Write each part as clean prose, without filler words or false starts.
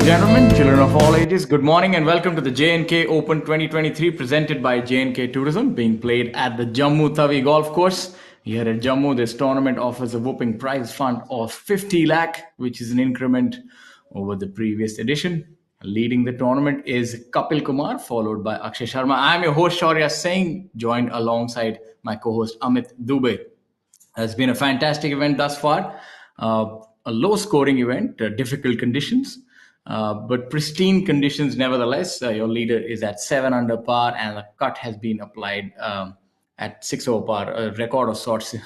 gentlemen, children of all ages, good morning and welcome to the J&K Open 2023 presented by J&K Tourism, being played at the Jammu Tawi golf course. Here at Jammu, this tournament offers a whopping prize fund of 50 lakh, which is an increment over the previous edition. Leading the tournament is Kapil Kumar, followed by Akshay Sharma. I'm your host, Shaurya Singh, joined alongside my co-host Amit Dubey. It's been a fantastic event thus far. A low-scoring event, difficult conditions, but pristine conditions nevertheless. Your leader is at 7 under par, and the cut has been applied at 6 over par, a record of sorts.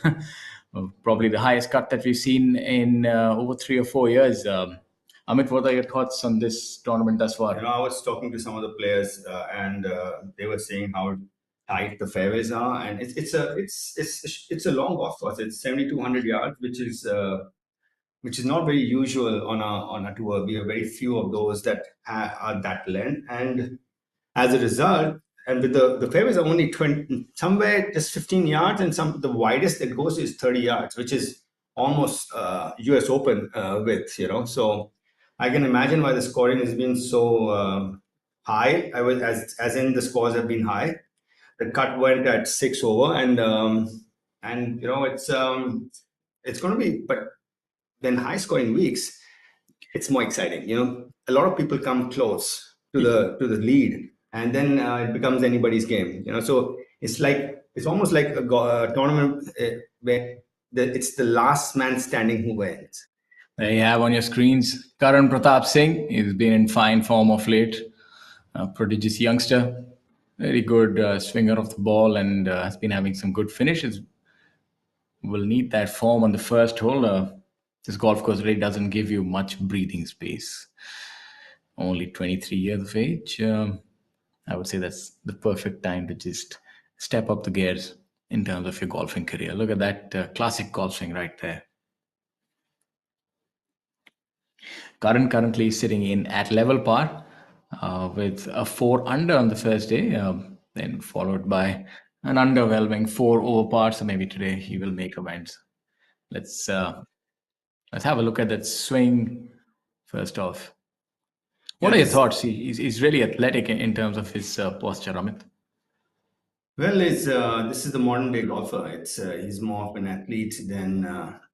Probably the highest cut that we've seen in over 3 or 4 years. Amit, what are your thoughts on this tournament thus far? I was talking to some of the players, and they were saying how tight the fairways are, and it's a long golf course. It's 7,200 yards, which is not very usual on a tour. We have very few of those that are that length, and as a result, and with the fairways are only 20, somewhere just 15 yards, and the widest it goes is 30 yards, which is almost US Open width, So I can imagine why the scoring has been so high. As in the scores have been high. The cut went at 6 over, and it's going to be, but then high scoring weeks, it's more exciting. A lot of people come close to the lead, and then it becomes anybody's game. So it's almost like a tournament where it's the last man standing who wins. There you have on your screens Karan Pratap Singh. He's been in fine form of late. A prodigious youngster, very good swinger of the ball, and has been having some good finishes. Will need that form on the first hole. This golf course really doesn't give you much breathing space. Only 23 years of age. I would say that's the perfect time to just step up the gears in terms of your golfing career. Look at that classic golf swing right there. Currently sitting in at level par with a 4 under on the first day, then followed by an underwhelming 4 over par. So maybe today he will make amends. Let's have a look at that swing first off. What are your thoughts? He's really athletic in terms of his posture, Amit. Well, this is the modern day golfer. He's more of an athlete than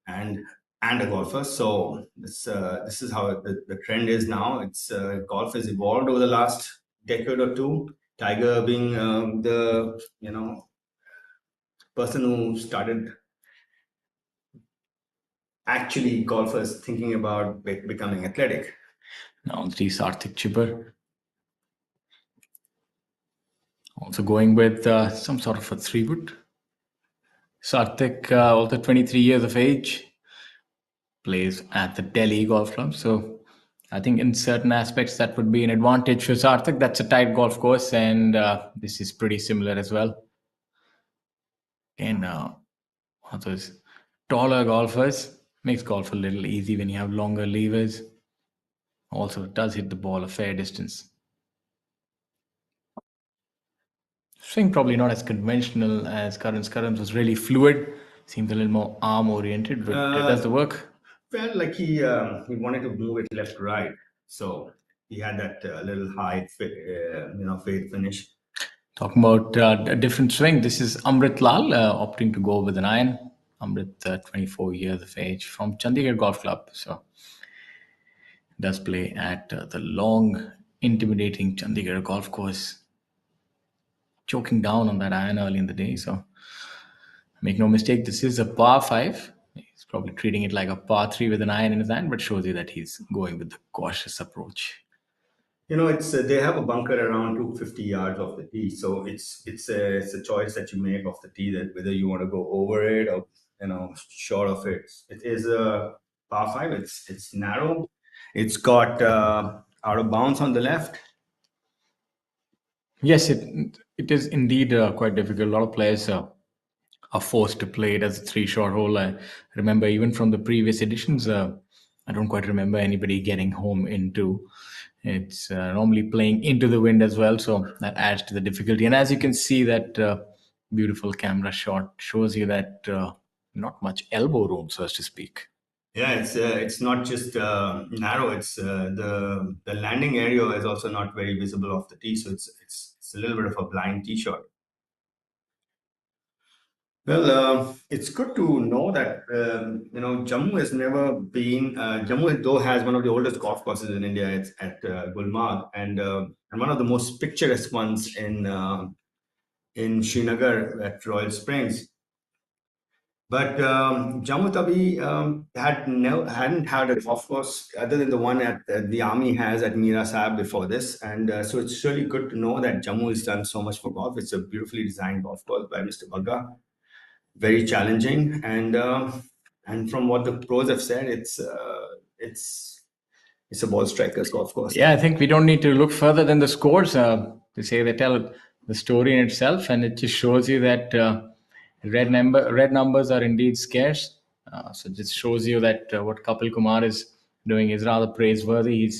and a golfer. So this is how the trend is now. Golf has evolved over the last decade or two. Tiger being the person who started actually golfers thinking about becoming athletic. Now the Sarthik Chipper. Also going with some sort of a 3-wood. Sarthik, also 23 years of age, plays at the Delhi Golf Club. So I think in certain aspects that would be an advantage for Sarthik. That's a tight golf course, and this is pretty similar as well. And one of those taller golfers makes golf a little easy when you have longer levers. Also, it does hit the ball a fair distance. Swing probably not as conventional as Karan's. Karan's was really fluid. Seems a little more arm oriented, but does the work. Well, like he wanted to move it left to right, so he had that little high fade finish. Talking about a different swing, this is Amrit Lal opting to go with an iron. Amrit, 24 years of age, from Chandigarh Golf Club. So does play at the long, intimidating Chandigarh golf course. Choking down on that iron early in the day. So make no mistake, this is a par 5. He's probably treating it like a par 3 with an iron in his hand, but shows you that he's going with the cautious approach. They have a bunker around 250 yards off the tee, so it's a choice that you make off the tee, that whether you want to go over it or short of it. It is a par 5. It's narrow. It's got out of bounds on the left. Yes, it is indeed quite difficult. A lot of players are forced to play it as a 3-shot hole. I remember even from the previous editions, I don't quite remember anybody getting home into. It's normally playing into the wind as well, so that adds to the difficulty. And as you can see, that beautiful camera shot shows you that not much elbow room, so as to speak, Yeah, it's not just narrow. It's the landing area is also not very visible off the tee, so it's a little bit of a blind tee shot. Well, it's good to know that Jammu has never been. Jammu though has one of the oldest golf courses in India. It's at Gulmarg, and one of the most picturesque ones in Srinagar at Royal Springs. But Jammu Tawi hadn't had a golf course other than the one at the army has at Mira Sahib before this, and so it's really good to know that Jammu has done so much for golf. It's a beautifully designed golf course by Mr. Bagga, very challenging, and from what the pros have said, it's a ball striker's golf course. Yeah, I think we don't need to look further than the scores. To say they tell the story in itself, and it just shows you that red numbers are indeed scarce. So it just shows you that what Kapil Kumar is doing is rather praiseworthy.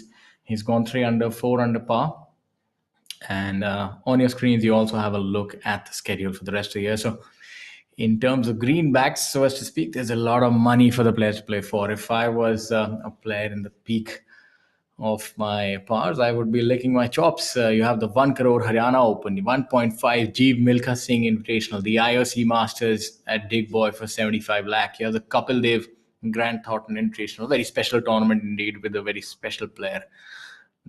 He's gone 3 under, 4 under par, and on your screens you also have a look at the schedule for the rest of the year. So in terms of greenbacks, so as to speak, there's a lot of money for the players to play for. If I was a player in the peak of my powers, I would be licking my chops. You have the 1 crore Haryana Open, the 1.5 Jeev Milkha Singh Invitational, the IOC Masters at Dig Boy for 75 lakh. You have the Kapil Dev Grant Thornton Invitational, very special tournament indeed with a very special player,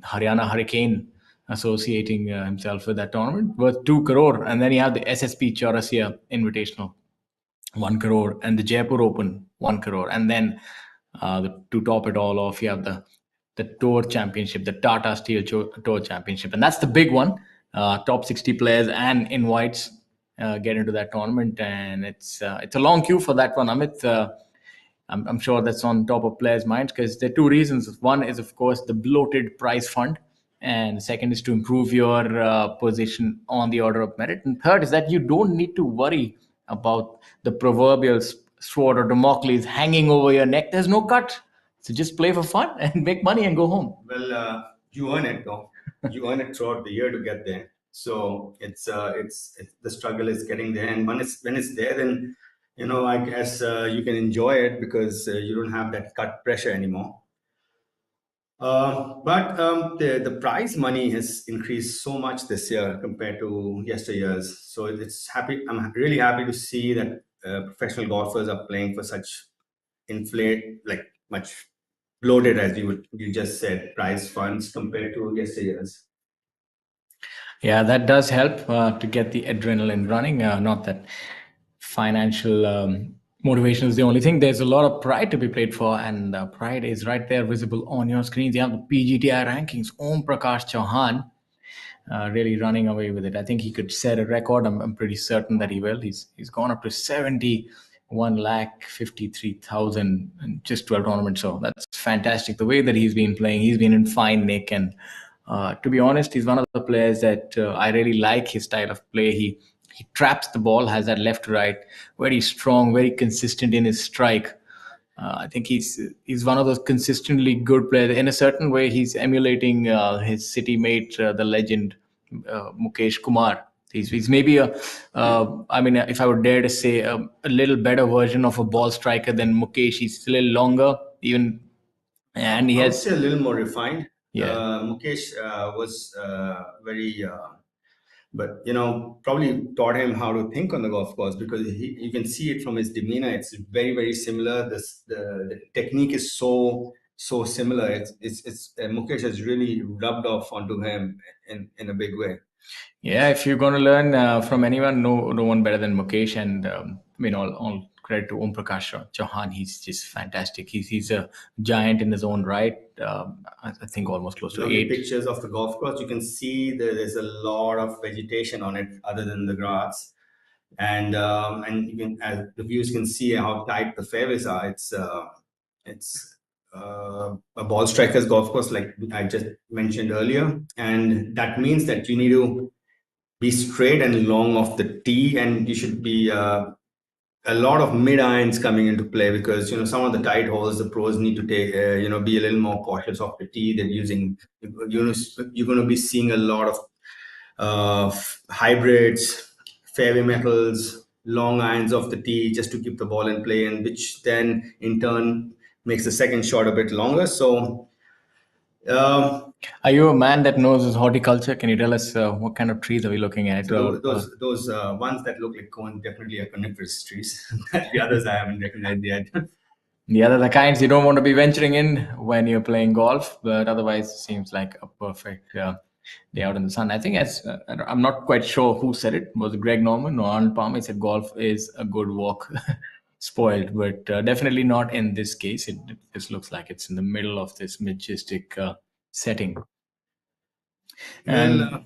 Haryana Hurricane, associating himself with that tournament, worth 2 crore. And then you have the SSP Chaurasia Invitational, 1 crore, and the Jaipur Open, 1 crore. And then to top it all off, you have the Tour Championship, the Tata Steel Tour Championship, and that's the big one. Top 60 players and invites get into that tournament, and it's a long queue for that one, Amit. I'm sure that's on top of players' minds because there are two reasons. One is, of course, the bloated prize fund, and second is to improve your position on the order of merit. And third is that you don't need to worry about the proverbial sword or Damocles hanging over your neck. There's no cut. So just play for fun and make money and go home. Well, you earn it though. You earn it throughout the year to get there. So it's the struggle is getting there, and when it's there, then I guess you can enjoy it because you don't have that cut pressure anymore. But the prize money has increased so much this year compared to yesteryears. So it's happy. I'm really happy to see that professional golfers are playing for such inflate like much bloated, as you just said, prize funds compared to yesteryears. Yeah, that does help to get the adrenaline running. Not that financial motivation is the only thing. There's a lot of pride to be played for, and pride is right there visible on your screens. You have the PGTI rankings. Om Prakash Chauhan really running away with it. I think he could set a record. I'm pretty certain that he will. He's gone up to 71,53,000 in just 12 tournaments. So that's fantastic. The way that he's been playing, he's been in fine nick. And to be honest, he's one of the players that I really like his style of play. He traps the ball, has that left to right, very strong, very consistent in his strike. I think he's one of those consistently good players. In a certain way, he's emulating his city mate, the legend Mukesh Kumar. He's maybe I mean, if I would dare to say, a little better version of a ball striker than Mukesh. He's a little longer, even, and he I would has, say a little more refined. yeah. Mukesh was very, but probably taught him how to think on the golf course because you can see it from his demeanor. It's very very similar. The technique is so similar. It's Mukesh has really rubbed off onto him in a big way. Yeah, if you're going to learn from anyone, no one better than Mukesh. And all credit to Om Prakash Chauhan. He's just fantastic. He's a giant in his own right. I think almost close to Look at 8. pictures of the golf course. You can see there's a lot of vegetation on it other than the grass, and you can, as the viewers can see how tight the fairways are. It's a ball striker's golf course, like I just mentioned earlier, and that means that you need to be straight and long off the tee, and you should be a lot of mid irons coming into play because some of the tight holes the pros need to take be a little more cautious of the tee. They're using you're going to be seeing a lot of hybrids, fairway metals, long irons off the tee just to keep the ball in play, and which then in turn makes the second shot a bit longer. So um, Are you a man that knows his horticulture? Can you tell us what kind of trees are we looking at? so those ones that look like cone definitely are coniferous trees. The others I haven't recognized yet. The other the kinds you don't want to be venturing in when you're playing golf, but otherwise it seems like a perfect day out in the sun. I think I'm not quite sure who said it. Was it Greg Norman or Arnold Palmer? He said golf is a good walk, spoiled, but definitely not in this case. It just looks like it's in the middle of this majestic setting. Well, And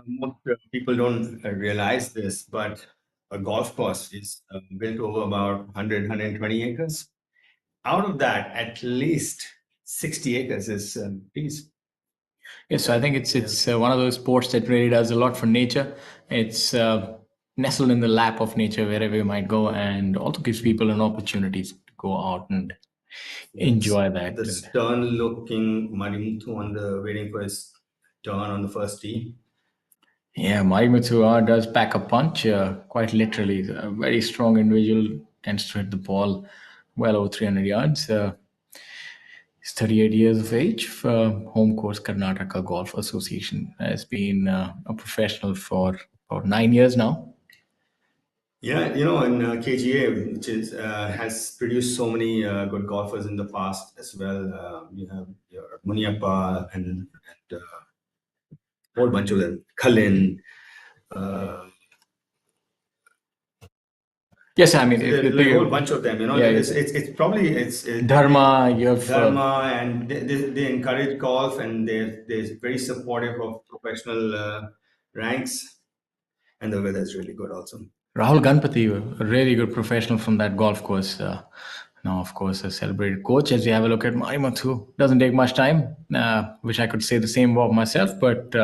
most people don't realize this, but a golf course is built over about 100, acres. Out of that, at least 60 acres is trees. yes, so I think it's one of those sports that really does a lot for nature. It's nestled in the lap of nature wherever you might go, and also gives people an opportunity to go out and It's enjoy that. the stern looking Marimuthu on the waiting for his turn on the first tee. Yeah, Mike Matsua does pack a punch, quite literally. He's a very strong individual, tends to hit the ball well over 300 yards. He's 38 years of age. Home course Karnataka Golf Association has been a professional for about 9 years now. Yeah, you know, and KGA, which is has produced so many good golfers in the past as well. You have your Muniappa and a whole bunch of them. Kalin. Uh, Yes, I mean, like a whole bunch of them. You know, yeah, it's probably Dharma, you have Dharma, and they encourage golf, and they're very supportive of professional ranks, and the weather is really good also. Rahul Ganpati, a really good professional from that golf course. Now, of course, a celebrated coach. As you have a look at Marimathu, doesn't take much time. Wish I could say the same about myself, but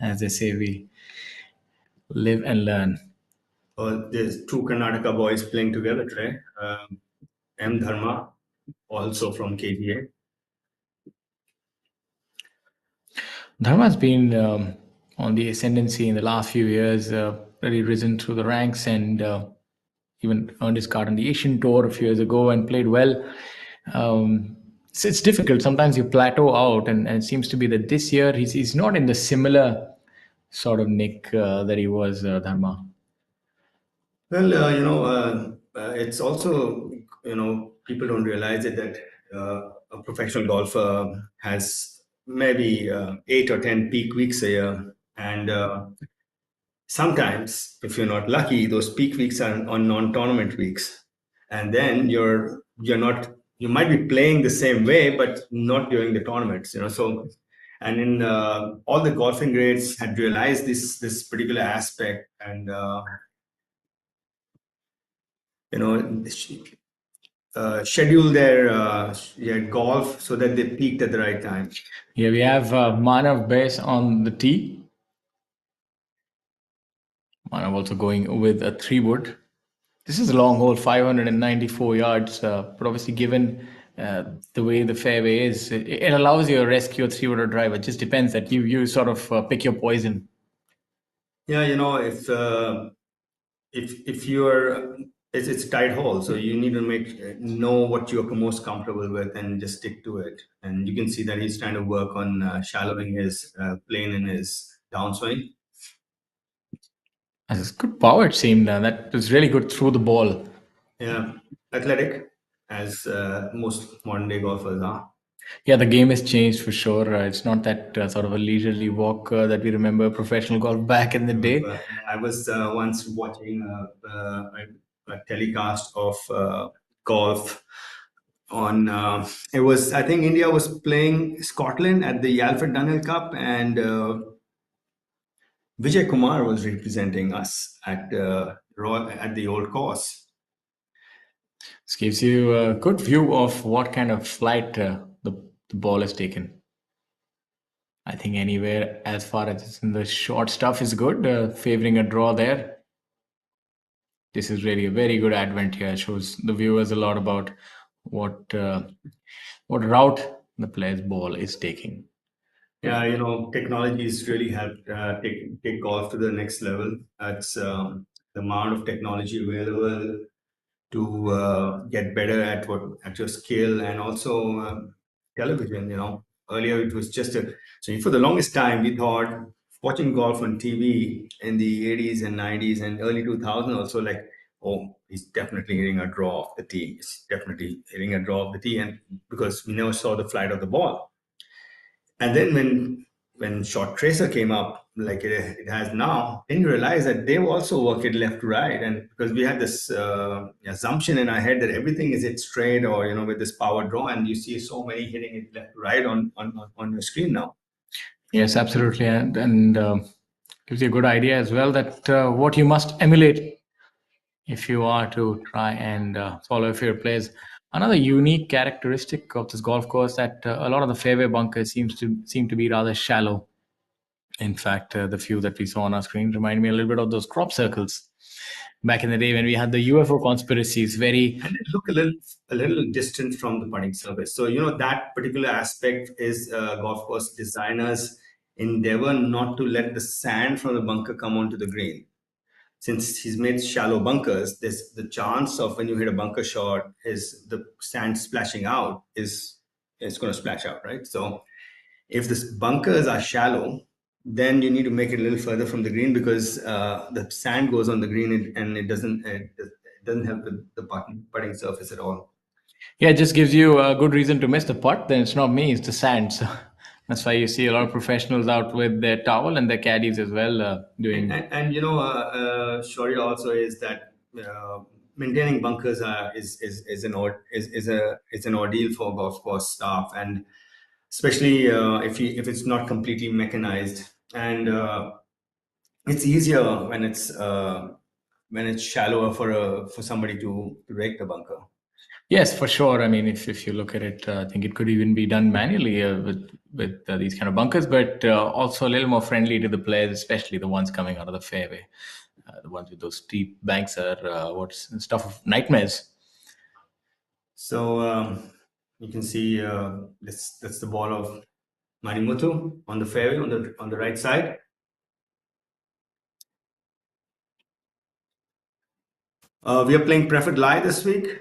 as they say, we live and learn. There's two Karnataka boys playing together today. M. Dharma, also from KGA. Dharma has been on the ascendancy in the last few years, really risen through the ranks and even earned his card on the Asian Tour a few years ago and played well. So it's difficult. Sometimes you plateau out, and it seems to be that this year he's not in the similar sort of nick that he was, Dharma. Well, it's also, people don't realize it that a professional golfer has maybe 8 or 10 peak weeks a year. And sometimes, if you're not lucky, those peak weeks are on non-tournament weeks. And then you're not, you might be playing the same way, but not during the tournaments, So, and in all the golfing grades had realized this particular aspect, and you know, schedule their golf so that they peaked at the right time. Yeah, we have Manav Base on the tee. Manav also going with a 3 wood. This is a long hole, 594 yards, but obviously, given the way the fairway is, it allows you to rescue a 3 wooder drive. It just depends that you sort of pick your poison. Yeah, if you're it's a tight hole, so you need to know what you're most comfortable with and just stick to it. And you can see that he's trying to work on shallowing his plane in his downswing. It's good power, it seemed. That was really good through the ball. Yeah, athletic, as most modern day golfers are. Yeah, the game has changed for sure. It's not that sort of a leisurely walk that we remember professional golf back in the day. I was once watching a telecast of golf on. It was, I think, India was playing Scotland at the Alfred Dunhill Cup, and Vijay Kumar was representing us at at the old course. This gives you a good view of what kind of flight the ball has taken. I think anywhere as far as it's in the short stuff is good, favoring a draw there. This is really a very good advent here. It shows the viewers a lot about what what route the player's ball is taking. Yeah, technologies really helped take golf to the next level. That's the amount of technology available. to get better at your skill, and also television. Earlier it was just a so for the longest time we thought watching golf on TV in the 80s and 90s and early 2000s also, like, oh, he's definitely hitting a draw off the tee. He's definitely hitting a draw off the tee, and because we never saw the flight of the ball. And then when short tracer came up, like it has now, then you realize that they've also worked it left to right. And because we had this assumption in our head that everything is it straight or with this power draw, and you see so many hitting it left to right on your screen now. Yes, absolutely, and gives you a good idea as well that what you must emulate if you are to try and follow a favorite players. Another unique characteristic of this golf course that a lot of the fairway bunkers seem to be rather shallow. In fact, the few that we saw on our screen remind me a little bit of those crop circles back in the day when we had the UFO conspiracies. Very And they look a little distant from the putting surface. So that particular aspect is golf course designers endeavor not to let the sand from the bunker come onto the green. Since he's made shallow bunkers, there's the chance of when you hit a bunker shot is the sand splashing out is it's going to splash out, right? So if the bunkers are shallow, then you need to make it a little further from the green because the sand goes on the green and it doesn't help the putting surface at all. Yeah, it just gives you a good reason to miss the putt. Then it's not me, it's the sand. So that's why you see a lot of professionals out with their towel and their caddies as well doing. And Shaurya also is that maintaining bunkers is an ordeal for golf course staff, and especially if it's not completely mechanized, and it's easier when it's shallower for somebody to rake the bunker. Yes, for sure. I mean, if you look at it, I think it could even be done manually with these kind of bunkers, but also a little more friendly to the players, especially the ones coming out of the fairway. The ones with those steep banks are what's stuff of nightmares. So you can see that's the ball of Marimuthu on the fairway on the right side. We are playing preferred lie this week.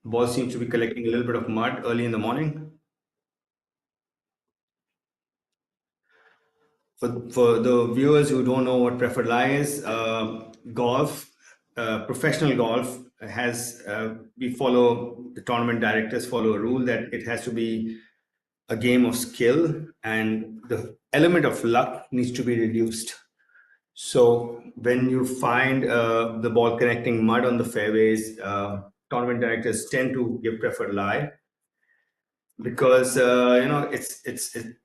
Ball seems to be collecting a little bit of mud early in the morning. For the viewers who don't know what preferred lie is, golf, professional golf has we follow the tournament directors follow a rule that it has to be a game of skill and the element of luck needs to be reduced. So when you find the ball connecting mud on the fairways, tournament directors tend to give preferred lie because the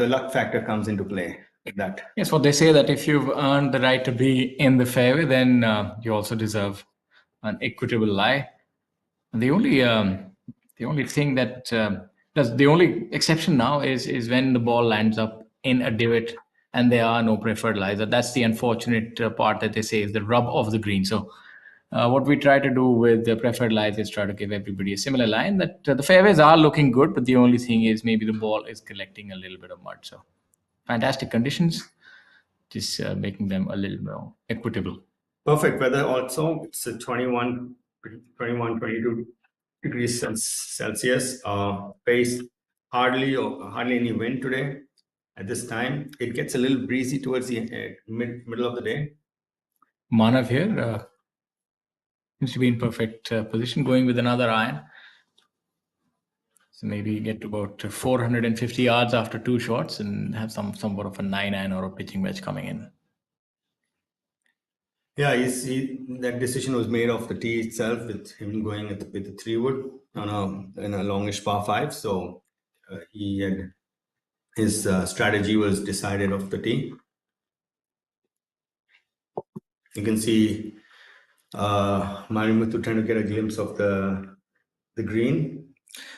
luck factor comes into play with that. Yes, what they say that if you've earned the right to be in the fairway, then you also deserve an equitable lie. And the only thing that the only exception now is when the ball lands up in a divot and there are no preferred lies. That's the unfortunate part that they say is the rub of the green. So what we try to do with the preferred lies is try to give everybody a similar line that the fairways are looking good, but the only thing is maybe the ball is collecting a little bit of mud. So fantastic conditions, just making them a little more equitable. Perfect weather also. It's a 21, 22 degrees Celsius. Pace hardly any wind today. At this time, it gets a little breezy towards the middle of the day. Manav here seems to be in perfect position, going with another iron. So maybe get to about 450 yards after two shots and have somewhat of a 9-iron or a pitching wedge coming in. Yeah, that decision was made off the tee itself with him going with the 3-wood in a longish par 5. So his strategy was decided off the tee. You can see Marimuthu trying to get a glimpse of the green.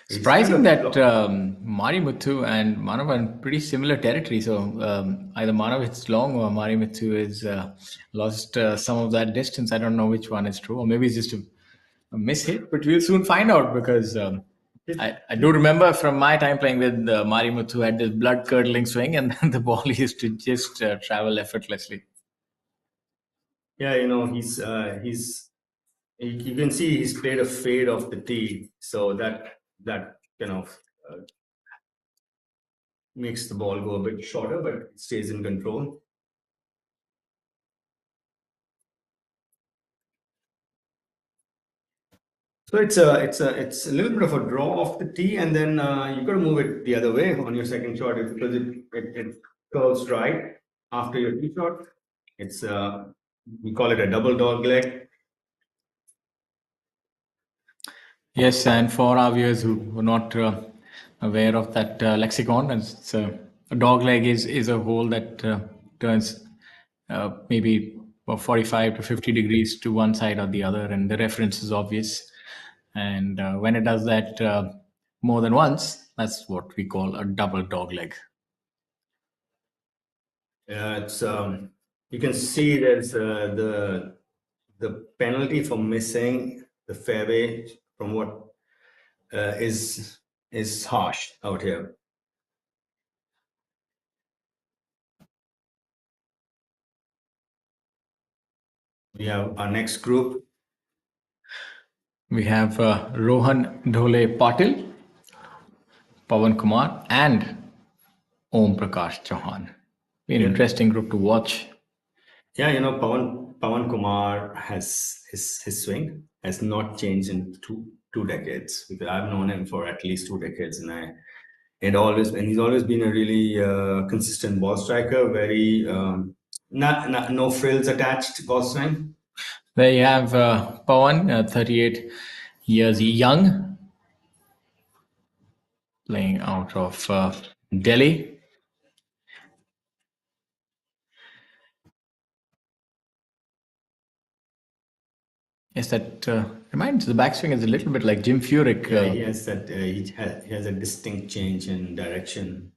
Surprising that Marimuthu and Manav are in pretty similar territory. So either Manav hits long or Marimuthu has lost some of that distance. I don't know which one is true, or maybe it's just a mishit, but we'll soon find out because I do remember from my time playing with Marimuthu had this blood-curdling swing and the ball used to just travel effortlessly. Yeah, you can see he's played a fade off the tee, so that kind of makes the ball go a bit shorter, but it stays in control. So it's a little bit of a draw off the tee, and then you got to move it the other way on your second shot because it curves right after your tee shot. It's we call it a double dog leg. Yes, and for our viewers who are not aware of that lexicon, a dog leg is a hole that turns maybe 45 to 50 degrees to one side or the other, and the reference is obvious. And when it does that more than once, that's what we call a double dog leg. It's you can see there's the penalty for missing the fairway from what is harsh out here. We have our next group. We have Rohan Dhole Patil, Pawan Kumar, and Om Prakash Chauhan. Be an interesting group to watch. Yeah, Pawan Kumar has his swing has not changed in two decades, because I've known him for at least 2 decades, and he's always been a really consistent ball striker, very not no frills attached ball swing. There you have Pawan, 38 years young, playing out of Delhi. Yes, that reminds the backswing is a little bit like Jim Furyk. Yeah, he has that. He has a distinct change in direction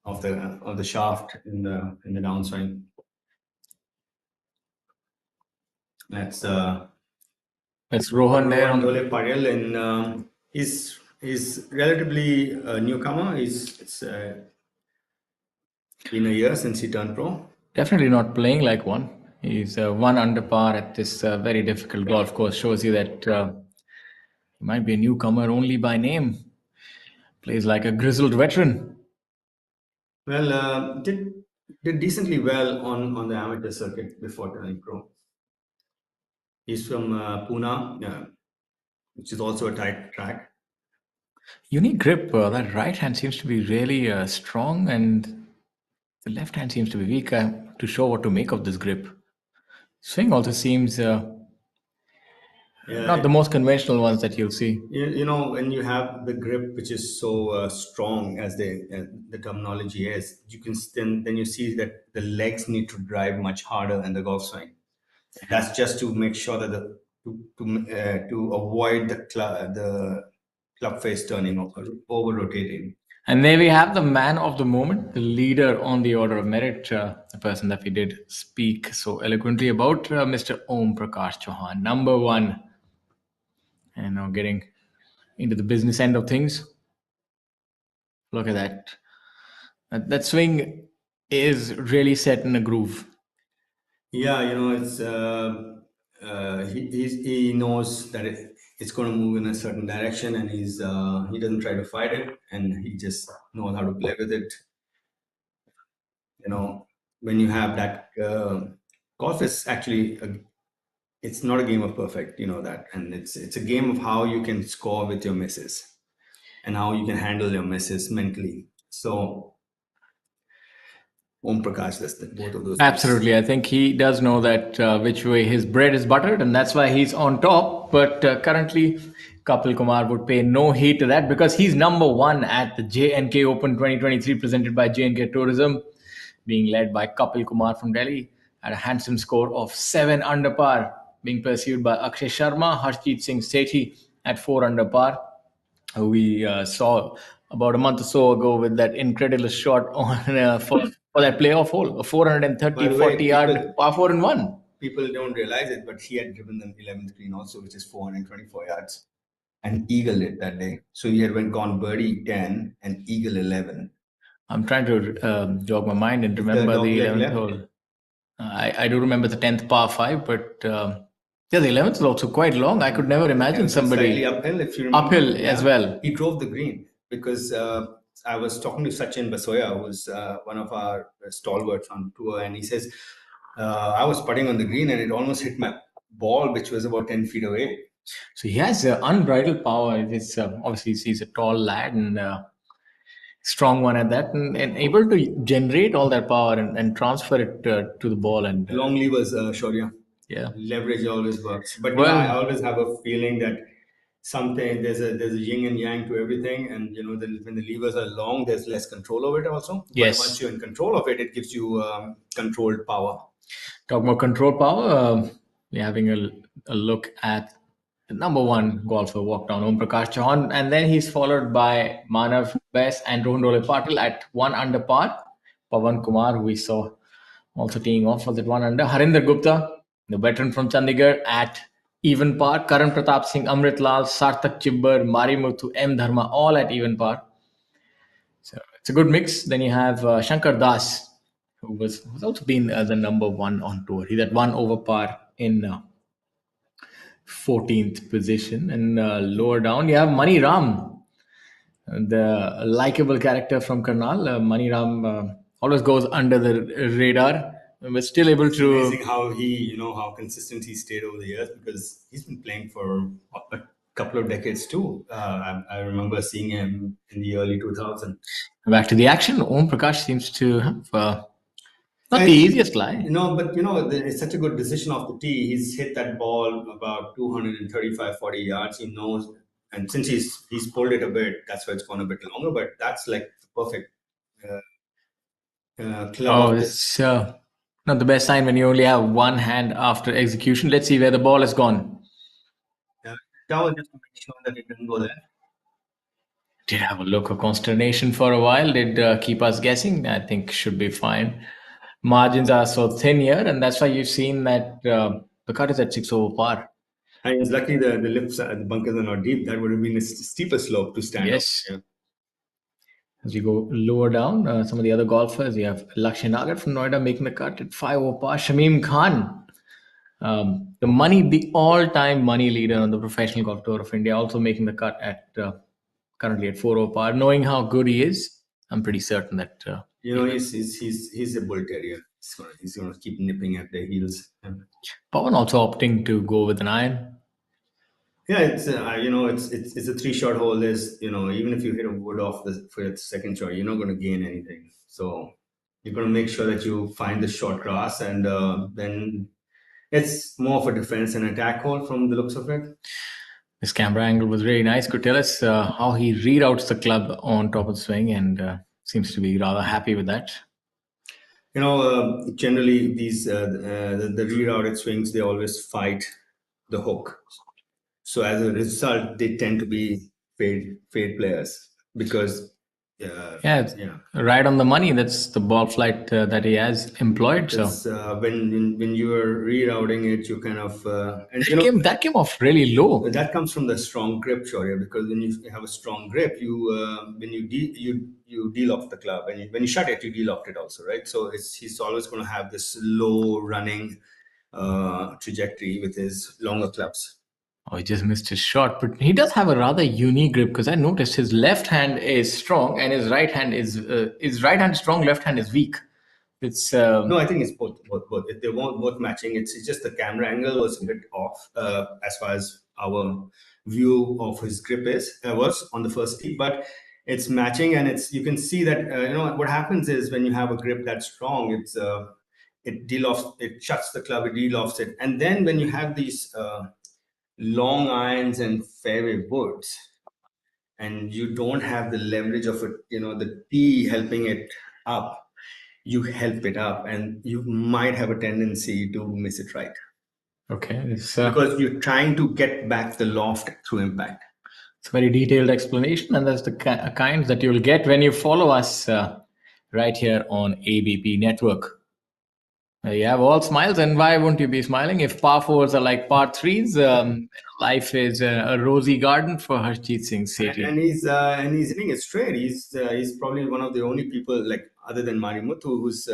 of the shaft in the downswing. That's Rohan there. Rohan Dhole Patil, and he's relatively a newcomer. It's been a year since he turned pro. Definitely not playing like one. He's one under par at this very difficult golf course. Shows you that he might be a newcomer only by name. Plays like a grizzled veteran. Well, did decently well on the amateur circuit before turning pro. He's from Pune, which is also a tight track. Unique grip. That right hand seems to be really strong, and the left hand seems to be weak. To show what to make of this grip. Swing also seems not the most conventional ones that you'll see. When you have the grip, which is so strong, as the terminology is, you can then you see that the legs need to drive much harder in the golf swing. That's just to make sure that to avoid the club face turning over rotating. And there we have the man of the moment, the leader on the order of merit, the person that we did speak so eloquently about, Mr. Om Prakash Chauhan, number one. And now getting into the business end of things. Look at that. That swing is really set in a groove. Yeah, it's he knows that it's going to move in a certain direction, and he doesn't try to fight it, and he just knows how to play with it. When you have that, golf is actually it's not a game of perfect, that, and it's a game of how you can score with your misses and how you can handle your misses mentally. So Om Prakash does both of those. Absolutely. I think he does know that which way his bread is buttered, and that's why he's on top. But currently, Kapil Kumar would pay no heed to that because he's number one at the J&K Open 2023 presented by J&K Tourism, being led by Kapil Kumar from Delhi at a handsome score of 7 under par, being pursued by Akshay Sharma, Harshjeet Singh Sethi at 4 under par, who we saw about a month or so ago with that incredible shot on for that playoff hole, a 430 40 yard par 4 and 1. People don't realize it, but he had driven the 11th green also, which is 424 yards, and eagled it that day. So he had gone birdie 10 and eagle 11. I'm trying to jog my mind and remember the 11th hole. I do remember the 10th par 5, but yeah, the 11th is also quite long. I could never imagine somebody slightly uphill, if you remember. uphill as well. He drove the green because I was talking to Sachin Basoya, who's one of our stalwarts on tour, and he says, I was putting on the green and it almost hit my ball, which was about 10 feet away. So he has unbridled power. It's obviously he's a tall lad and strong one at that, and able to generate all that power and transfer it to the ball. And Long levers, Shaurya. yeah, Leverage always works. But well, I always have a feeling that something there's a yin and yang to everything, and when the levers are long, there's less control over it also. Yes. But once you're in control of it, it gives you controlled power. Talk about control power. We're having a look at the number one golfer walk down, Om Prakash Chauhan, and then he's followed by Manav Bes and Rohan Role Patil at 1 under par. Pawan Kumar, who we saw also teeing off, was at 1 under. Harinder Gupta, the veteran from Chandigarh, at even par. Karan Pratap Singh, Amrit Lal, Sarthak Chibbar, Marimuthu, M. Dharma, all at even par. So it's a good mix. Then you have Shankar Das, who's also been the number one on tour. He's at 1 over par in 14th position. And lower down, you have Mani Ram, the likable character from Karnal. Mani Ram always goes under the radar, but still able to. Amazing how how consistent he stayed over the years, because he's been playing for a couple of decades too. I remember seeing him in the early 2000s. Back to the action, Om Prakash seems to have not the easiest lie. But it's such a good decision off the tee. He's hit that ball about 235, 40 yards. He knows, and since he's pulled it a bit, that's why it's gone a bit longer. But that's like the perfect club. Oh, it's not the best sign when you only have one hand after execution. Let's see where the ball has gone. Tawi just to make sure that it didn't go there. Did have a look of consternation for a while. Did keep us guessing. I think should be fine. Margins are so thin here, and that's why you've seen that the cut is at 6 over par. And it's lucky the lifts, the bunkers are not deep. That would have been a steeper slope to stand up. Yes. Yeah. As we go lower down, some of the other golfers, you have Lakshya Nagar from Noida making the cut at 5 over par. Shamim Khan, the all-time money leader on the Professional Golf Tour of India, also making the cut at currently at 4 over par. Knowing how good he is, I'm pretty certain that he's a bull terrier. He's going to keep nipping at the heels. Pawan also opting to go with an iron. Yeah, it's it's a 3-shot hole. There's even if you hit a wood off for the second shot, you're not going to gain anything. So you're going to make sure that you find the short grass, and then it's more of a defense and attack hole from the looks of it. This camera angle was really nice. Could tell us how he reroutes the club on top of the swing, and seems to be rather happy with that. Generally these the rerouted swings, they always fight the hook. So as a result, they tend to be fade players because right on the money. That's the ball flight that he has employed. So when you are rerouting it, you kind of that came off really low. That comes from the strong grip, Shaurya, because when you have a strong grip, when you de-lock the club, and when you shut it, you de-locked it also, right? So he's always going to have this low running trajectory with his longer clubs. Oh, he just missed his shot, but he does have a rather unique grip, because I noticed his left hand is strong and his right hand is strong, left hand is weak. It's no, I think it's both. They're both matching. It's just the camera angle was a bit off as far as our view of his grip was on the first tee, but it's matching, and you can see that what happens is when you have a grip that's strong, it shuts the club, it de-lofts it, and then when you have these long irons and fairway woods, and you don't have the leverage of it, the tee helping it up, you help it up, and you might have a tendency to miss it right. Okay. Because you're trying to get back the loft through impact. It's a very detailed explanation, and that's the kind that you'll get when you follow us right here on ABP Network. You have all smiles, and why won't you be smiling? If par 4s are like par 3s, life is a rosy garden for Harshjeet Singh Sethi. And he's hitting it straight. He's probably one of the only people, like other than Marimuthu, who's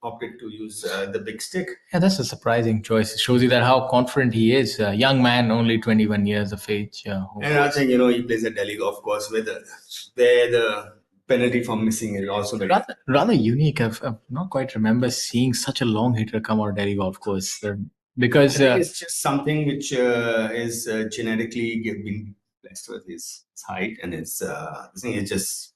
opted to use the big stick. Yeah, that's a surprising choice. It shows you that how confident he is. A young man, only 21 years of age. And I think he plays at Delhi golf course where the penalty for missing is also very rather unique. I've not quite remember seeing such a long hitter come out of Delhi golf course. Because I think it's just something which is genetically been blessed with his height, and it's I think it's just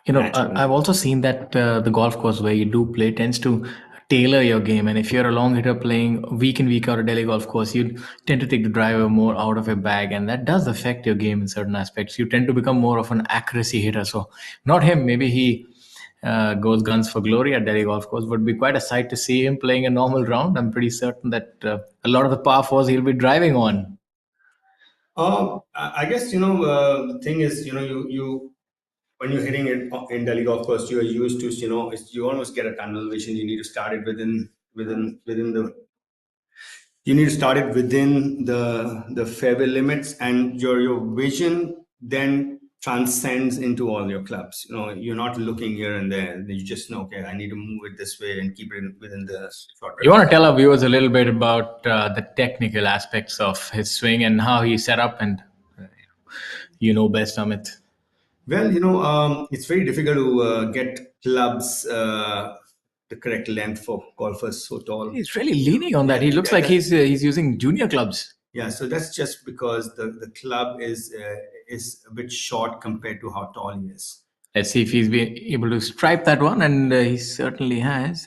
I've also seen that the golf course where you do play tends to tailor your game. And if you're a long hitter playing week in, week out a Delhi golf course, you tend to take the driver more out of your bag. And that does affect your game in certain aspects. You tend to become more of an accuracy hitter. So, not him. Maybe he goes guns for glory at Delhi golf course. Would be quite a sight to see him playing a normal round. I'm pretty certain that a lot of the par fours he'll be driving on. I guess the thing is you when you're hitting it in Delhi golf course, you are used to you almost get a tunnel vision. You need to start it within the you need to start it within the fairway limits, and your vision then transcends into all your clubs. You're not looking here and there. You just know, okay, I need to move it this way and keep it within the short. You want to tell our viewers a little bit about the technical aspects of his swing and how he set up, and best, Amit. Well, it's very difficult to get clubs the correct length for golfers so tall. He's really leaning on that. He looks like he's using junior clubs. Yeah, so that's just because the club is a bit short compared to how tall he is. Let's see if he's been able to stripe that one, and he certainly has.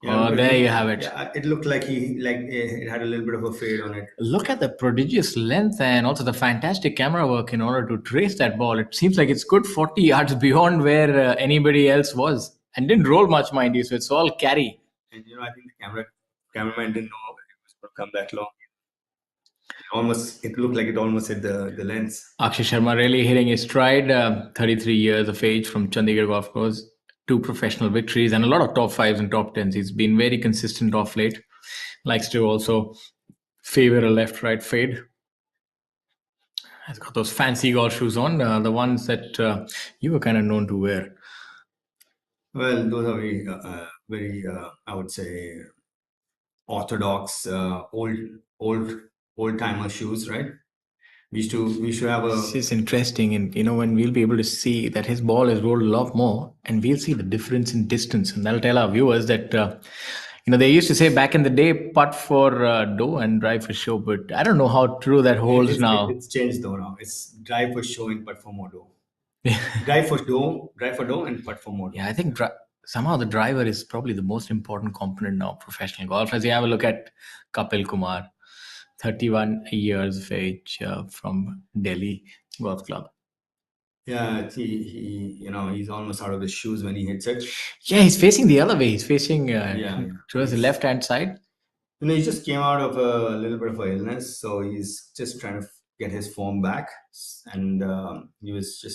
There you have it. Yeah, it looked like it had a little bit of a fade on it. Look at the prodigious length and also the fantastic camera work in order to trace that ball. It seems like it's good 40 yards beyond where anybody else was, and didn't roll much, mind you. So it's all carry. And I think the cameraman didn't know it was going to come that long. It looked like it almost hit the lens. Akshay Sharma really hitting his stride. 33 years of age from Chandigarh golf course. 2 professional victories and a lot of top 5s and top 10s. He's been very consistent off late. Likes to also favor a left-right fade. Has got those fancy golf shoes on, the ones that you were kind of known to wear. Well, those are very, I would say, orthodox, old timer shoes, right? We used to have a. This is interesting, and when we'll be able to see that his ball is rolled a lot more, and we'll see the difference in distance, and that'll tell our viewers that they used to say back in the day, putt for dough and drive for show, but I don't know how true that holds now. It's changed though now. It's drive for show and putt for more dough. drive for dough, and putt for more dough. Yeah, I think somehow the driver is probably the most important component now of professional golf. As you have a look at Kapil Kumar. 31 years of age from Delhi Golf Club. Yeah, he's almost out of his shoes when he hits it. Yeah, he's facing the other way. He's facing towards the left-hand side. He just came out of a little bit of an illness, so he's just trying to get his form back, and he was so.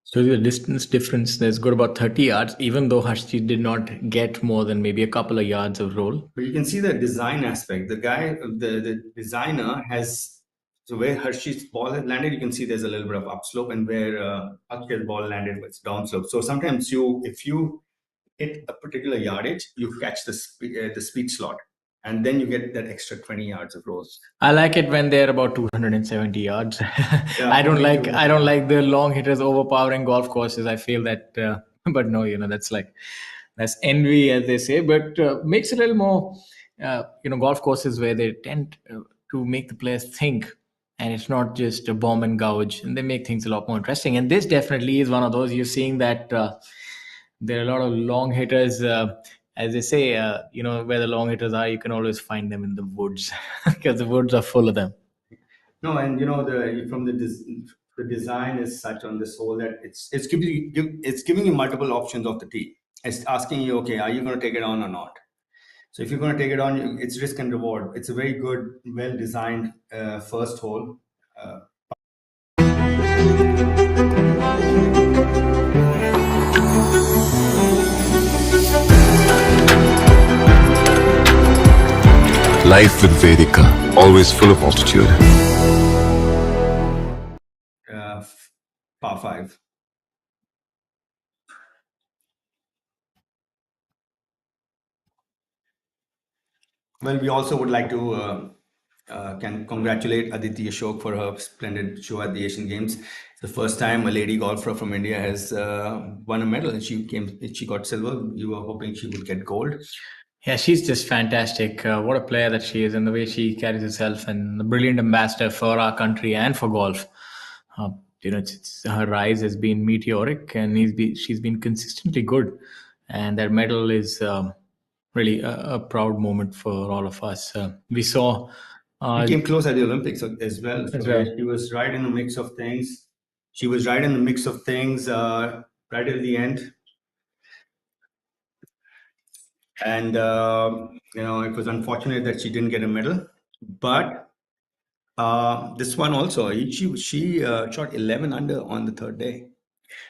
So the distance difference, there's good about 30 yards, even though Harshjeet did not get more than maybe a couple of yards of roll. But you can see the design aspect. The designer has, so where Harshjeet's ball has landed, you can see there's a little bit of upslope, and where Akshay's ball landed, it's downslope. So sometimes if you hit a particular yardage, you catch the speed slot. And then you get that extra 20 yards of rolls. I like it when they're about 270 yards. Yeah, I don't like the long hitters overpowering golf courses. I feel that, but no, that's envy, as they say. But makes it a little more, golf courses where they tend to make the players think, and it's not just a bomb and gouge, and they make things a lot more interesting. And this definitely is one of those. You're seeing that there are a lot of long hitters. As they say, where the long hitters are, you can always find them in the woods because the woods are full of them. No, and the design is such on this hole that it's giving you multiple options of the tee. It's asking you, okay, are you going to take it on or not? So if you're going to take it on, it's risk and reward. It's a very good, well-designed first hole. Life with Vedika, always full of altitude. Par 5. Well, we also would like to can congratulate Aditi Ashok for her splendid show at the Asian Games. It's the first time a lady golfer from India has won a medal, and she got silver. We were hoping she would get gold. Yeah, she's just fantastic. What a player that she is, and the way she carries herself, and a brilliant ambassador for our country and for golf. Uh, her rise has been meteoric, and she's been consistently good. And that medal is really a proud moment for all of us. We saw He uh, came close at the Olympics as well. as So well. she was right in the mix of things. She was right in the mix of things right at the end. And it was unfortunate that she didn't get a medal. But this one also, she shot 11 under on the third day.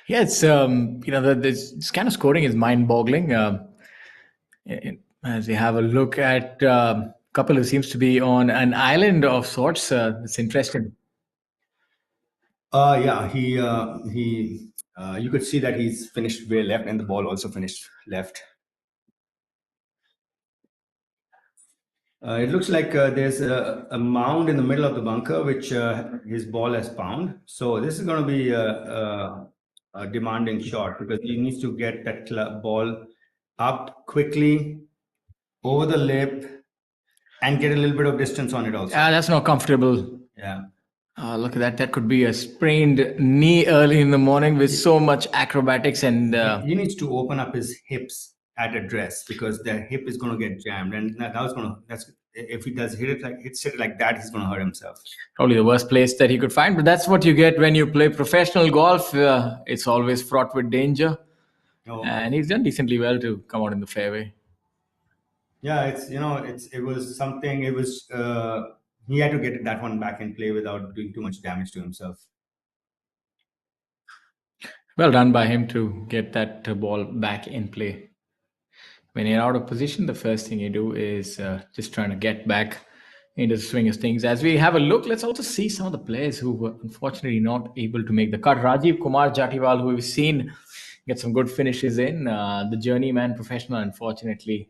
Yeah, it's this kind of scoring is mind-boggling. As we have a look at couple who seems to be on an island of sorts, it's interesting. Yeah, you could see that he's finished way left, and the ball also finished left. It looks like there's a mound in the middle of the bunker, which his ball has found. So this is going to be a demanding shot because he needs to get that ball up quickly over the lip and get a little bit of distance on it also. That's not comfortable. Yeah. Look at that. That could be a sprained knee early in the morning with so much acrobatics and. He needs to open up his hips at address because the hip is going to get jammed, and that's if he does hits it like that, he's going to hurt himself. Probably the worst place that he could find, but that's what you get when you play professional golf. It's always fraught with danger, and he's done decently well to come out in the fairway. Yeah, it was something. It was he had to get that one back in play without doing too much damage to himself. Well done by him to get that ball back in play. When you're out of position, the first thing you do is just trying to get back into the swing of things. As we have a look, let's also see some of the players who were unfortunately not able to make the cut. Rajiv Kumar Jatiwal, who we've seen get some good finishes in, the journeyman professional, unfortunately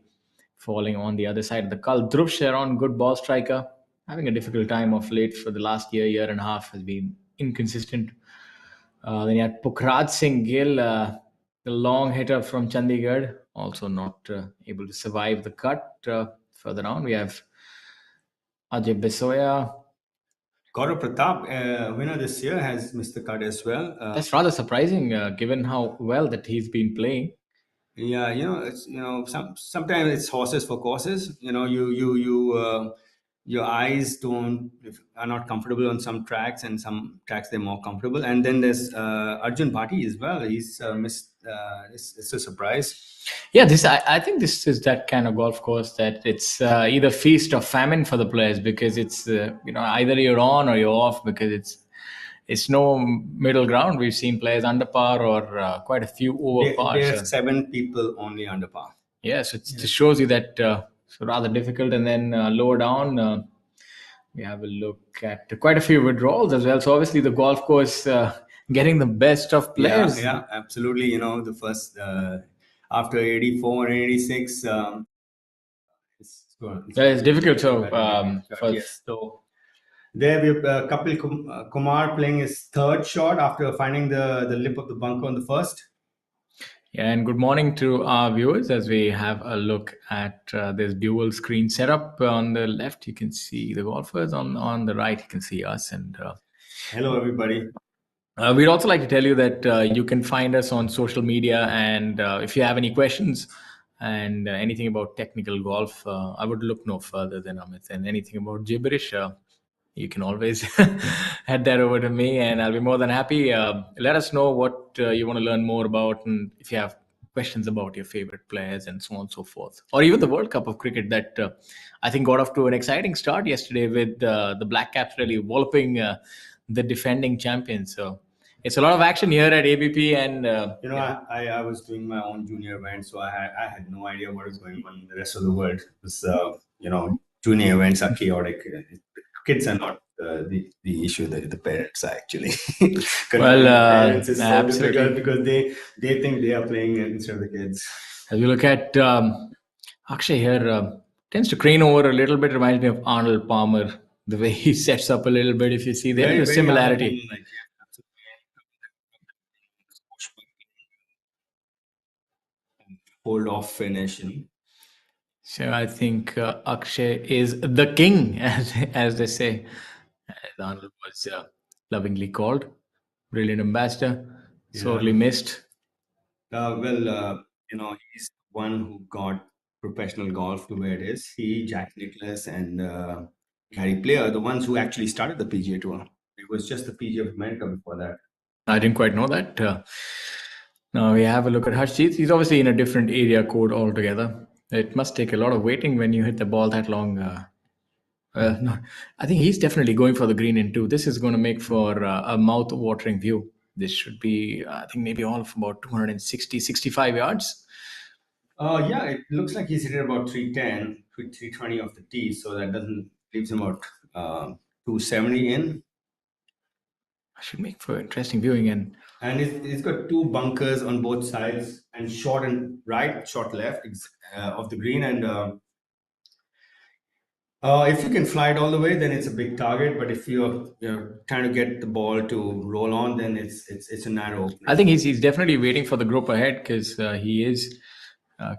falling on the other side of the cull. Dhruv Sharon, good ball striker, having a difficult time of late for the last year and a half, has been inconsistent. Then you had Pukhraj Singh Gill, the long hitter from Chandigarh, also not able to survive the cut. Further on, we have Ajay Besoya. Gaurav Pratap, winner this year, has missed the cut as well. That's rather surprising, given how well that he's been playing. Yeah, it's sometimes it's horses for courses. Your eyes are not comfortable on some tracks, and some tracks they're more comfortable. And then there's Arjun Bhati as well. He's missed. It's a surprise. Yeah, I think this is that kind of golf course that it's either feast or famine for the players, because it's either you're on or you're off, because it's no middle ground. We've seen players under par or quite a few over par. There's 7 people only under par. Yeah, so it just shows you that it's rather difficult. And then lower down, we have a look at quite a few withdrawals as well. So obviously the golf course getting the best of players. Yeah, absolutely. The first after 84 and 86, it's difficult. So there we have Kapil Kumar playing his third shot after finding the lip of the bunker on the first. Yeah, and good morning to our viewers as we have a look at this dual screen setup. On the left, you can see the golfers. On the right, you can see us. And hello, everybody. We'd also like to tell you that you can find us on social media, and if you have any questions and anything about technical golf, I would look no further than Amit. And anything about gibberish, you can always head that over to me, and I'll be more than happy. Let us know what you want to learn more about, and if you have questions about your favorite players and so on and so forth, or even the World Cup of cricket that I think got off to an exciting start yesterday with the Black Caps really walloping the defending champions. So it's a lot of action here at ABP, and I was doing my own junior event, so I had no idea what was going on in the rest of the world. Because junior events are chaotic. Kids are not the issue. The parents are actually. Well, parents is so absolutely. difficult because they think they are playing instead of the kids. As you look at Akshay here, Tends to crane over a little bit. Reminds me of Arnold Palmer. The way he sets up a little bit. If you see, there is a Very Arnold similarity. Palmer, like, yeah, absolutely. Hold off finish. So I think Akshay is the king, as they say. As Arnold was lovingly called. Brilliant ambassador. Sorely Yeah. missed. Well, he's the one who got professional golf to where it is. He, Jack Nicklaus, and Gary Player, the ones who actually started the PGA Tour. It was just the PGA of America before that. I didn't quite know that. Now we have a look at Harshjeet. He's obviously in a different area code altogether. It must take a lot of waiting when you hit the ball that long. No, I think he's definitely going for the green in two. This is going to make for a mouth-watering view. This should be, I think, maybe all of about 260, 65 yards. Yeah, it looks like he's hit about 310, 320 off the tee, so that doesn't leaves him about 270 in. I should make for interesting viewing. And he's got two bunkers on both sides, and short and right, short left of the green. And if you can fly it all the way, then it's a big target. But if you're trying to get the ball to roll on, then it's a narrow opening. I think he's definitely waiting for the group ahead because he is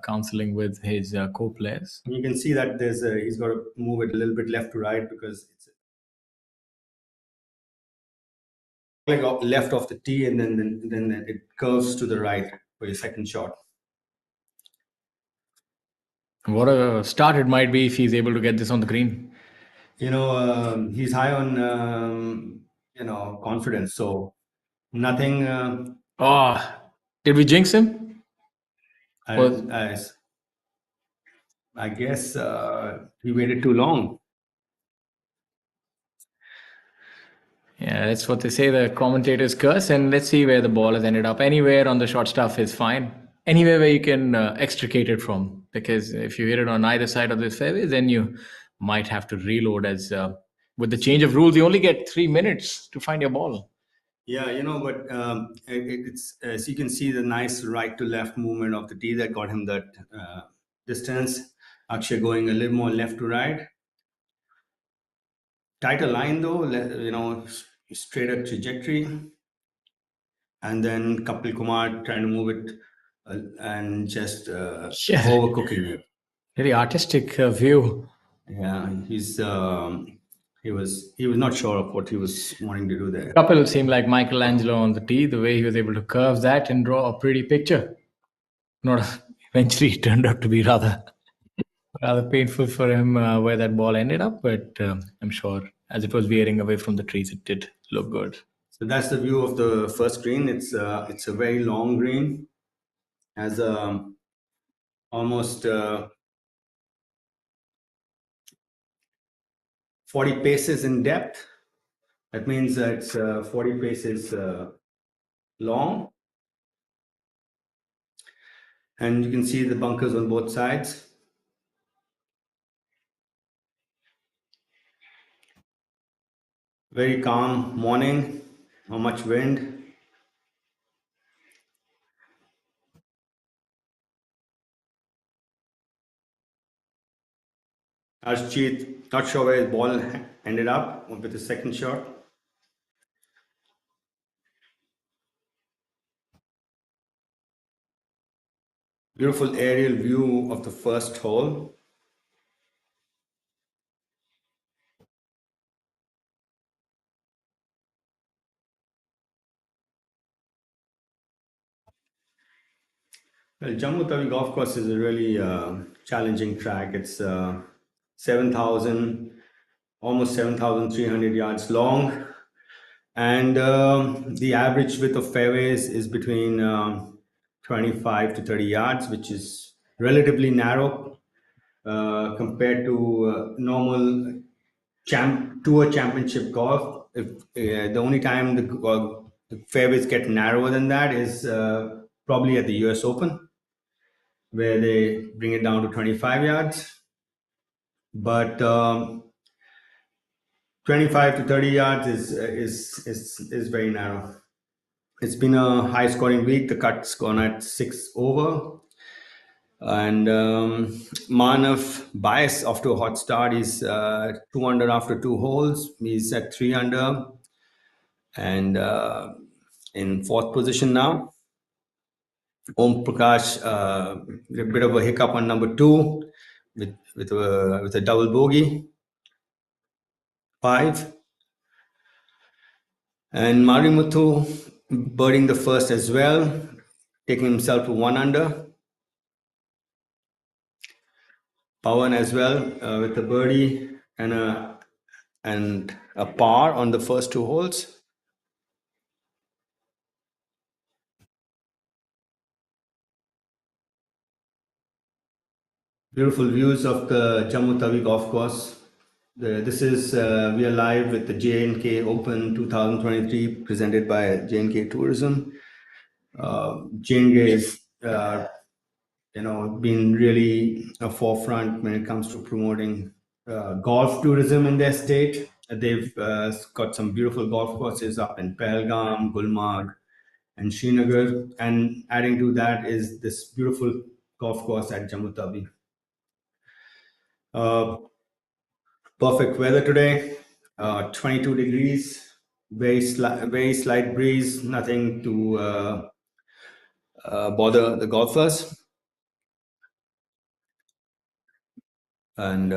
counseling with his co-players. You can see that he's got to move it a little bit left to right because it's like left off the tee, and then it curves to the right for your second shot. What a start it might be if he's able to get this on the green. He's high on confidence, so nothing. Oh, did we jinx him? I guess he waited too long. Yeah, that's what they say. The commentators curse, and let's see where the ball has ended up. Anywhere on the short stuff is fine. Anywhere where you can extricate it from, because if you hit it on either side of the fairway, then you might have to reload. As with the change of rules, you only get 3 minutes to find your ball. Yeah, but it's as you can see the nice right to left movement of the tee that got him that distance. Akshay going a little more left to right. Tighter line though, straighter trajectory. And then Kapil Kumar trying to move it and just Yeah. overcooking it. Very artistic view. Yeah, he was not sure of what he was wanting to do there. Couple seemed like Michelangelo on the tee, the way he was able to curve that and draw a pretty picture. Not eventually it turned out to be rather painful for him where that ball ended up, but I'm sure as it was veering away from the trees, it did look good. So that's the view of the first green. It's a very long green, has almost 40 paces in depth. That means it's 40 paces long. And you can see the bunkers on both sides. Very calm morning, not much wind. Arshjeet, not sure where his ball ended up with the second shot. Beautiful aerial view of the first hole. Well, Jammu Tawi Golf Course is a really challenging track. It's 7,000, almost 7,300 yards long. And the average width of fairways is between 25 to 30 yards, which is relatively narrow compared to normal tour championship golf. If the only time the fairways get narrower than that is probably at the US Open, where they bring it down to 25 yards. But 25 to 30 yards is very narrow. It's been a high scoring week. The cut's gone at 6 over. And Manav Bias off to a hot start. He's 2 under after 2 holes. He's at 3 under and in fourth position now. Om Prakash, a bit of a hiccup on number 2 with a double bogey. 5. And Marimuthu birding the first as well, taking himself to 1 under. Pawan as well with a birdie and a par on the first 2 holes. Beautiful views of the Jammu Tawi golf course. This is we are live with the J&K Open 2023 presented by J&K Tourism. J&K is been really a forefront when it comes to promoting golf tourism in their state. They've got some beautiful golf courses up in Pahalgam, Gulmarg, and Srinagar. And adding to that is this beautiful golf course at Jammu Tawi. Perfect weather today, 22 degrees, very slight breeze, nothing to bother the golfers. And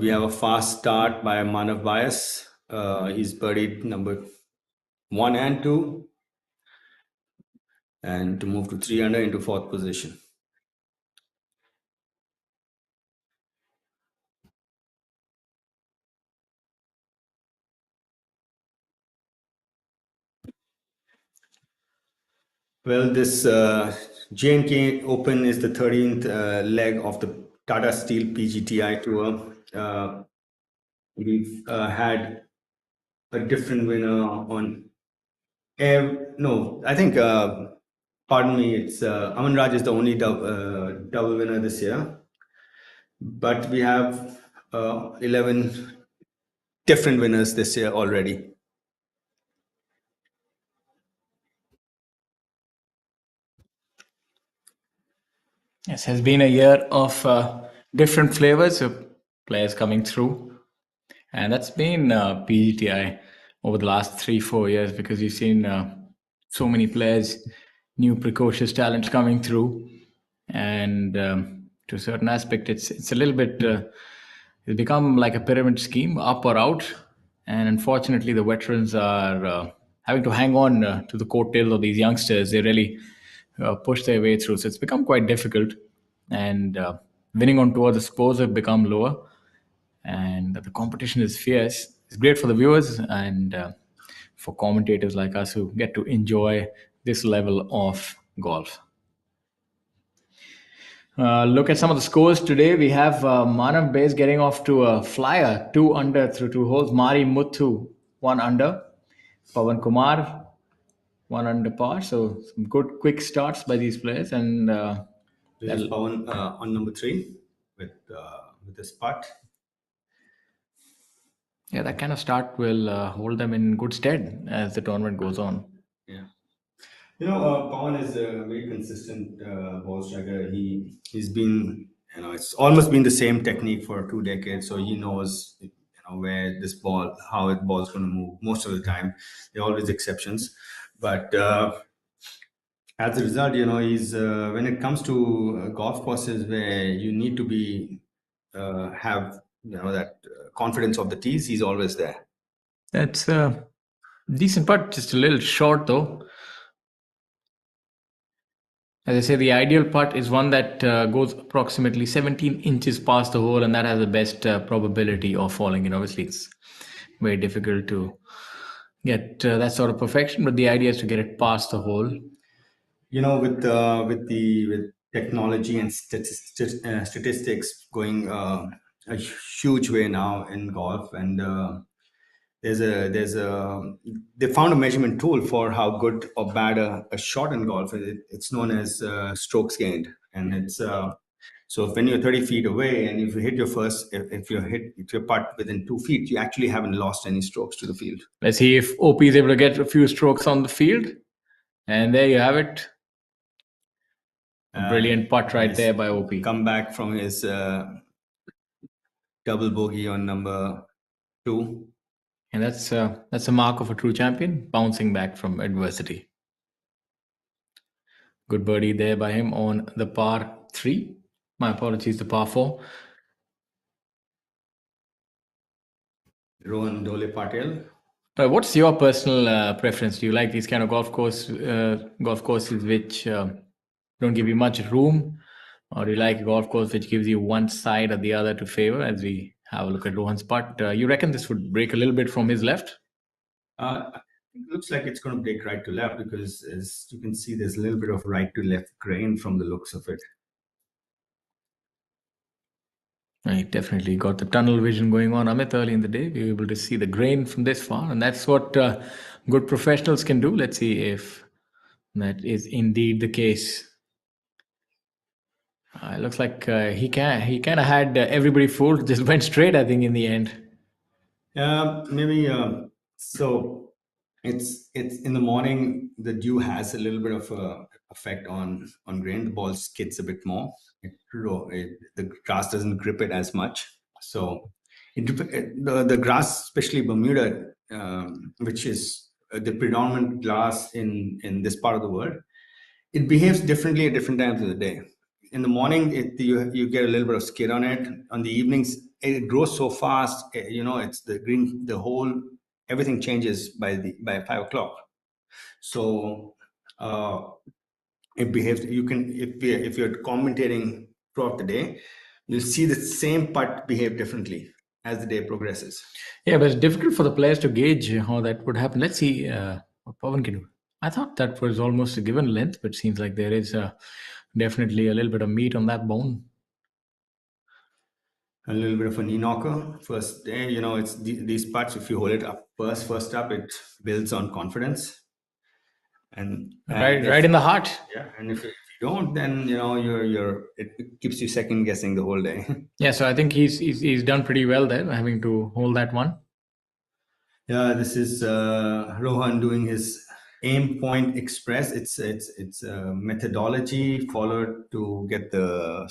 we have a fast start by Manav Bias. He's birdied number 1 and 2, and to move to 3 under into fourth position. Well, this J&K Open is the 13th leg of the Tata Steel PGTI Tour. We've had a different winner on air. No, I think, pardon me, it's Aman Raj is the only double winner this year. But we have 11 different winners this year already. Yes, has been a year of different flavors of players coming through, and that's been PGTI over the last 3-4 years, because you've seen so many players, new precocious talents coming through, and to a certain aspect, it's a little bit it's become like a pyramid scheme, up or out, and unfortunately, the veterans are having to hang on to the coattails of these youngsters. They really push their way through. So it's become quite difficult, and winning on tour, the scores have become lower, and the competition is fierce. It's great for the viewers and for commentators like us who get to enjoy this level of golf. Look at some of the scores today. We have Manav Base getting off to a flyer, 2 under through 2 holes. Mari Muthu, 1 under. Pawan Kumar, 1 under par. So some good quick starts by these players. And This is Pawan on number 3 with this putt. yeah, that kind of start will hold them in good stead as the tournament goes on. Yeah. Pawan is a very consistent ball striker. He's been, it's almost been the same technique for 2 decades. So he knows, where this ball, how the ball's going to move most of the time. There are always exceptions, but as a result, he's when it comes to golf courses where you need to be have that confidence of the tees, he's always there. That's a decent putt, just a little short though. As I say, the ideal putt is one that goes approximately 17 inches past the hole, and that has the best probability of falling in. Obviously, it's very difficult to get that sort of perfection, but the idea is to get it past the hole. With technology and statistics going a huge way now in golf, and they found a measurement tool for how good or bad a shot in golf is. It's known as strokes gained, and it's so when you're 30 feet away and if you hit if you putt within 2 feet, you actually haven't lost any strokes to the field. Let's see if OP is able to get a few strokes on the field, and there you have it. A brilliant putt right there by OP. Come back from his double bogey on number 2. And that's a mark of a true champion, bouncing back from adversity. Good birdie there by him on the par 3. My apologies, the par 4. Rohan Dole Patel. What's your personal preference? Do you like these kind of golf courses which don't give you much room, or do you like a golf course which gives you one side or the other to favor? As we have a look at Rohan's putt, you reckon this would break a little bit from his left? It looks like it's going to break right to left because, as you can see, there's a little bit of right to left grain from the looks of it. Right, definitely got the tunnel vision going on, Amit. Early in the day, we were able to see the grain from this far, and that's what good professionals can do. Let's see if that is indeed the case. It looks like he kind of had everybody fooled. Just went straight, I think, in the end. Maybe so. It's in the morning. The dew has a little bit of a effect on grain. The ball skids a bit more. The grass doesn't grip it as much. So the grass, especially Bermuda, which is the predominant grass in this part of the world, it behaves differently at different times of the day. In the morning, you get a little bit of skid on it. On the evenings, it grows so fast. It's the green, the whole everything changes by 5 o'clock. So it behaves. You can if you're commentating throughout the day, you'll see the same putt behave differently as the day progresses. Yeah, but it's difficult for the players to gauge how that would happen. Let's see what Pawan can do. I thought that was almost a given length, but it seems like there is definitely a little bit of meat on that bone. A little bit of a knee knocker first day. It's these putts. If you hold it up first up, it builds on confidence. And right in the heart. Yeah, and if you don't, then it keeps you second guessing the whole day. Yeah, so I think he's done pretty well there, having to hold that one. Yeah, this is Rohan doing his aim point express. It's a methodology followed to get the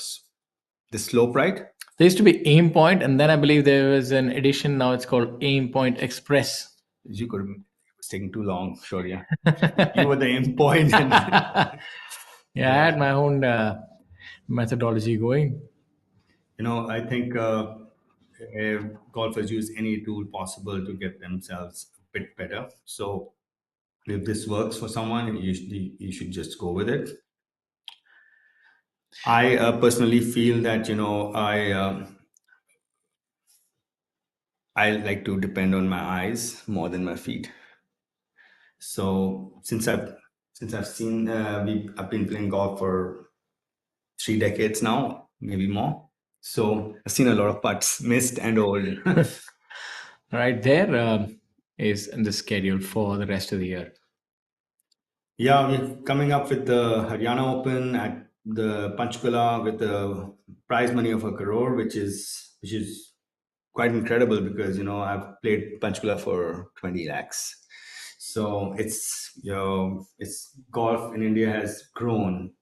slope right. There used to be aim point, and then I believe there was an addition. Now it's called aim point express. You could. It was taking too long. Sure, yeah. You were the aim point. Yeah, I had my own methodology going. I think golfers use any tool possible to get themselves a bit better. So if this works for someone, you should just go with it. I personally feel that I like to depend on my eyes more than my feet. So since I've seen I've been playing golf for 3 decades now, maybe more. So I've seen a lot of putts, missed and old. Right there is in the schedule for the rest of the year. Yeah, we're coming up with the Haryana Open at the Panchkula with the prize money of 1 crore, which is quite incredible because I've played Panchkula for 20 lakhs. So it's golf in India has grown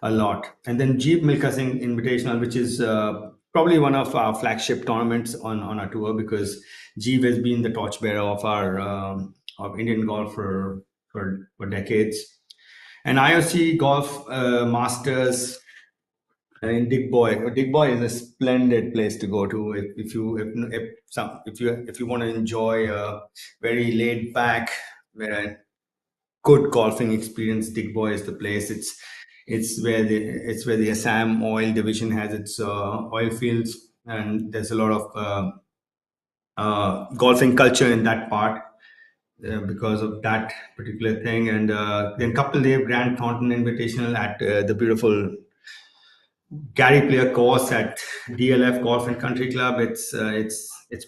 a lot. And then Jeep Milkha Singh Invitational, which is probably one of our flagship tournaments on our tour, because Jeep has been the torchbearer of our of Indian golf for decades. And IOC Golf Masters in Digboy. Digboy is a splendid place to go to if you want to enjoy a very laid back, good golfing experience. Digboy is the place. It's where the Assam oil division has its oil fields, and there's a lot of golfing culture in that part. Because of that particular thing, and then Kapil Dev Grand Thornton Invitational at the beautiful Gary Player course at DLF Golf and Country Club. It's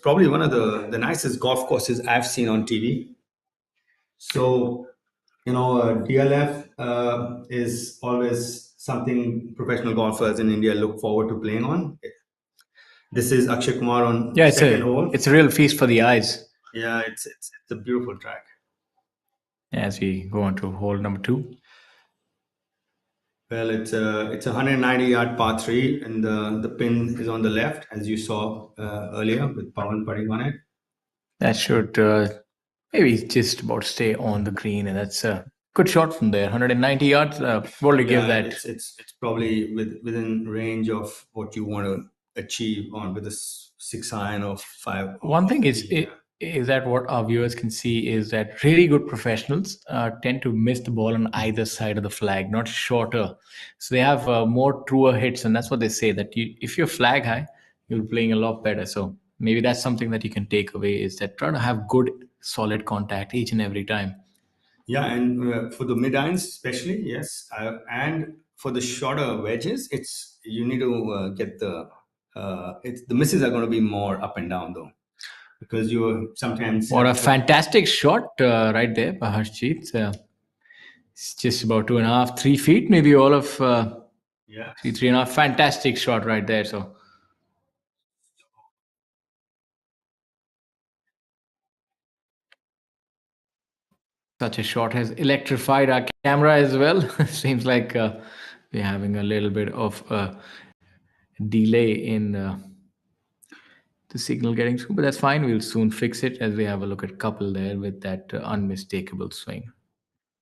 probably one of the nicest golf courses I've seen on TV. So DLF is always something professional golfers in India look forward to playing on. This is Akshay Kumar on second hole. It's a real feast for the eyes. Yeah, it's a beautiful track. As we go on to hole number 2. Well, it's a 190-yard par three, and the pin is on the left, as you saw earlier with Pawan putting on it. That should maybe just about stay on the green, and that's a good shot from there. 190 yards. What do you give Yeah, that? it's probably within range of what you want to achieve on with a six iron or five. One thing is Yeah. is that what our viewers can see is that really good professionals tend to miss the ball on either side of the flag, not shorter. So they have more truer hits, and that's what they say that if you're flag high, you're playing a lot better. So maybe that's something that you can take away is that try to have good, solid contact each and every time. Yeah, and for the mid irons especially, yes, and for the shorter wedges, it's you need to get it's the misses are going to be more up and down though, because you sometimes What a fantastic shot right there by Harshjeet. It's just about 2.5, 3 feet, maybe all of yeah. 3.5. Fantastic shot right there. So such a shot has electrified our camera as well. Seems like we're having a little bit of a delay in the signal getting through, but that's fine. We'll soon fix it as we have a look at couple there with that unmistakable swing.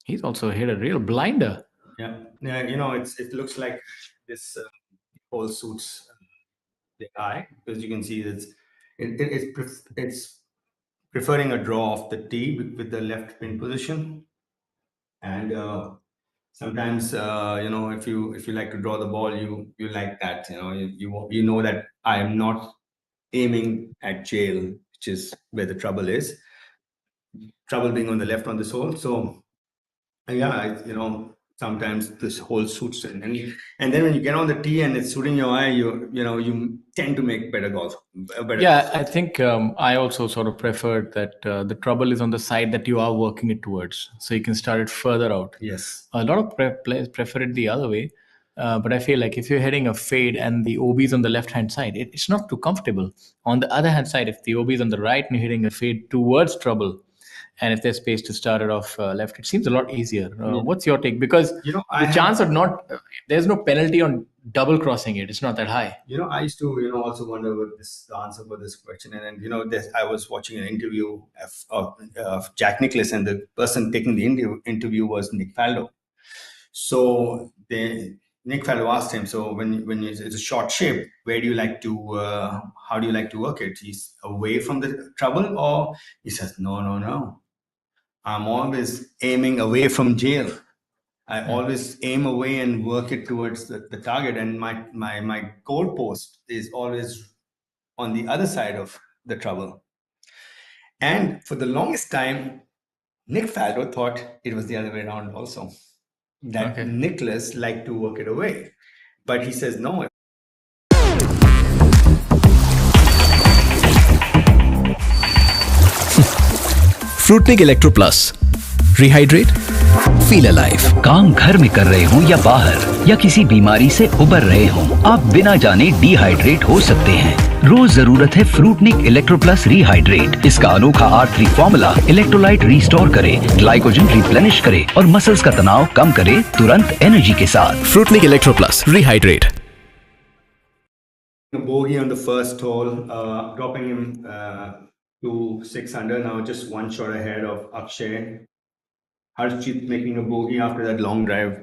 He's also hit a real blinder. Yeah, yeah. It looks like this whole suits the eye, because you can see it's preferring a draw of the tee with the left pin position, and sometimes if you like to draw the ball, you like that. You know that I am not aiming at jail, which is where the trouble is. Trouble being on the left on this hole. So yeah, sometimes this whole suits it. And then when you get on the tee and it's suiting your eye, you tend to make better golf. Yeah, I think I also sort of preferred that the trouble is on the side that you are working it towards, so you can start it further out. Yes. A lot of players prefer it the other way, but I feel like if you're hitting a fade and the OB is on the left hand side, it's not too comfortable. On the other hand side, if the OB is on the right and you're hitting a fade towards trouble, and if there's space to start it off left, it seems a lot easier. What's your take? Because the chance of not there's no penalty on double crossing it. It's not that high. I used to also wonder what the answer for this question. And then I was watching an interview of Jack Nicklaus, and the person taking the interview was Nick Faldo. So Nick Faldo asked him, so when it's a short shape, where do you like to how do you like to work it? He's away from the trouble, or he says no, I'm always aiming away from jail. I always aim away and work it towards the target, and my goalpost is always on the other side of the trouble. And for the longest time, Nick Faldo thought it was the other way around also, that Nicholas liked to work it away. But he says no. Fruitnik electro plus rehydrate feel alive. काम घर में कर रहे हो या बाहर या किसी बीमारी से उबर रहे हो, आप बिना जाने डिहाइड्रेट हो सकते हैं। रोज जरूरत है फ्रूटनिक इलेक्ट्रो प्लस रिहाइड्रेट। इसका अनोखा R3 फॉर्मूला इलेक्ट्रोलाइट रिस्टोर करे, ग्लाइकोजन रिप्लेनिश करे और मसल्स का तनाव कम करे तुरंत एनर्जी के साथ। Fruitnik electro plus rehydrate. Bogey on the first hole, dropping him to 6 under, now just one shot ahead of Akshay. Harshjeet making a bogey after that long drive.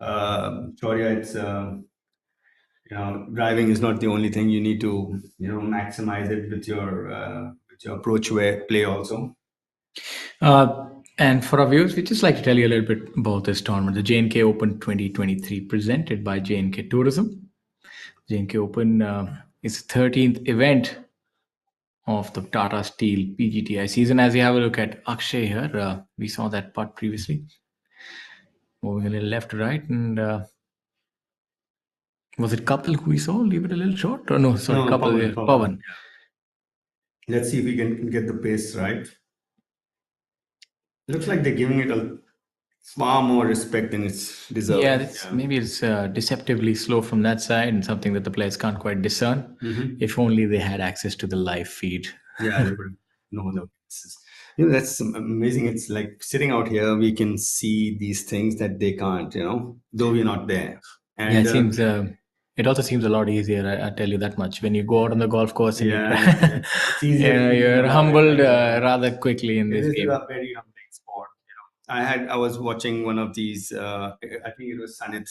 Shaurya, it's driving is not the only thing. You need to maximize it with your approach play also. And for our viewers, we just like to tell you a little bit about this tournament, the J&K Open 2023, presented by J&K Tourism. J&K Open is the 13th event of the Tata Steel PGTI season. As you have a look at Akshay here, we saw that putt previously. Moving a little left to right, and was it Kapil who we saw leave it a little short? Or no, sorry, Kapil. Pawan. Let's see if we can get the pace right. Looks like they're giving it a far more respect than it's deserved. Yeah, maybe it's deceptively slow from that side, and something that the players can't quite discern. If only they had access to the live feed. Yeah, they would know the paces. That's amazing. It's like sitting out here, we can see these things that they can't, though we're not there. And Yeah, it seems. It also seems a lot easier. I tell you that much. When you go out on the golf course and you yeah, try, it's easier. yeah, thinking you're about it, humbled like, rather quickly in it this is game. a very humbling sport. I was watching one of these. I think it was Sanit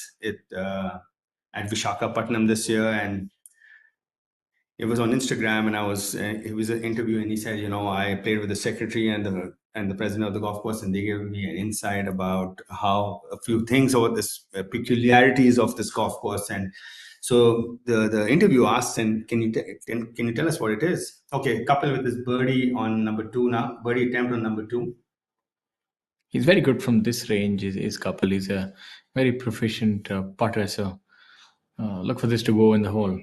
at Vishakhapatnam this year, and it was on Instagram, and it was an interview, and he said, I played with the secretary and the president of the golf course, and they gave me an insight about how a few things about this peculiarities of this golf course. And so the interview asked, and can you tell us what it is? Okay, couple with this birdie on number 2 now, birdie attempt on number 2. He's very good from this range. His couple. He's a very proficient putter. So look for this to go in the hole.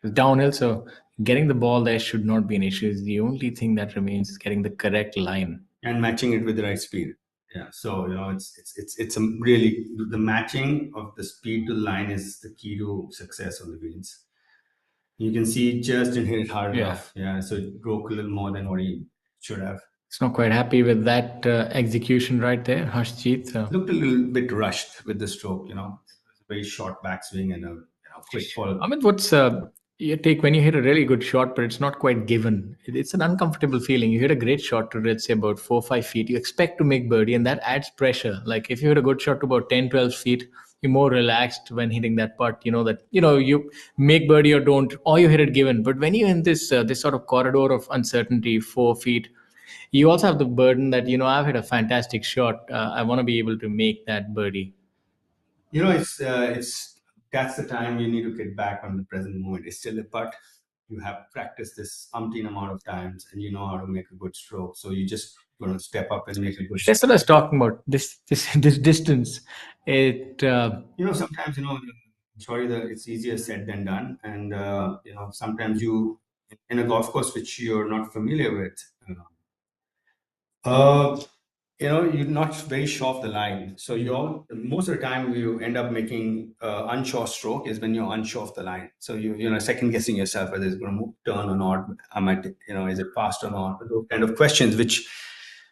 It's downhill, so getting the ball there should not be an issue. The only thing that remains is getting the correct line and matching it with the right speed. Yeah, so it's a really, the matching of the speed to the line is the key to success on the greens. You can see just didn't hit it hard enough. Yeah, so it broke a little more than what he should have. It's not quite happy with that execution right there, Harshjeet. Looked a little bit rushed with the stroke. It was a very short backswing and a quick fall. Amit, what's your take when you hit a really good shot, but it's not quite given? It's an uncomfortable feeling. You hit a great shot to, let's say, about 4-5 feet. You expect to make birdie, and that adds pressure. Like if you hit a good shot to about 10-12 feet, you're more relaxed when hitting that putt. You know that you make birdie or don't, or you hit it given. But when you're in this sort of corridor of uncertainty, 4 feet, you also have the burden that I've hit a fantastic shot. I want to be able to make that birdie. It's that's the time you need to get back on the present moment. It's still a putt. You have practiced this umpteen amount of times, and you know how to make a good stroke. So you just going to step up and make a good. That's what I was talking about. This distance. It. Sometimes sorry, it's easier said than done, and sometimes you in a golf course which you're not familiar with. You're not very sure of the line. So most of the time you end up making unsure stroke is when you're unsure of the line. So you're second guessing yourself whether it's going to turn or not. Is it fast or not? Those kind of questions which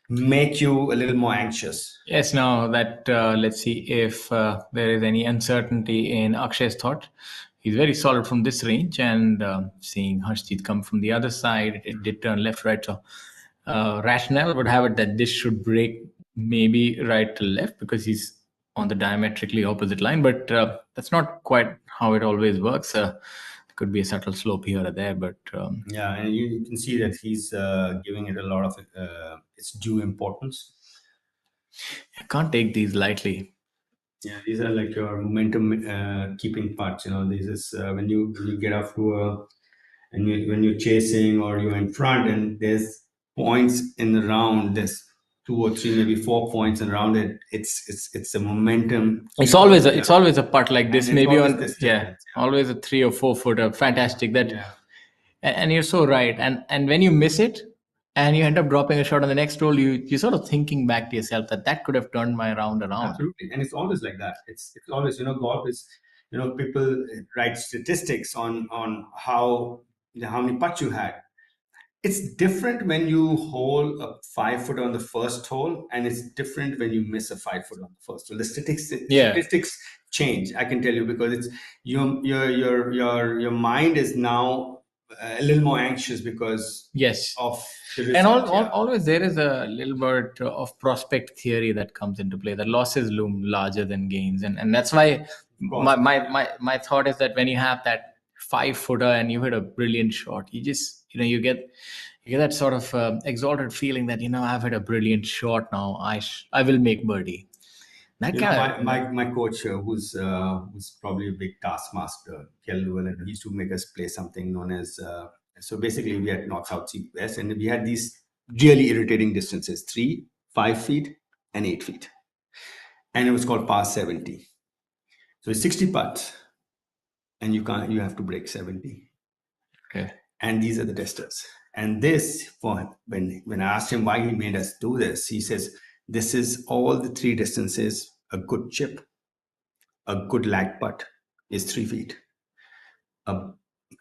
make you a little more anxious. Yes. Now that let's see if there is any uncertainty in Akshay's thought. He's very solid from this range, and seeing Harshjeet come from the other side, it did turn left, right. So rationale would have it that this should break maybe right to left because he's on the diametrically opposite line, but that's not quite how it always works. There could be a subtle slope here or there, but yeah, and you can see that he's giving it a lot of its due importance. I can't take these lightly. Yeah, these are like your momentum keeping parts. This is when you get off to when you're chasing or you're in front and there's points in the round. There's 2 or 3, maybe 4 points around it. It's a momentum. It's always a putt like this. Maybe on yeah, always a 3 or 4 footer. Fantastic. That, and you're so right. And when you miss it, and you end up dropping a shot on the next hole, you're sort of thinking back to yourself that could have turned my round around. Absolutely, and it's always like that. It's always golf is people write statistics on how many putts you had. It's different when you hole a 5-footer on the first hole, and it's different when you miss a 5-footer on the first hole. The statistics change. I can tell you because it's your mind is now a little more anxious because of the result. And always there is a little bit of prospect theory that comes into play, that losses loom larger than gains, and that's why my thought is that when you have that 5-footer and you hit a brilliant shot, you just you get that sort of exalted feeling that I've hit a brilliant shot. Now I will make birdie. My coach, who's probably a big taskmaster, and he used to make us play something known as. So basically, we had north, south, east, west, and we had these really irritating distances: 3, 5 feet, and 8 feet, and it was called par 70. So it's 60 putts, and you have to break 70. Okay. And these are the testers. And this, when I asked him why he made us do this, he says, this is all the 3 distances. A good chip, a good lag putt is 3 feet. A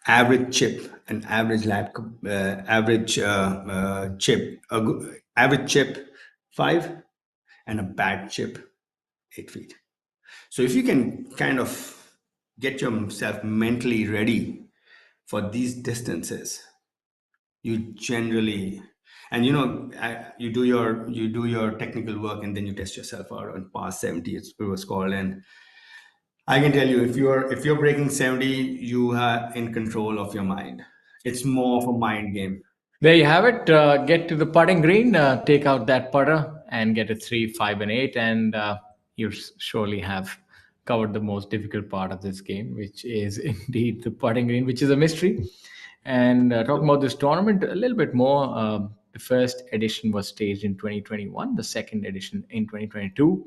average chip, an average average chip, average chip 5, and a bad chip 8 feet. So if you can kind of get yourself mentally ready for these distances, you generally, and you do your technical work, and then you test yourself out on past 70. It was called, and I can tell you, if you're breaking 70, you are in control of your mind. It's more of a mind game. There you have it. Get to the putting green, take out that putter, and get a 3, 5, and 8, and you surely have covered the most difficult part of this game, which is indeed the putting green, which is a mystery. And talking about this tournament a little bit more, the first edition was staged in 2021, the second edition in 2022.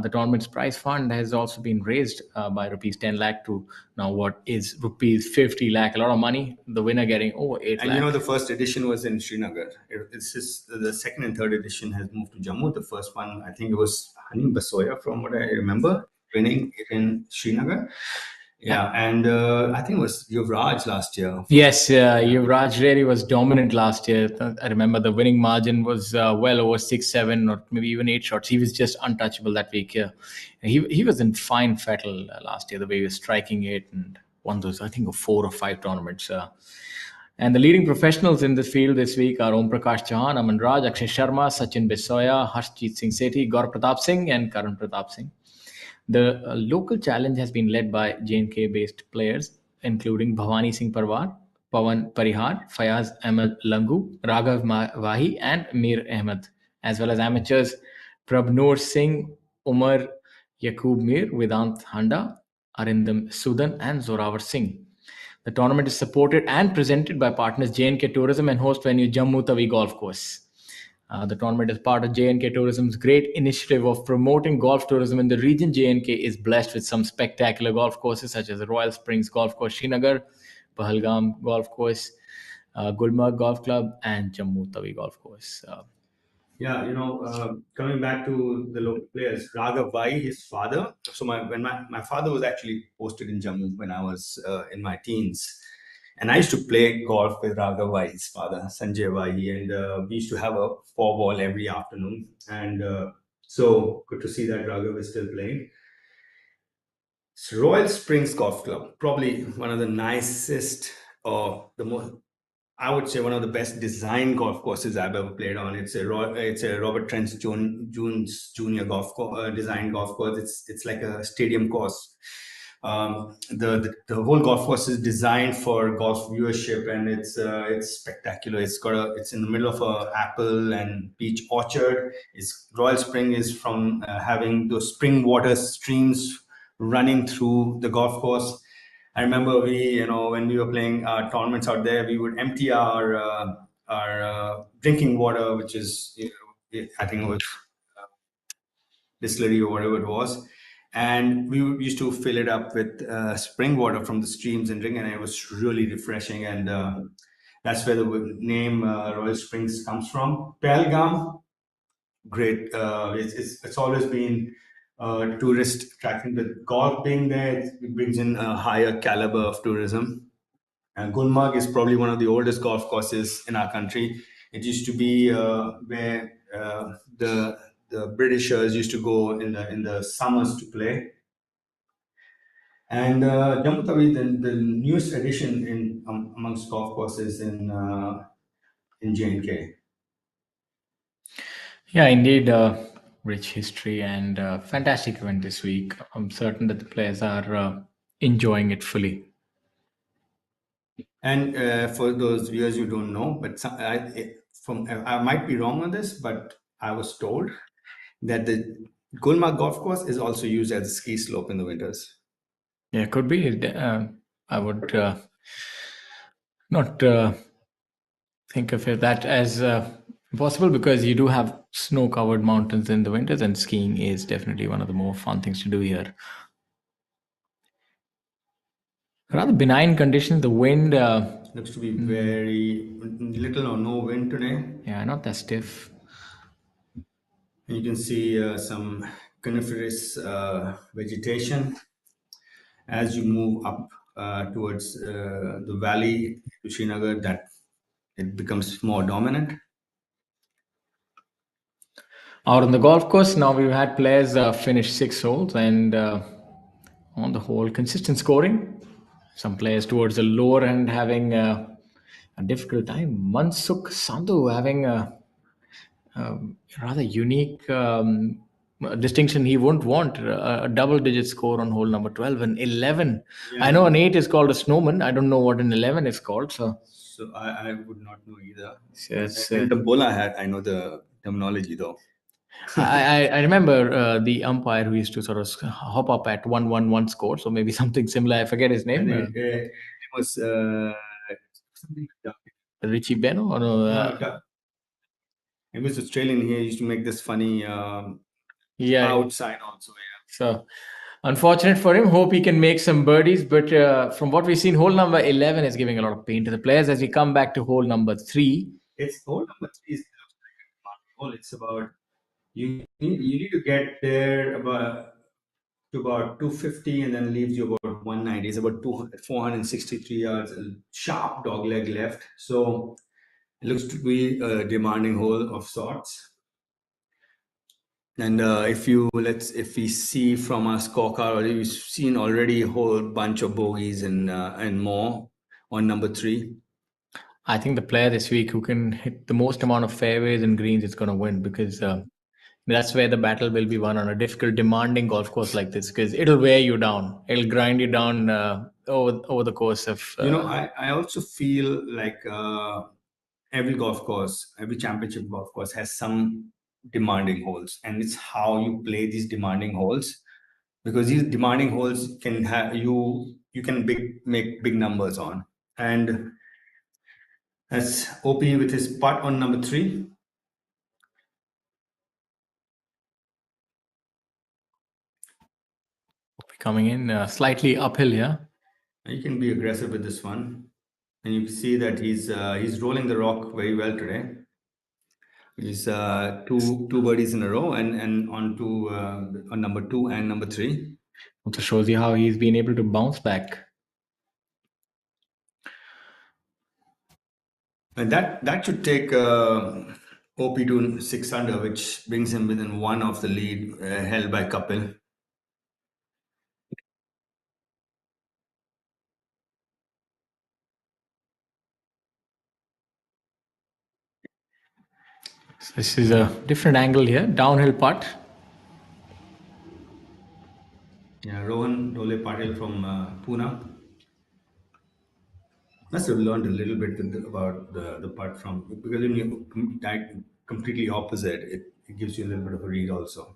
The tournament's prize fund has also been raised by rupees 10 lakh to now what is rupees 50 lakh, a lot of money. The winner getting over 8 And lakh. the first edition was in Srinagar. It's just the second and third edition has moved to Jammu. The first one, I think it was Hani Basoya, from what I remember, winning it in Srinagar. Yeah, and I think it was Yuvraj last year. Yes, Yuvraj really was dominant last year. I remember the winning margin was well over 6, 7, or maybe even 8 shots. He was just untouchable that week. He was in fine fettle last year, the way he was striking it, and won those, I think, 4 or 5 tournaments. And the leading professionals in this field this week are Om Prakash Chauhan, Aman Raj, Akshay Sharma, Sachin Bisoya, Harshjeet Singh Sethi, Gaur Pratap Singh, and Karan Pratap Singh. The local challenge has been led by J&K based players, including Bhavani Singh Parwar, Pawan Parihar, Fayaz Ahmed Langu, Raghav Wahi, and Mir Ahmed, as well as amateurs Prabnoor Singh, Umar Yaqub Mir, Vedant Handa, Arindam Sudan, and Zorawar Singh. The tournament is supported and presented by partners J&K Tourism and host venue Jammu Tawi Golf Course. The tournament is part of J&K Tourism's great initiative of promoting golf tourism in the region. J&K is blessed with some spectacular golf courses such as the Royal Springs Golf Course, Srinagar, Pahalgam Golf Course, Gulmarg Golf Club, and Jammu Tawi Golf Course. Coming back to the local players, Raghav Vai, his father. So my father was actually posted in Jammu when I was in my teens. And I used to play golf with Raghav Vai, his father, Sanjay Vai, and we used to have a 4-ball every afternoon. And so good to see that Raghav is still playing. It's Royal Springs Golf Club, probably one of the nicest, or the most, I would say, one of the best designed golf courses I've ever played on. It's a Robert Trent Jones Jr. Designed golf course. It's like a stadium course. The whole golf course is designed for golf viewership, and it's spectacular. It's in the middle of a apple and peach orchard. Royal Spring is from having those spring water streams running through the golf course. I remember when we were playing tournaments out there, we would empty our drinking water, which is, I think it was distillery or whatever it was, and we used to fill it up with spring water from the streams and drink, and it was really refreshing. And that's where the name Royal Springs comes from. Pahalgam, great. It's always been tourist attraction. With golf being there, it brings in a higher caliber of tourism. And Gulmarg is probably one of the oldest golf courses in our country. It used to be where the Britishers used to go in the summers to play. And Jammu Tawi, the newest addition in amongst golf courses in J&K. Yeah, indeed, rich history and fantastic event this week. I'm certain that the players are enjoying it fully. And for those viewers who don't know, but I might be wrong on this, but I was told that the Gulmarg golf course is also used as a ski slope in the winters. Yeah, it could be. I would not think of that as possible, because you do have snow-covered mountains in the winters, and skiing is definitely one of the more fun things to do here. Rather benign conditions. The wind looks to be very little or no wind today. Yeah, not that stiff. You can see some coniferous vegetation as you move up towards the valley to Srinagar, that it becomes more dominant. Out on the golf course, now we've had players finish 6 holes, and on the whole, consistent scoring. Some players towards the lower end having a difficult time. Mansukh Sandhu having a rather unique distinction he won't want. A double digit score on hole number 12 and 11. I know an 8 is called a snowman. I don't know what an 11 is called. So I would not know either. So it's, And the bowler I know the terminology though. I remember the umpire who used to sort of hop up at 1-1-1 score. So maybe something similar. I forget his name. It was something like Richie Beno? Or no, that. It was Australian. He used to make this funny yeah. outside also. Yeah. So unfortunate for him. Hope he can make some birdies. But from what we've seen, hole number 11 is giving a lot of pain to the players. As we come back to hole number 3. It's hole number 3 is hole. It's about you need to get there about 250 and then leaves you about 190. It's about 463 yards. A sharp dogleg left. So it looks to be a demanding hole of sorts. And if we see from our scorecard, we've seen already a whole bunch of bogeys and more on number 3. I think the player this week who can hit the most amount of fairways and greens is going to win, because that's where the battle will be won on a difficult, demanding golf course like this, because it'll wear you down. It'll grind you down over the course of. I also feel like every golf course, every championship golf course has some demanding holes, and it's how you play these demanding holes, because these demanding holes can have you can make big numbers on. And that's OP with his putt on number 3. Coming in slightly uphill here. You can be aggressive with this one, and you see that he's rolling the rock very well today. He's two birdies in a row, and on number 2 and number 3. Also shows you how he's been able to bounce back. And that should take OP to 6 under, which brings him within 1 of the lead held by Kapil. So this is a different angle here. Downhill putt. Yeah, Rohan Dole Patil from Pune. Must have learned a little bit about the putt from, because when you completely opposite, it gives you a little bit of a read also.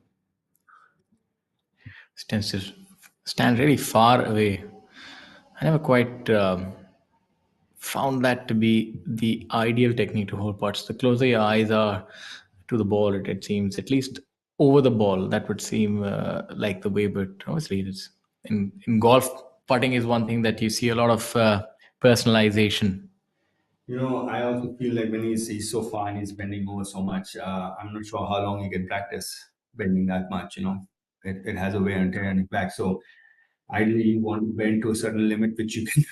Tends to stand really far away. I never quite found that to be the ideal technique to hold putts. The closer your eyes are to the ball, it seems, at least over the ball, that would seem like the way. But obviously, it's in golf, putting is one thing that you see a lot of personalization. I also feel like when he's so far and he's bending over so much, I'm not sure how long he can practice bending that much. It has a wear and tear on his back. So ideally, you want to bend to a certain limit which you can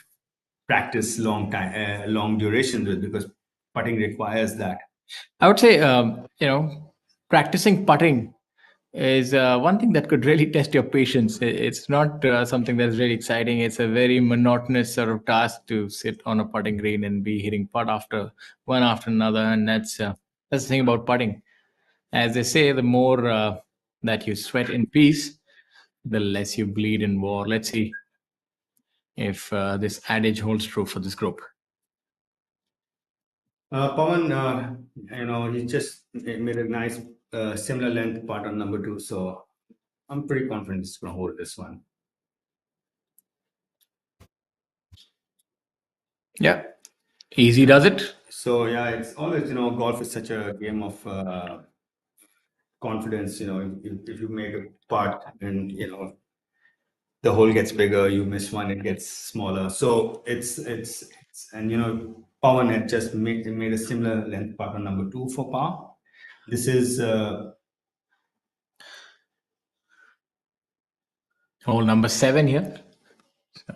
practice long duration with, because putting requires that. I would say, practicing putting is one thing that could really test your patience. It's not something that's really exciting. It's a very monotonous sort of task to sit on a putting green and be hitting putt after one after another. And that's the thing about putting. As they say, the more that you sweat in peace, the less you bleed in war. Let's see if this adage holds true for this group. Pawan, he just made a nice similar length putt on number 2, so I'm pretty confident he's going to hold this one. Yeah, easy does it. So yeah, it's always, golf is such a game of confidence. If you make a putt and the hole gets bigger, you miss one, it gets smaller. So it's and Pawan had just made a similar length putt on number 2 for par. This is hole number 7 here. So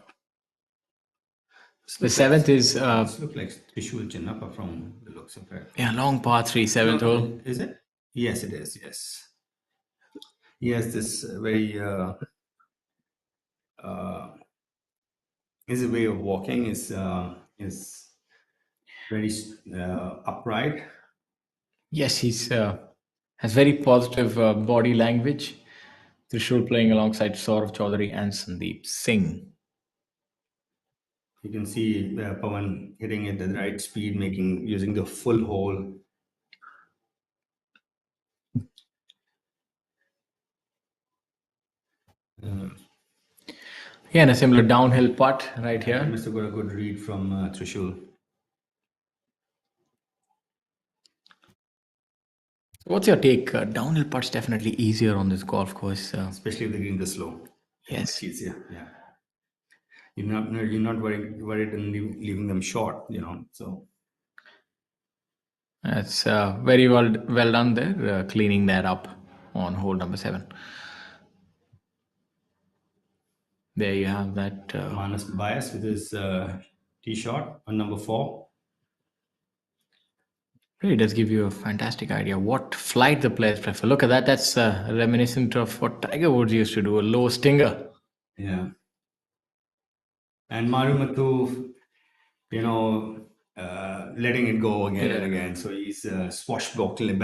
The seventh is This looks like Trishul Chinnappa from the looks of it. yeah, long par 3, seventh No, hole. is it? Yes, it is. Yes. He has this very his way of walking is very upright. Yes, he's has very positive body language. Trishul playing alongside Saurav Chaudhary and Sandeep Singh. You can see Pawan hitting it at the right speed, using the full hole. Yeah, and a similar downhill putt right here. Must have got a good read from Trishul. What's your take? Downhill putt's definitely easier on this golf course. Especially if the green is slow. Yes. It's easier. Yeah. You're not worried in leaving them short, so That's very well done there, cleaning that up on hole number 7. There you have that. Manas Bias with his tee shot on number 4. Really does give you a fantastic idea what flight the players prefer. Look at that. That's reminiscent of what Tiger Woods used to do, a low stinger. Yeah. And Marumatu, letting it go again and again. So he's swashbuckling.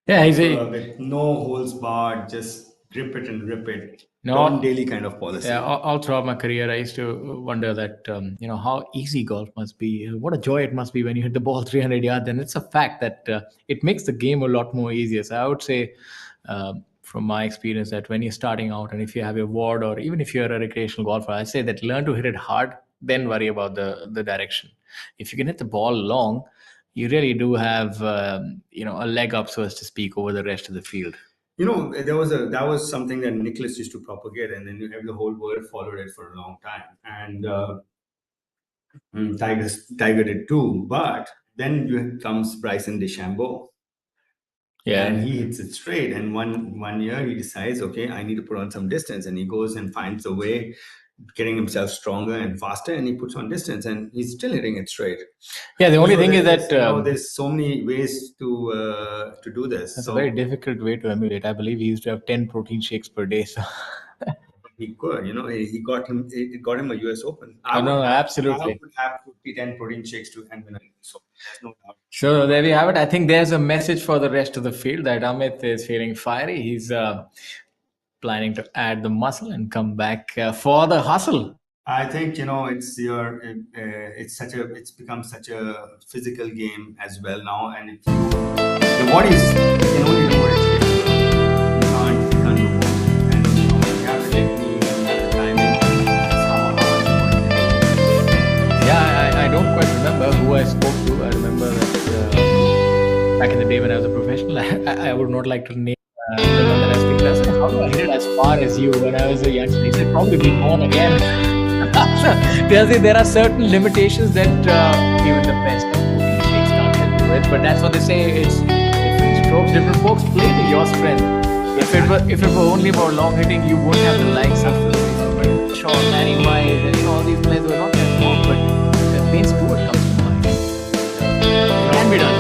Yeah, he's with no holes barred, just grip it and rip it. No. Don Daly kind of policy. Yeah, all throughout my career, I used to wonder that, how easy golf must be. What a joy it must be when you hit the ball 300 yards. And it's a fact that it makes the game a lot more easier. So I would say, from my experience, that when you're starting out and if you have your ward or even if you're a recreational golfer, I say that learn to hit it hard, then worry about the direction. If you can hit the ball long, you really do have, a leg up, so as to speak, over the rest of the field. That was something that Nicholas used to propagate, and then you have the whole world followed it for a long time. And Tiger did too. But then comes Bryson DeChambeau. Yeah. And he hits it straight. And one year he decides, okay, I need to put on some distance. And he goes and finds a way, getting himself stronger and faster, and he puts on distance, and he's still hitting it straight. Yeah, the only thing is that there's so many ways to do this. That's a very difficult way to emulate. I believe he used to have 10 protein shakes per day. So he could, it got him a US Open. Absolutely. I would have 10 protein shakes to end win. So there's no doubt. So there we have it. I think there's a message for the rest of the field that Amit is feeling fiery. He's planning to add the muscle and come back for the hustle. I think it's become such a physical game as well now, and the body can only do what it's capable of. You can't do more. And you have the technique, you have the timing. That's how much you want to. Yeah, I don't quite remember who I spoke to. I remember that back in the day when I was a professional, I would not like to name the one that I speak to. I said, how do I hit it as far as you when I was a youngster? He said, probably be born again. There are certain limitations that even the best of protein shakes can't help you with. But that's what they say. It's different strokes, different folks. Play to your strength. If it were only about long hitting, you wouldn't have the likes of Sean, Manny Mize, and all these players were not that long. But Bain Stewart comes to mind. It can be done.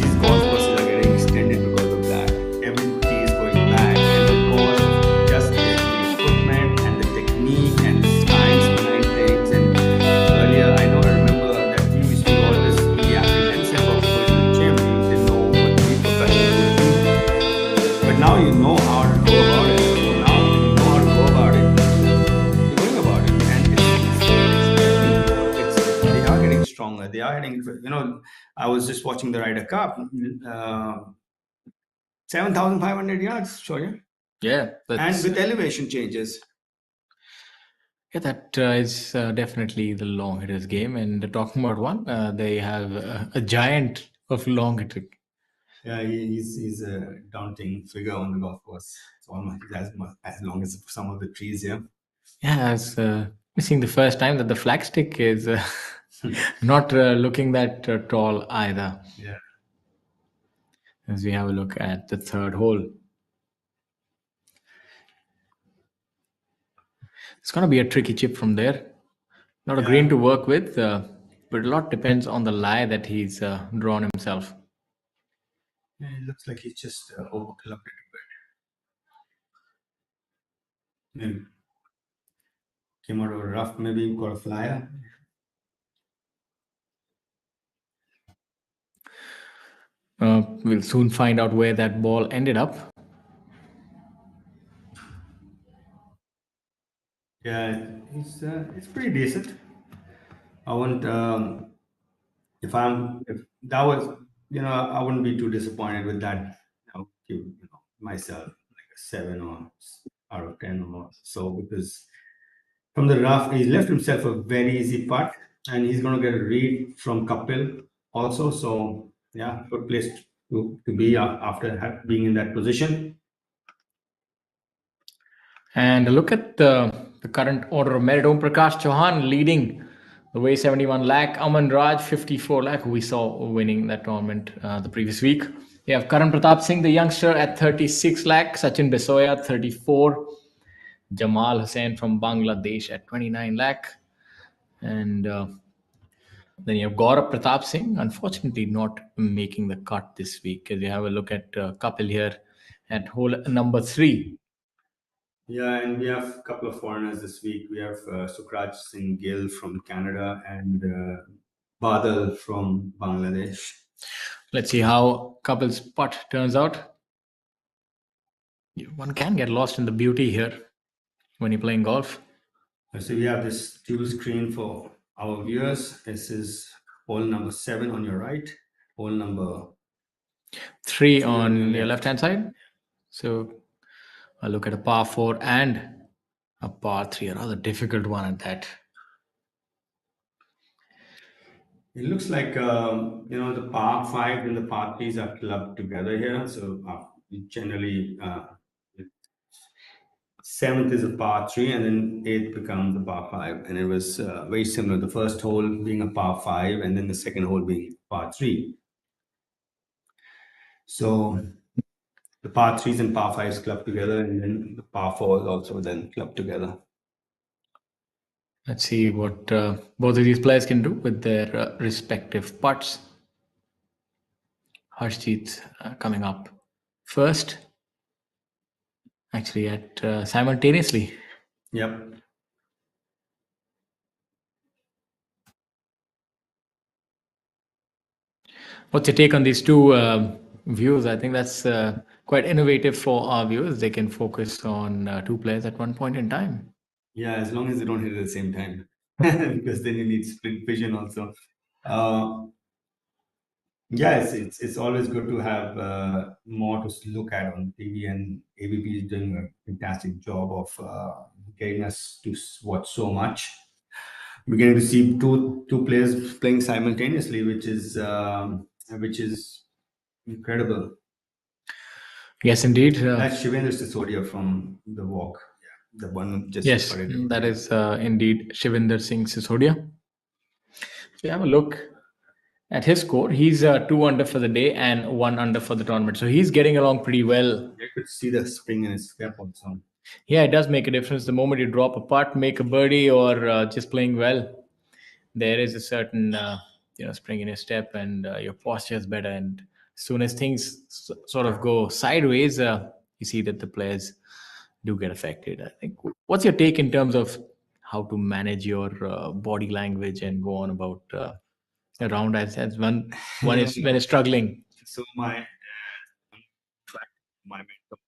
These golf courses are getting extended because of that. Every tee is going back, and because of just the equipment and the technique and the science behind things. And earlier, I remember that we used to always be apprehensive of going to the gym. We didn't know what to be professional do. But now you know how to go about it. So now you know how to go about it. You're going about it, and they are getting stronger. They are getting, I was just watching the Ryder Cup. 7,500 yards, sorry. Yeah. And with elevation changes. Yeah, that is definitely the long hitters game. And talking about one, they have a giant of long hitting. Yeah, he's a daunting figure on the golf course. It's almost as long as some of the trees here. Yeah, I was missing the first time that the flagstick is not looking that tall either. Yeah. As we have a look at the third hole. It's going to be a tricky chip from there. Not a green to work with, but a lot depends on the lie that he's drawn himself. Yeah, it looks like he's just overclocked it a bit. Maybe came out of a rough, maybe got a flyer. We'll soon find out where that ball ended up. Yeah, it's pretty decent. I wouldn't if that was I wouldn't be too disappointed with that. I would give myself like a 7 or out of 10 or so, because from the rough he left himself a very easy putt, and he's going to get a read from Kapil also. So yeah, good place to be after being in that position. And look at the current order of merit. Om Prakash Chauhan leading the way, 71 lakh. Aman Raj 54 lakh, who we saw winning that tournament the previous week. You have Karan Pratap Singh, the youngster, at 36 lakh. Sachin Besoya 34. Jamal Hussain from Bangladesh at 29 lakh. And then you have Gaurav Pratap Singh, unfortunately not making the cut this week. As you have a look at Kapil here at hole number 3. Yeah, and we have a couple of foreigners this week. We have Sukraj Singh Gill from Canada and Badal from Bangladesh. Let's see how Kapil's putt turns out. One can get lost in the beauty here when you're playing golf. So we have this dual screen for our viewers. This is hole number 7 on your right, hole number 3 on your left-hand side. So I'll look at a par 4 and a par 3, a rather difficult one at that. It looks like the par 5 and the par 3s are clubbed together here. So generally 7th is a par 3, and then 8th becomes a par 5. And it was very similar. The first hole being a par 5, and then the second hole being par 3. So the par 3s and par 5s clubbed together, and then the par 4s also then clubbed together. Let's see what both of these players can do with their respective putts. Harshjeet coming up first. Actually, at simultaneously. Yep. What's your take on these two views? I think that's quite innovative for our viewers. They can focus on 2 players at one point in time. Yeah, as long as they don't hit at the same time, because then you need split vision also. Yes, it's always good to have more to look at on TV, and ABP is doing a fantastic job of getting us to watch so much. We're getting to see two players playing simultaneously, which is incredible. Yes, indeed. That's Shivendra Sisodia from the walk. Yeah, the one just yes, that is indeed Shivinder Singh Sisodia. So you have a look at his score. He's 2 under for the day and 1 under for the tournament. So he's getting along pretty well. You could see the spring in his step also. Yeah, it does make a difference. The moment you drop a putt, make a birdie, or just playing well, there is a certain spring in your step, and your posture is better. And as soon as things sort of go sideways, you see that the players do get affected. I think. What's your take in terms of how to manage your body language and go on about around as when is struggling? So my mental.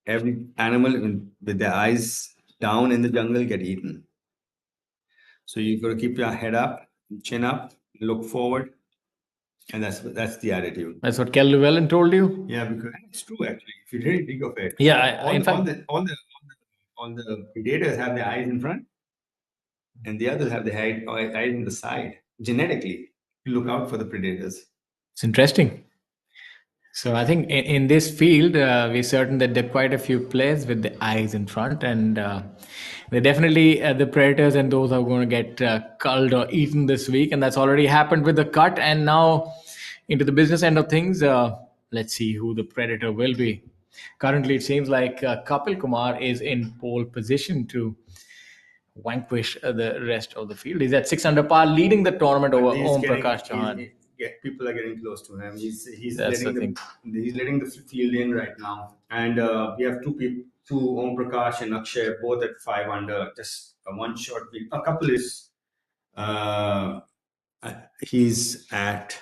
Every animal with their eyes down in the jungle get eaten. So you've got to keep your head up, chin up, look forward, and that's the attitude. That's what Kel Llewellyn told you. Yeah, because it's true actually. If you really think of it. Yeah, all the predators have their eyes in front, and the others have their eyes in the side. Genetically, you look out for the predators. It's interesting. So I think in this field, we're certain that there are quite a few players with the eyes in front, and they're definitely the predators and those are going to get culled or eaten this week. And that's already happened with the cut. And now into the business end of things, let's see who the predator will be. Currently, it seems like Kapil Kumar is in pole position to vanquish the rest of the field. He's at 6 under par, leading the tournament over Om Prakash Chauhan. People are getting close to him. He's That's the letting he's letting the field in right now. And we have two Om Prakash and Akshay, both at 5 under. Just a one shot. A couple is he's at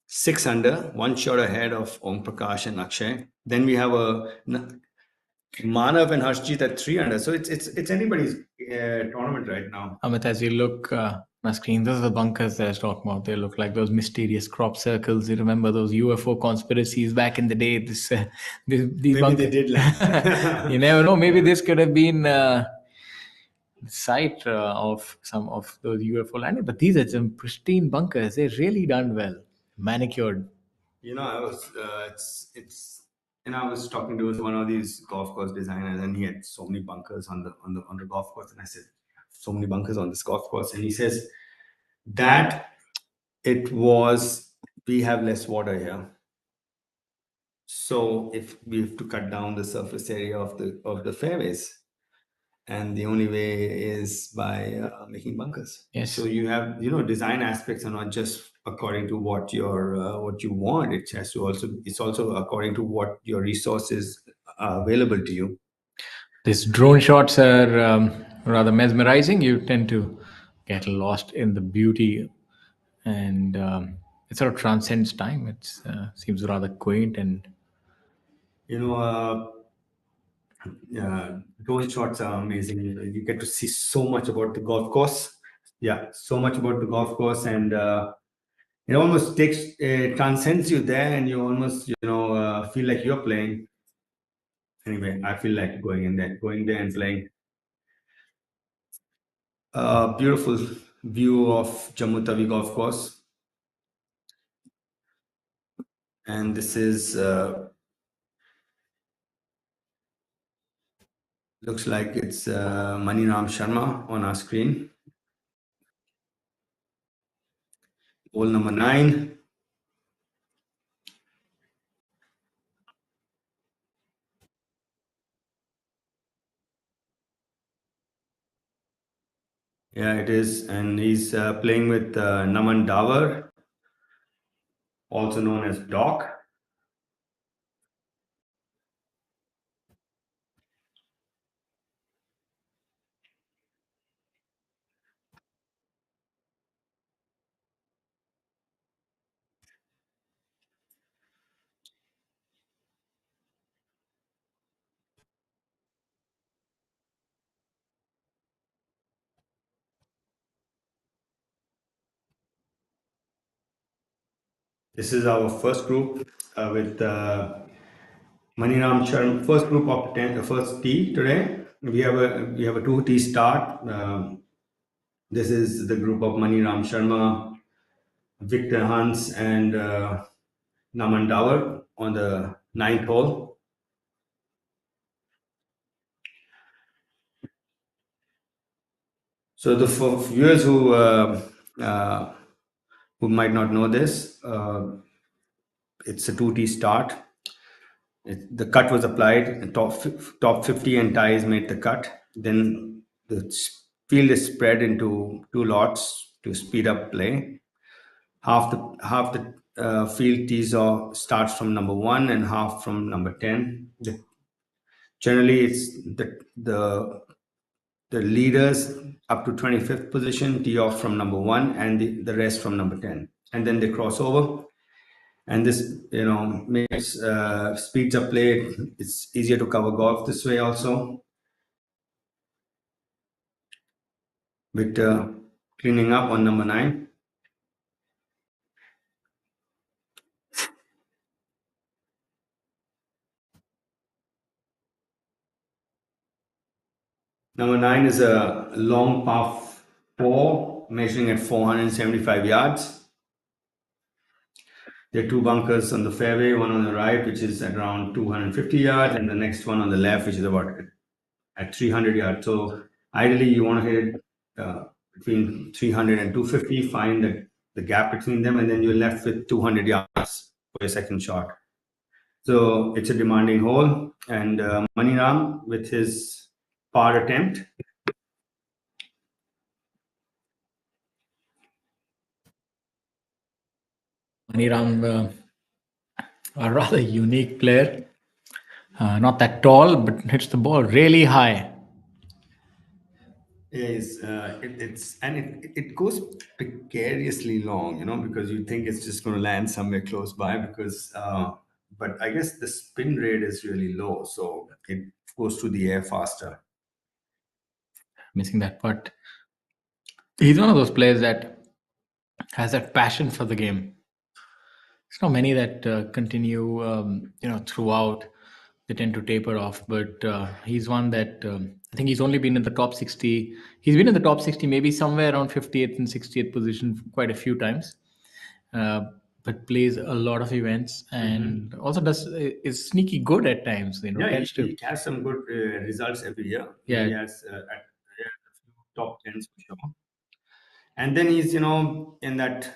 6 under, one shot ahead of Om Prakash and Akshay. Then we have Manav and Harshjit at 3 under. So it's anybody's tournament right now. Amit, as you look on the screen, those are the bunkers that I was talking about. They look like those mysterious crop circles. You remember those UFO conspiracies back in the day? These Maybe bunkers. they did. You never know. Maybe this could have been the site of some of those UFO landings. But these are some pristine bunkers. They're really done well, manicured. I was I was talking to one of these golf course designers, and he had so many bunkers on the golf course, and I said, so many bunkers on this golf course, and he says that we have less water here, so if we have to cut down the surface area of the fairways, and the only way is by making bunkers. Yes. So you have design aspects are not just according to what you want. It's also according to what your resources are available to you. These drone shots are rather mesmerizing. You tend to get lost in the beauty, and it sort of transcends time. It seems rather quaint, and drone shots are amazing. You get to see so much about the golf course. Yeah, so much about the golf course, and it almost transcends you there, and you almost feel like you're playing. Anyway, I feel like going there and playing. Beautiful view of Jammu Tawi golf course, and this is looks like it's Maniram Sharma on our screen. Hole number 9. Yeah, it is, and he's playing with Naman Davar, also known as Doc. This is our first group with Maniram Sharma. First group of 10, first tee today. We have a 2 tee start. This is the group of Maniram Sharma, Victor Hans, and Naman Davar on the 9th hole. So the for viewers who might not know this, it's a 2 tee start. The cut was applied, and top 50 and ties made the cut. Then the field is spread into 2 lots to speed up play. Half the field tees off, starts from number 1 and half from number 10. Generally, it's the leaders up to 25th position tee off from number 1, and the rest from number 10, and then they cross over. And this makes speeds up play. It's easier to cover golf this way also. Victor cleaning up on number 9. Number 9 is a long par 4 measuring at 475 yards. There are 2 bunkers on the fairway, one on the right, which is at around 250 yards, and the next one on the left, which is about at 300 yards. So ideally, you want to hit it between 300 and 250, find the gap between them, and then you're left with 200 yards for your second shot. So it's a demanding hole, and Maniram with his par attempt. Maniram, a rather unique player. Not that tall, but hits the ball really high. Is it goes precariously long, because you think it's just going to land somewhere close by because, but I guess the spin rate is really low, so it goes through the air faster. Missing that putt. He's one of those players that has that passion for the game. There's not many that continue, throughout. They tend to taper off, but he's one that I think he's only been in the top 60. He's been in the top 60, maybe somewhere around 58th and 60th position quite a few times. But plays a lot of events and also is sneaky good at times. Yeah, Tends to. he has some good results every year. Yeah. He has a few top tens for sure. And then he's, in that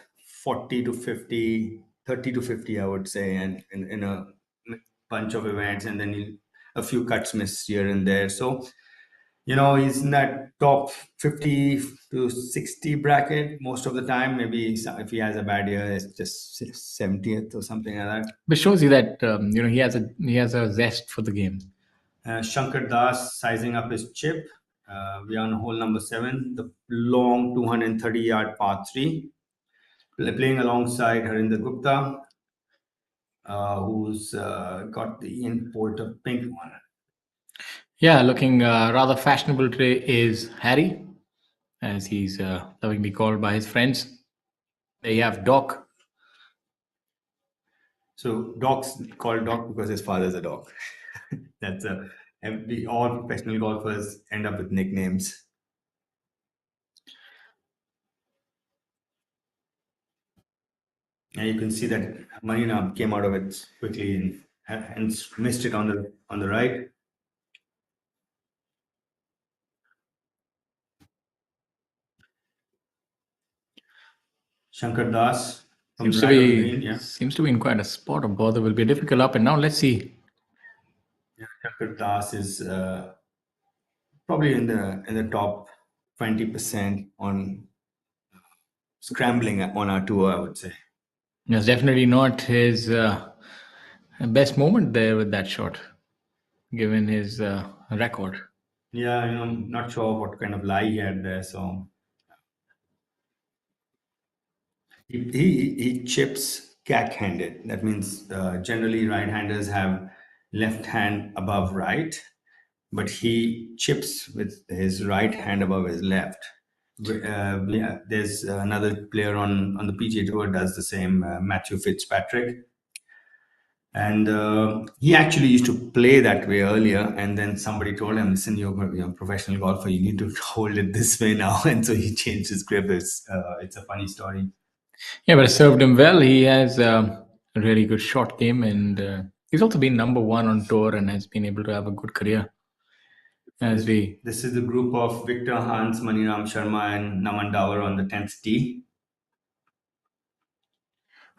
40 to 50, 30 to 50, I would say, and in a bunch of events, and then a few cuts missed here and there. So, he's in that top 50 to 60 bracket most of the time. Maybe if he has a bad year, it's just 70th or something like that. But shows you that he has a zest for the game. Shankar Das sizing up his chip. We are on hole number 7, the long 230-yard par 3. Playing alongside Harinder Gupta, who's got the import of pink one. Yeah, looking rather fashionable today is Harry, as he's lovingly called by his friends. There you have Doc. So Doc's called Doc because his father's a dog. That's all professional golfers end up with nicknames. And you can see that Marina came out of it quickly and missed it on the right. Shankar Das Seems to be in quite a spot of bother. Will be a difficult up and down. Let's see. Shankar Das is probably in the top 20% on scrambling on our tour, I would say. It's definitely not his best moment there with that shot, given his record. Yeah, I'm not sure what kind of lie he had there. So he chips cack-handed. That means generally right-handers have left hand above right, but he chips with his right hand above his left. Yeah, there's another player on the PGA Tour does the same, Matthew Fitzpatrick. And he actually used to play that way earlier, and then somebody told him, "Listen, you're a professional golfer. You need to hold it this way now." And so he changed his grip. It's a funny story. Yeah, but it served him well. He has a really good shot game, and he's also been number 1 on tour and has been able to have a good career. This is the group of Victor Hans, Maniram Sharma, and Naman Dawar on the 10th tee.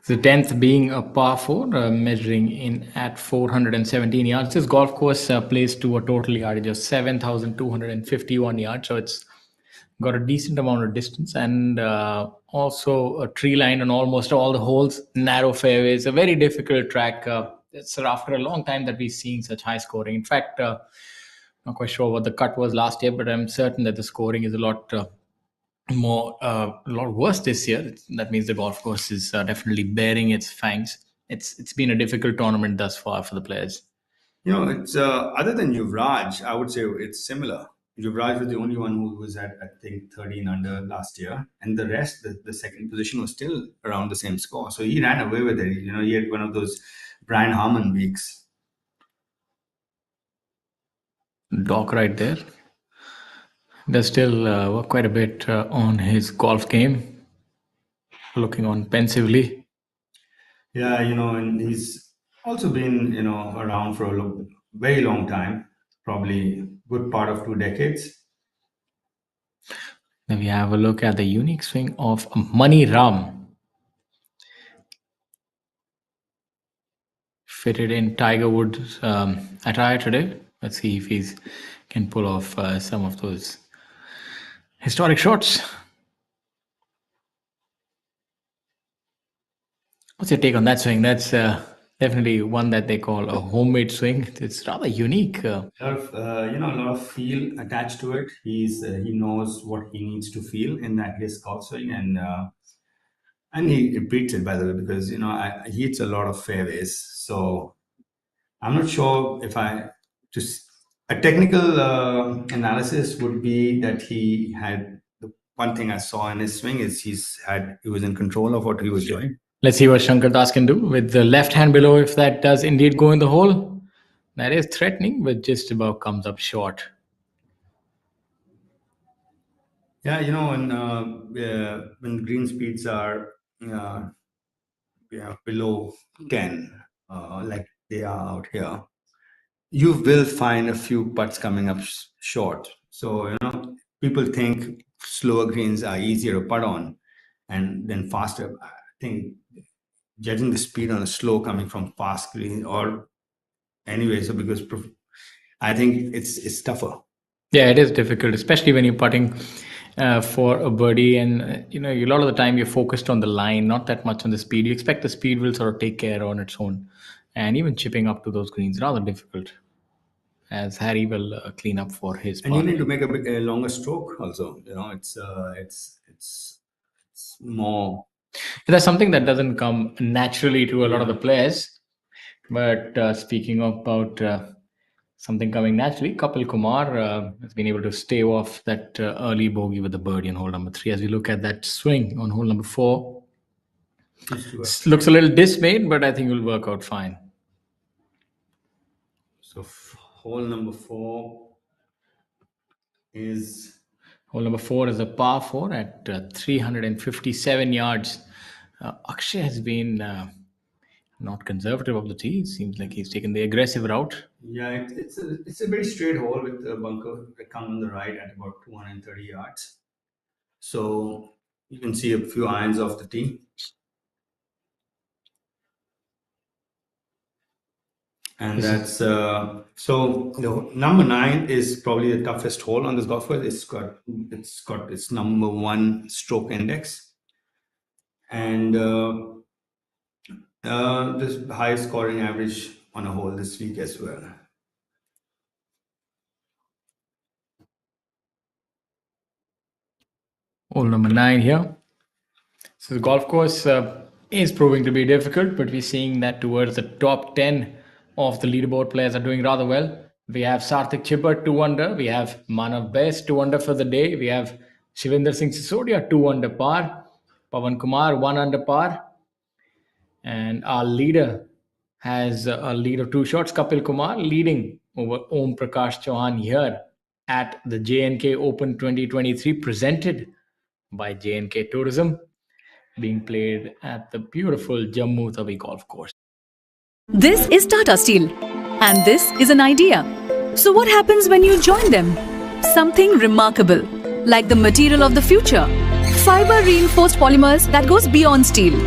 The 10th being a par 4, measuring in at 417 yards. This golf course plays to a total yardage of 7,251 yards. So it's got a decent amount of distance and also a tree line on almost all the holes, narrow fairways, a very difficult track. It's after a long time that we're seeing such high scoring. In fact, not quite sure what the cut was last year, but I'm certain that the scoring is a lot worse this year. That means the golf course is definitely bearing its fangs. It's been a difficult tournament thus far for the players. It's other than Yuvraj, I would say it's similar. Yuvraj was the only one who was at, I think, 13 under last year, and the rest, the second position was still around the same score. So he ran away with it. He had one of those Brian Harmon weeks. Doc right there. Does still work quite a bit on his golf game. Looking on pensively. Yeah, and he's also been, around for a very long time, probably good part of 2 decades. Then we have a look at the unique swing of Mani Ram. fitted in Tiger Woods attire today. Let's see if he can pull off some of those historic shots. What's your take on that swing? That's definitely one that they call a homemade swing. It's rather unique. A lot of a lot of feel attached to it. He knows what he needs to feel in that his golf swing, and he repeats it, by the way, because he hits a lot of fairways. So I'm not sure if I just a technical analysis would be that he had the one thing I saw in his swing is he was in control of what he was doing. Let's see what Shankar Das can do with the left hand below. If that does indeed go in the hole, that is threatening, but just about comes up short. Yeah, when green speeds are below 10, like they are out here, you will find a few putts coming up short. So people think slower greens are easier to putt on, and then faster. I think judging the speed on a slow coming from fast green or anyway, so because I think it's tougher. Yeah, it is difficult, especially when you're putting for a birdie, and a lot of the time you're focused on the line, not that much on the speed. You expect the speed will sort of take care on its own, and even chipping up to those greens rather difficult. As Harry will clean up for his And part. you need to make a longer stroke also. It's more. That's something that doesn't come naturally to a lot of the players. But speaking about something coming naturally, Kapil Kumar has been able to stave off that early bogey with the birdie on hole number 3. As we look at that swing on hole number 4, looks a little dismayed, but I think it will work out fine. So hole number 4 is Hole number 4 is a par 4 at 357 yards. Akshay has been not conservative of the tee. It seems like he's taken the aggressive route. Yeah, it's a very straight hole with a bunker that comes on the right at about 230 yards. So you can see a few irons off the tee. And that's so number 9 is probably the toughest hole on this golf course. It's got its number 1 stroke index, and this highest scoring average on a hole this week as well. Hole number 9 here. So the golf course is proving to be difficult, but we're seeing that towards the top 10 of the leaderboard players are doing rather well. We have Sarthik Chipper 2 under. We have Manav Best 2 under for the day. We have Shivinder Singh Sisodia 2 under par. Pawan Kumar 1 under par. And our leader has a lead of 2 shots. Kapil Kumar leading over Om Prakash Chauhan here at the J&K Open 2023, presented by J&K Tourism, being played at the beautiful Jammu Tawi golf course. This is Tata Steel, and this is an idea. So what happens when you join them? Something remarkable, like the material of the future. Fiber reinforced polymers that goes beyond steel,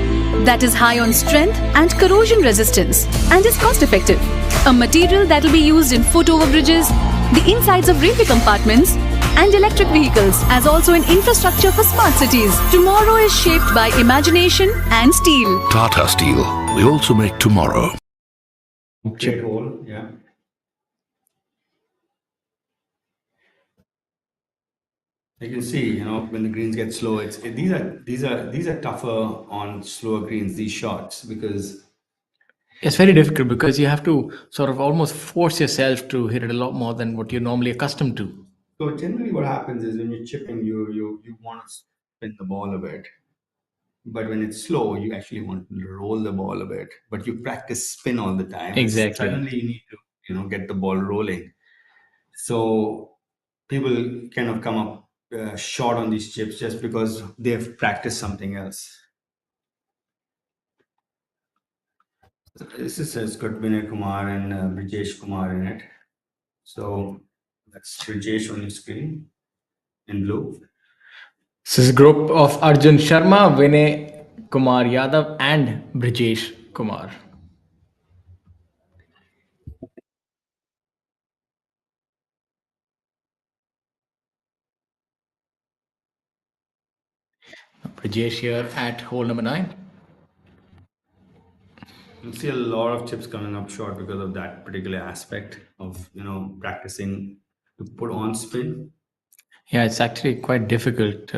that is high on strength and corrosion resistance, and is cost effective. A material that will be used in foot overbridges, the insides of railway compartments, and electric vehicles, as also an infrastructure for smart cities. Tomorrow is shaped by imagination and steel. Tata Steel. We also make tomorrow. Straight hole, yeah. You can see, when the greens get slow, these are tougher on slower greens, these shots, because it's very difficult because you have to sort of almost force yourself to hit it a lot more than what you're normally accustomed to. So generally what happens is when you're chipping, you want to spin the ball a bit. But when it's slow, you actually want to roll the ball a bit. But you practice spin all the time. Exactly. Suddenly you need to, get the ball rolling. So people kind of come up short on these chips just because they've practiced something else. So this has got Vinay Kumar and Brijesh Kumar in it. So that's Brijesh on your screen in blue. This is a group of Arjun Sharma, Vinay Kumar Yadav, and Brijesh Kumar. Rajesh here at hole number 9. You'll see a lot of chips coming up short because of that particular aspect of practicing to put on spin. Yeah, it's actually quite difficult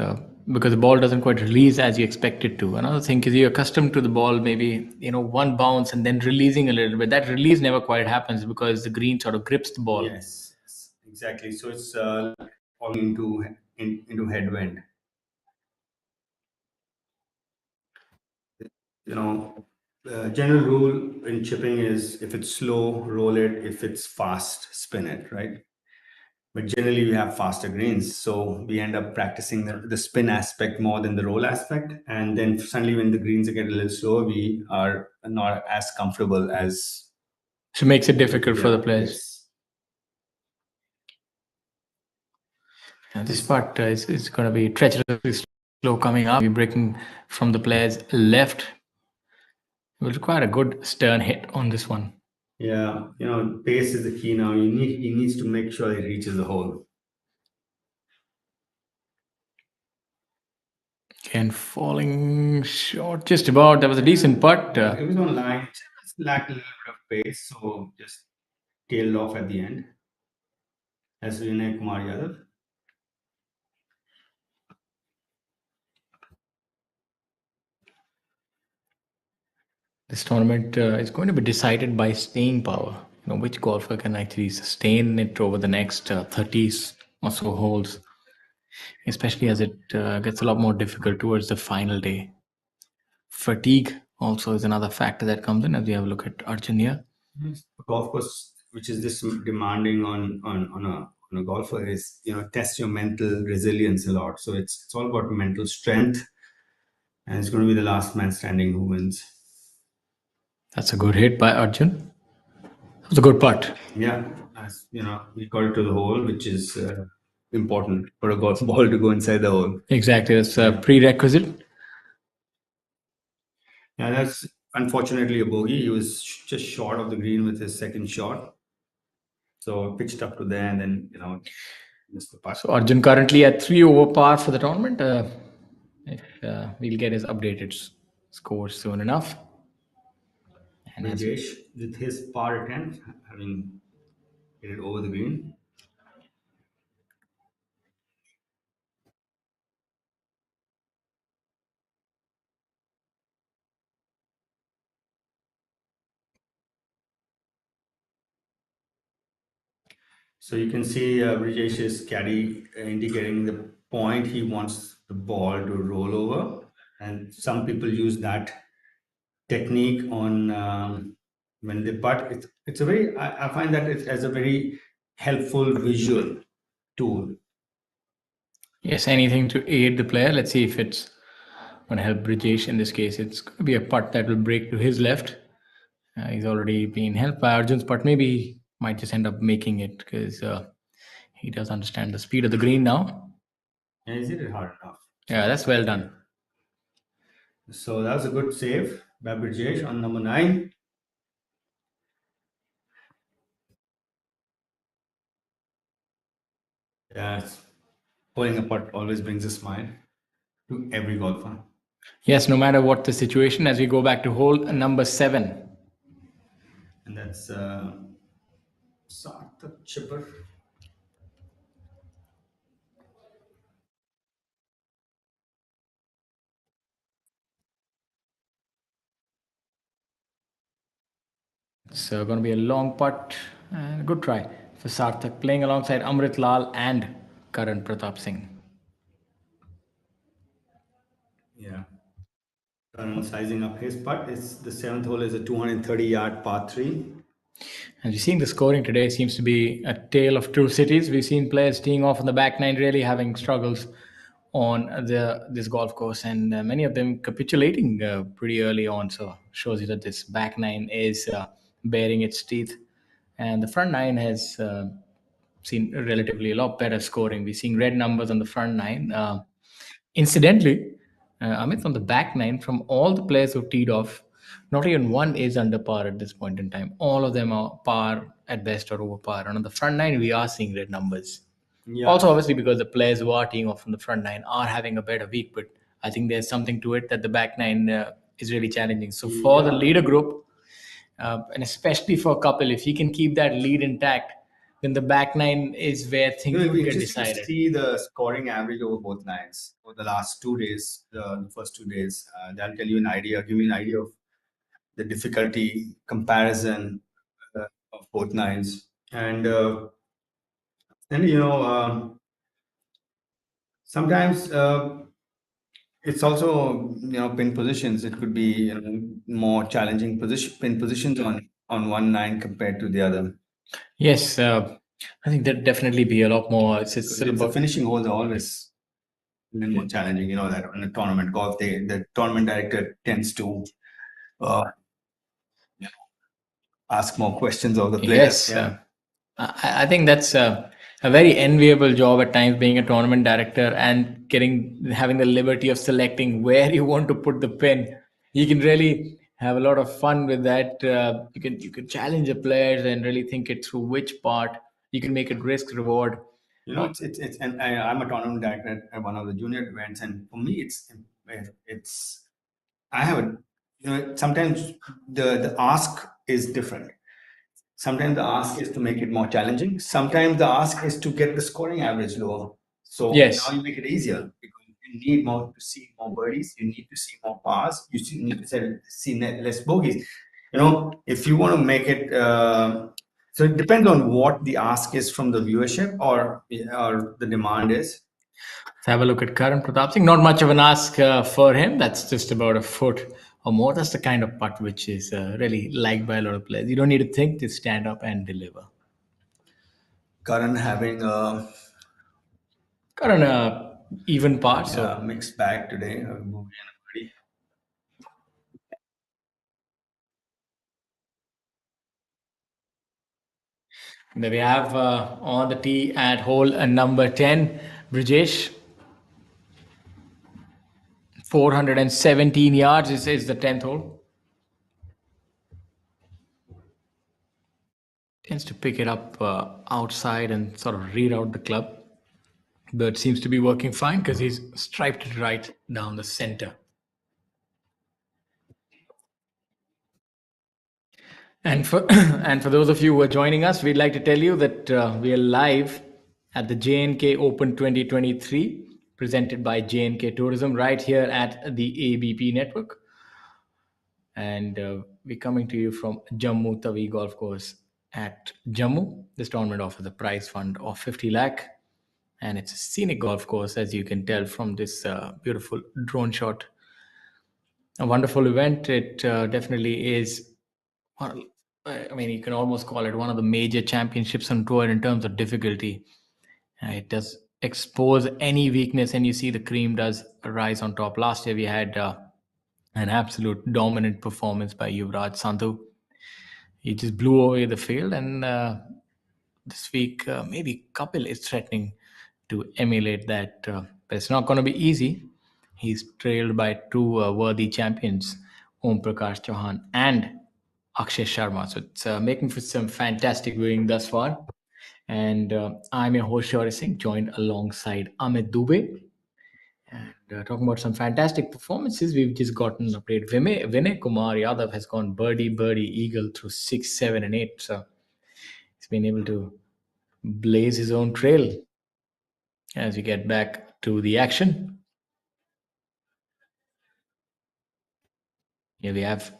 because the ball doesn't quite release as you expect it to. Another thing is you're accustomed to the ball, maybe one bounce and then releasing a little bit. That release never quite happens because the green sort of grips the ball. Yes, exactly. So it's falling into headwind. General rule in chipping is if it's slow, roll it. If it's fast, spin it, right? But generally, we have faster greens, so we end up practicing the spin aspect more than the roll aspect. And then suddenly, when the greens get a little slower, we are not as comfortable as. So it makes it difficult for the players. Yes. And this part is going to be treacherously slow coming up. We're breaking from the player's left. It will require a good stern hit on this one. Yeah, pace is the key now. He needs to make sure he reaches the hole. Again, falling short just about. That was a decent putt. It was on line. Just lacked a little bit of pace, so just tailed off at the end. As Vinay Kumar Yadav. This tournament is going to be decided by staying power. Which golfer can actually sustain it over the next 30 or so holes, especially as it gets a lot more difficult towards the final day. Fatigue also is another factor that comes in as we have a look at Arjun here. A golf course which is this demanding on a golfer is test your mental resilience a lot. So it's all about mental strength, and it's going to be the last man standing who wins. That's a good hit by Arjun. That was a good putt. Yeah, as we got it to the hole, which is important for a golf ball to go inside the hole. Exactly, that's a prerequisite. Yeah, that's unfortunately a bogey. He was just short of the green with his second shot. So pitched up to there and then, missed the putt. So Arjun currently at 3 over par for the tournament. We'll get his updated score soon enough. And Rajesh, with his par attempt, having hit it over the green. So you can see Rajesh's caddy indicating the point he wants the ball to roll over. And some people use that technique on when they putt. It's a very, I find that it as a very helpful visual tool. Yes, anything to aid the player. Let's see if it's going to help Brijesh in this case. It's going to be a putt that will break to his left. He's already been helped by Arjun's putt. Maybe he might just end up making it because he does understand the speed of the green now. And is it hard enough? Yeah, that's well done. So that was a good save by Brijesh on number 9. Yes, pulling a putt always brings a smile to every golfer. Yes, no matter what the situation, as we go back to hole number 7. And that's Sarthak Chipper. It's going to be a long putt and a good try for Sarthak, playing alongside Amrit Lal and Karan Pratap Singh. Yeah. Karan sizing up his putt. The 7th hole is a 230-yard par 3. And we're seeing the scoring today seems to be a tale of two cities. We've seen players teeing off on the back nine, really having struggles on this golf course, and many of them capitulating pretty early on. So shows you that this back nine is bearing its teeth, and the front nine has seen relatively a lot better scoring. We're seeing red numbers on the front nine. Incidentally, Amit, on the back nine, from all the players who teed off, not even one is under par at this point in time. All of them are par at best or over par. And on the front nine, we are seeing red numbers. Yeah. Also, obviously, because the players who are teeing off from the front nine are having a better week. But I think there's something to it that the back nine is really challenging. So for the leader group, and especially for couple, if he can keep that lead intact, then the back nine is where things It'll would be get interesting to decided. see the scoring average over both lines over the last 2 days, the first 2 days. That'll tell you an idea, give you an idea of the difficulty comparison of both lines. And sometimes it's also pin positions. It could be more challenging pin positions on one line compared to the other. Yes, I think there'd definitely be a lot more. It's still The about finishing holes are always a little more challenging. You know that on a tournament golf, the tournament director tends to uh, ask more questions of the players. yes. I think that's a very enviable job at times, being a tournament director and having the liberty of selecting where you want to put the pin. You can really have a lot of fun with that. You can challenge the players and really think it through which part you can make it risk reward. It's and I'm a tournament director at one of the junior events, and for me, it's I have a sometimes the ask is different. Sometimes the ask is to make it more challenging. Sometimes the ask is to get the scoring average lower. So Yes. now you make it easier because you need more to see more birdies. You need to see more pars. Need to see less bogeys. If you want to make it, so it depends on what the ask is from the viewership or the demand is. Let's have a look at Karan Pratap Singh. Not much of an ask for him. That's just about a foot or more. That's the kind of putt which is really liked by a lot of players. You don't need to think, just stand up and deliver. Karan having a Karan, even par. So mixed bag today. A bogey and a birdie. there we have on the tee at hole number 10, Brijesh. 417 yards is the 10th hole. Tends to pick it up outside and sort of reroute the club. But seems to be working fine because he's striped it right down the center. And for and for those of you who are joining us, we'd like to tell you that we are live at the J&K Open 2023, presented by J&K Tourism, right here at the ABP network. And we're coming to you from Jammu Tawi Golf Course at Jammu. This tournament offers a prize fund of 50 lakh, and it's a scenic golf course, as you can tell from this beautiful drone shot. A wonderful event. It definitely is. I mean, you can almost call it one of the major championships on tour in terms of difficulty. It does expose any weakness, and you see the cream does rise on top. Last year, we had an absolute dominant performance by Yuvraj Sandhu. He just blew away the field, and this week, maybe Kapil is threatening to emulate that. But it's not going to be easy. He's trailed by two worthy champions, Om Prakash Chauhan and Akshay Sharma. So it's making for some fantastic viewing thus far. And I'm your host, Shaurya Singh, joined alongside Amit Dubey. And talking about some fantastic performances, we've just gotten an update. Vinay Kumar Yadav has gone birdie, eagle through 6, 7, and 8. So he's been able to blaze his own trail as we get back to the action. Here we have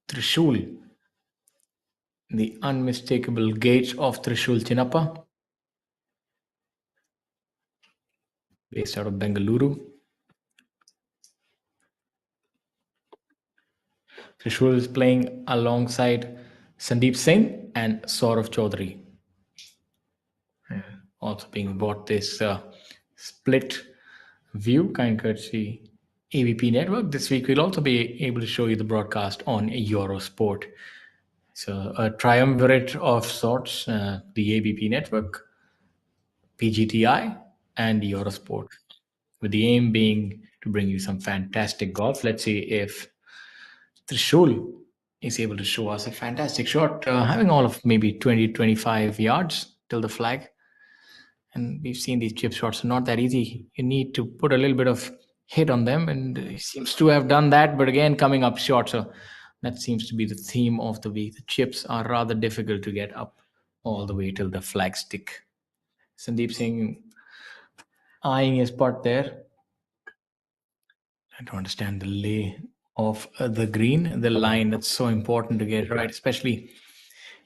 Trishul, the unmistakable gauge of Trishul Chinappa, based out of Bengaluru. Trishul is playing alongside Sandeep Singh and Saurav Chaudhary. Also being bought this split view, kind courtesy ABP Network. This week we'll also be able to show you the broadcast on Eurosport. So a triumvirate of sorts, the ABP Network, PGTI, and Eurosport, with the aim being to bring you some fantastic golf. Let's see if Trishul is able to show us a fantastic shot, having all of maybe 20-25 yards till the flag. And we've seen these chip shots are not that easy. You need to put a little bit of hit on them, and he seems to have done that, but again coming up short. So that seems to be the theme of the week. The chips are rather difficult to get up all the way till the flag stick. Sandeep Singh eyeing his putt there. I don't understand the lay of the green, the line. That's so important to get right, especially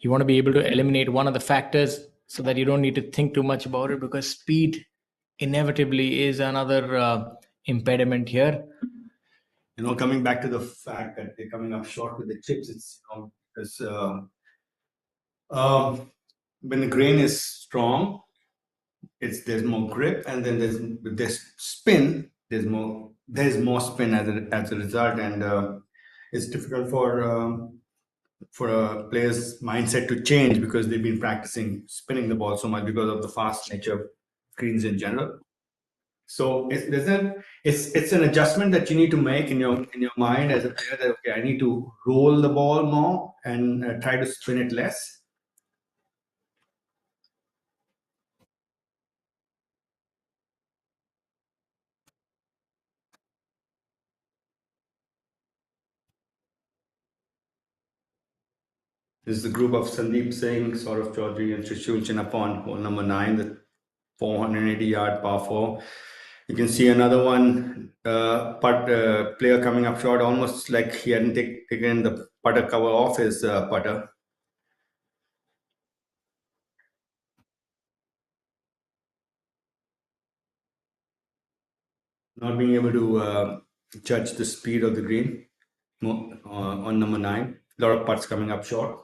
you want to be able to eliminate one of the factors so that you don't need to think too much about it, because speed inevitably is another impediment here. Coming back to the fact that they're coming up short with the chips, it's because when the grain is strong, there's more grip, and then there's spin. There's more spin as a result, and it's difficult for a player's mindset to change because they've been practicing spinning the ball so much because of the fast nature of greens in general. So it's an adjustment that you need to make in your mind as a player, that okay, I need to roll the ball more and try to spin it less. This is the group of Sandeep Singh, Saurav Chaudhary, and Trishul Chinnappa, hole number 9, the 480-yard par 4. You can see another one player coming up short, almost like he hadn't taken the putter cover off his putter. Not being able to judge the speed of the green on number 9. A lot of putts coming up short.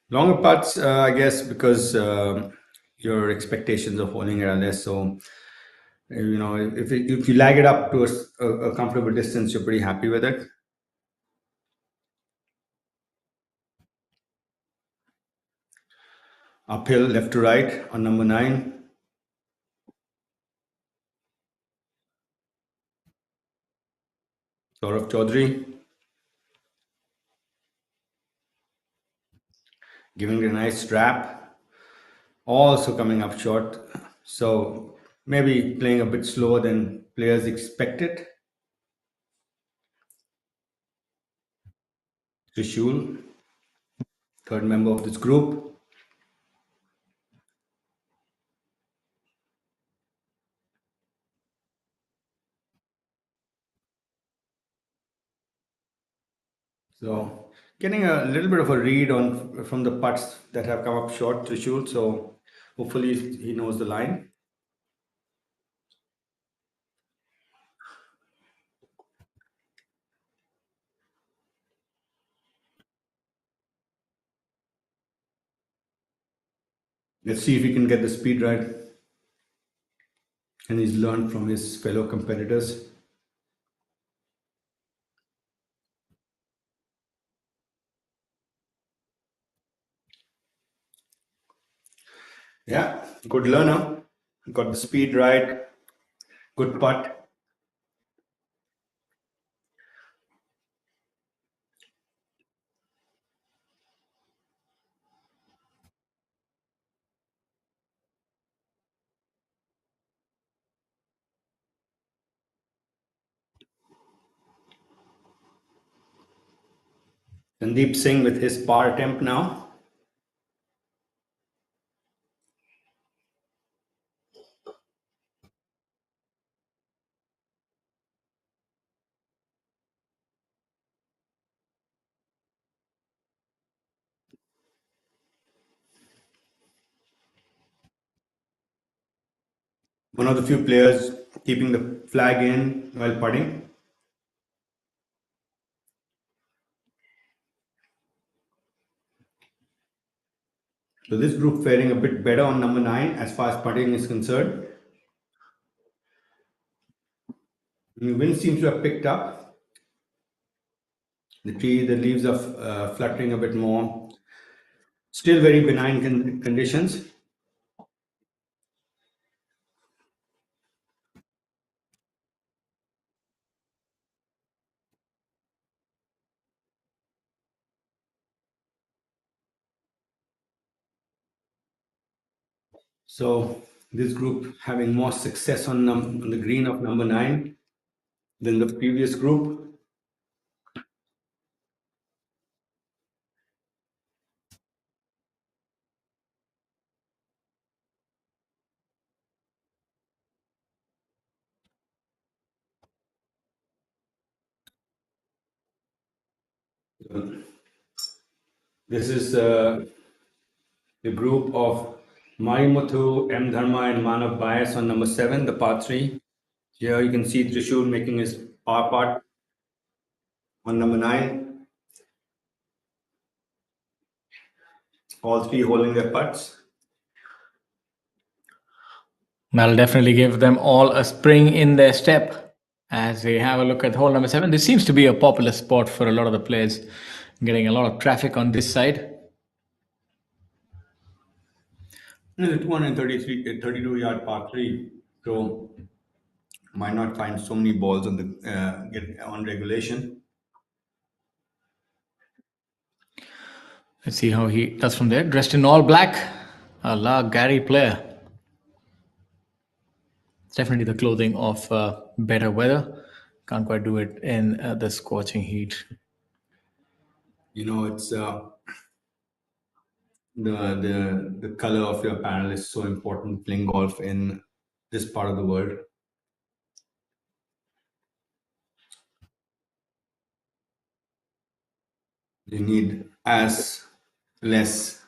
Longer putts, I guess, because your expectations of holding it are less. So, if you lag it up to a comfortable distance, you're pretty happy with it. Uphill, left to right on number 9. Saurav Chaudhary giving it a nice strap, also coming up short. So maybe playing a bit slower than players expected. Trishul, third member of this group. So getting a little bit of a read from the putts that have come up short, Trishul. So hopefully he knows the line. Let's see if he can get the speed right. And he's learned from his fellow competitors. Yeah, good learner. Got the speed right. Good putt. Sandeep Singh with his par attempt now. One of the few players keeping the flag in while putting. So this group faring a bit better on number 9 as far as putting is concerned. The wind seems to have picked up. The leaves are fluttering a bit more. Still very benign conditions. So this group having more success on the green of number 9 than the previous group. This is the group of Marimuthu, M. Dharma, and Manav Bias on number 7, the par 3. Here you can see Trishul making his par putt on number 9. All three holding their putts. That'll definitely give them all a spring in their step as we have a look at hole number 7. This seems to be a popular spot for a lot of the players, getting a lot of traffic on this side. It's a 32-yard par 3, so might not find so many balls on the on regulation. Let's see how he does from there. Dressed in all black, a La Gary player. It's definitely the clothing of better weather. Can't quite do it in the scorching heat. You know, it's the color of your apparel is so important playing golf in this part of the world. You need as less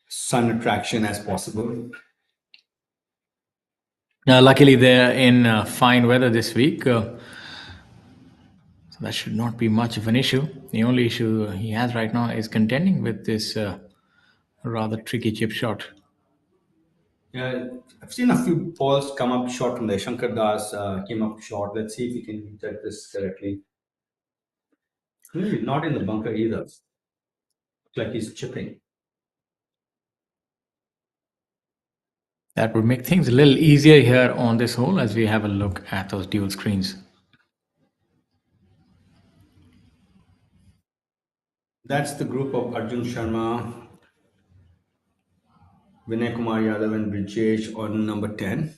sun attraction as possible. Luckily, they're in fine weather this week, so that should not be much of an issue. The only issue he has right now is contending with this rather tricky chip shot. Yeah, I've seen a few balls come up short from there. Shankar Das came up short. Let's see if we can check this correctly. Maybe not in the bunker either. Looks like he's chipping. That would make things a little easier here on this hole as we have a look at those dual screens. That's the group of Arjun Sharma, Vinay Kumar Yadav, and Brijesh on number 10.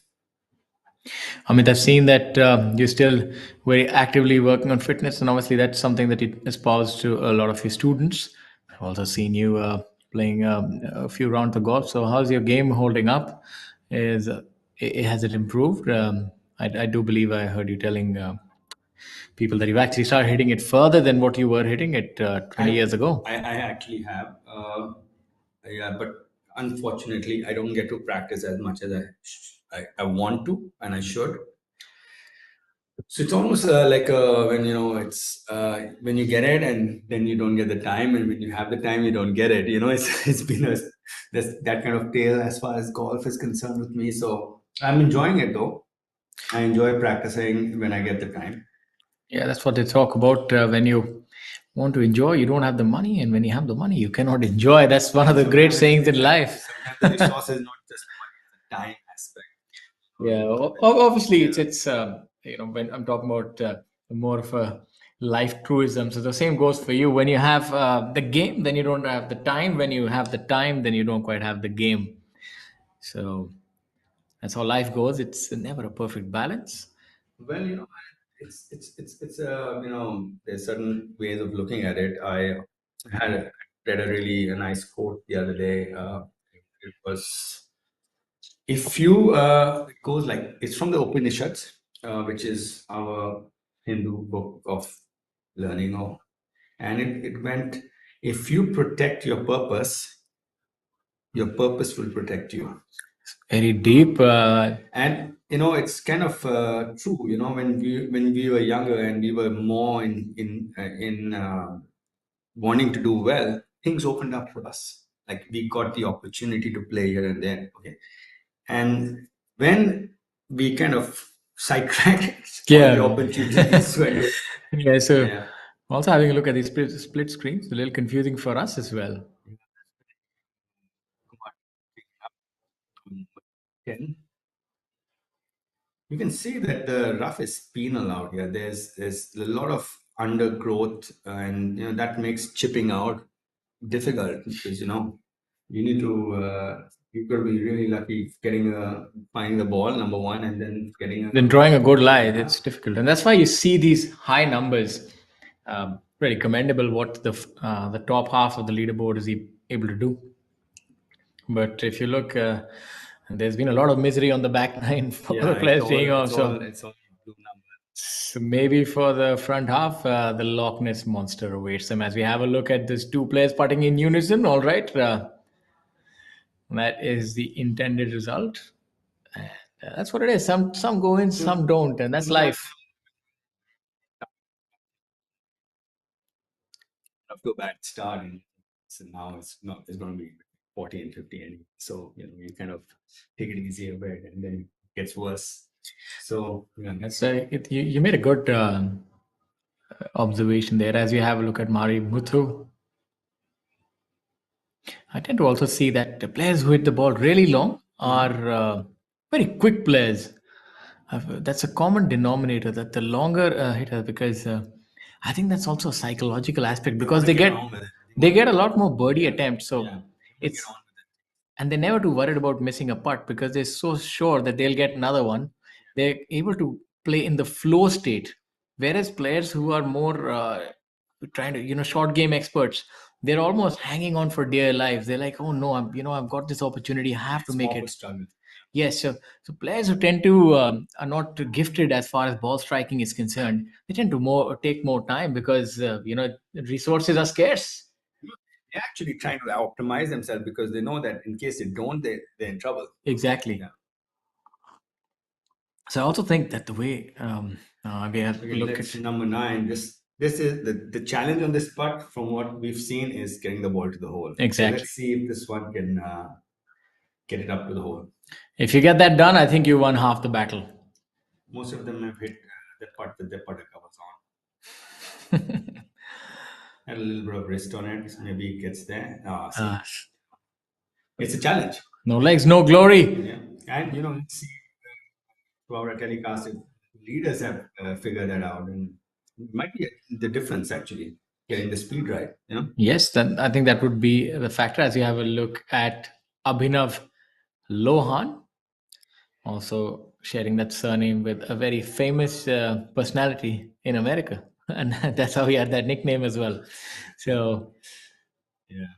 Amit, I've seen that you're still very actively working on fitness, and obviously that's something that you espouse to a lot of your students. I've also seen you playing a few rounds of golf. So, how's your game holding up? Has it improved? I do believe I heard you telling people that you've actually started hitting it further than what you were hitting it 20 years ago. I actually have. Yeah, but unfortunately, I don't get to practice as much as I want to and I should. So it's almost like when it's when you get it and then you don't get the time, and when you have the time you don't get it. It's been that kind of tale as far as golf is concerned with me. So I'm enjoying it though. I enjoy practicing when I get the time. Yeah, that's what they talk about. When you want to enjoy, you don't have the money, and when you have the money, you cannot enjoy. That's one of the great sayings in life. Sometimes the resource is not just money; it's the time aspect. Yeah, obviously it's when I'm talking about more of a life truism. So the same goes for you. When you have the game, then you don't have the time. When you have the time, then you don't quite have the game. So that's how life goes. It's never a perfect balance. Well, it's there's certain ways of looking at it. I had read a really nice quote the other day. It was, if you it goes like, it's from the Upanishads, which is our Hindu book of learning, and it went, if you protect your purpose will protect you. Very deep. And it's kind of true. When we were younger and we were more in wanting to do well, things opened up for us. Like we got the opportunity to play here and there. Okay, and when we kind of sidetracked Yeah. all the opportunities, Yeah. So yeah. also having a look at these split screens, a little confusing for us as well. 10. You can see that the rough is penal out here. There's a lot of undergrowth, and that makes chipping out difficult because you need to you've got to be really lucky finding the ball, number one, and then Then drawing a good lie, Yeah. it's difficult, and that's why you see these high numbers. Very commendable what the top half of the leaderboard is able to do. But if you look, there's been a lot of misery on the back nine for the players staying off. It's all blue number. So maybe for the front half, the Loch Ness monster awaits them as we have a look at these two players putting in unison. All right, that is the intended result. And, that's what it is. Some go in, some don't, and that's life. After a bad start, and so now it's not. It's going to be 40 and 50 anyway. So you kind of take it easy a bit, and then it gets worse. So That's you made a good observation there as you have a look at Mari Muthu. I tend to also see that the players who hit the ball really long are very quick players. That's a common denominator, that the longer hitter, because I think that's also a psychological aspect, because they get a lot more birdie attempts. So it's and they're never too worried about missing a putt because they're so sure that they'll get another one. They're able to play in the flow state, whereas players who are more trying to, short game experts, they're almost hanging on for dear life. They're like, oh no, I've got this opportunity, I have to make it. Struggle. Yes, so players who tend to are not gifted as far as ball striking is concerned, they tend to take more time because resources are scarce. They're actually trying to optimize themselves because they know that in case they don't, they're in trouble. Exactly. Yeah. So I also think that the way we have Okay, look let's at number 9. This is the challenge on this putt. From what we've seen, is getting the ball to the hole. Exactly. So let's see if this one can get it up to the hole. If you get that done, I think you won half the battle. Most of them have hit the putt with their putter covers on. Had a little bit of wrist on it. Maybe it gets there. It's a challenge. No legs, no glory. Yeah. And let's see throughout our telecast, if leaders have figured that out, and it might be the difference actually, getting the speed right. Yes, then I think that would be the factor as you have a look at Abhinav Lohan, also sharing that surname with a very famous personality in America, and that's how he had that nickname as well. So Yeah.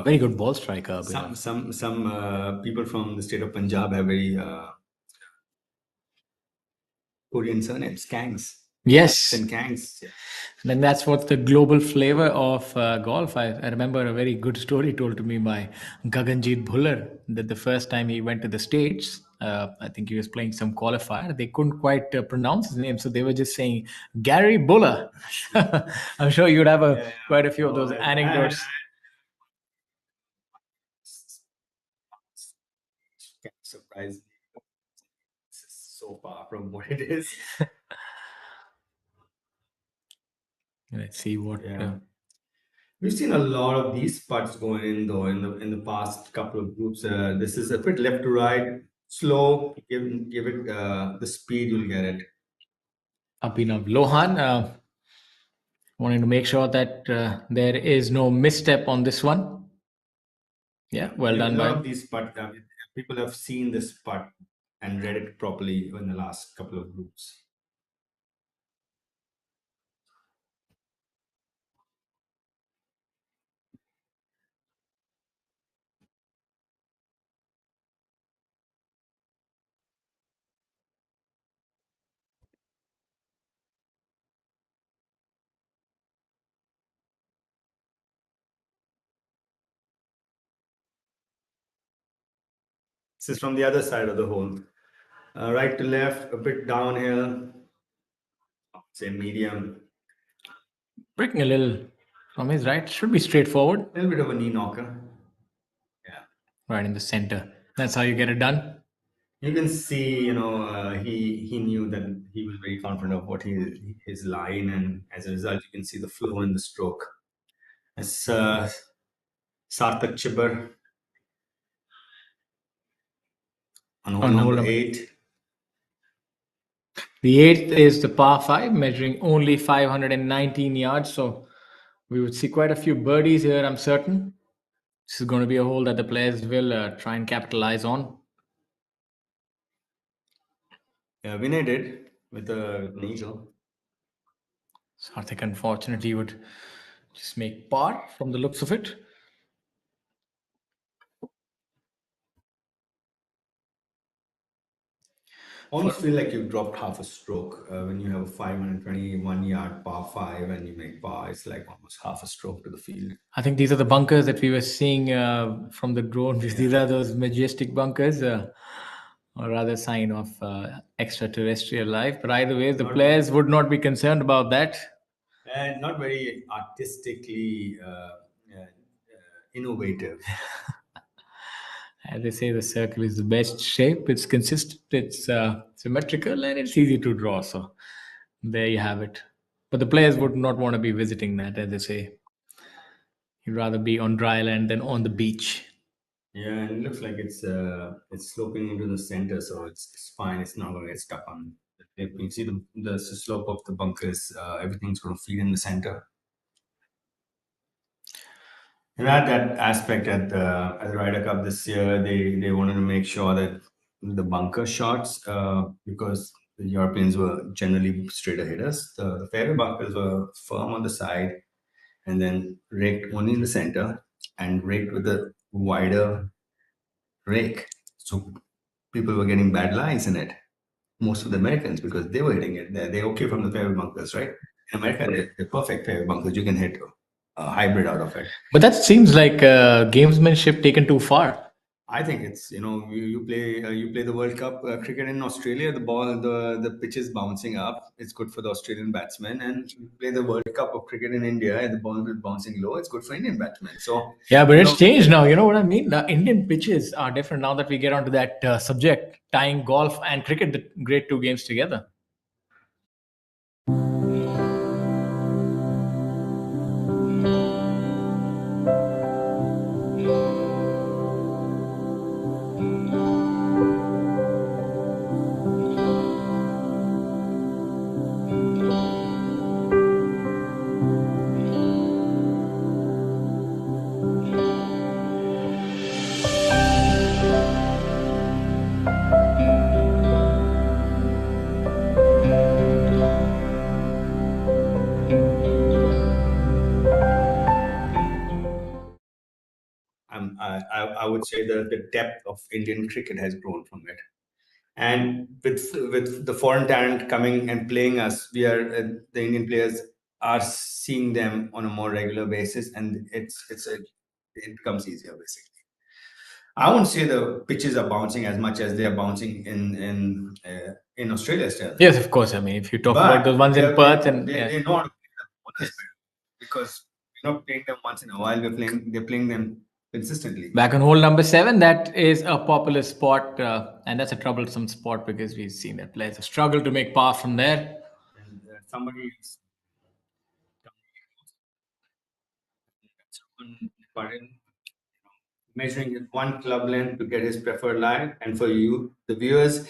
very good ball striker. Abhinav. Some people from the state of Punjab have very Korean surnames, Kangs. Yes, And Kangs. and that's what's the global flavor of golf. I remember a very good story told to me by Gaganjeet Bhuller that the first time he went to the States, I think he was playing some qualifier. They couldn't quite pronounce his name, so they were just saying Gary Buller. I'm sure you'd have quite a few of those anecdotes. Surprise me. This is so far from what it is. Let's see what. We've seen a lot of these putts going in though in the past couple of groups. This is a bit left to right, slow. Give it the speed, you'll get it. Abhinav Lohan wanting to make sure that there is no misstep on this one. Yeah, well done A lot by of these putts, people have seen this putt and read it properly in the last couple of groups. This is from the other side of the hole. Right to left, a bit downhill, say medium. breaking a little from his right. Should be straightforward. A little bit of a knee knocker. Yeah. Right in the center. That's how you get it done. You can see, he knew that he was very confident of what his line, and as a result, you can see the flow in the stroke. It's Sarthak Chibber on hole number 8. The 8th is the par 5, measuring only 519 yards. So we would see quite a few birdies here, I'm certain. This is going to be a hole that the players will try and capitalize on. Yeah, Vinay did with a eagle. Sarthik unfortunately would just make par from the looks of it. Almost feel like you've dropped half a stroke when you have a 521-yard par five and you make par. It's like almost half a stroke to the field. I think these are the bunkers that we were seeing from the drone. These are those majestic bunkers, or rather sign of extraterrestrial life. But either way, the players would not be concerned about that. And not very artistically innovative. As they say, the circle is the best shape. It's consistent, it's symmetrical, and it's easy to draw. So there you have it. But the players would not want to be visiting that, as they say. You'd rather be on dry land than on the beach. Yeah, and it looks like it's sloping into the center, so it's fine. It's not going to get stuck on. If you see the slope of the bunkers, everything's going to feed in the center. And at that aspect at the Ryder Cup this year, they wanted to make sure that the bunker shots, because the Europeans were generally straighter hitters, the fairway bunkers were firm on the side and then raked only in the center and raked with a wider rake. So people were getting bad lies in it. Most of the Americans, because they were hitting it. They're okay from the fairway bunkers, right? In America, they're perfect fairway bunkers. You can hit a hybrid out of it. But that seems like gamesmanship taken too far. I think it's you play the World Cup cricket in Australia. The pitch is bouncing up. It's good for the Australian batsmen, and you play the World Cup of cricket in India, and the ball is bouncing low. It's good for Indian batsmen. So yeah, but it's changed now. You know what I mean? The Indian pitches are different now that we get onto that subject, tying golf and cricket, the great two games together. I would say the depth of Indian cricket has grown from it, and with the foreign talent coming and playing us, we are the Indian players are seeing them on a more regular basis, and it becomes easier basically. I won't say the pitches are bouncing as much as they are bouncing in Australia still. Yes, of course. I mean, if you talk about those ones in Perth and they know how to play them because we're not playing them once in a while. They're playing them consistently. Back on hole number 7, that is a popular spot, and that's a troublesome spot because we've seen that players have struggled to make par from there. And somebody is measuring his one club length to get his preferred lie. And for you, the viewers,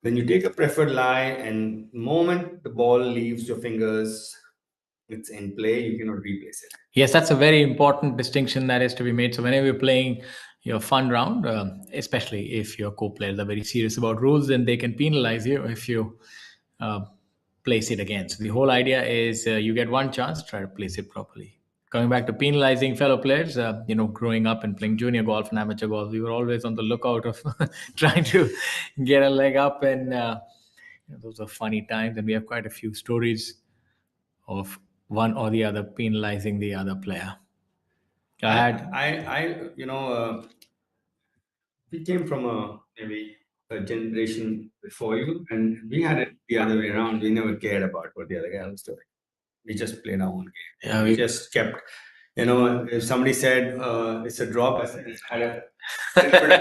when you take a preferred lie and the moment the ball leaves your fingers, it's in play, you cannot replace it. Yes, that's a very important distinction that is to be made. So whenever you're playing your fun round, especially if your co-players are very serious about rules, then they can penalize you if you place it again. So the whole idea is you get one chance, try to place it properly. Coming back to penalizing fellow players, growing up and playing junior golf and amateur golf, we were always on the lookout of trying to get a leg up, and those are funny times. And we have quite a few stories of one or the other penalizing the other player. We came from maybe a generation before you, and we had it the other way around. We never cared about what the other guy was doing. We just played our own game. Yeah, we just kept, if somebody said it's a drop, I said it's had a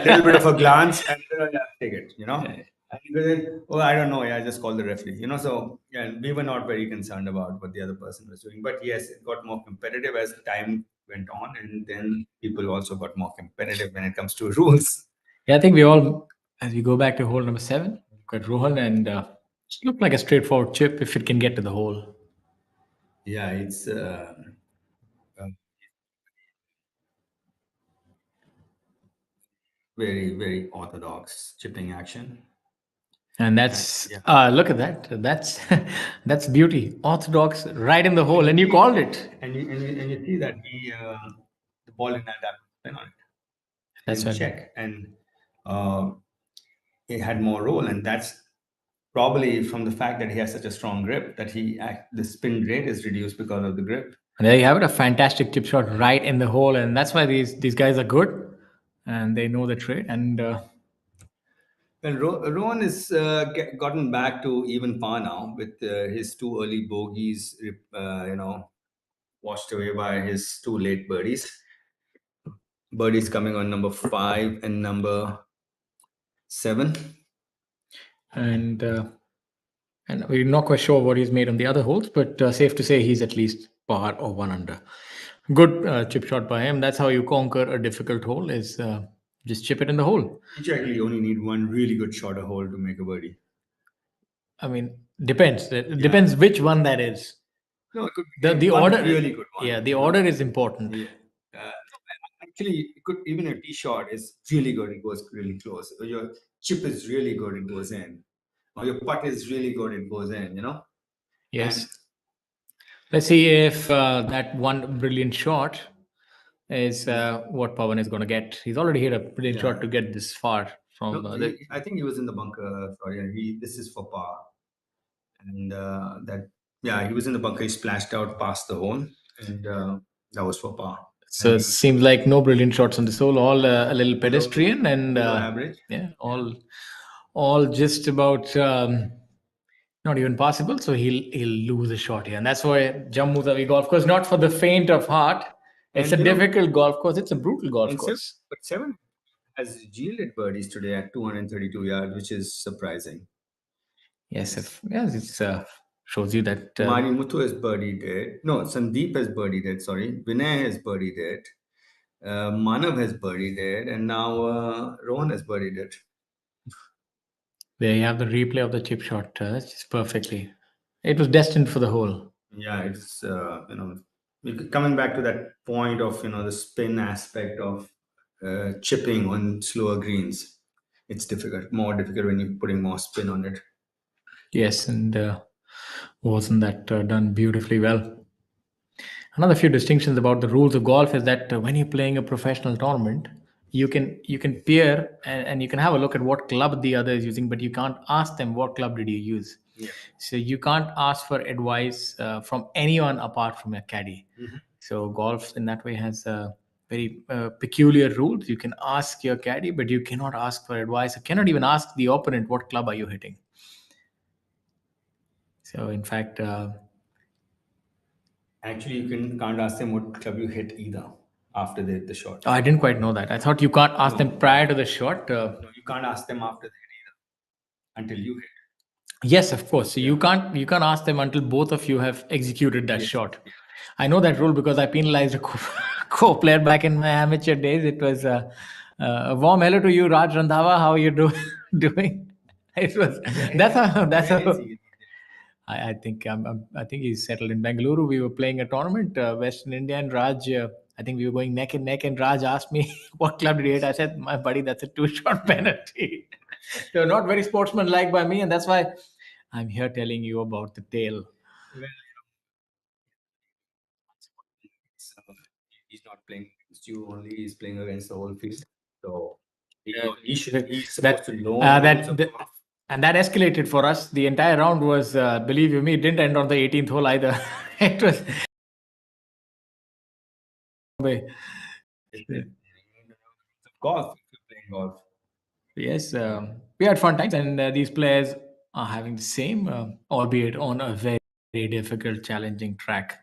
little bit of a glance, and take it, And he goes, oh, I don't know. Yeah, I just called the referee. So yeah, we were not very concerned about what the other person was doing. But yes, it got more competitive as time went on, and then people also got more competitive when it comes to rules. Yeah, I think we all, as we go back to hole number 7, got Rohan, and it looked like a straightforward chip if it can get to the hole. Yeah, it's very, very orthodox chipping action. And that's Yeah. look at that. That's that's beauty. Orthodox right in the hole, and you called it. And you see that the ball didn't have that spin on it. That's Didn't right. check, and he had more roll, and that's probably from the fact that he has such a strong grip that the spin rate is reduced because of the grip. And there you have it, a fantastic chip shot right in the hole, and that's why these guys are good, and they know the trade. And Well, Rowan is gotten back to even par now with his two early bogeys, washed away by his two late birdies. Birdies coming on number 5 and number 7. and we're not quite sure what he's made on the other holes, but safe to say he's at least par or 1 under. Good chip shot by him. That's how you conquer a difficult hole, is just chip it in the hole. You actually only need one really good shorter hole to make a birdie. I mean, depends. It depends which one that is. No, it could be The one order, really good one. yeah, the order is important. Yeah. Actually, it could, even a tee shot is really good, it goes really close. Or your chip is really good, it goes in. Or your putt is really good, it goes in, Yes. And Let's see if that one brilliant shot is what Pawan is going to get. He's already hit a brilliant shot to get this far from no, I think he was in the bunker. Sorry, this is for par. And he was in the bunker. He splashed out past the hole, and that was for par. So it seems like no brilliant shots on this hole, all a little pedestrian and below average. Yeah, all just about not even possible. So he'll lose a shot here, and that's why Jammu Tawi golf course, not for the faint of heart. It's And, a difficult golf course. It's a brutal golf course. But 7 has yielded birdies today at 232 yards, which is surprising. Yes, it's shows you that Mari Muthu has birdied it. No, Sandeep has birdied it. Sorry, Vinay has birdied it. Manav has birdied it, and now Rohan has birdied it. there you have the replay of the chip shot. Just perfectly. It was destined for the hole. Yeah, it's coming back to that point of the spin aspect of chipping on slower greens. It's more difficult when you're putting more spin on it. Yes, and wasn't that done beautifully well? Another few distinctions about the rules of golf is that when you're playing a professional tournament, you can peer and you can have a look at what club the other is using, but you can't ask them what club did you use. Yeah. So you can't ask for advice from anyone apart from your caddy. Mm-hmm. So golf in that way has very peculiar rules. You can ask your caddy, but you cannot ask for advice. You cannot even ask the opponent what club are you hitting. So in fact, actually, you can't ask them what club you hit either after they hit the shot. I didn't quite know that. I thought you can't ask them prior to the shot. No, you can't ask them after they hit either, until you hit. Yes, of course. So you can't ask them until both of you have executed that shot. I know that rule because I penalized a co-player back in my amateur days. It was a warm hello to you, Raj Randhawa. How are you doing? It was that's how. I think I think he's settled in Bengaluru. We were playing a tournament, Western India, and Raj. I think we were going neck and neck, and Raj asked me what club did he hit. I said, "My buddy, that's a 2-shot penalty." So not very sportsmanlike by me, and that's why I'm here telling you about the tale. Well, he's not playing against you only; he's playing against the whole field. So he's supposed to know and that escalated for us. The entire round was, believe you me, it didn't end on the 18th hole either. It was. Golf, if you're playing golf. Yes, we had fun times, and these players are having the same, albeit on a very, very difficult, challenging track.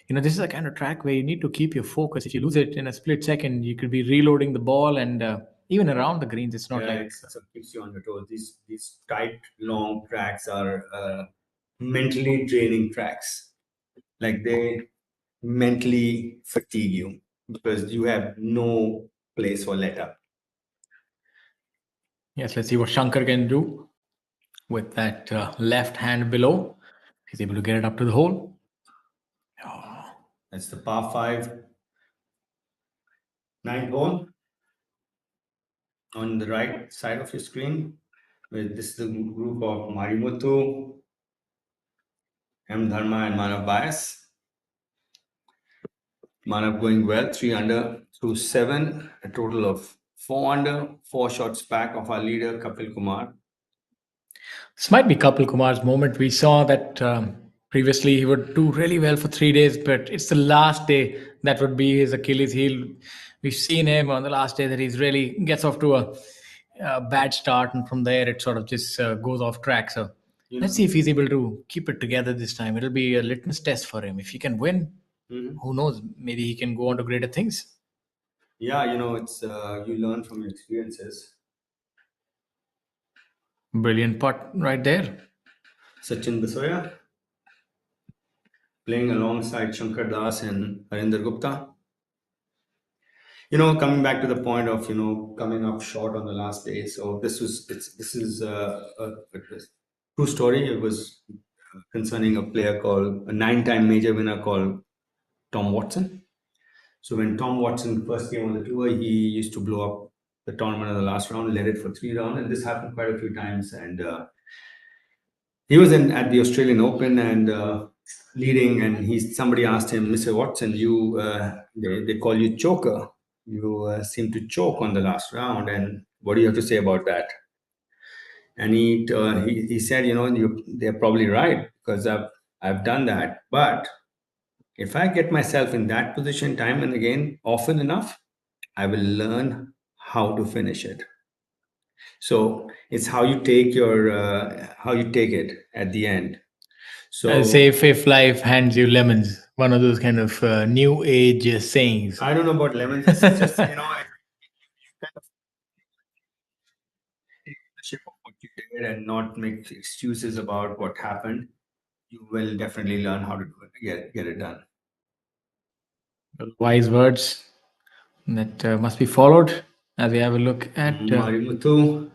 This is a kind of track where you need to keep your focus. If you lose it in a split second, you could be reloading the ball, and even around the greens, it's not like it keeps you on your toes. These tight, long tracks are mentally draining tracks. Like they mentally fatigue you because you have no place for let up. Yes, let's see what Shankar can do with that left hand below. He's able to get it up to the hole. Oh. That's the par 5, 9th hole. on the right side of your screen. This is the group of Marimutu, M Dharma, and Manav Bias. Manav going well, 3 under through 7, a total of 4 under, 4 shots back of our leader Kapil Kumar. This might be Kapil Kumar's moment. We saw that previously he would do really well for 3 days, but it's the last day that would be his Achilles heel. We've seen him on the last day that he's really gets off to a bad start, and from there it sort of just goes off track. So let's see if he's able to keep it together this time. It'll be a litmus test for him. If he can win, who knows? Maybe he can go on to greater things. Yeah, it's you learn from your experiences. Brilliant putt right there. Sachin Basoya playing alongside Shankar Das and Harinder Gupta. Coming back to the point of coming up short on the last day. So this is a true story. It was concerning a player called a 9-time major winner called Tom Watson. So when Tom Watson first came on the tour, he used to blow up the tournament in the last round, led it for 3 rounds, and this happened quite a few times. And he was at the Australian Open and leading, and somebody asked him, Mr. Watson, you they call you choker. You seem to choke on the last round, and what do you have to say about that? And he said, they're probably right because I've done that, but if I get myself in that position time and again often enough, I will learn how to finish it. So it's how you take it at the end. So Say if life hands you lemons, one of those kind of new age sayings. I don't know about lemons. It's just you kind of take ownership of what you did and not make excuses about what happened. You will definitely learn how to do it, get it done. Wise words that must be followed as we have a look at Marimutu.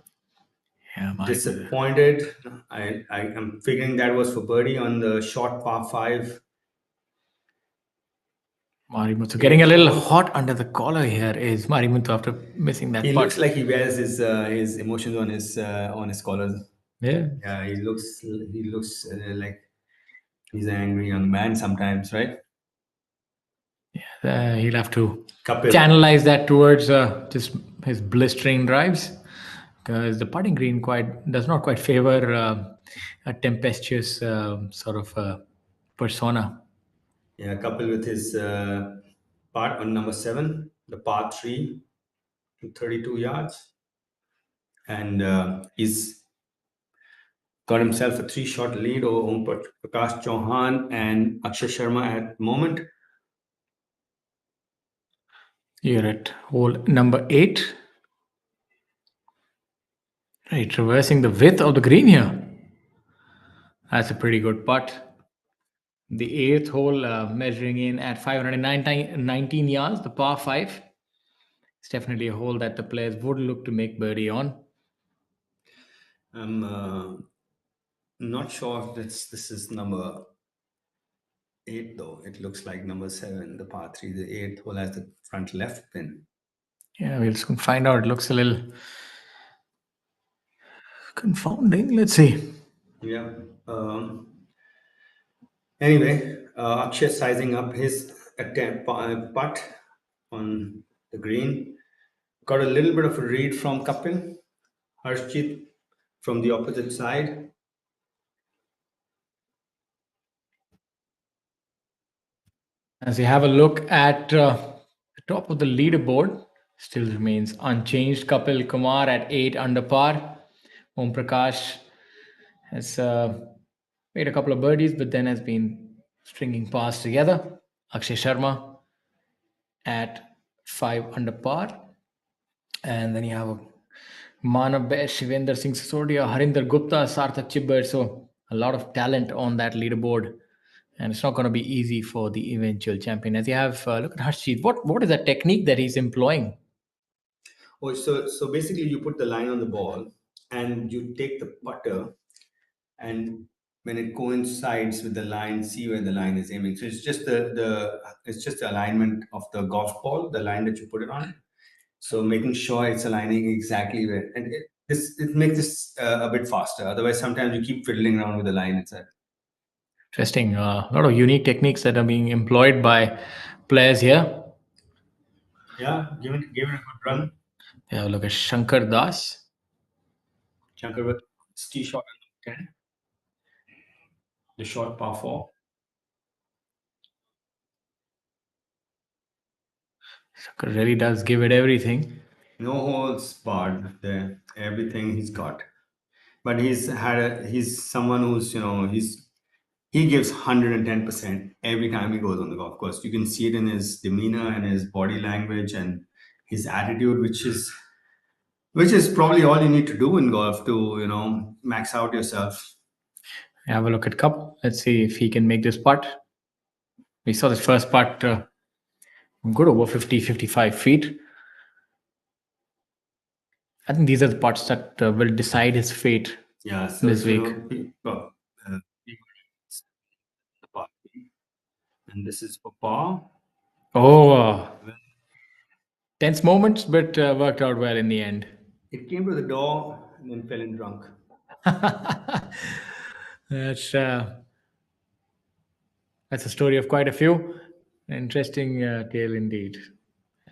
yeah, Disappointed. I am figuring that was for birdie on the short par 5. Marimutu getting a little hot under the collar here is Marimutu after missing that He putt. looks like he wears his emotions on his collars. Yeah. Yeah, he looks like he's an angry young man sometimes, right? He'll have to Kapil. channelize that towards just his blistering drives, because the putting green does not quite favor a tempestuous sort of persona. Yeah, Kapil with his putt on number 7, the par 3, 32 yards, and he's got himself a 3-shot lead over Om Prakash Chauhan and Akshay Sharma at the moment. You're at hole number 8. Right, traversing the width of the green here. That's a pretty good putt. The 8th hole measuring in at 519 yards, the par 5. It's definitely a hole that the players would look to make birdie on. I'm not sure if this is number 8 though. It looks like number 7, the par 3. The 8th hole has the front left pin. Yeah, we'll soon find out. It looks a little confounding. Let's see. Yeah. Anyway, Akshay sizing up his putt on the green. Got a little bit of a read from Kapil. Harshjit from the opposite side. As you have a look at the top of the leaderboard, still remains unchanged. Kapil Kumar at 8 under par. Om Prakash has made a couple of birdies, but then has been stringing past together. Akshay Sharma at 5 under par. And then you have Manav Besh, Shivendra Singh Sisodia, Harinder Gupta, Sarthak Chibber. So a lot of talent on that leaderboard. And it's not going to be easy for the eventual champion. As you have, look at Harshjeet. What is that technique that he's employing? Oh, so basically you put the line on the ball and you take the putter, and when it coincides with the line, see where the line is aiming. So it's just the alignment of the golf ball, the line that you put it on. So making sure it's aligning exactly where, and it makes this a bit faster. Otherwise, sometimes you keep fiddling around with the line itself. Interesting. A lot of unique techniques that are being employed by players here. Yeah, give it a good run. Yeah, look at Shankar Das. Shankar with tee shot on 10, the short par 4. Shankar really does give it everything. No holes barred there. Everything he's got. But he's someone who's he gives 110% every time he goes on the golf course. You can see it in his demeanor and his body language and his attitude, which is probably all you need to do in golf to max out yourself. Have a look at Cup. Let's see if he can make this putt. We saw the first putt good over 50, 55 feet. I think these are the putts that will decide his fate Yeah, so this week. the par three, and this is for par. Oh, tense moments, but worked out well in the end. It came to the door and then fell in drunk. That's a story of quite a few. Interesting tale indeed.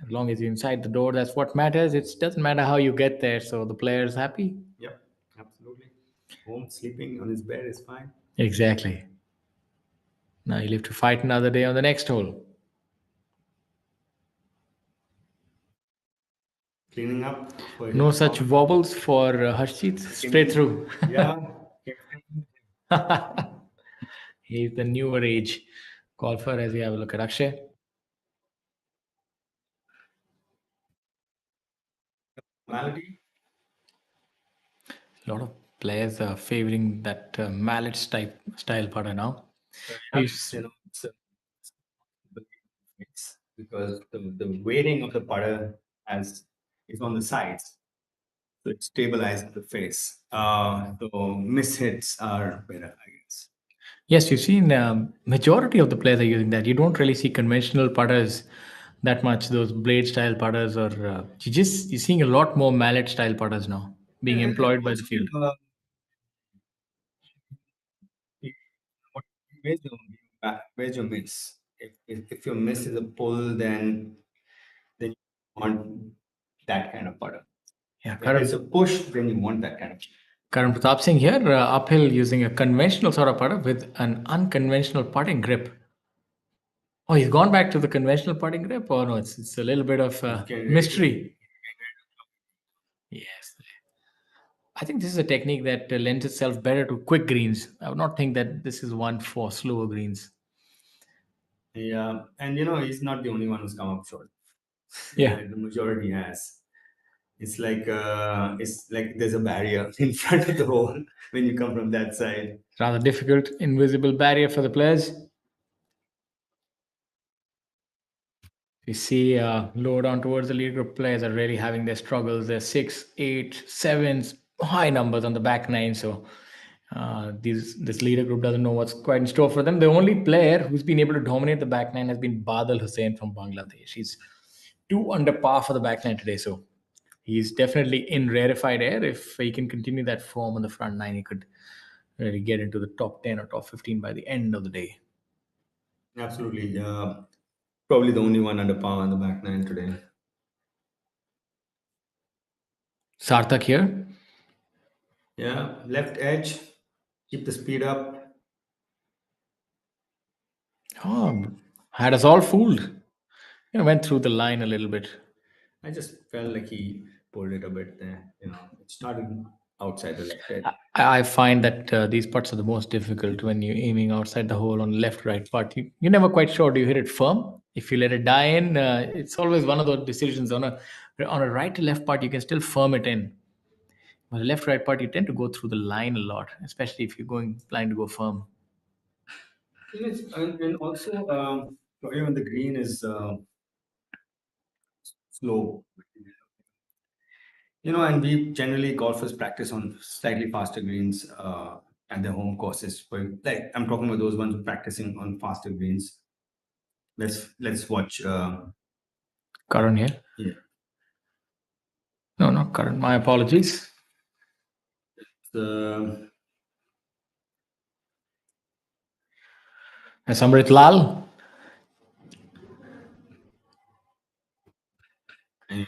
As long as you're inside the door, that's what matters. It doesn't matter how you get there. So the player's happy. Yep, absolutely. Home sleeping on his bed is fine. Exactly. Now you live to fight another day on the next hole. Cleaning up. For No such wobbles for Harshit. Straight through. Yeah. He's the newer age golfer as we have a look at Akshay. Malady. A lot of players are favoring that mallet type style putter now. It's because the weighting of the putter is on the sides, so it stabilizes the face. So mishits are better, I guess. Yes, you've seen majority of the players are using that. You don't really see conventional putters that much. Those blade style putters, or you're seeing a lot more mallet style putters now being employed by the field. Where's your miss? If your miss is a pull, then you want that kind of putter. Yeah, If it's a push, then you want that kind of. Karan Pratap Singh here, uphill using a conventional sort of putter with an unconventional putting grip. Oh, he's gone back to the conventional putting grip, or no? It's a little bit of mystery. Yes. I think this is a technique that lends itself better to quick greens. I would not think that this is one for slower greens. Yeah, and he's not the only one who's come up short. Yeah. The majority has. It's like there's a barrier in front of the hole when you come from that side. Rather difficult, invisible barrier for the players. You see, low down towards the lead group players are really having their struggles. They're 6, 8, 7s, high numbers on the back nine. So this leader group doesn't know what's quite in store for them. The only player who's been able to dominate the back nine has been Badal Hussain from Bangladesh. He's 2 under par for the back nine today. So he's definitely in rarefied air. If he can continue that form on the front nine, he could really get into the top 10 or top 15 by the end of the day. Absolutely. Probably the only one under par on the back nine today. Sarthak here. Yeah, left edge. Keep the speed up. Oh, had us all fooled. Went through the line a little bit. I just felt like he pulled it a bit there. It started outside the left edge. I find that these putts are the most difficult when you're aiming outside the hole on left-right putt. You're never quite sure. Do you hit it firm? If you let it die in, it's always one of those decisions. On a right to left putt, you can still firm it in. But a left-right putt, you tend to go through the line a lot, especially if you're going planning to go firm. And also, even the green is slow. And we generally golfers practice on slightly faster greens at their home courses. Like I'm talking about those ones practicing on faster greens. Let's watch. Karan here. Yeah. not current. My apologies. The Samrit Lal. anyway,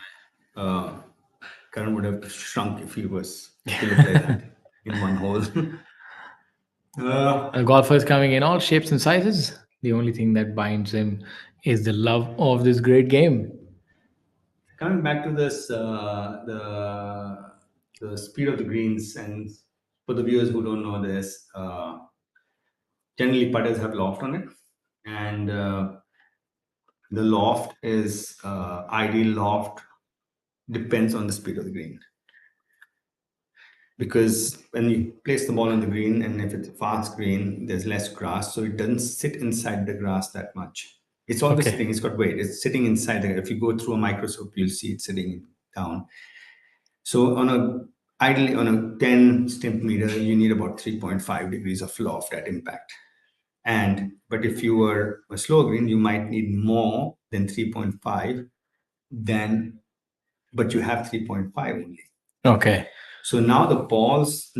Karan would have shrunk if he was still play that in one hole. A golfer is coming in all shapes and sizes. The only thing that binds him is the love of this great game. Coming back to this, the speed of the greens, and for the viewers who don't know this, generally putters have loft on it, and the loft is ideal loft depends on the speed of the green. Because when you place the ball on the green, and if it's a fast green, there's less grass, so it doesn't sit inside the grass that much. It's always Okay. sitting. It's got weight. It's sitting inside there. If you go through a microscope, you'll see it sitting down. So ideally on a 10 stimp meter, you need about 3.5 degrees of loft at impact. But if you were a slow green, you might need more than 3.5. But you have 3.5 only. Okay. So now the ball's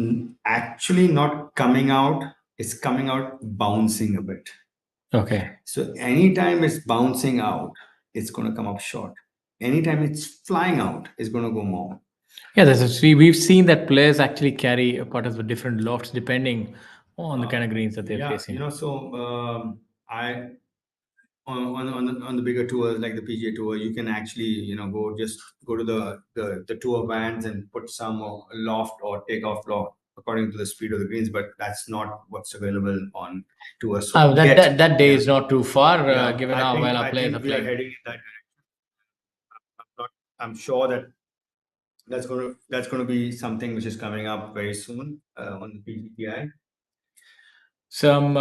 actually not coming out. It's coming out bouncing a bit. Okay. So anytime it's bouncing out, it's going to come up short. Anytime it's flying out, it's going to go more. Yeah, we've seen that players actually carry putters with different lofts depending on the kind of greens that they're facing. I on the bigger tours like the PGA Tour, you can actually go to the tour bands and put some loft or take off loft according to the speed of the greens, but that's not what's available on tours. So that day is not too far, given I how think, well our I players are think we are playing. heading in that direction. I'm sure that's going to be something which is coming up very soon on the PGI. Some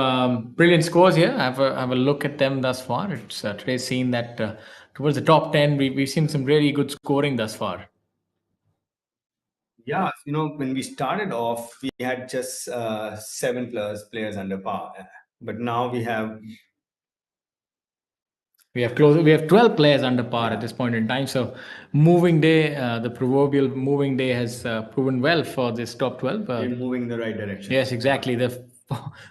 brilliant scores here. Have a look at them thus far. It's today's seen that towards the top 10, we've seen some really good scoring thus far. Yeah, when we started off, we had just 7 players under par, but now we have 12 players under par Yeah. at this point in time. So moving day, the proverbial moving day has proven well for this top 12. we're moving in the right direction. Yes, exactly.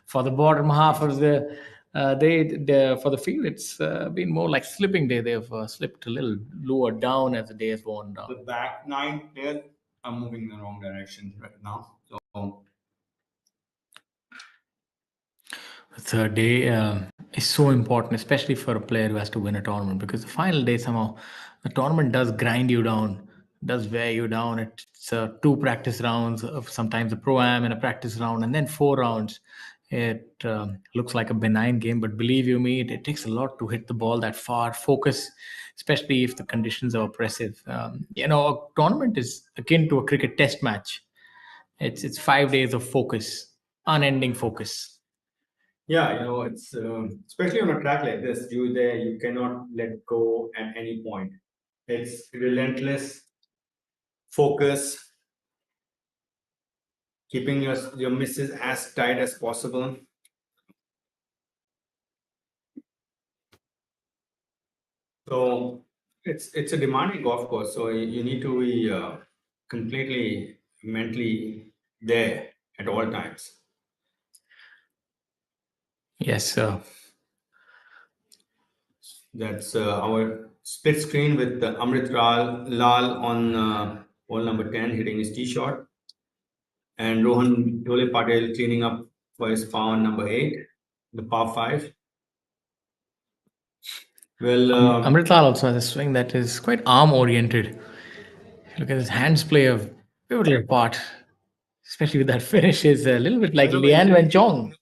For the bottom half of the for the field, it's been more like slipping day. They've slipped a little lower down as the day has worn down. The back 9 players are moving in the wrong direction right now. So The third day is so important, especially for a player who has to win a tournament, because the final day somehow the tournament does grind you down, does wear you down. It's 2 practice rounds of sometimes a pro-am and a practice round, and then 4 rounds. It looks like a benign game, but believe you me, it takes a lot to hit the ball that far. Focus, especially if the conditions are oppressive. A tournament is akin to a cricket test match. It's 5 days of focus, unending focus. yeah, it's especially on a track like this, you cannot let go at any point. It's relentless focus, keeping your misses as tight as possible. So it's a demanding golf course. So you need to be completely mentally there at all times. Yes, sir. That's our split screen with Amrit Lal on hole number 10 hitting his tee shot, and Rohan Dole Patel cleaning up for his par on number 8, the par 5. Well, Amrit Lal also has a swing that is quite arm oriented. Look at his hands play a pivotal part, especially with that finish. Is a little bit like Lian Wen Chong.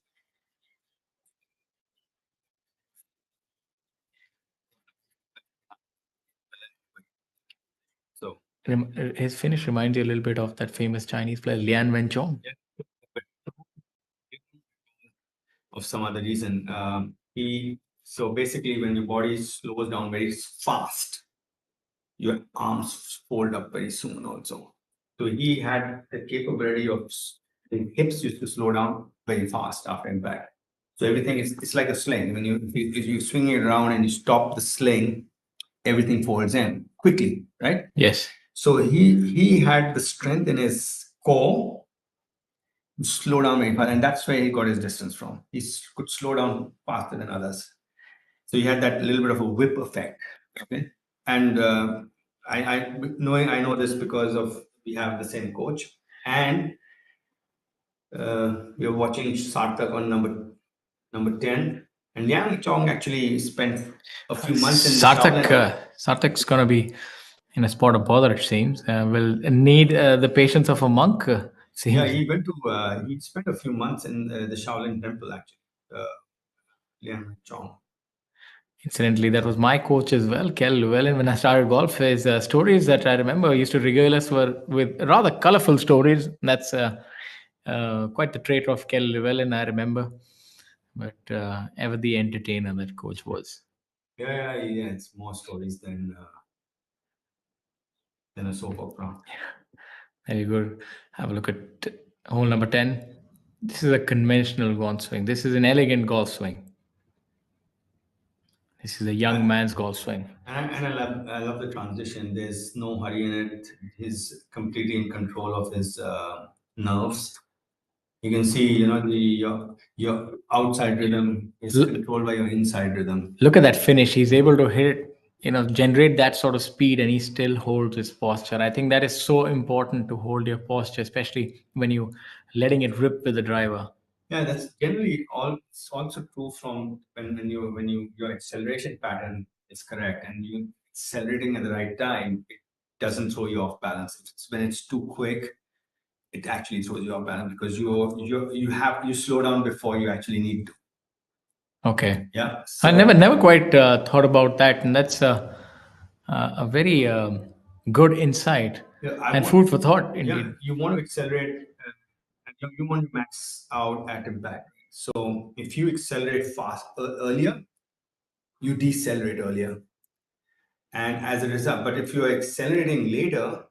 so His finish reminds you a little bit of that famous Chinese player Lian Wen Chong. of some other reason, so basically when your body slows down very fast, your arms fold up very soon also. So he had the capability of the hips used to slow down very fast after impact. So everything it's like a sling. When you swing it around and you stop the sling, everything folds in quickly, right? Yes. So he had the strength in his core to slow down very fast, and that's where he got his distance from. Could slow down faster than others. So he had that little bit of a whip effect. Okay, and I know this because of we have the same coach, and we were watching Sarthak on number 10, and Liang Chong actually spent a few months in the Shaolin. Sarthak's gonna be in a spot of bother, it seems. Will need the patience of a monk. Seems. Yeah, he went to he spent a few months in the Shaolin temple actually. Liang Chong. Incidentally, that was my coach as well, Kel Llewellyn. When I started golf, his stories that I remember used to regale us were with rather colorful stories. That's quite the trait of Kel Llewellyn, I remember. But ever the entertainer that coach was. Yeah. It's more stories than a soap opera. Very good. Have a look at hole number 10. This is a conventional golf swing. This is an elegant golf swing. This is a young man's golf swing. And I love the transition. There's no hurry in it. He's completely in control of his nerves. You can see, your outside rhythm is controlled by your inside rhythm. Look at that finish. He's able to hit, generate that sort of speed, and he still holds his posture. I think that is so important to hold your posture, especially when you letting it rip with the driver. Yeah, that's generally it's also true from when your acceleration pattern is correct and you accelerating at the right time, it doesn't throw you off balance. When it's too quick, it actually throws you off balance because you slow down before you actually need to. Okay. Yeah. I never quite thought about that, and that's a very good insight and food for thought. Indeed. Yeah, you want to accelerate. You want to max out at impact. So if you accelerate fast earlier, you decelerate earlier. And as a result, but if you're accelerating later,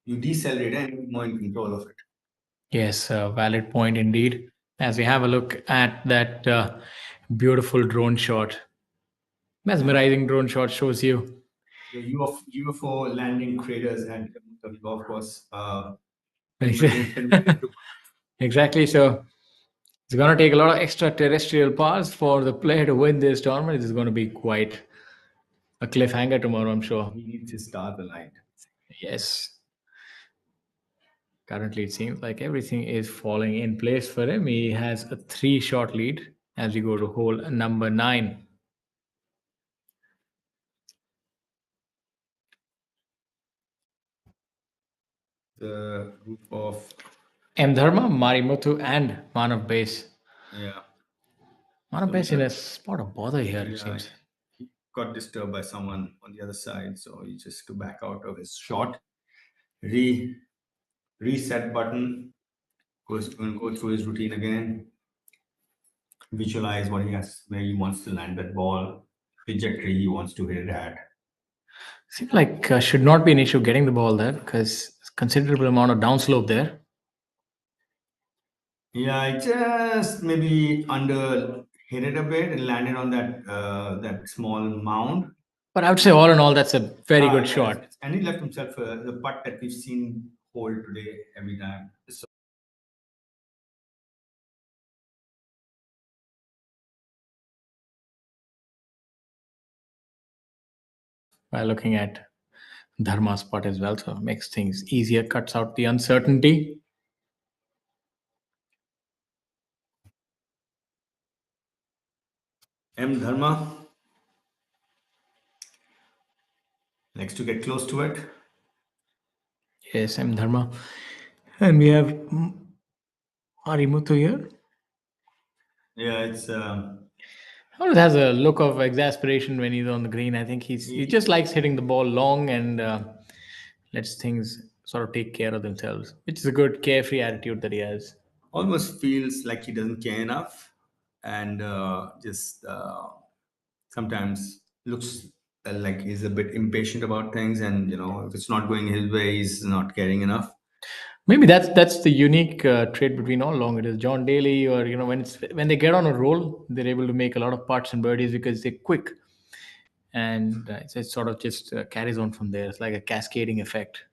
you decelerate and you're more in control of it. Yes, valid point indeed. As we have a look at that beautiful drone shot, mesmerizing drone shot shows you The UFO landing craters at the golf course. exactly. So it's going to take a lot of extraterrestrial powers for the player to win this tournament. This is going to be quite a cliffhanger tomorrow, I'm sure. He needs his stars aligned. Yes. Currently, it seems like everything is falling in place for him. He has a 3-shot lead as we go to hole number 9. The group of M. Dharma, Marimuthu, and Manav Base. yeah. Manav Base in a spot of bother here, it seems. He got disturbed by someone on the other side, so he just to back out of his shot. Reset button. Goes going to go through his routine again. Visualize where he wants to land that ball, trajectory he wants to hit it at. Seems like should not be an issue getting the ball there because considerable amount of downslope there. Yeah, I just maybe under hit it a bit and landed on that small mound. But I would say all in all, that's a very good shot. And he left himself the putt that we've seen hold today every time. So by looking at Dharma's putt as well, so it makes things easier, cuts out the uncertainty. M. Dharma likes to get close to it. Yes, M. Dharma. And we have Marimuthu here. Yeah, it's It has a look of exasperation when he's on the green. I think he just likes hitting the ball long and lets things sort of take care of themselves, which is a good carefree attitude that he has. almost feels like he doesn't care enough and just sometimes looks like he's a bit impatient about things, and if it's not going his way, he's not caring enough. Maybe that's the unique trait between all long hitters, John Daly, or when they get on a roll, they're able to make a lot of putts and birdies because they're quick, and it sort of just carries on from there. It's like a cascading effect.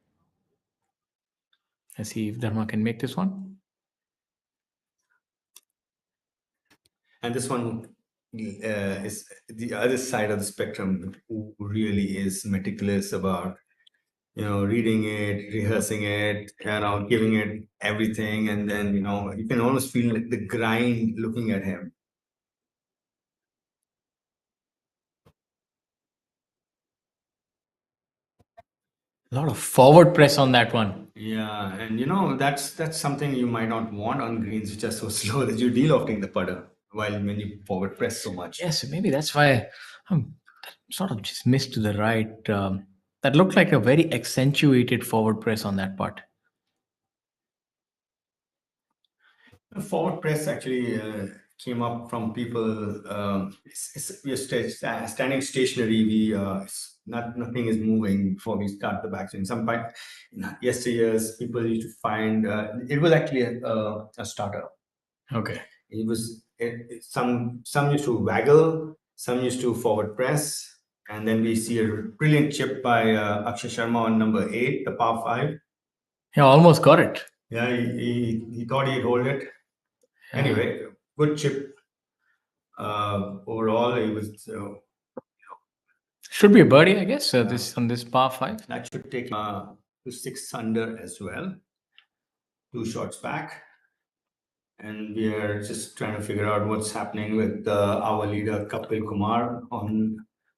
Let's see if Dharma can make this one. And this one is the other side of the spectrum, who really is meticulous about, reading it, rehearsing it, giving it everything. And then, you can almost feel like the grind looking at him. A lot of forward press on that one. Yeah, and that's something you might not want on greens which are so slow that you delofting the putter while when you forward press so much. Yes, maybe that's why I'm sort of just missed to the right. That looked like a very accentuated forward press on that part. The forward press actually came up from people. We're standing stationary. Nothing is moving before we start the backswing. Some point in yesteryears, people used to find it was actually a starter. Okay. It was some used to waggle, some used to forward press, and then we see a brilliant chip by Akshay Sharma on number 8, the par 5. Yeah, almost got it. Yeah, he thought he'd hold it. Anyway, good chip. Overall, it was Should be a birdie, I guess. This on this par 5. that should take to 6 under as well. 2 shots back. And we are just trying to figure out what's happening with our leader Kapil Kumar.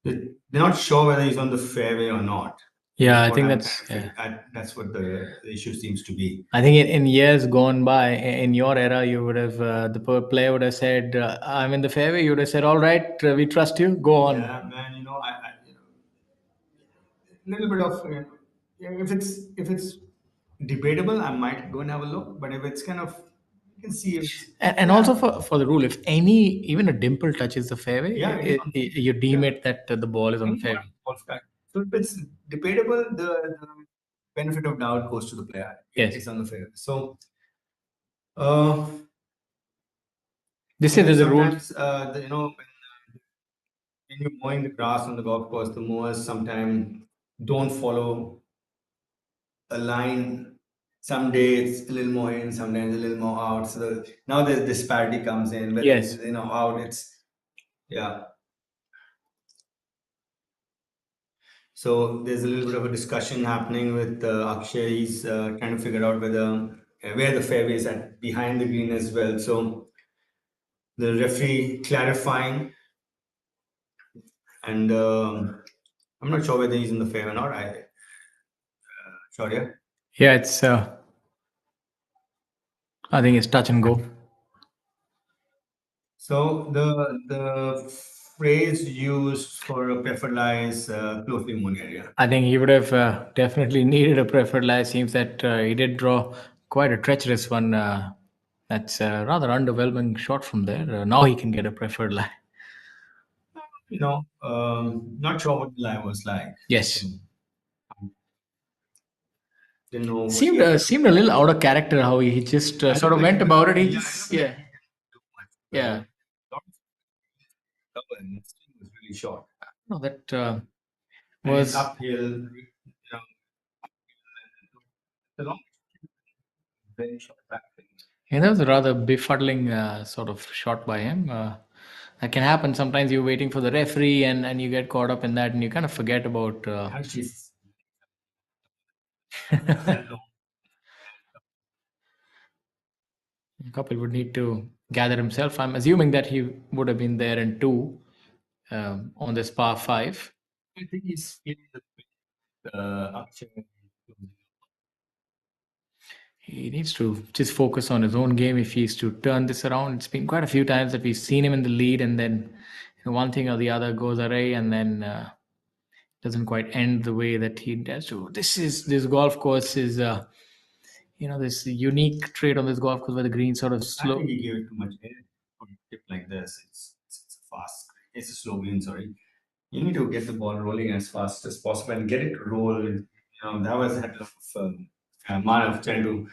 They're not sure whether he's on the fairway or not. Yeah, I What think I'm that's trying to figure- that's what the issue seems to be. I think in years gone by, in your era, you would have player would have said, "I'm in the fairway." You would have said, "All right, we trust you. Go on." Yeah, man. Little bit of if it's debatable, I might go and have a look. But if it's kind of, you can see if And also for the rule, if even a dimple touches the fairway, Yeah, you deem it that the ball is on the fairway. So if it's debatable, the benefit of doubt goes to the player. Yes. It's on the fairway. So They say there's a rule. sometimes when you're mowing the grass on the golf course, the mowers sometimes don't follow a line. Some days it's a little more in, sometimes a little more out. So now the disparity comes in. But Yes. out it's yeah. So there's a little bit of a discussion happening with Akshay. He's trying to figure out where the fairway is at behind the green as well. So the referee clarifying, and I'm not sure whether he's in the fairway or not. Shaurya? Yeah, it's. I think it's touch and go. So the phrase used for a preferred lie is closely mown area. I think he would have definitely needed a preferred lie. Seems that he did draw quite a treacherous one. That's a rather underwhelming shot from there. Now he can get a preferred lie. Not sure what the lie was like. Yes. Didn't know. Seemed a little out of character how he just sort of went about it. He just yeah. And the swing was really short. No, that And was it's uphill, the long, very short back thing. yeah, that was a rather befuddling sort of shot by him. That can happen. Sometimes you're waiting for the referee and you get caught up in that and you kind of forget about. Actually, Kapil would need to gather himself. I'm assuming that he would have been there in 2 on this par 5. I think he's feeling the Akshay. He needs to just focus on his own game if he's to turn this around. It's been quite a few times that we've seen him in the lead and then one thing or the other goes away and then doesn't quite end the way that he does to. This golf course is this unique trait on this golf course where the green sort of I slow. think he gave it too much air for a tip like this. It's fast. It's a slow green, sorry. You need to get the ball rolling as fast as possible and get it rolling. That was had a lot of Manav trying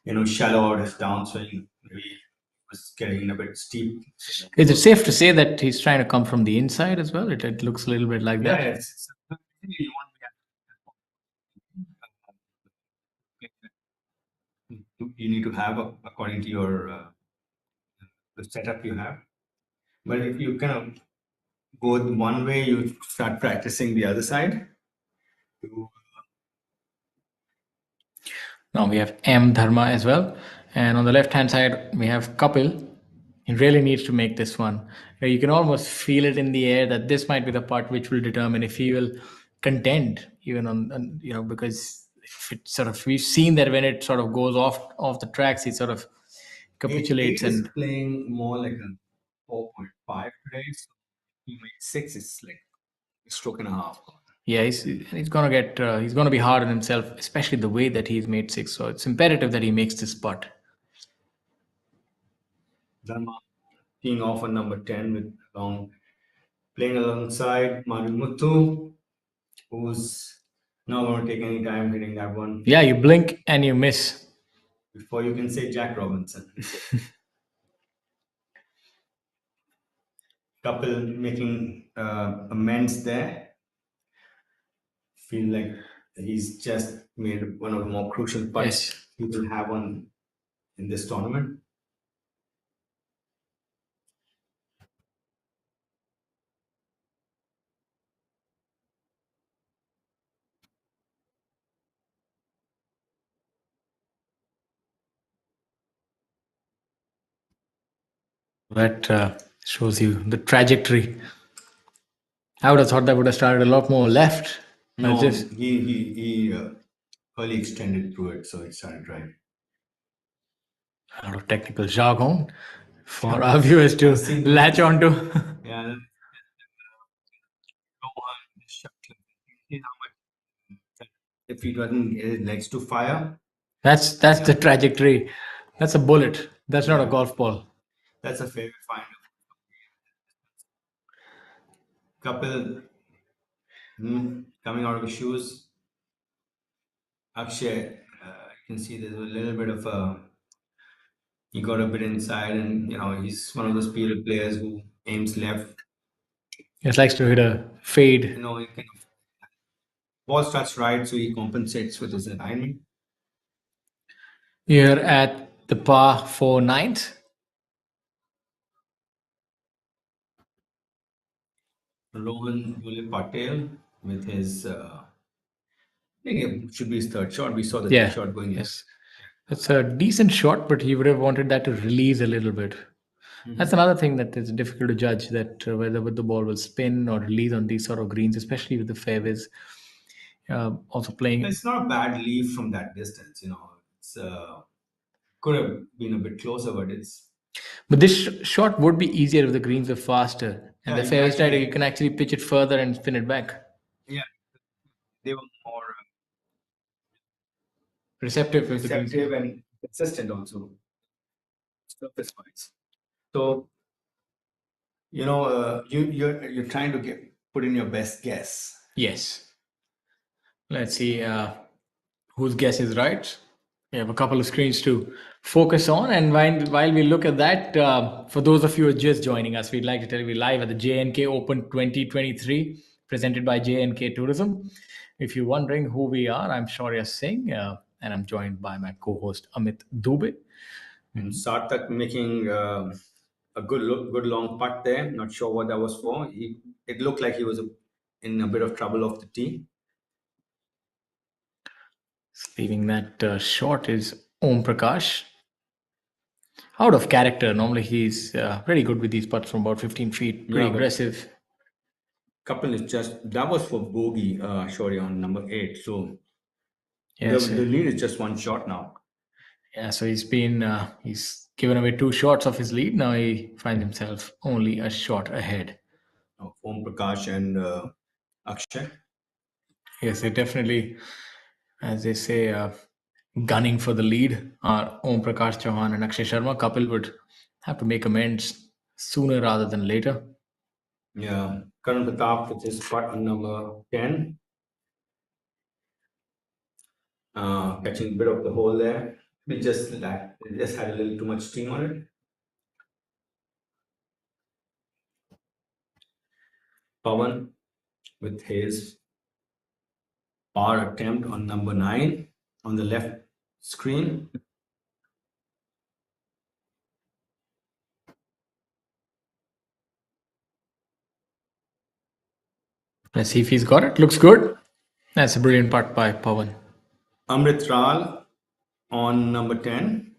to shallow out his downswing. Maybe was getting a bit steep. Is it safe to say that he's trying to come from the inside as well? It looks a little bit like Yeah, that. it's you want you need to have according to your the setup you have. But if you kind of go one way, you start practicing the other side. Now we have M Dharma as well. And on the left hand side, we have Kapil. He really needs to make this one. You can almost feel it in the air that this might be the part which will determine if he will contend, even because if it sort of, we've seen that when it sort of goes off the tracks, he sort of capitulates. Eight is And playing more like a 4.5 today. So he made 6. It's like a stroke and a half. yeah, he's gonna be hard on himself, especially the way that he's made 6. So it's imperative that he makes this putt. Dharma teeing off on number 10 with playing alongside Marumuthu, who's not going to take any time hitting that one. Yeah, you blink and you miss. Before you can say Jack Robinson. Couple making amends there. Feel like he's just made one of the more crucial putts he will have in this tournament. That shows you the trajectory. I would have thought that would have started a lot more left. No, Just he early extended through it, so it started right. a lot of technical jargon for our viewers to latch onto. Yeah. If he doesn't get his legs to fire, That's the trajectory. That's a bullet. That's not a golf ball. that's a favorite find. Couple coming out of his shoes. Akshay, you can see there's a little bit of he got a bit inside, and he's one of those period players who aims left. He just likes to hit a fade. He kind of ball starts right, so he compensates with his alignment. Here at the par 4 ninth. Rohan Yule Patel with his I think it should be his third shot. We saw the third shot going in. Yes. That's a decent shot, but he would have wanted that to release a little bit. That's another thing that is difficult to judge, that whether the ball will spin or release on these sort of greens, especially with the fairways. Also playing. It's not a bad leave from that distance. It's could have been a bit closer, but it's. But this shot would be easier if the greens were faster, and Yeah, the fairway side you can actually pitch it further and spin it back. Yeah, they were more receptive and consistent also. Surface wise. So you're trying to put in your best guess. Yes. Let's see whose guess is right. We have a couple of screens to focus on, and while we look at that, for those of you who are just joining us, we'd like to tell you we're live at the JNK Open 2023, presented by JNK Tourism. If you're wondering who we are, I'm Shaurya Singh, and I'm joined by my co-host Amit Dubey. And Sarthak making a good long putt there. Not sure what that was for. It looked like he was in a bit of trouble off the tee. Leaving that short is Om Prakash. Out of character. Normally he's pretty good with these putts from about 15 feet. Pretty aggressive. Couple is that was for bogey, Shaurya, on number 8. So the lead is just one shot now. Yeah, so he's given away 2 shots of his lead. Now he finds himself only a shot ahead. Om Prakash and Akshay. Yes, they definitely, as they say, gunning for the lead are Om Prakash Chauhan and Akshay Sharma. Couple would have to make amends sooner rather than later. Yeah, Karan Pratap with his putt on number 10. Catching a bit of the hole there. It just had a little too much steam on it. Pawan with his par attempt on number 9 on the left screen. Let's see if he's got it. Looks good. That's a brilliant putt by Pawan. Amrit Ral on number 10.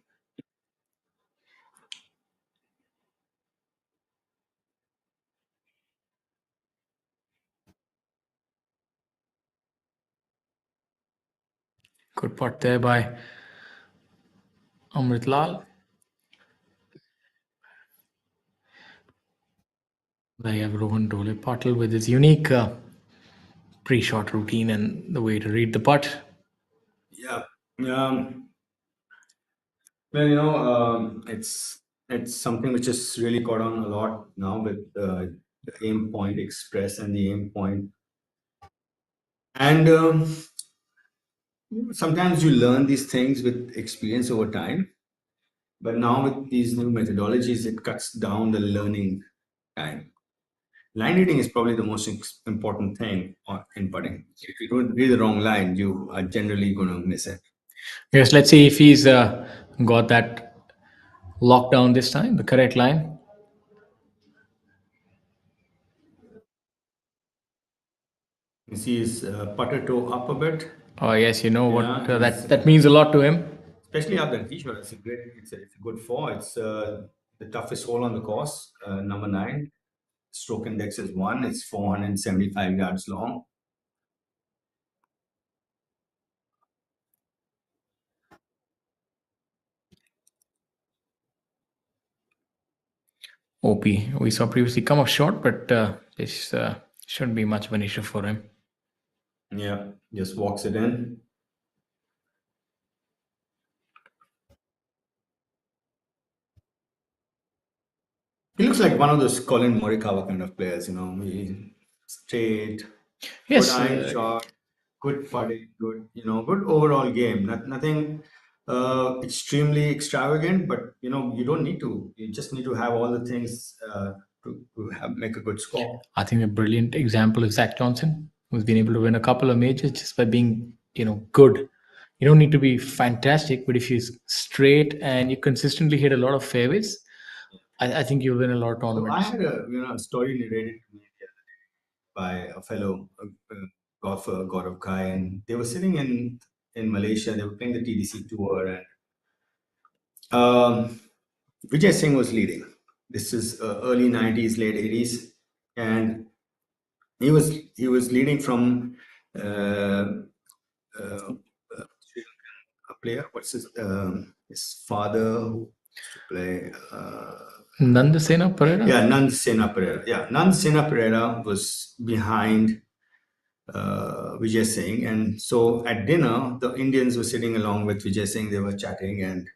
Good putt there by Amrit Lal. There you have Rohan Dole Patil with his unique pre-shot routine and the way to read the putt. Yeah. Well, it's something which has really caught on a lot now with the aim point express and the aim point. And sometimes you learn these things with experience over time. But now with these new methodologies, it cuts down the learning time. Line reading is probably the most important thing in putting. If you don't read the wrong line, you are generally going to miss it. Yes, let's see if he's got that locked down this time, the correct line. You see his putter toe up a bit, Oh yes, you know what Yeah, that means a lot to him. especially up that tee shot. It's a good four. It's the toughest hole on the course, number 9. Stroke index is 1. It's 475 yards long. OP we saw previously come up short, but this shouldn't be much of an issue for him. Yeah, just walks it in. He looks like one of those Colin Morikawa kind of players, straight, Yes, good iron shot, good putting, good, good overall game. Nothing extremely extravagant, but you don't need to. You just need to have all the things to make a good score. I think a brilliant example is Zach Johnson, who's been able to win a couple of majors just by being, good. You don't need to be fantastic, but if you're straight and you consistently hit a lot of fairways, I think you'll win a lot of So I tournaments. had a story narrated to me the other day by a fellow golfer, Gaurav Kai, and they were sitting in Malaysia. They were playing the TDC tour, and Vijay Singh was leading. This is early 90s, late 80s, and he was leading from Sri Lankan player. What's his father who used to play? Nandasena Pereira? Yeah, Nand Sena Pereira. Yeah, Nand Sena Pereira was behind Vijay Singh, and so at dinner, the Indians were sitting along with Vijay Singh. They were chatting, and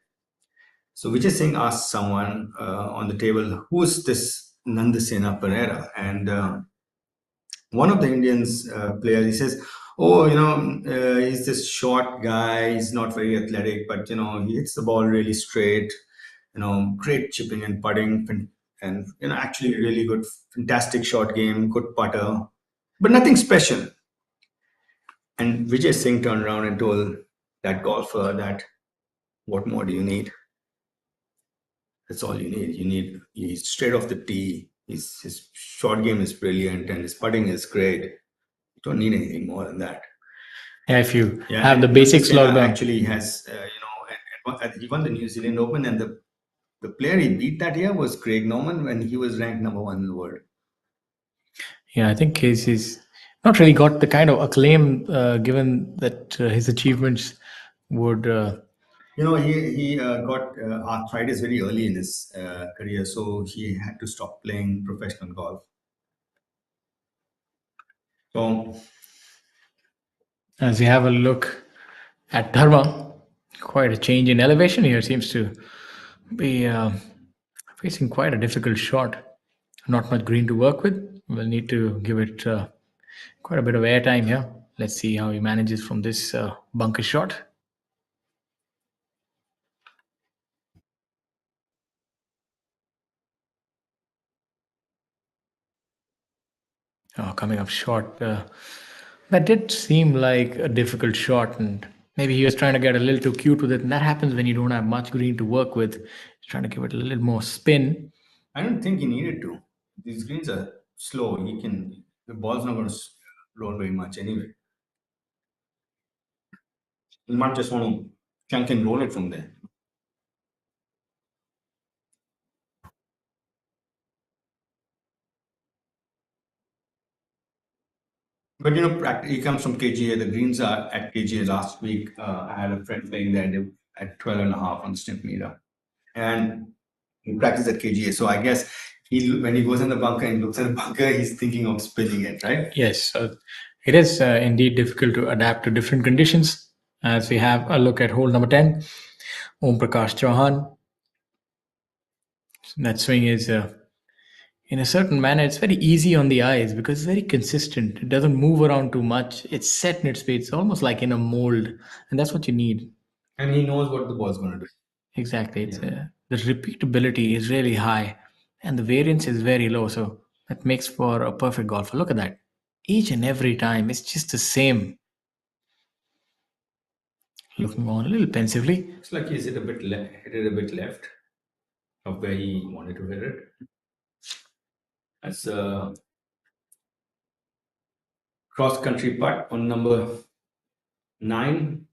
so Vijay Singh asked someone on the table, "Who's this Nandasena Pereira?" And one of the Indians players, he says, "Oh, he's this short guy. He's not very athletic, but he hits the ball really straight. Great chipping and putting, and actually really good, fantastic short game, good putter, but nothing special." And Vijay Singh turned around and told that golfer that, "What more do you need? That's all you need. He's straight off the tee. His short game is brilliant and his putting is great. You don't need anything more than that." Yeah, if you Yeah, have and the basics Sena locked down. actually has, he won the New Zealand Open, and the player he beat that year was Craig Norman when he was ranked number 1 in the world. Yeah, I think he's not really got the kind of acclaim given that his achievements would. He got arthritis very early in his career, so he had to stop playing professional golf. So, As we have a look at Dharma, quite a change in elevation here. Seems to be facing quite a difficult shot. Not much green to work with. We'll need to give it quite a bit of airtime here. Let's see how he manages from this bunker shot. Oh, coming up short. That did seem like a difficult shot, and maybe he was trying to get a little too cute with it. And that happens when you don't have much green to work with. He's trying to give it a little more spin. I don't think he needed to. These greens are slow. The ball's not going to roll very much anyway. You might just want to chunk and roll it from there. But you know, he comes from KGA. The greens are at KGA last week. I had a friend playing there at 12.5 on the snip meter. And he practiced at KGA. So I guess when he goes in the bunker and looks at the bunker, he's thinking of spinning it, right? Yes, it is indeed difficult to adapt to different conditions. As we have a look at hole number 10, Om Prakash Chauhan. That swing is, in a certain manner, it's very easy on the eyes because it's very consistent. It doesn't move around too much. It's set in its space. It's almost like in a mold, and that's what you need. And he knows what the ball's going to do. Exactly. It's the repeatability is really high, and the variance is very low. So that makes for a perfect golfer. Look at that. Each and every time, it's just the same. Looking on a little pensively. It's like he's hit it a bit left of where he wanted to hit it. That's a cross-country putt on number 9.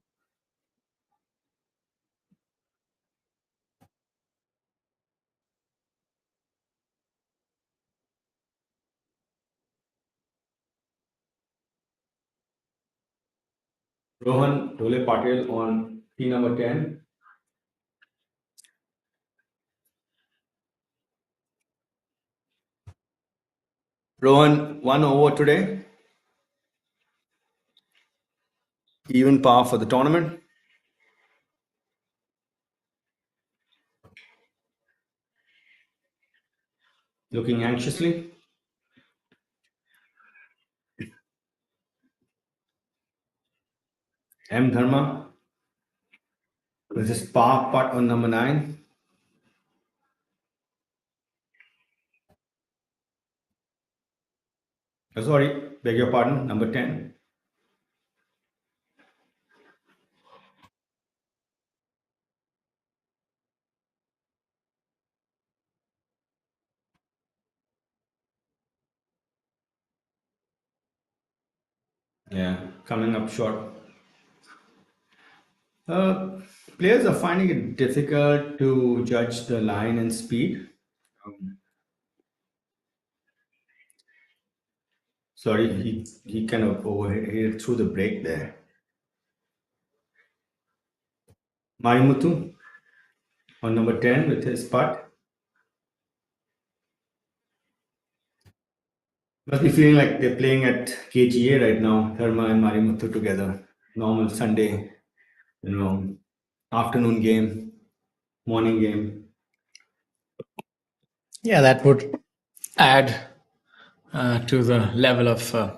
Rohan Dhole Patel on tee number 10. Rohan 1 over today. Even par for the tournament. Looking anxiously. M. Dharma with his par putt on number 9. Sorry, beg your pardon, number 10. Yeah, coming up short. Players are finding it difficult to judge the line and speed. Sorry, he kind of overhit through the break there. Marimutu on number 10 with his putt. Must be feeling like they're playing at KGA right now, Dharma and Marimutu together. Normal Sunday, afternoon game, morning game. Yeah, that would add to the level of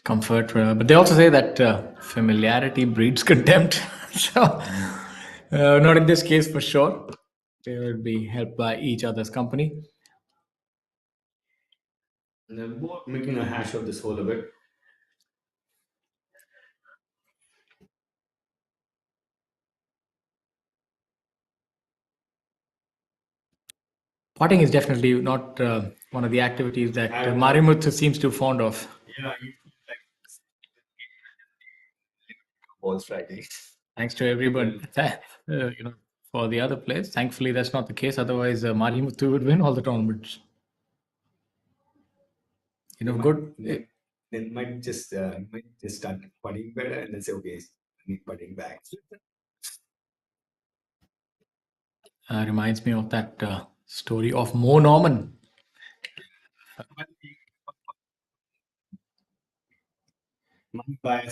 comfort. But they also say that familiarity breeds contempt. So, not in this case for sure. They will be helped by each other's company. And they're both making a hash of this hole a bit. Potting is definitely not one of the activities that Marimuthu seems too fond of. Yeah, you like balls Friday. Thanks to everyone, for the other players. Thankfully, that's not the case. Otherwise, Marimuthu would win all the tournaments. Good. They might just start putting better and then say, okay, I need putting back. Reminds me of that story of Mo Norman. By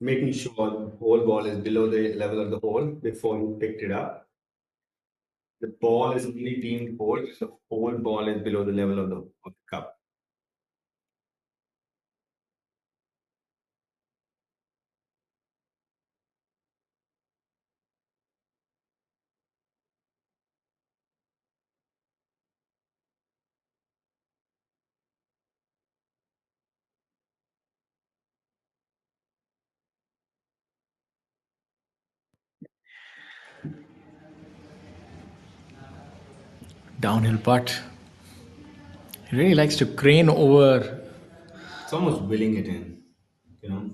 making sure the whole ball is below the level of the hole before you picked it up. The ball is only deemed hole, so the whole ball is below the level of the cup. Downhill putt. He really likes to crane over. It's almost willing it in. You know,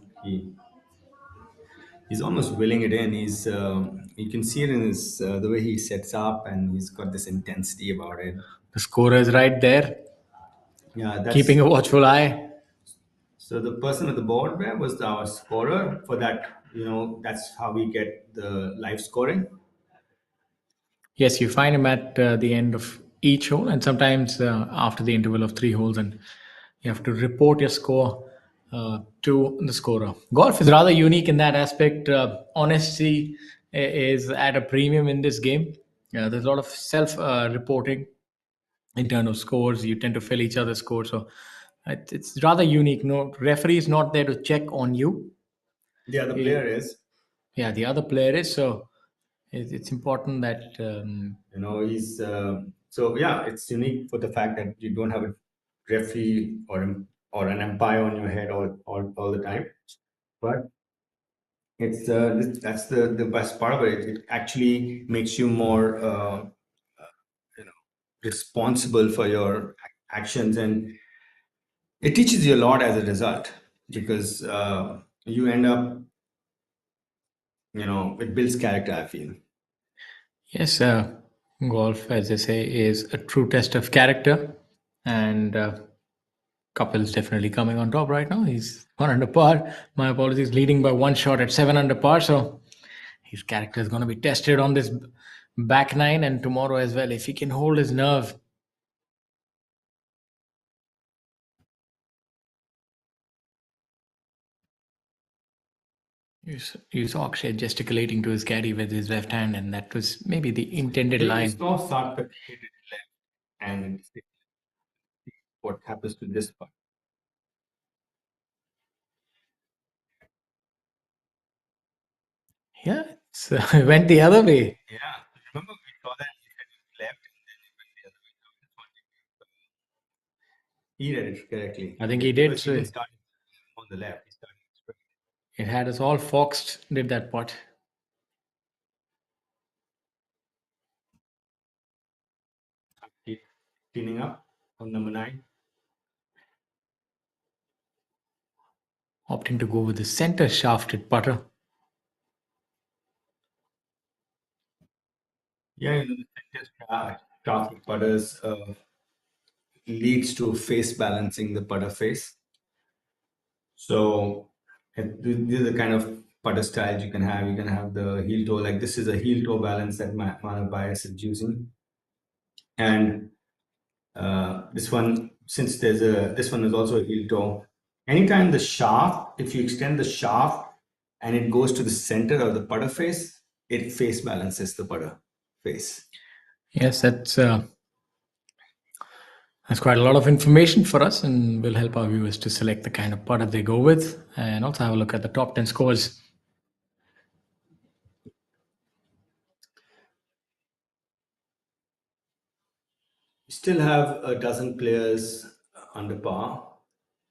he's almost willing it in. You can see it in his the way he sets up, and he's got this intensity about it. The scorer is right there, Yeah, keeping that's a watchful eye. so the person with the board there was our scorer for that. You know, that's how we get the live scoring. Yes, you find him at the end of each hole, and sometimes after the interval of 3 holes, and you have to report your score to the scorer. Golf is rather unique in that aspect. Honesty is at a premium in this game. There's a lot of self-reporting in terms of scores. You tend to fill each other's scores, so it's rather unique. No referee is not there to check on you. The other He- player is, Yeah, the other player is. So it's important that you know, he's so yeah, it's unique for the fact that you don't have a referee or an umpire on your head all the time, but it's that's the best part of it. It actually makes you more you know, responsible for your actions, and it teaches you a lot as a result because you end up, you know, it builds character, I feel. yes, golf, as they say, is a true test of character, and Kapil's definitely coming on top right now. He's 1 under par. My apologies, leading by 1 shot at 7 under par. So his character is going to be tested on this back nine and tomorrow as well. If he can hold his nerve. You saw Akshay gesticulating to his caddy with his left hand, and that was maybe the intended You line. saw Sarthak hit it left, and what happens to this part? Yeah, so it went the other way. Yeah, remember we saw that he hit it left, and then he went the other way. Now this one, he read it correctly. I think he did. Because he So didn't start on the left. He started straight. it had us all foxed, did that putt. Keep cleaning up on number 9. Opting to go with the center shafted putter. Yeah, you know, the center shaft putters leads to face balancing the putter face. So these are the kind of putter styles you can have. You can have the heel toe, like this is a heel toe balance that Manav Bias is using. And this one, since this one is also a heel toe. Anytime the shaft, if you extend the shaft and it goes to the center of the putter face, it face balances the putter face. Yes, that's quite a lot of information for us, and will help our viewers to select the kind of putter they go with, and also have a look at the top 10 scores. We still have a dozen players under par,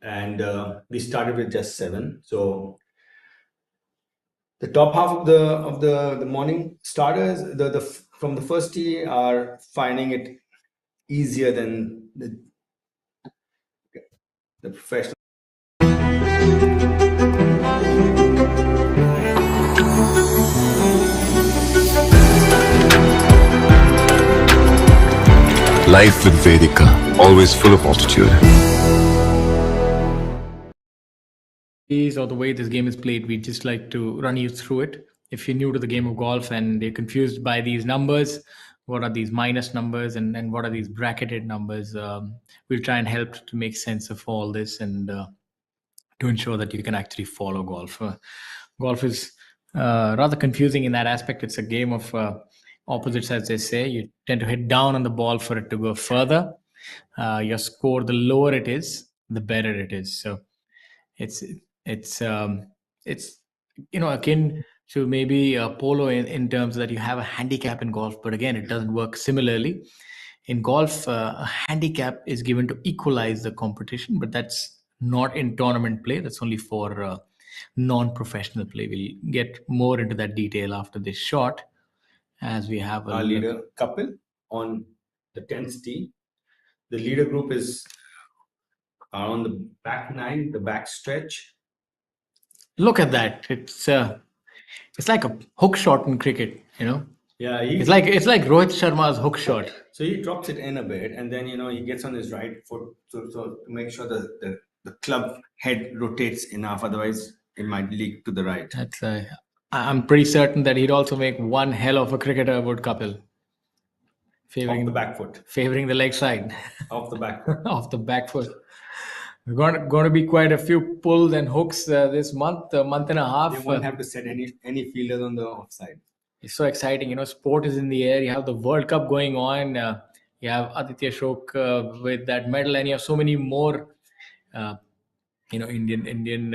and we started with just 7. So the top half of the morning starters, the from the first tee are finding it easier than the professional. Life with Vedika, always full of altitude. Or the way this game is played, we'd just like to run you through it. If you're new to the game of golf and you're confused by these numbers, what are these minus numbers and what are these bracketed numbers, we'll try and help to make sense of all this and to ensure that you can actually follow golf. Golf is rather confusing in that aspect. It's a game of opposites, as they say. You tend to hit down on the ball for it to go further. Your score, the lower it is, the better it is. So it's it's um, it's akin to maybe polo in terms that you have a handicap in golf, but again, it doesn't work similarly. In golf, a handicap is given to equalize the competition, but that's not in tournament play. That's only for non-professional play. We'll get more into that detail after this shot as we have a Our look. leader couple on the 10th tee. The leader group is on the back 9, the back stretch. Look at that. It's like a hook shot in cricket, you know. Yeah, It's like Rohit Sharma's hook shot. so he drops it in a bit, and then he gets on his right foot to make sure the club head rotates enough. Otherwise, it might leak to the right. I'm pretty certain that he'd also make one hell of a cricketer, would Kapil. Off the back foot. Favoring the leg side. Off the back foot. Off the back foot. We're going to be quite a few pulls and hooks this month, a month and a half. They won't have to set any fielders on the offside. It's so exciting. Sport is in the air. You have the World Cup going on. You have Aditya Shok with that medal, and you have so many more, Indian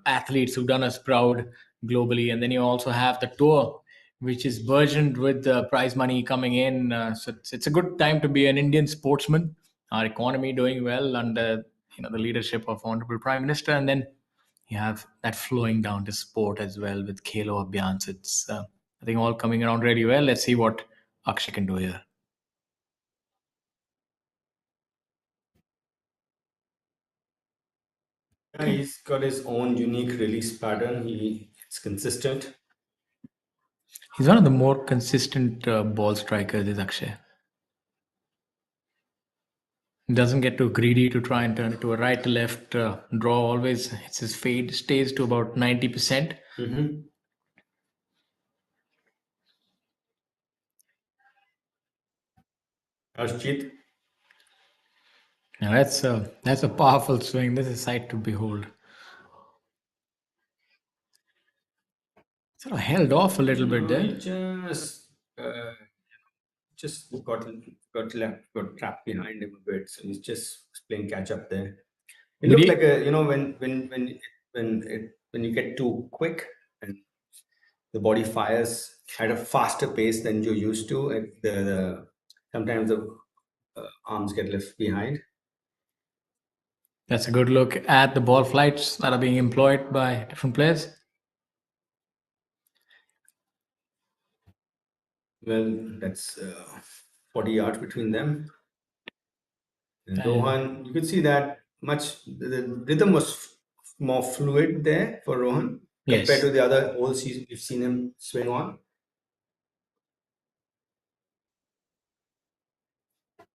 athletes who've done us proud globally. And then you also have the tour, which is burgeoned with prize money coming in. So it's a good time to be an Indian sportsman. Our economy doing well under the leadership of Honorable Prime Minister, and then you have that flowing down to sport as well with Khelo Abhiyan. So it's I think all coming around really well. Let's see what Akshay can do here. Yeah, he's got his own unique release pattern. It's consistent. He's one of the more consistent ball strikers, is Akshay. He doesn't get too greedy to try and turn it to a right to left draw. Always it's his fade stays to about 90%. Mm-hmm. Arshjit. Now that's a powerful swing. This is a sight to behold. Sort of held off a little bit there. Just got trapped behind him a bit, so he's just playing catch up there. It looked like when you get too quick and the body fires at a faster pace than you're used to, sometimes the arms get left behind. That's a good look at the ball flights that are being employed by different players. Well, that's 40 yards between them. And Rohan, you could see that the rhythm was more fluid there for Rohan compared to the other holes you've seen him swing on.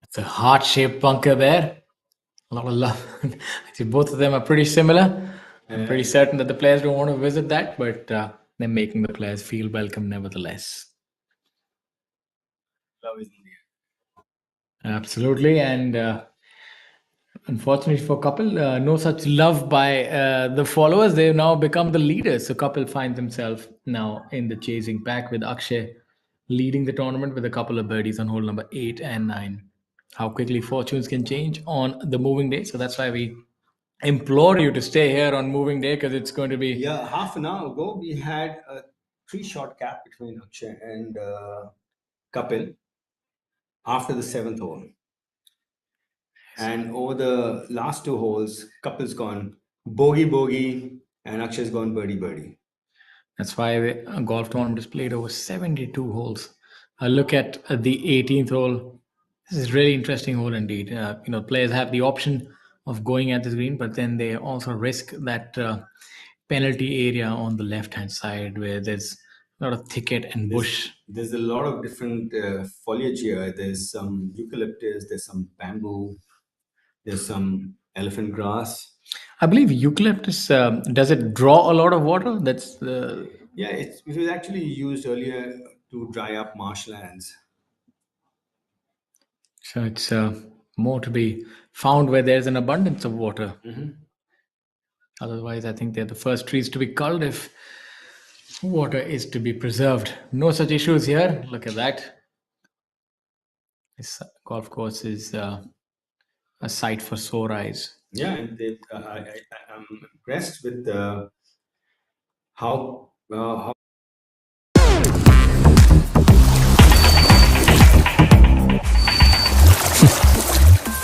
It's a heart-shaped bunker there. A lot of love. Actually, both of them are pretty similar. I'm pretty certain that the players don't want to visit that, but they're making the players feel welcome nevertheless. Love is in the air. Absolutely, and unfortunately for Kapil, no such love by the followers. They've now become the leaders. So Kapil finds himself now in the chasing pack with Akshay leading the tournament with a couple of birdies on hole number 8 and 9. How quickly fortunes can change on the moving day. So that's why we implore you to stay here on moving day, because it's going to be... Yeah, half an hour ago, we had a 3-shot gap between Akshay and Kapil after the 7th hole. And over the last 2 holes, Kapil's gone bogey, and Akshay's gone birdie. That's why a golf tournament is played over 72 holes. A look at the 18th hole. This is a really interesting hole indeed. Players have the option of going at this green, but then they also risk that penalty area on the left-hand side where there's a lot of thicket and bush. There's a lot of different foliage here. There's some eucalyptus, there's some bamboo, there's some elephant grass. I believe eucalyptus, does it draw a lot of water? Yeah, it was actually used earlier to dry up marshlands. So it's more to be found where there's an abundance of water. Mm-hmm. Otherwise, I think they're the first trees to be culled if water is to be preserved. No such issues here. Look at that. This golf course is a sight for sore eyes. Yeah, and I'm impressed with how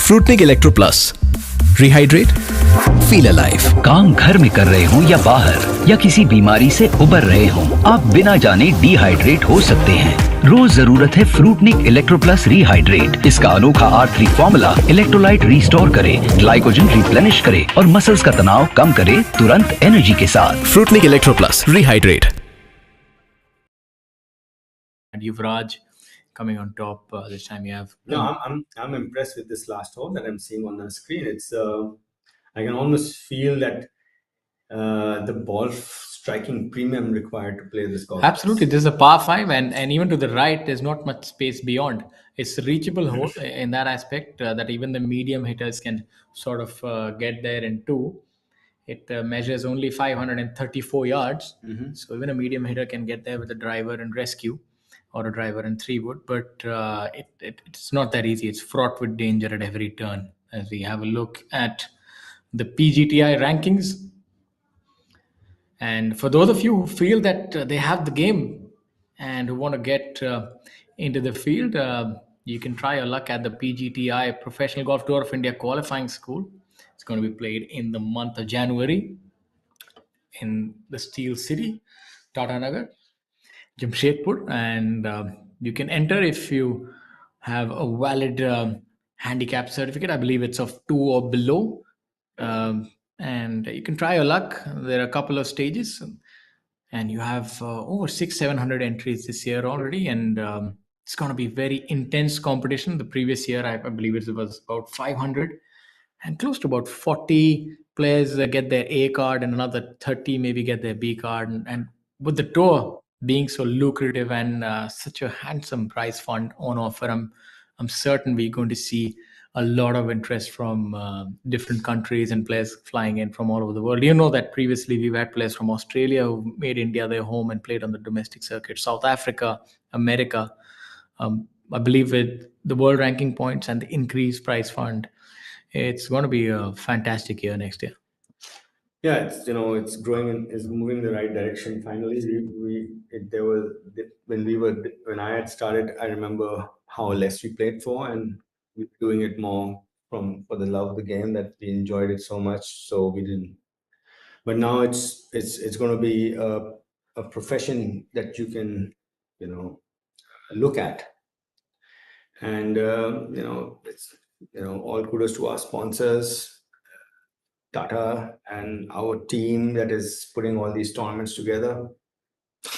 Fruitnik Electro Plus. Rehydrate. Feel alive. काम घर में कर रहे हो या बाहर या किसी बीमारी से उबर रहे हो, आप बिना जाने डिहाइड्रेट हो सकते हैं। रोज जरूरत है फ्रूटनिक इलेक्ट्रो प्लस रिहाइड्रेट। इसका अनोखा R3 फॉर्मूला इलेक्ट्रोलाइट रिस्टोर करे, ग्लाइकोजन रिप्लेनिश करे और मसल्स का तनाव कम करे तुरंत एनर्जी के साथ। Fruitnik Electro Plus. Rehydrate. And Yuvraj coming on top this time. You have No, I'm impressed with this last hole that I'm seeing on the screen. It's I can almost feel that the ball striking premium required to play this golf. absolutely. This is a par five, and even to the right, there's not much space beyond. It's a reachable hole in that aspect that even the medium hitters can sort of get there in two. It measures only 534 yards, so even a medium hitter can get there with a driver and rescue, or a driver and three wood. But it's not that easy. It's fraught with danger at every turn. As we have a look at the PGTI rankings, and for those of you who feel that they have the game and who want to get into the field, you can try your luck at the PGTI Professional Golf Tour of India Qualifying School. It's going to be played in the month of January in the Steel City, Tata Nagar, Jamshedpur, and you can enter if you have a valid handicap certificate. I believe it's of 2 or below. And you can try your luck. There are a couple of stages, and you have over 700 entries this year already, and it's going to be very intense competition. The previous year, I believe it was about 500, and close to about 40 players get their A card, and another 30 maybe get their B card. And with the tour being so lucrative and such a handsome prize fund on offer, I'm certain we're going to see a lot of interest from different countries and players flying in from all over the world. You know that previously we've had players from Australia who made India their home and played on the domestic circuit, South Africa, America. I believe with the world ranking points and the increased prize fund, it's going to be a fantastic year next year. Yeah, it's growing and is moving in the right direction. Finally, when I had started, I remember how less we played for, and we were doing it more for the love of the game, that we enjoyed it so much, so we didn't. But now it's going to be a profession that you can look at, and it's all kudos to our sponsors, Tata, and our team that is putting all these tournaments together.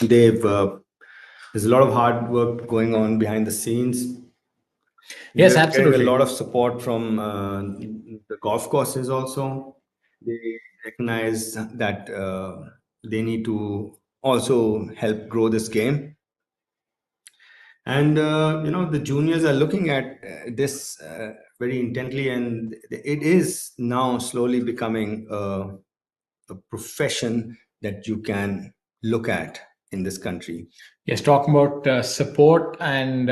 There's a lot of hard work going on behind the scenes. Yes, We're absolutely. getting a lot of support from the golf courses also. They recognize that they need to also help grow this game. And the juniors are looking at this very intently, and it is now slowly becoming a profession that you can look at in this country. Yes, talking about support and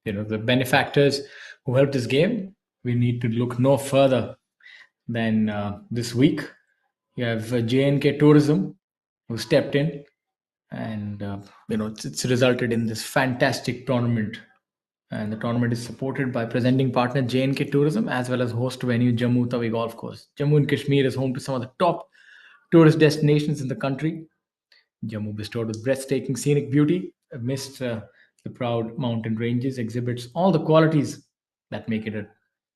the benefactors who helped this game, we need to look no further than this week. You have J&K Tourism who stepped in, and it's resulted in this fantastic tournament. And the tournament is supported by presenting partner J&K Tourism as well as host venue Jammu Tawi Golf Course. Jammu and Kashmir is home to some of the top tourist destinations in the country. Jammu, bestowed with breathtaking scenic beauty amidst the proud mountain ranges, exhibits all the qualities that make it a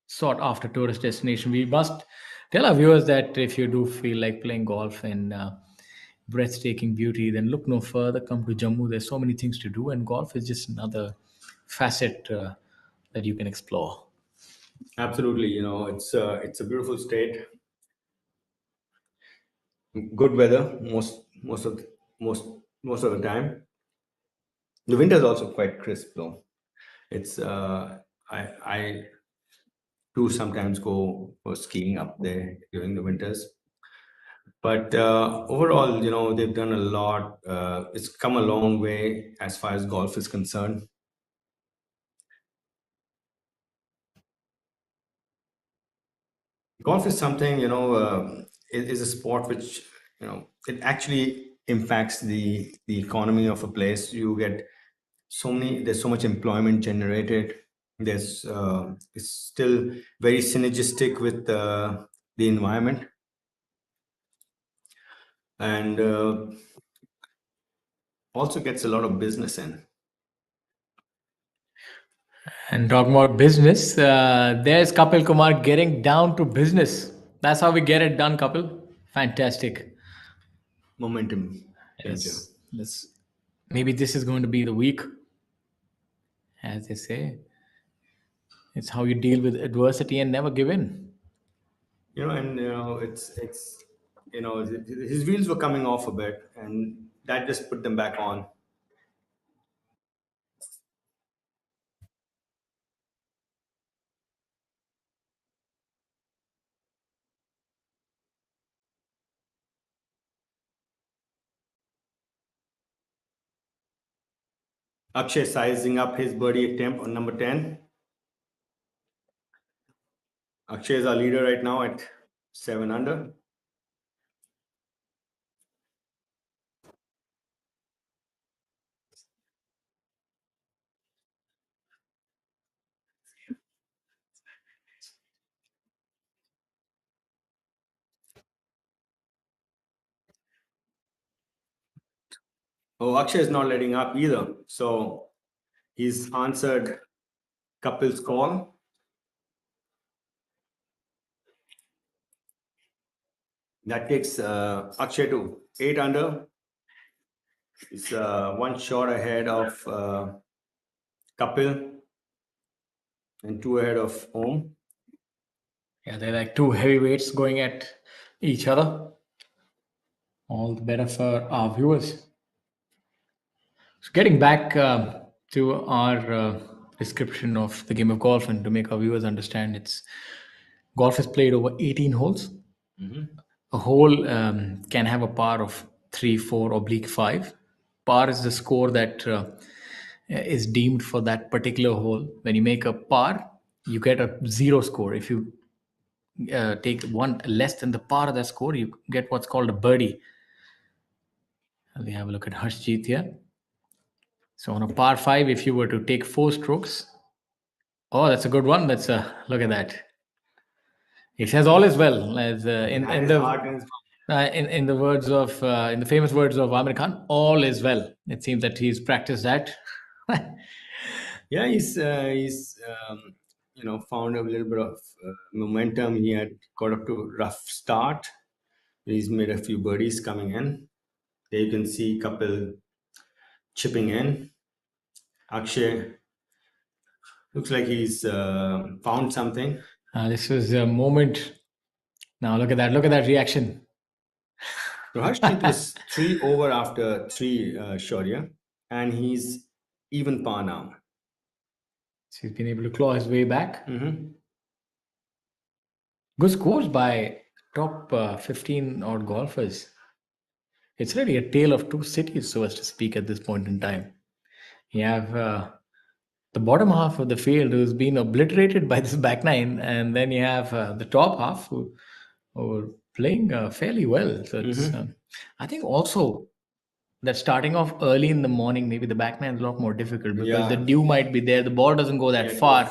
sought after tourist destination. We must tell our viewers that if you do feel like playing golf in breathtaking beauty, then look no further. Come to Jammu. There's so many things to do, and golf is just another facet that you can explore. Absolutely, it's a beautiful state. Good weather most of the time. The winter is also quite crisp though. It's I do sometimes go for skiing up there during the winters. But overall, they've done a lot. It's come a long way as far as golf is concerned. Golf is something, is a sport which, it actually impacts the economy of a place. You get there's so much employment generated. It's still very synergistic with the environment, and also gets a lot of business in. And talking about business, there's Kapil Kumar getting down to business. That's how we get it done, Kapil. Fantastic. Momentum changer. Yes. Maybe this is going to be the week, as they say. It's how you deal with adversity and never give in. And it's his wheels were coming off a bit, and that just put them back on. Akshay sizing up his birdie attempt on number 10. Akshay is our leader right now at 7 under. Oh, Akshay is not letting up either. So he's answered Kapil's call. That takes Akshay to 8 under. He's one shot ahead of Kapil and 2 ahead of Om. Yeah, they're like two heavyweights going at each other. All the better for our viewers. So getting back to our description of the game of golf, and to make our viewers understand, golf is played over 18 holes. A hole can have a par of 3, 4, oblique 5. Par is the score that is deemed for that particular hole. When you make a par, you get a 0 score. If you take one less than the par of that score, you get what's called a birdie. And we have a look at Harshjeet here. So on a par 5, if you were to take 4 strokes, oh, that's a good one. Let's look at that. It says all is well, as in the words of in the famous words of Amir Khan, all is well. It seems that he's practiced that. Yeah, he's found a little bit of momentum. He had got up to a rough start. He's made a few birdies coming in. There you can see Kapil chipping in. Akshay looks like he's found something. This was a moment. Now look at that. Look at that reaction. So Harshjeet is 3 over after 3 shot, yeah? And he's even par now. So he's been able to claw his way back. Mm-hmm. Good scores by top 15 odd golfers. It's really a tale of two cities, so as to speak, at this point in time. You have the bottom half of the field who's been obliterated by this back nine, and then you have the top half who are playing fairly well. So it's, I think also that starting off early in the morning, maybe the back nine is a lot more difficult because the dew might be there. The ball doesn't go that far.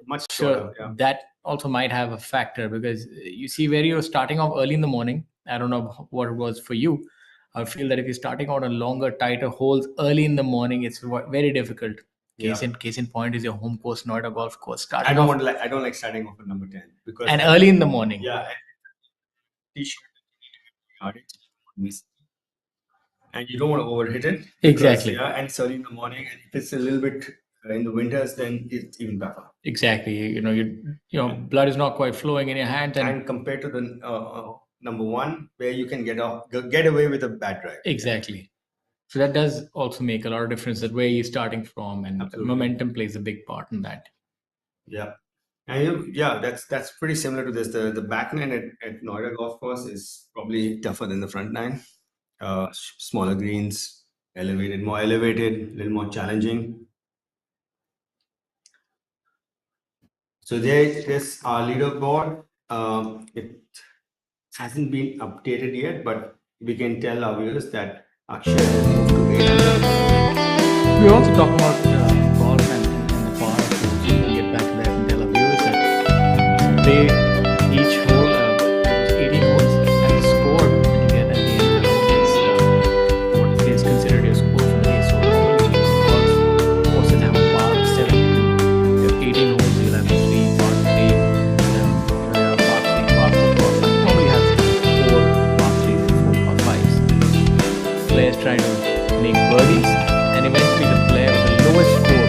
Much shorter. So that also might have a factor, because you see, where you're starting off early in the morning, I don't know what it was for you. I feel that if you're starting out on longer, tighter holes early in the morning, it's very difficult. Case in point is your home course, Noida golf course. I don't like starting off at number 10 because early in the morning. Yeah, and you don't want to overhit it. Exactly. And it's early in the morning, and if it's a little bit in the winters, then it's even better. Exactly. Your blood is not quite flowing in your hands, and compared to the number 1, where you can get away with a bad drive. Exactly. So that does also make a lot of difference, that where you're starting from, and momentum plays a big part in that. Yeah. And that's pretty similar to this. The back nine at Noida golf course is probably tougher than the front nine. Smaller greens, more elevated, a little more challenging. So there's our leaderboard. It hasn't been updated yet, but we can tell our viewers that Akshay has moved to 8 under. We also talk about golf and the par. So we can get back to that and tell our viewers that each hole players try to make birdies, and eventually the player with the lowest score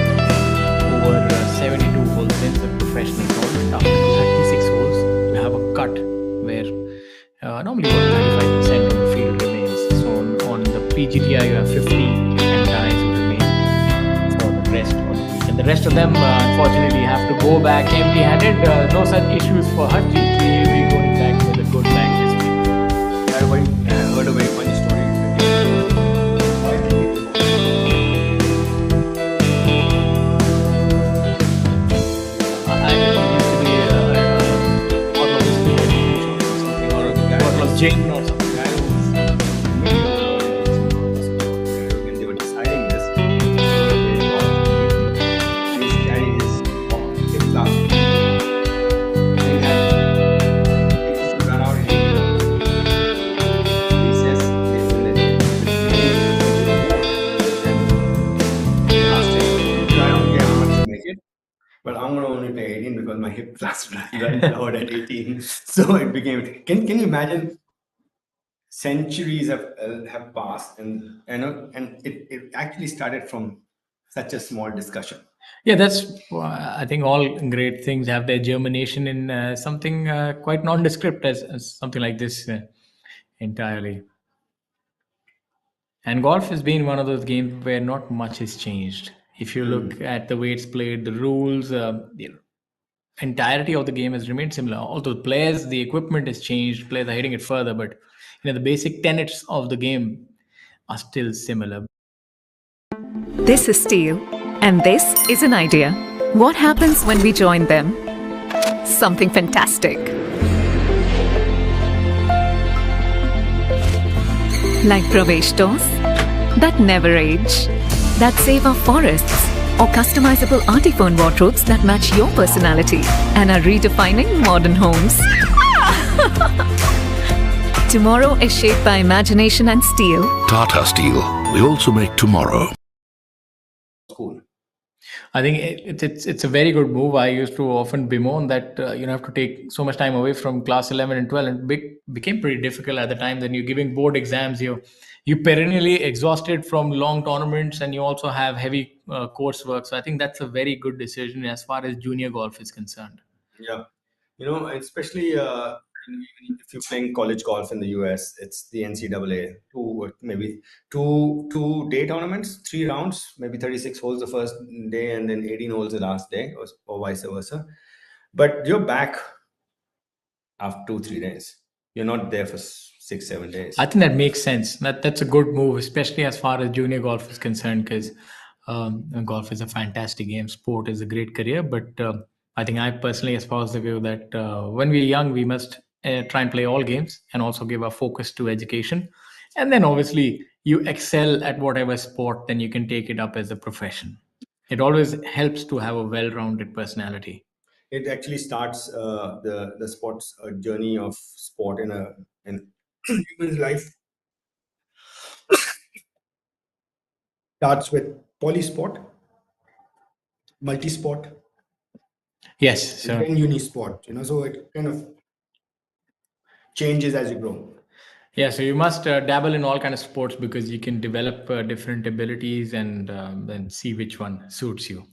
over 72 holes wins the professional tournament. After 36 holes, you have a cut where normally about 35% of the field remains. So on the PGTI, you have 50 and ties will remain for the rest of the week. And the rest of them, unfortunately, have to go back empty-handed. No such issues for Harjeet. He'll be going back with a good bag this week. I heard a very funny story. I think he used to be something or what was Jane or something. When they were deciding this, his daddy is his class. They had people to run out in he says they asked him, I don't care how much you make it, but I'm gonna only play 18 because my hip flaps runs out at 18. So it became. Can you imagine? Centuries have passed, and it actually started from such a small discussion. Yeah, that's. I think all great things have their germination in something quite nondescript as something like this entirely. And golf has been one of those games where not much has changed. If you look at the way it's played, the rules, the entirety of the game has remained similar. Although players, the equipment has changed, players are hitting it further, but the basic tenets of the game are still similar. This is Steel, and this is an idea. What happens when we join them? Something fantastic. Like Pravesh doors that never age, that save our forests, or customizable artiphone wardrobes that match your personality and are redefining modern homes. Tomorrow is shaped by imagination and steel. Tata Steel. We also make tomorrow. School. I think it's a very good move. I used to often bemoan that have to take so much time away from class 11 and 12, and became pretty difficult at the time. Then you're giving board exams, you perennially exhausted from long tournaments, and you also have heavy coursework. So I think that's a very good decision as far as junior golf is concerned. Yeah, especially even if you're playing college golf in the US, it's the NCAA, maybe two day tournaments, 3 rounds, maybe 36 holes the first day and then 18 holes the last day, or vice versa. But you're back after 2-3 days. You're not there for 6-7 days. I think that makes sense. That's a good move, especially as far as junior golf is concerned, because golf is a fantastic game. Sport is a great career, but I think I personally espouse the view that when we're young, we must try and play all games and also give our focus to education. And then obviously, you excel at whatever sport, then you can take it up as a profession. It always helps to have a well-rounded personality. It actually starts the sports journey of sport in human life. Starts with polysport, multisport, Yes, so and then unisport. So it kind of changes as you grow. yeah, so you must dabble in all kind of sports because you can develop different abilities and then see which one suits you.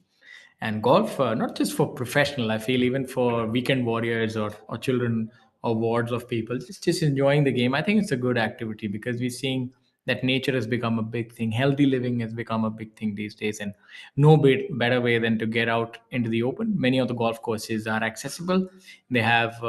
And golf, not just for professional, I feel even for weekend warriors or children or wards of people, just enjoying the game. I think it's a good activity because we're seeing that nature has become a big thing. Healthy living has become a big thing these days, and no better way than to get out into the open. Many of the golf courses are accessible. They have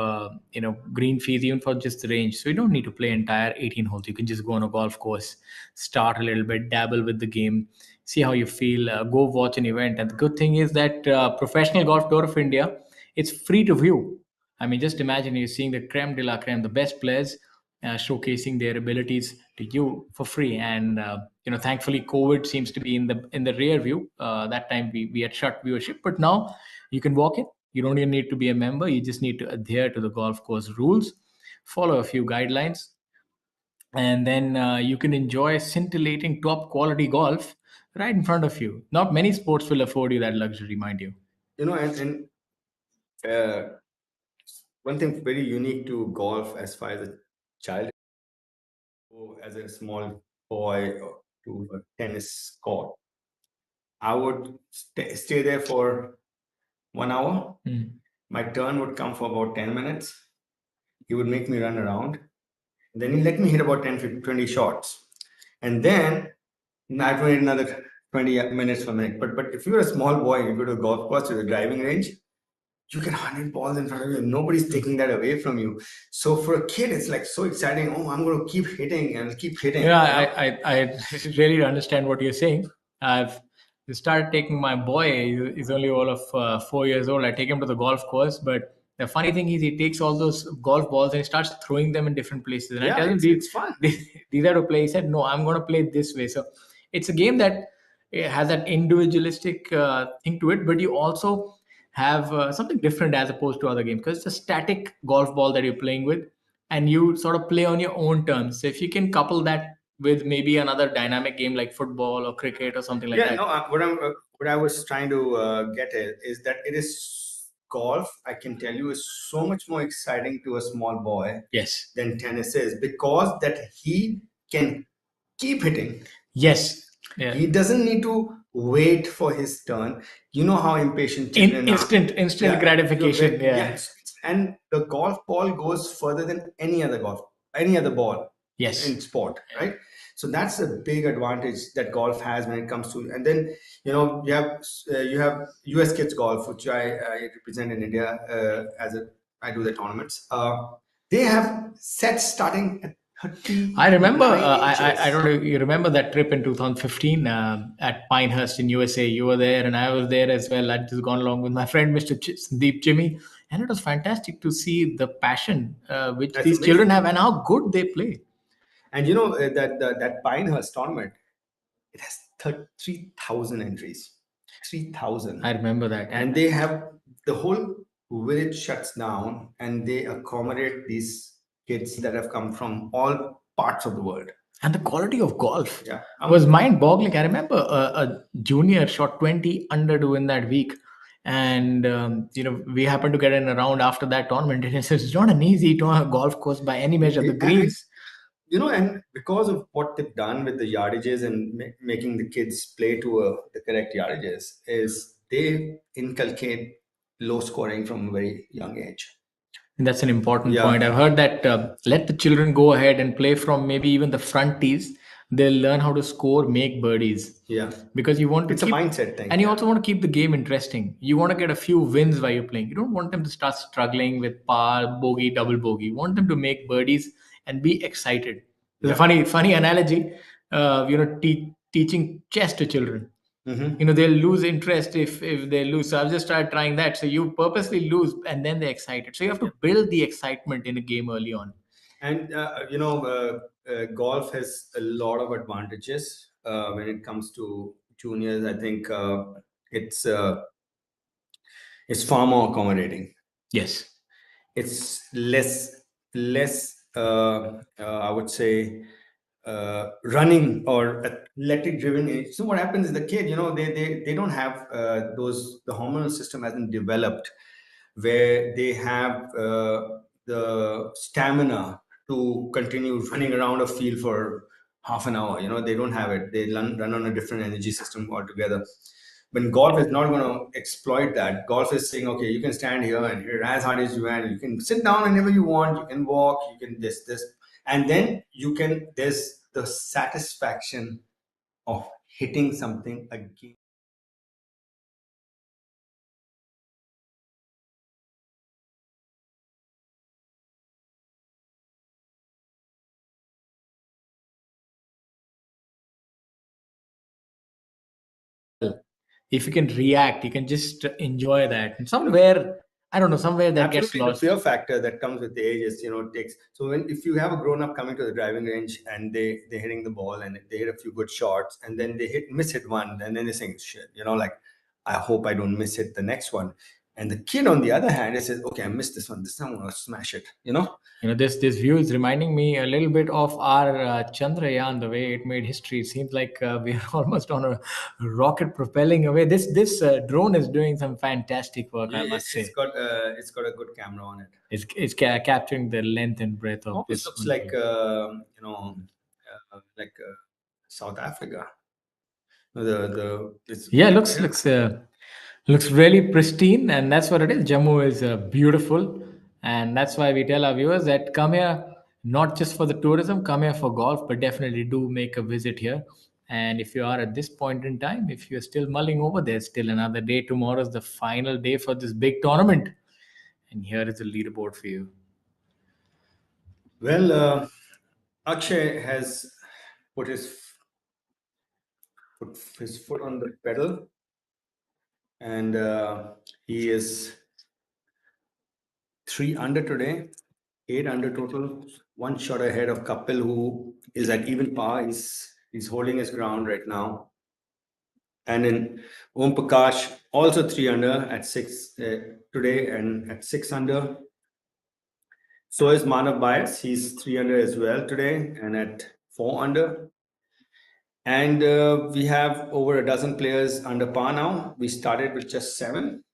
green fees even for just the range, so you don't need to play entire 18 holes. You can just go on a golf course, start a little bit, dabble with the game, see how you feel, go watch an event. And the good thing is that professional golf tour of India, it's free to view. I mean, just imagine you're seeing the creme de la creme, the best players showcasing their abilities to you for free. And thankfully, COVID seems to be in the rear view. That time we had shut viewership, but now you can walk in. You don't even need to be a member. You just need to adhere to the golf course rules, follow a few guidelines, and then you can enjoy scintillating top quality golf right in front of you. Not many sports will afford you that luxury, mind you. And uh, one thing very unique to golf as far as a child, as a small boy to a tennis court, I would stay there for 1 hour. My turn would come for about 10 minutes. He would make me run around. Then he let me hit about 10, 15, 20 shots. And then I would wait another 20 minutes for me. But if you're a small boy, you go to a golf course or a driving range, you get 100 balls in front of you and nobody's taking that away from you. So for a kid, it's like so exciting. Oh, I'm going to keep hitting and keep hitting. Yeah, I really understand what you're saying. I've started taking my boy. He's only all of 4 years old. I take him to the golf course, but the funny thing is, he takes all those golf balls and he starts throwing them in different places. And I tell him, it's fun. These are to play. He said, "No, I'm going to play it this way." So it's a game that has that individualistic thing to it, but you also have something different as opposed to other games because it's a static golf ball that you're playing with, and you sort of play on your own terms. So if you can couple that with maybe another dynamic game like football or cricket or something like that. No, what I was trying to get at is that it is golf. I can tell you is so much more exciting to a small boy Yes. than tennis is because that he can keep hitting. Yes. Yeah. He doesn't need to wait for his turn. You know how impatient children are. Instant gratification. Yeah. And the golf ball goes further than any other ball. Yes. In sport, right? So that's a big advantage that golf has when it comes to. And then you have US kids golf, which I represent in India I do the tournaments. They have sets starting at 30. I remember. I don't know. You remember that trip in 2015 at Pinehurst in USA? You were there, and I was there as well. I'd just gone along with my friend, Mr. Sandeep Jimmy, and it was fantastic to see the passion which That's these amazing. children have and how good they play. And you know that Pinehurst tournament, it has 3,000 entries. 3,000. I remember that. And they have the whole village shuts down and they accommodate these kids that have come from all parts of the world. And the quality of golf Yeah. was mind-boggling. I remember a junior shot 20 under to win that week. And, we happened to get in a round after that tournament. And it's not an easy golf course by any measure. The greens. And because of what they've done with the yardages and making the kids play to the correct yardages, is they inculcate low scoring from a very young age. And that's an important point. I've heard that let the children go ahead and play from maybe even the front tees. They'll learn how to score, make birdies. Yeah. Because you want to It's a mindset thing. And you also want to keep the game interesting. You want to get a few wins while you're playing. You don't want them to start struggling with par, bogey, double bogey. You want them to make birdies and be excited. There's a funny analogy, teaching chess to children. Mm-hmm. They'll lose interest if they lose. So I've just started trying that. So you purposely lose and then they're excited. So you have to build the excitement in a game early on. And golf has a lot of advantages when it comes to juniors. I think it's far more accommodating. Yes. It's less I would say running or athletic driven. So what happens is the kid, they don't have the hormonal system hasn't developed where they have the stamina to continue running around a field for half an hour. They don't have it. They run on a different energy system altogether. But golf is not going to exploit that. Golf is saying, okay, you can stand here and hit as hard as you want. You can sit down whenever you want. You can walk. You can this. And then there's the satisfaction of hitting something again. If you can react, you can just enjoy that. And somewhere that gets Absolutely, lost. the fear factor that comes with the age is, takes. So if you have a grown up coming to the driving range and they're hitting the ball and they hit a few good shots and then they miss hit one and then they're saying, shit, like, I hope I don't miss hit the next one. And the kid on the other hand, it says, okay, I missed this one. This time I'm gonna smash it. This view is reminding me a little bit of our Chandrayaan, the way it made history. It seems like we are almost on a rocket propelling away. This drone is doing some fantastic work, I must say. It's got a good camera on it. It's capturing the length and breadth of It this. looks like South Africa. Yeah, looks really pristine, and that's what it is. Jammu is beautiful, and that's why we tell our viewers that come here not just for the tourism, come here for golf, but definitely do make a visit here. And if you are at this point in time, if you're still mulling over, there's still another day. Tomorrow is the final day for this big tournament, and here is the leaderboard for you. Well, Akshay has put his foot on the pedal, and he is 3 under today, 8 under total, one shot ahead of Kapil, who is at even par. He's holding his ground right now. And in Om Prakash, also 3 under at 6 today and at 6 under. So is Manav Bias. He's 3 under as well today and at 4 under. And we have over a dozen players under par now. We started with just 7.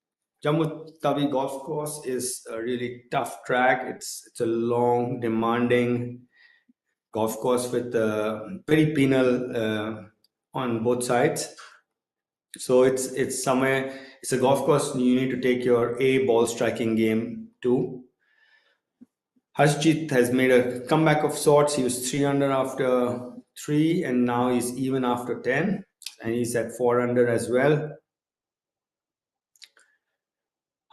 Jammu Tawi golf course is a really tough track. It's a long, demanding golf course with very penal on both sides. So it's a golf course you need to take your ball striking game to. Harshjit has made a comeback of sorts. He was 3 under after 3, and now he's even after 10, and he's at 4 under as well.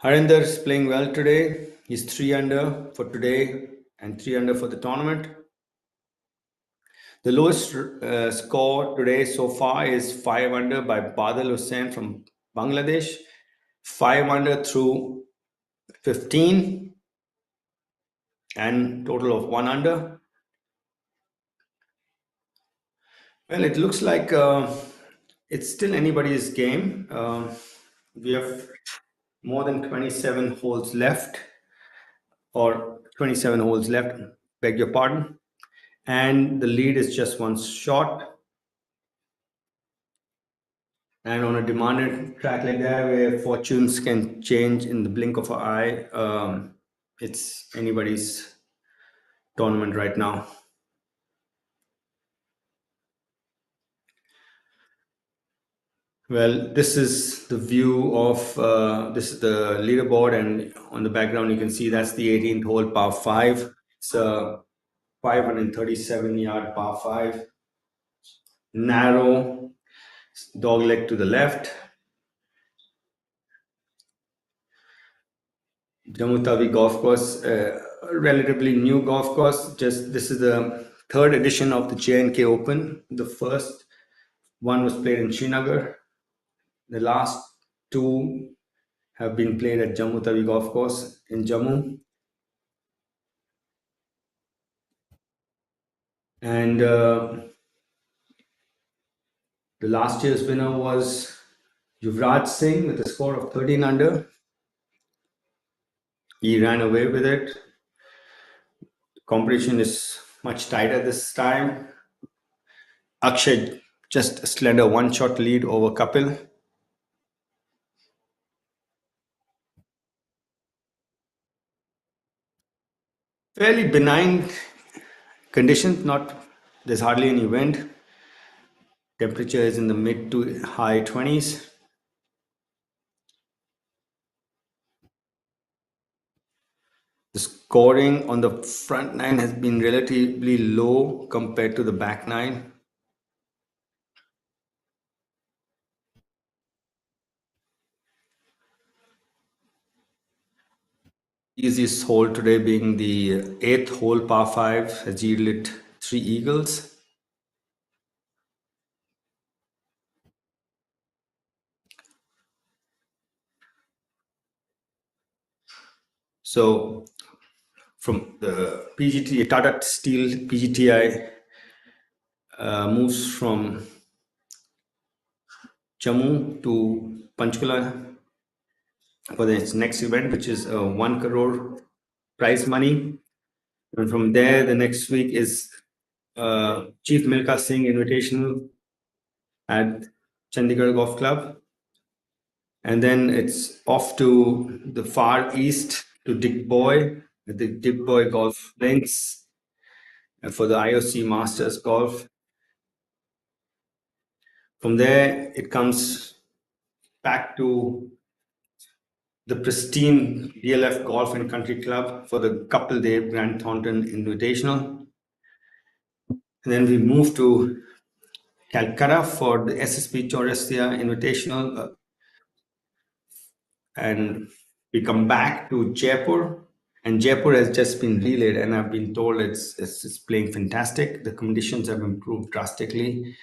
Harinder is playing well today. He's 3 under for today and 3 under for the tournament. The lowest score today so far is 5 under by Badal Hussain from Bangladesh. 5 under through 15 and total of 1 under. Well, it looks like it's still anybody's game. We have more than 27 holes left, beg your pardon. And the lead is just 1 shot. And on a demanded track like that, where fortunes can change in the blink of an eye, it's anybody's tournament right now. Well, this is the view of this is the leaderboard, and on the background you can see that's the 18th hole, par 5. It's a 537-yard par 5, narrow, dogleg to the left. Jammu Tawi golf course, a relatively new golf course. This is the 3rd edition of the J&K Open. The first one was played in Srinagar. The last 2 have been played at Jammu Tawi golf course in Jammu. And the last year's winner was Yuvraj Singh with a score of 13 under. He ran away with it. Competition is much tighter this time. Akshay just a slender 1-shot lead over Kapil. Fairly benign conditions, there's hardly any wind. Temperature is in the mid to high 20s. The scoring on the front 9 has been relatively low compared to the back 9. Easiest hole today being the 8th hole, par 5, has yielded 3 eagles. So from the PGT, Tata Steel PGTI moves from Jammu to Panchkula for its next event, which is 1 crore prize money. And from there, the next week is Chief Milkha Singh Invitational at Chandigarh Golf Club. And then it's off to the far east to Dick Boy, at the Dick Boy Golf Links for the IOC Masters Golf. From there, it comes back to the pristine DLF Golf and Country Club for the Couple Day Grant Thornton Invitational. And then we move to Calcutta for the SSP Chaurasia Invitational. And we come back to Jaipur. And Jaipur has just been relayed, and I've been told it's playing fantastic. The conditions have improved drastically.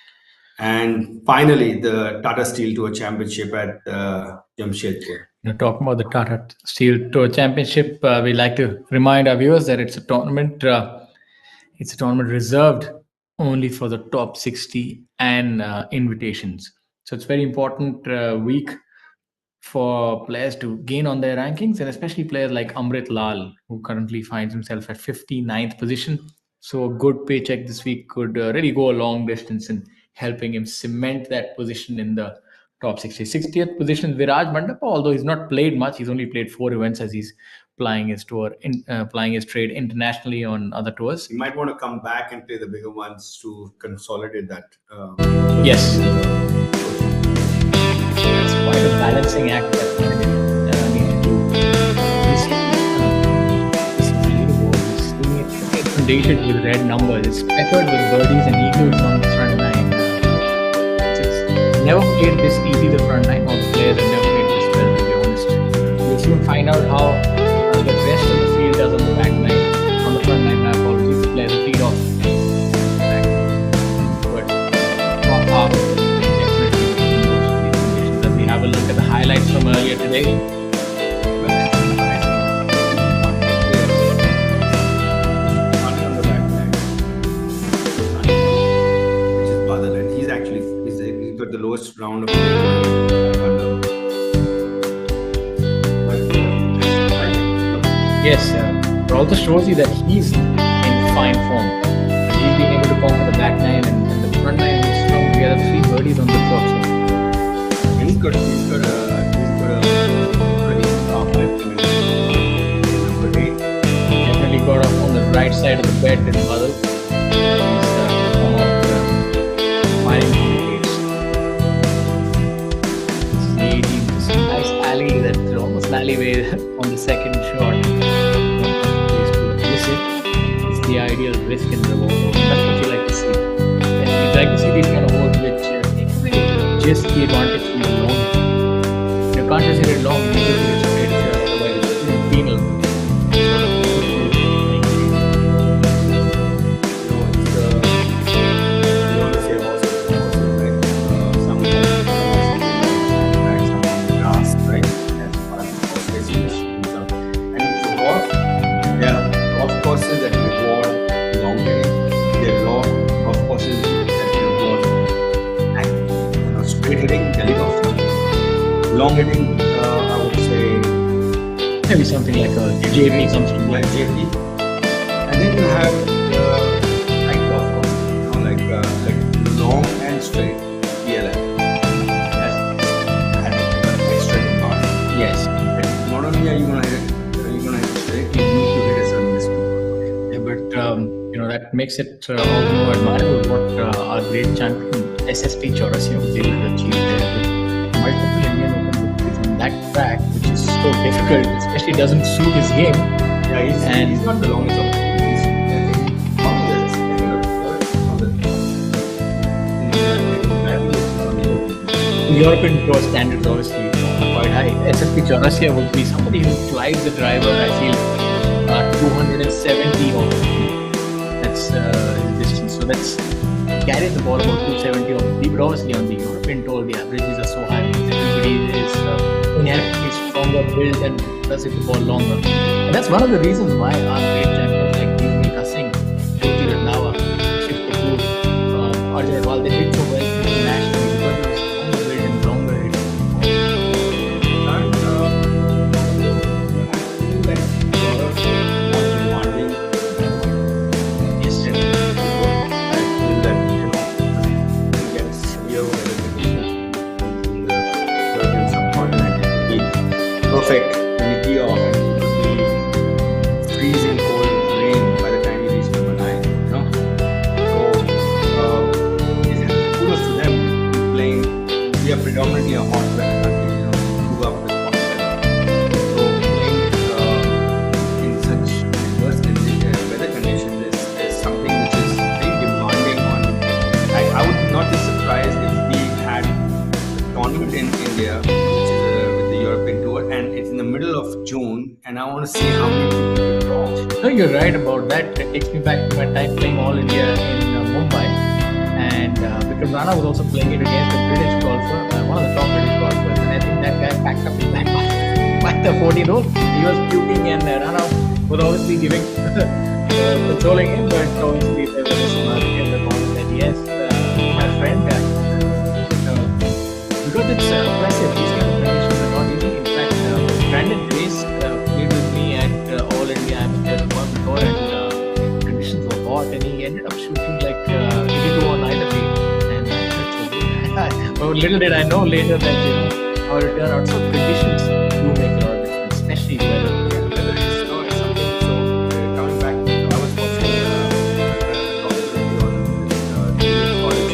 And finally, the Tata Steel Tour Championship at Jamshedpur. Talking about the Tata Steel Tour Championship, we like to remind our viewers that it's a tournament. It's a tournament reserved only for the top 60 and invitations. So it's very important week for players to gain on their rankings, and especially players like Amrit Lal, who currently finds himself at 59th position. So a good paycheck this week could really go a long distance in helping him cement that position in the top 60. 60th position, Viraj Mandapa, although he's not played much. He's only played 4 events as he's plying his trade internationally on other tours. You might want to come back and play the bigger ones to consolidate that. Yes. It's quite a balancing act that we need to do. This leaderboard is seeing it inundated with red numbers. It's peppered with birdies and eagles on the front nine. It's never played this easy, the front nine. All the players have never played this well, to be honest. We'll soon find out how the rest of the field does on the back nine. On the front nine, my apologies, the players have lead off. But top half. Have a look at the highlights from earlier today. He's got the lowest round of Yes, it also shows you that he's in fine form. He's being able to conquer the back nine and the front nine is strong. We have 3 birdies on the top. So he's got a pretty top 5 number 8. Definitely got off on the right side of the bed in Badal. Firing from the gates. This is the 18th. This is a nice alley that's almost an alleyway on the second shot. It's the ideal risk and reward. That's what you like to see. And you'd like to see these kind of holes which just the advantage from the long. You can't just hit it long, you need to hit it straight, otherwise it's penal. Long hitting, I would say Maybe something like a JP comes to like mind. JP, and then you have the high golf course, like long and straight DLF. That's extra important. Yes. Not only are you gonna hit it straight, you need to hit a certain distance. Yeah, but that makes it all the more admirable what our great champion SSP Chaurasia was able to achieve there with multiple Indian Open victories on that track, which is so difficult, especially doesn't suit his game. Yeah, he's not the longest of them. He's, I think, longest. I think The European tour standards obviously are quite high. SSP Chaurasia would be somebody who flies the driver, I feel, 270 off. That's his distance. So that's carries the ball about 270 off. But obviously on the European tour, the averages are so high. Everybody is inherently stronger build and does hit the ball longer. And that's one of the reasons why our great champions like Deepika Singh, Jyoti Randhawa, Shiv Kapoor, Arjun Adwal, they hit so well internationally because they were stronger build and longer hit. Perfect when you tee off and it could be freezing cold rain by the time you reach number 9, So I would not be surprised if we had a tournament in India, which is with the European tour, and it's in the middle of June, and I want to see how many people will draw. No, you're right about that. It takes me back to my time playing All India in Mumbai, and Vikram Rana was also playing it against a British golfer, one of the top British golfers, and I think that guy packed up his bag by the 14th hole. He was puking, and Rana was obviously giving consoling him, but obviously there was some in the comment that yes, my friend, because it's impressive. These kind of conditions are not easy. In fact, Brandon Grace played with me at All India Amateur the month before, and conditions were hot, and he ended up shooting like 82 on either field. And I felt so good. But little did I know later that how it turned out. So conditions do make a lot of difference, especially weather. Whether it's snow or something. So coming back, I was watching college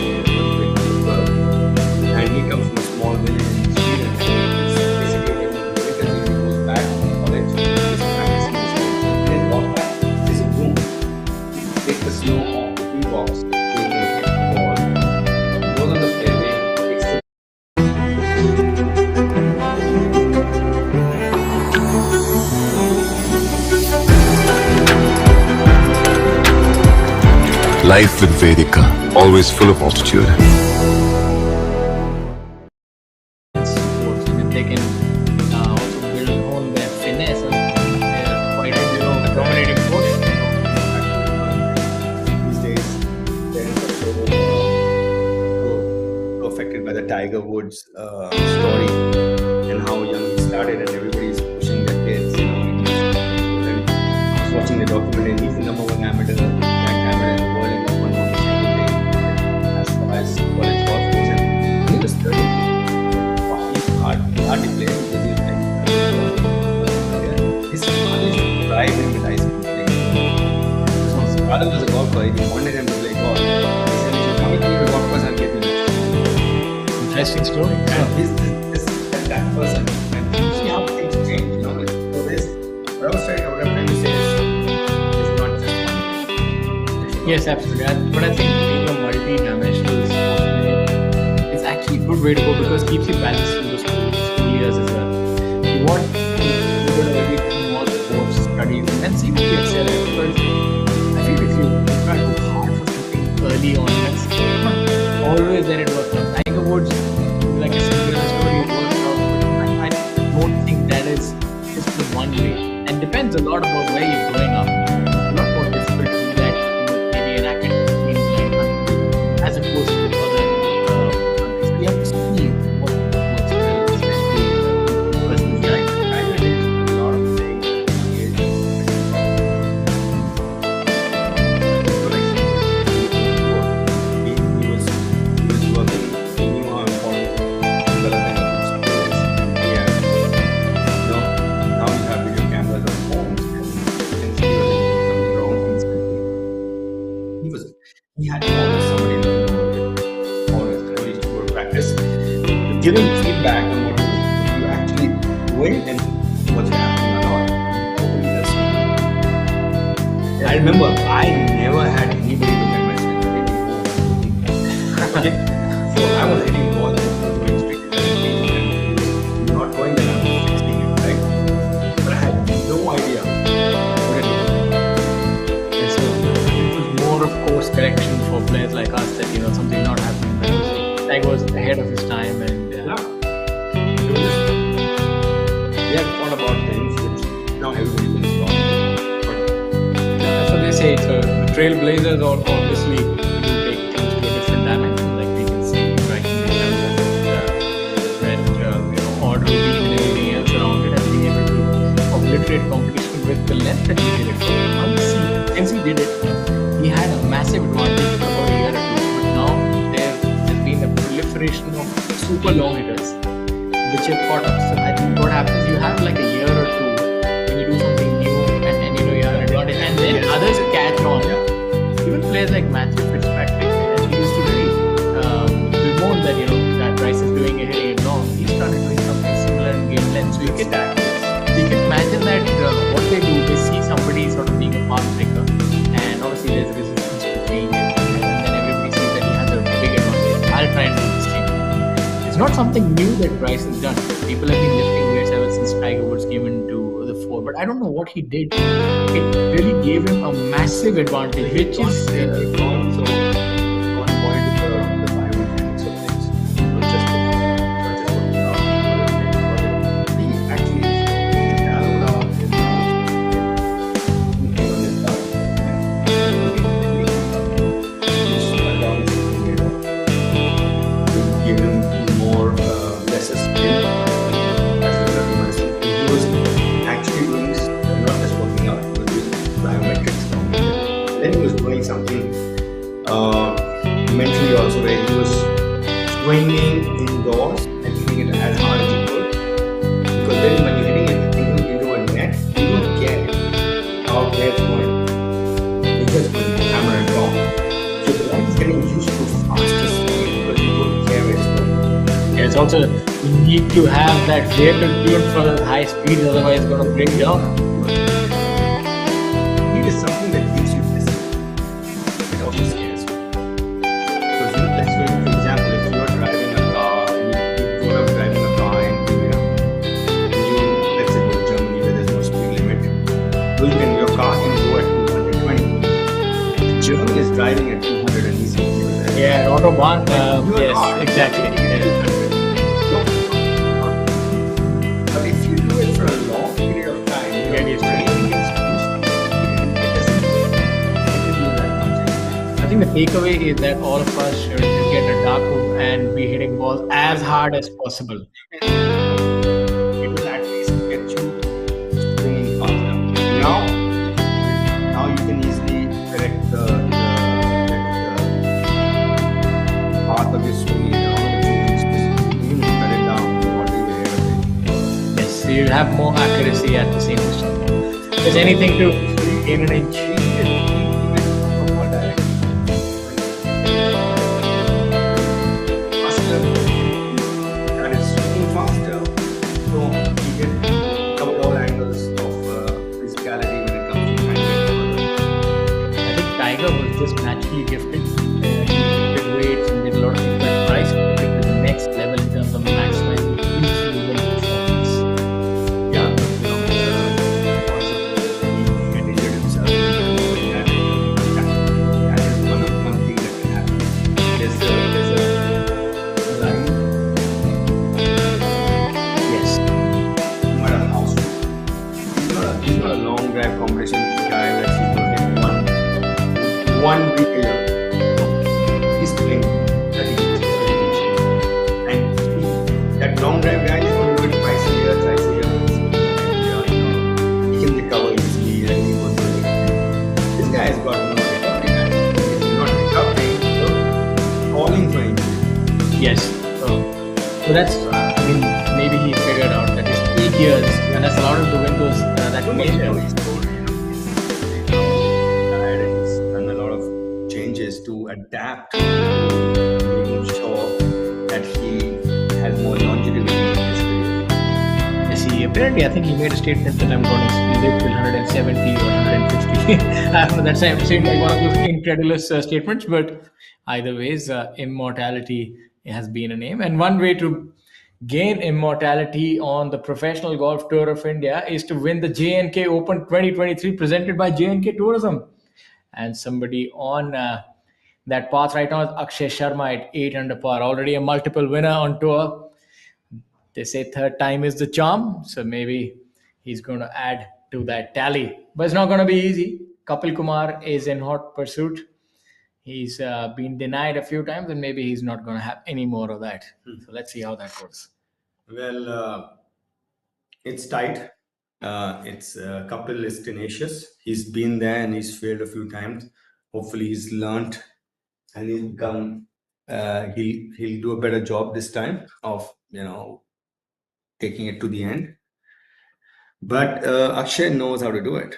and he comes from a small village in Sweden. He's basically because he goes back to college, he's practicing his game. And his walk back is a broom. He takes the snow off the tee box, so he can hit the ball. Goes on the fairway, takes the Life with Vedika, always full of altitude. Sports, and they can also build on their finesse and their quite dominating force. these days they're so affected by the Tiger Woods story and how young he started, and everybody's pushing their kids. And I was watching the documentary, and he's the number one amateur, ranked amateur in the world, and he's won on a single day as far as college golf goes. And he was 30. Wow, he's hardly playing because he's like, his father used to drive him with high school playing. So his father was a golfer, he wanted him to play golf. He said, if you come with me to golf course, I'll get you. Interesting story. And that person, and you see how things change, So this, what I'm trying to say is, it's not just one. Yes, absolutely. But I think being a multi-dimensional sportsman is actually a good way to go because it keeps you balanced through the school years as well. You want to do everything, all sports, studies, and then see what you excel at. Because I feel if you try to go hard for something early on, that's not always then it works out. Tiger Woods, like I said, the story it works out. But I don't think that is just the one way. And depends a lot about where you're growing up. It's a lot more difficult to do that maybe in academic means as opposed to other countries. You have to see what works well, especially personally. Tiger did a lot of things at the age of 20. He was working, he knew how important development of skills. Yeah. Now you have video cameras on phones, and you can see when something wrong instantly. He had always somebody in the room, always, and we used to go to practice, giving feedback on what you actually doing and what's happening or not. Hopefully that's I remember I never had anybody look at my swing or hitting balls. Okay? So I was hitting balls and it was going straight to the green, and not going then I was fixing it, right? But I had no idea what it was. And so it was more of course correction for players like us that something not happening. But Tiger was ahead of his time, and We had thought about things which now everybody thinks about. But that's what they say. So the trailblazers obviously do take things to a different dimension. Like we can see right in the red, orderly and everything else around it, and being able to obliterate competition with the length that he did it for. Since he did it, he had a massive advantage for about a year or two. But now there has been a proliferation of super long hitters, which have caught up. So I think what happens, you have like a year or two when you do something new, and you have an advantage, and then others catch on. Even players like Matthew Fitzpatrick, and he used to really bemoan that that Bryce is doing it, hitting it long. He started doing something similar in game length. So you can imagine that what they do, they see somebody sort of being a fast breaker, and obviously there's resistance to change, and then everybody sees that he has a try and do this thing. It's not something new that Bryce has done. People have been lifting weights ever since Tiger Woods came into the fore, but I don't know what he did. It really gave him a massive advantage, which is also on point with the biomechanics of things. Not just working out, but he actually narrowed out his give him more lesser spin as a result of myself. He was actually doing this, not just working out, he was doing biometrics. Then he was doing something mentally also, where he was swinging indoors and hitting it as hard as he could. Because then when you're hitting it into a net, you don't care how where it's going. You just put the hammer and drop. So the guy is getting used to faster swing because you don't care where it's going. It's also, you need to have that vehicle tuned for the high speeds, otherwise it's going to break down. It is something that gives you discipline. It also scares you. Because let's say, for example, if you're driving a car and you are driving a car and let's say go to Germany where there's no speed limit, your car can go at 220. Germany is driving at 200 and he's Yeah, Autobahn, yes, exactly. But if you do it for a long period of time, your brain gets used to it. It doesn't do that much. I think the takeaway is that all of us should get a dark room and be hitting balls as hard as possible. It will at least get you swinging faster. Now you can easily correct the path of your swing. You can cut it down to what you ahead of it. Yes, so you'll have more accuracy at the same distance. If there's anything to gain an inch. Even from what direction. Faster, that is swinging faster. So you get cover all angles of physicality when it comes to trying to get I think Tiger was just naturally gifted. He did weights and did a lot of things, but Bryce took it to the next level in terms of maximizing each human performance. Yeah, get injured himself. That is one thing that can happen. There's a line, Yes. no matter how strong. He's not a long drive competition guy where he's going to get one week a year. He's playing 30 games. And that long drive guy is going to do it twice a year, thrice a year. He can recover easily and he goes through it. This guy has got no recovery. And if he's not recovering, so falling for injury. Yes. So that's, maybe he figured out that it's 8 years, and that's allowed him to win those, that major. He's told, he's tired and he's done a lot of changes to adapt to making sure that he has more longevity in his career. Yes, apparently, I think he made a statement that I'm going to live till 170 or 150. I don't know, that seemed like one of those incredulous statements, but either ways, immortality has been a name. And one way to gain immortality on the professional golf tour of India is to win the J&K Open 2023 presented by J&K Tourism. And somebody on that path right now is Akshay Sharma at 8 under par, already a multiple winner on tour. They say third time is the charm, so maybe he's going to add to that tally. But it's not going to be easy. Kapil Kumar is in hot pursuit. He's been denied a few times, and maybe he's not going to have any more of that. So let's see how that goes. Well, it's tight. Kapil is tenacious. He's been there and he's failed a few times. Hopefully, he's learnt and he'll become. He'll do a better job this time of taking it to the end. But Akshay knows how to do it.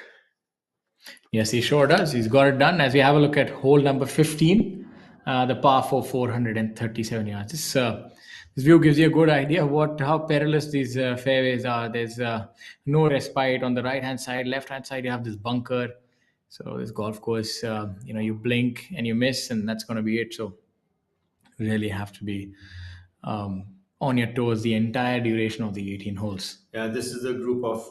Yes, he sure does. He's got it done. As we have a look at hole number 15, the par 4, 437 yards. This view gives you a good idea of how perilous these fairways are. There's no respite on the right-hand side. Left-hand side, you have this bunker. So this golf course, you blink and you miss, and that's going to be it. So really have to be on your toes the entire duration of the 18 holes. Yeah, this is a group of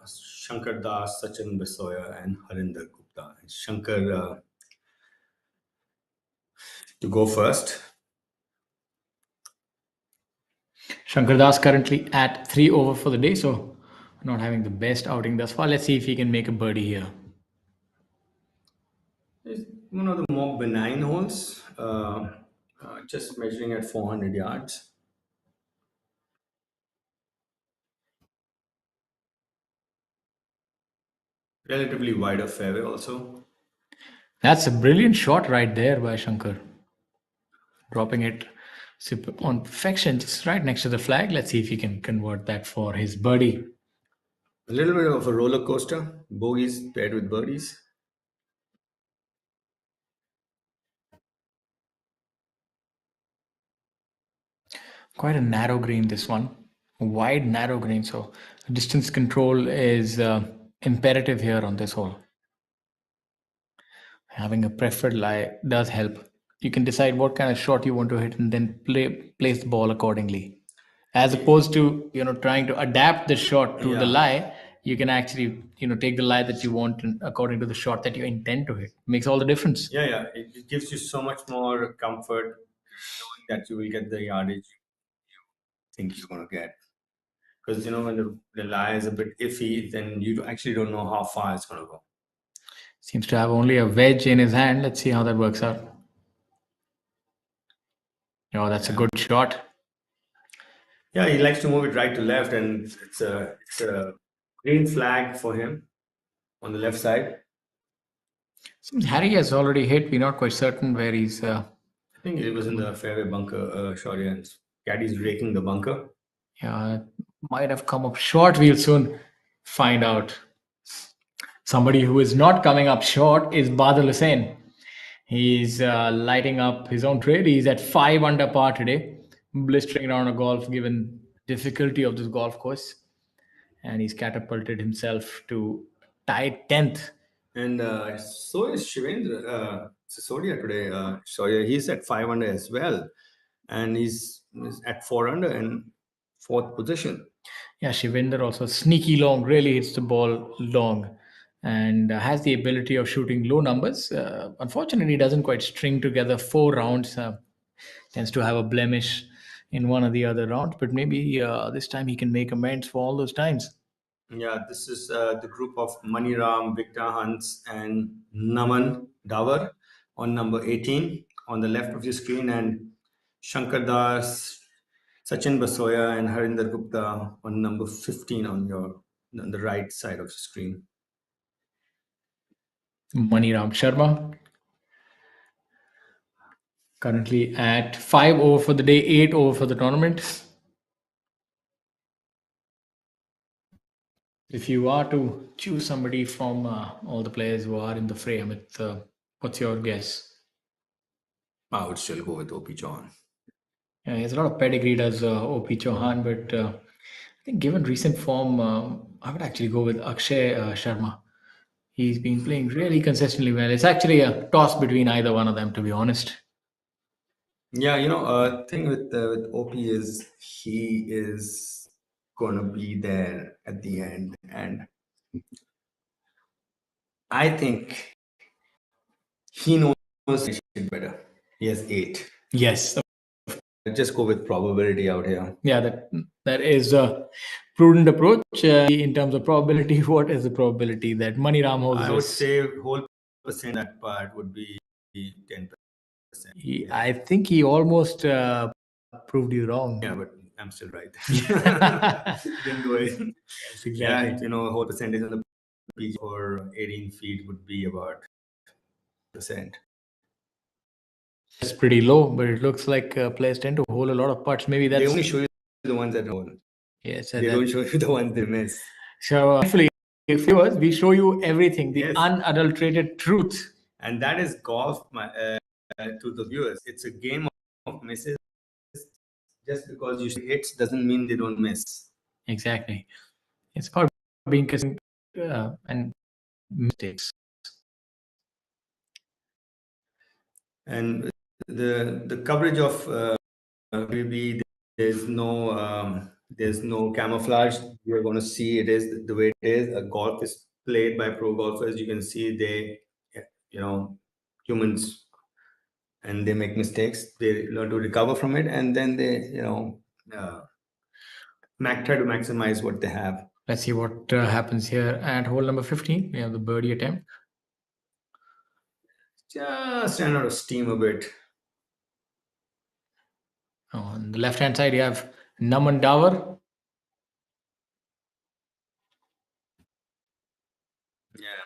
Shankar Das, Sachin Basoya, and Harinder Gupta. Shankar to go first. Shankar Das currently at 3 over for the day, so not having the best outing thus far. Let's see if he can make a birdie here. It's one of the more benign holes, just measuring at 400 yards. Relatively wider fairway also. That's a brilliant shot right there by Shankar. Dropping it on perfection, just right next to the flag. Let's see if he can convert that for his birdie. A little bit of a roller coaster, bogeys paired with birdies. Quite a narrow green, this one. A wide, narrow green. So distance control is imperative here on this hole. Having a preferred lie does help. You can decide what kind of shot you want to hit and then place the ball accordingly. As opposed to trying to adapt the shot to the lie, you can actually take the lie that you want according to the shot that you intend to hit. Makes all the difference. Yeah. It gives you so much more comfort knowing that you will get the yardage you think you're going to get. Because when the lie is a bit iffy, then you actually don't know how far it's going to go. Seems to have only a wedge in his hand. Let's see how that works out. Oh, that's a good shot. Yeah, he likes to move it right to left, and it's a green flag for him on the left side. Seems Harry has already hit. We're not quite certain where he's. I think it was in the fairway bunker, Shaurya, and caddy's raking the bunker. Yeah, might have come up short. We'll soon find out. Somebody who is not coming up short is Badal Hussain. He's lighting up his own trade. He's at 5 under par today, blistering around a golf given difficulty of this golf course, and he's catapulted himself to tied 10th. And so is Shivendra Sisodia today. Shaurya, he's at 5 under as well, and he's at 4 under in fourth position. Yeah, Shivendra also sneaky long, really hits the ball long, and has the ability of shooting low numbers. Unfortunately, he doesn't quite string together 4 rounds. Tends to have a blemish in one or the other rounds, but maybe this time he can make amends for all those times. Yeah, this is the group of Maniram, Victor Hans, and Naman Dawar on number 18 on the left of your screen, and Shankar Das, Sachin Basoya, and Harinder Gupta on number 15 on the right side of the screen. Maniram Sharma currently at 5 over for the day, 8 over for the tournament. If you are to choose somebody from all the players who are in the fray, Amit, what's your guess? I would still go with OP Chauhan. Yeah, he has a lot of pedigree, does OP Chauhan, but I think given recent form, I would actually go with Akshay Sharma. He's been playing really consistently well. It's actually a toss between either one of them, to be honest. Yeah, thing with OP is he is gonna be there at the end, and I think he knows his shit better. He has 8. Yes. Just go with probability out here. Yeah, that is a prudent approach. In terms of probability, what is the probability that Maniram holds I would this? say whole percent that part would be 10%. I think he almost proved you wrong. Yeah, but I'm still right. Didn't go in. Yes, exactly. Yeah, whole percentage on the PG for 18 feet would be about %. It's pretty low, but it looks like players tend to hold a lot of putts. Maybe that's They only show you the ones that hold. yes. They don't show you the ones they miss. So hopefully, if viewers, we show you everything, the Yes. unadulterated truth. And that is golf to the viewers. It's a game of misses. Just because you see hits doesn't mean they don't miss. Exactly. It's about being consistent and mistakes. And the coverage of will be there's no camouflage. You're going to see it is the way it is. A golf is played by pro golfers. You can see they, humans, and they make mistakes. They learn to recover from it, and then they, try to maximize what they have. Let's see what happens here at hole number 15. We have the birdie attempt. Just ran out of steam a bit. On the left-hand side, you have Naman Dawar. Yeah.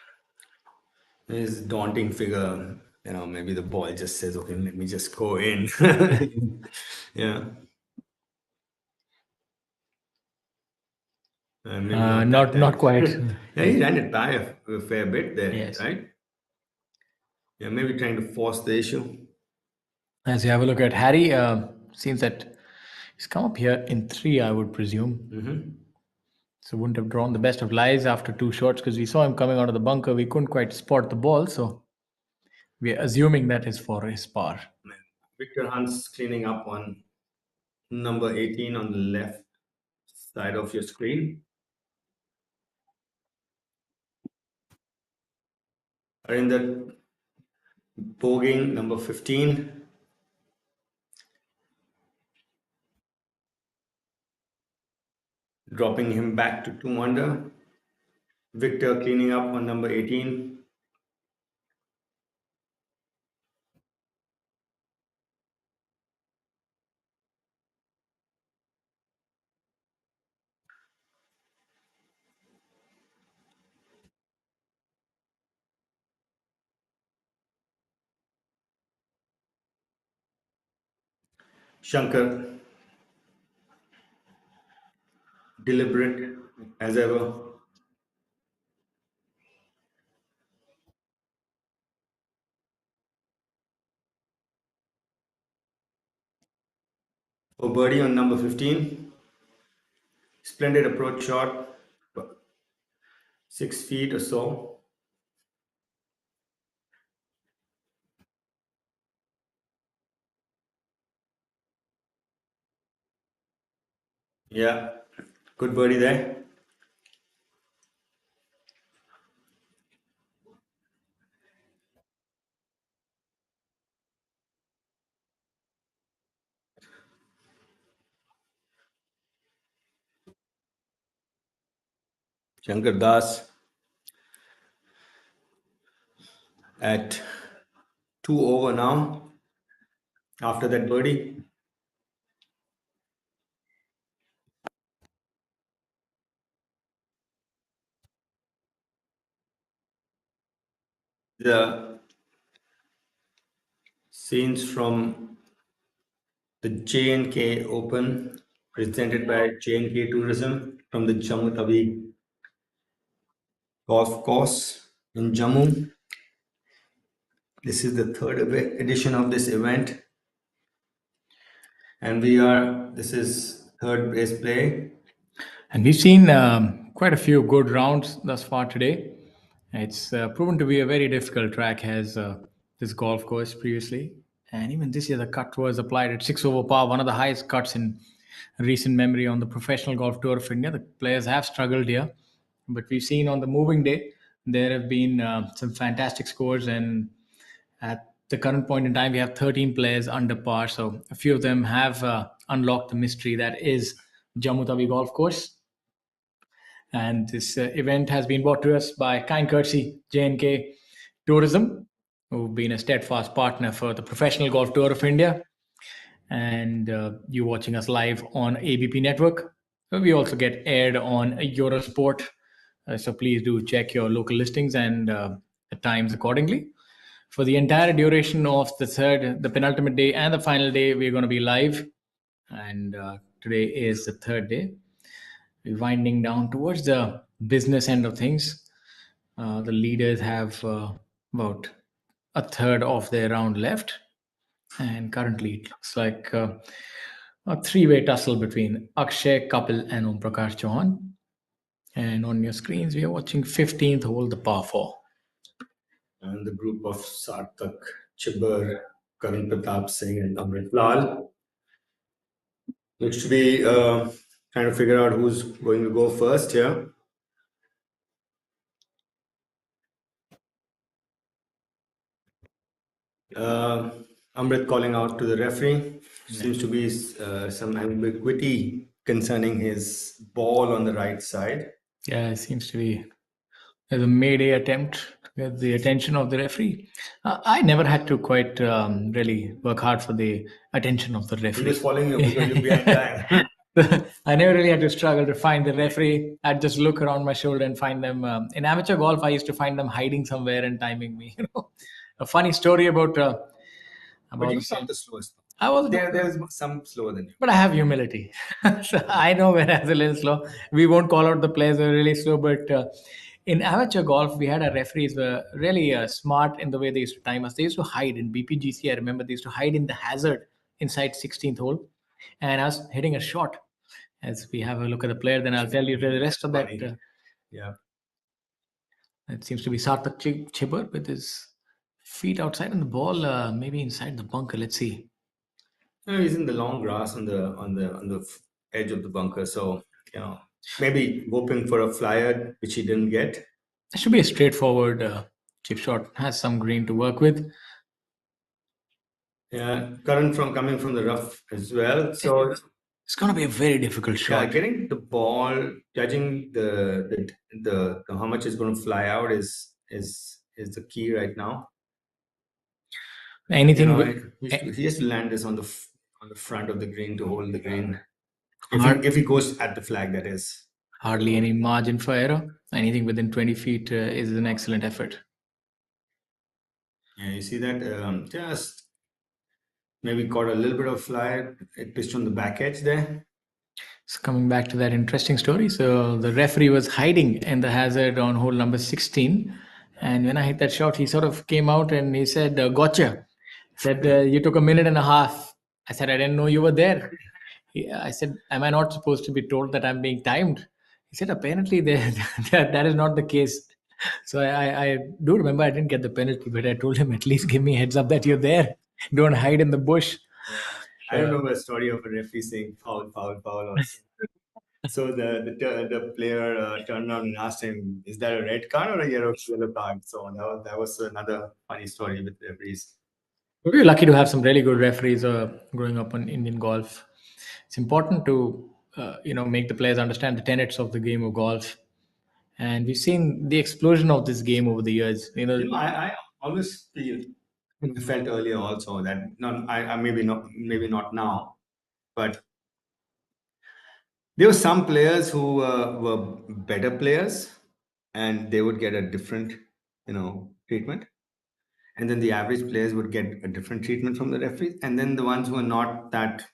His daunting figure, maybe the ball just says, okay, let me just go in. Yeah. Not quite. Yeah, he ran it by a fair bit there, Yes. right? Yeah, maybe trying to force the issue. As you have a look at Harry, seems that he's come up here in 3, I would presume. So wouldn't have drawn the best of lies after 2 shots because we saw him coming out of the bunker. We couldn't quite spot the ball, so we're assuming that is for his par. Victor Hunt's cleaning up on number 18 on the left side of your screen. In the bogeying number 15. Dropping him back to 2 under. Victor cleaning up on number 18. Shankar, deliberate as ever. For birdie on number 15. Splendid approach shot, 6 feet or so. Yeah, good birdie there. Shankar Das at 2 over now after that birdie. The scenes from the J&K Open presented by J&K Tourism from the Jammu Tawi golf course in Jammu. This is the 3rd edition of this event. And this is 3rd race play. And we've seen quite a few good rounds thus far today. It's proven to be a very difficult track, has this golf course previously. And even this year, the cut was applied at 6 over par, one of the highest cuts in recent memory on the Professional Golf Tour of India. The players have struggled here, but we've seen on the moving day, there have been some fantastic scores. And at the current point in time, we have 13 players under par. So a few of them have unlocked the mystery that is Jammu Tawi Golf Course. And this event has been brought to us by kind courtesy J&K Tourism, who've been a steadfast partner for the Professional Golf Tour of India. And you're watching us live on ABP Network. We also get aired on Eurosport. So please do check your local listings and the times accordingly. For the entire duration of the penultimate day and the final day, we're going to be live. And today is the 3rd day. We're winding down towards the business end of things. The leaders have about a third of their round left. And currently it looks like a 3-way tussle between Akshay, Kapil and Om Prakash Chauhan. And on your screens, we are watching 15th hole, the par 4. And the group of Sarthak, Chibber, Karan Pratap Singh and Amrit Lal. Looks to be trying to figure out who's going to go first here. Amrit calling out to the referee. Seems to be some ambiguity concerning his ball on the right side. Yeah, it seems to be there's a mayday attempt to get the attention of the referee. I never had to quite really work hard for the attention of the He referee. was following you because you're behind time. I never really had to struggle to find the referee. I'd just look around my shoulder and find them. In amateur golf, I used to find them hiding somewhere and timing me. A funny story about But you the found the slowest. I was There's some slower than you. but I have humility. So I know when I was a little slow. We won't call out the players who are really slow, but in amateur golf, we had our referees were really smart in the way they used to time us. They used to hide in BPGC. I remember they used to hide in the hazard inside 16th hole, and I was hitting a shot. As we have a look at the player, then I'll tell you the rest of that. Funny. Yeah. It seems to be Sarthak Chibber with his feet outside and the ball maybe inside the bunker. Let's see. No, he's in the long grass on the edge of the bunker. So maybe hoping for a flyer which he didn't get. It should be a straightforward chip shot. Has some green to work with. Yeah, current from coming from the rough as well. So It's going to be a very difficult yeah, shot. getting the ball, judging the how much is going to fly out is the key right now. Anything He has to land this on the front of the green to hold the green. Hard- If he goes at the flag, that is. hardly any margin for error. Anything within 20 feet is an excellent effort. Yeah, you see that just maybe got a little bit of fly. It pitched on the back edge there. So coming back to that interesting story, so the referee was hiding in the hazard on hole number 16, and when I hit that shot, he sort of came out and he said, "Gotcha." He said, "You took a minute and a half." I said, "I didn't know you were there." I said, "Am I not supposed to be told that I'm being timed?" He said, "Apparently, that is not the case." So I do remember I didn't get the penalty, but I told him at least give me a heads up that you're there. Don't hide in the bush. I remember a story of a referee saying foul, foul, foul. Also. So the player turned around and asked him, "Is that a red card or a yellow card?" So that was another funny story with referees. We're lucky to have some really good referees growing up on Indian golf. It's important to make the players understand the tenets of the game of golf, and we've seen the explosion of this game over the years. I always felt earlier also that I maybe not now, but there were some players who were better players, and they would get a different treatment, and then the average players would get a different treatment from the referees, and then the ones who are not that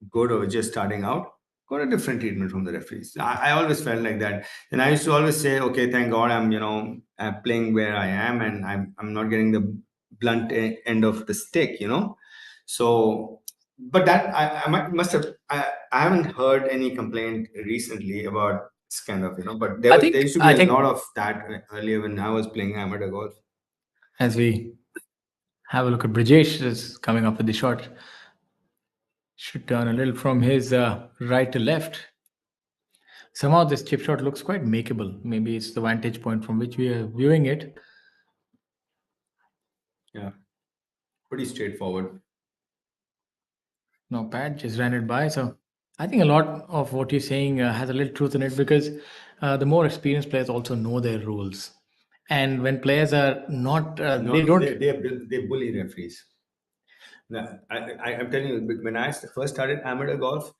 good or just starting out got a different treatment from the referees. I always felt like that, and I used to always say, okay, thank God I'm playing where I am, and I'm not getting the blunt end of the stick, So, but that must have I haven't heard any complaint recently about this kind of but there used to be a lot of that earlier when I was playing amateur golf. As we have a look at Brijesh is coming up with the shot. Should turn a little from his right to left. Somehow this chip shot looks quite makeable. Maybe it's the vantage point from which we are viewing it. Yeah, pretty straightforward. No bad, just ran it by. So I think a lot of what you're saying has a little truth in it because the more experienced players also know their rules. And when players are not, they don't. They bully referees. Now, I'm telling you, when I first started amateur golf,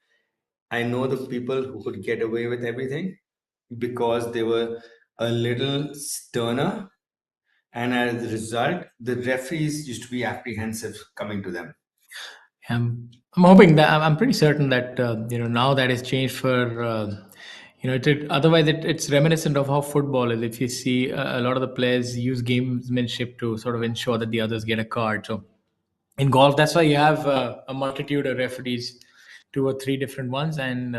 I know the people who could get away with everything because they were a little sterner, and as a result, the referees used to be apprehensive coming to them. I'm hoping that I'm pretty certain that now that has changed for otherwise it's reminiscent of how football is. If you see a lot of the players use gamesmanship to sort of ensure that the others get a card. So in golf, that's why you have a multitude of referees, 2 or 3 different ones, and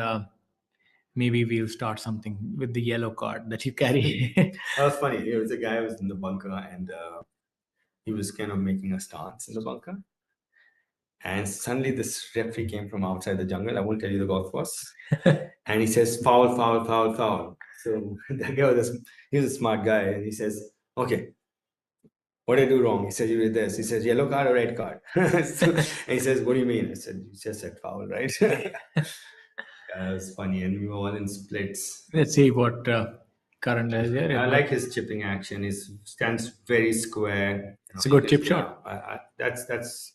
maybe we'll start something with the yellow card that you carry. That was funny. There was a guy who was in the bunker and he was kind of making a stance in the bunker. And suddenly this referee came from outside the jungle. I won't tell you the golf course. And he says, foul, foul, foul, foul. So that guy he was a smart guy. And he says, okay, what did I do wrong? He says, you did this. He says, yellow card or red card? And he says, what do you mean? I said, you just said foul, right? It was funny. And we were all in splits. Let's see what Karan does here. I like his chipping action. He stands very square. It's a good chip shot. That's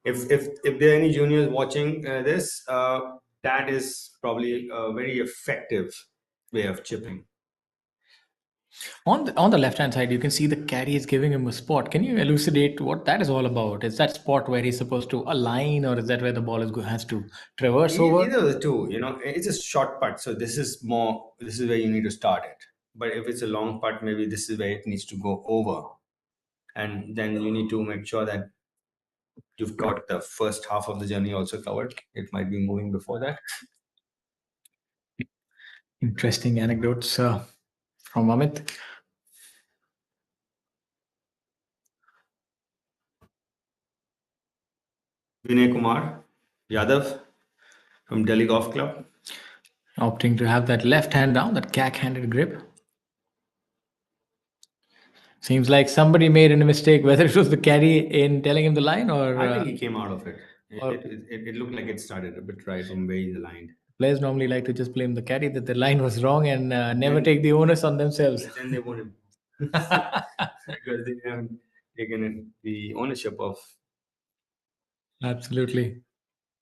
if there are any juniors watching this, that is probably a very effective way of chipping. On the left hand side, you can see the caddy is giving him a spot. Can you elucidate what that is all about? Is that spot where he's supposed to align, or is that where the ball has to traverse over? Either of the two. It's a short putt, so this is where you need to start it. But if it's a long putt, maybe this is where it needs to go over, and then you need to make sure that you've got the first half of the journey also covered. It might be moving before that. Interesting anecdotes from Amit. Vinay Kumar Yadav from Delhi Golf Club. Opting to have that left hand down, that cack-handed grip. Seems like somebody made a mistake, whether it was the caddy in telling him the line or... I think he came out of it. It looked like it started a bit right from where he's aligned. Players normally like to just blame the caddy that the line was wrong and never take the onus on themselves. Then they won't because they haven't taken the ownership of. Absolutely.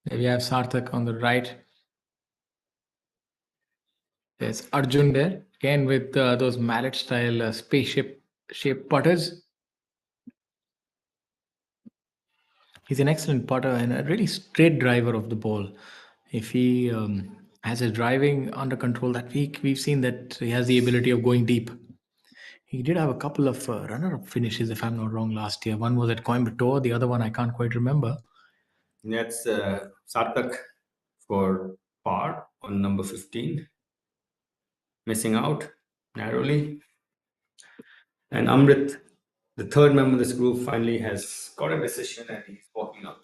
We have Sarthak on the right. There's Arjun there, again with those mallet-style spaceship-shaped putters. He's an excellent putter and a really straight driver of the ball. If he has his driving under control that week, we've seen that he has the ability of going deep. He did have a couple of runner-up finishes, if I'm not wrong, last year. One was at Coimbatore, the other one I can't quite remember. That's Sarthak for par on number 15. Missing out narrowly. And Amrit, the third member of this group, finally has got a decision and he's walking up.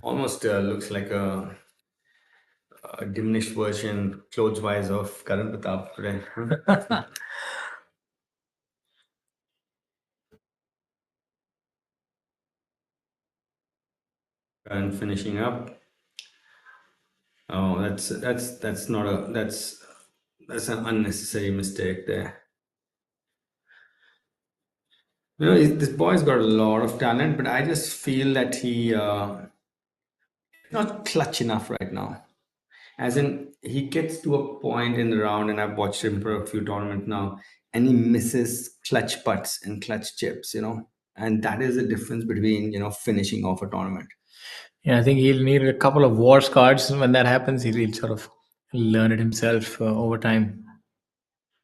Almost looks like a diminished version, clothes-wise, of Karan Pratap today. And finishing up. Oh, that's an unnecessary mistake there. This boy's got a lot of talent, but I just feel that he not clutch enough right now. As in, he gets to a point in the round, and I've watched him for a few tournaments now, and he misses clutch putts and clutch chips, and that is the difference between, finishing off a tournament. Yeah, I think he'll need a couple of wars cards when that happens. He'll sort of learn it himself over time.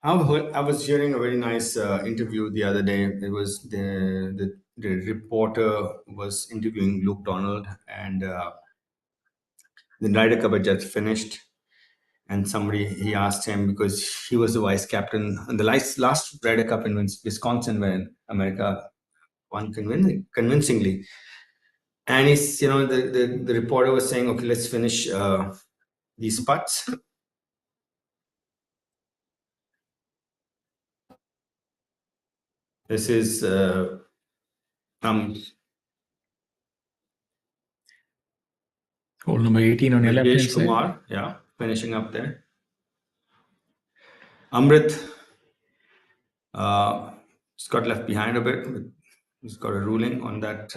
I was hearing a very nice interview the other day. It was the reporter was interviewing Luke Donald, and the Ryder Cup had just finished, and he asked him, because he was the vice captain in the last Ryder Cup in Wisconsin, when America won convincingly. And the reporter was saying, okay, let's finish these putts. This is hole number 18 on your left hand side. Kumar, yeah, finishing up there. Amrit he's got left behind a bit. He's got a ruling on that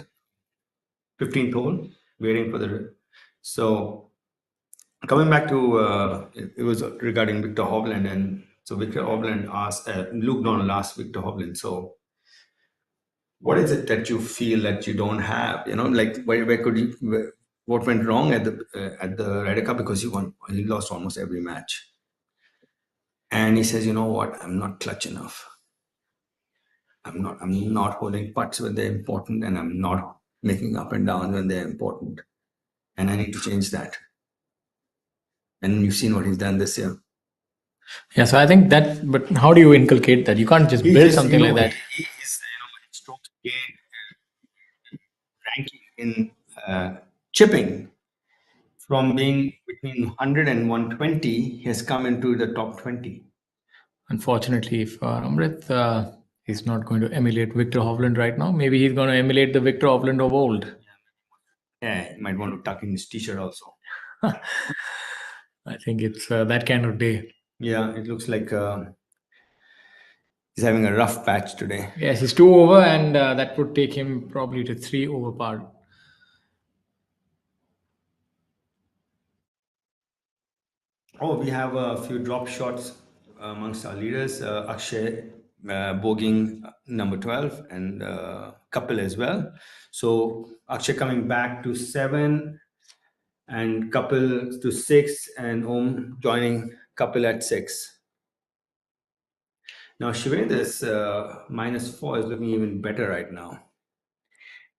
15th hole, waiting for the. So coming back to it was regarding Victor Hovland, and so Victor Hovland asked Luke Donald asked Victor Hovland, so what is it that you feel that you don't have? Like what went wrong at the Ryder Cup, because he lost almost every match. And he says, you know what? I'm not clutch enough. I'm not holding putts when they're important, and I'm not making up and down when they're important. And I need to change that. And you've seen what he's done this year. Yeah, so I think that, but how do you inculcate that? You can't just build something like that. He is, stroke gain ranking in chipping from being between 100 and 120, he has come into the top 20. Unfortunately, if Amrit is not going to emulate Victor Hovland right now, maybe he's going to emulate the Victor Hovland of old. Yeah, he might want to tuck in his t-shirt also. I think it's that kind of day. Yeah, it looks like he's having a rough patch today. Yes, he's 2 over, and that would take him probably to 3 over par. Oh, we have a few drop shots amongst our leaders. Akshay bogeying number 12 and Kapil as well. So Akshay coming back to 7 and Kapil to 6 and Om joining Kapil at 6. Now Shivendra's -4 is looking even better right now.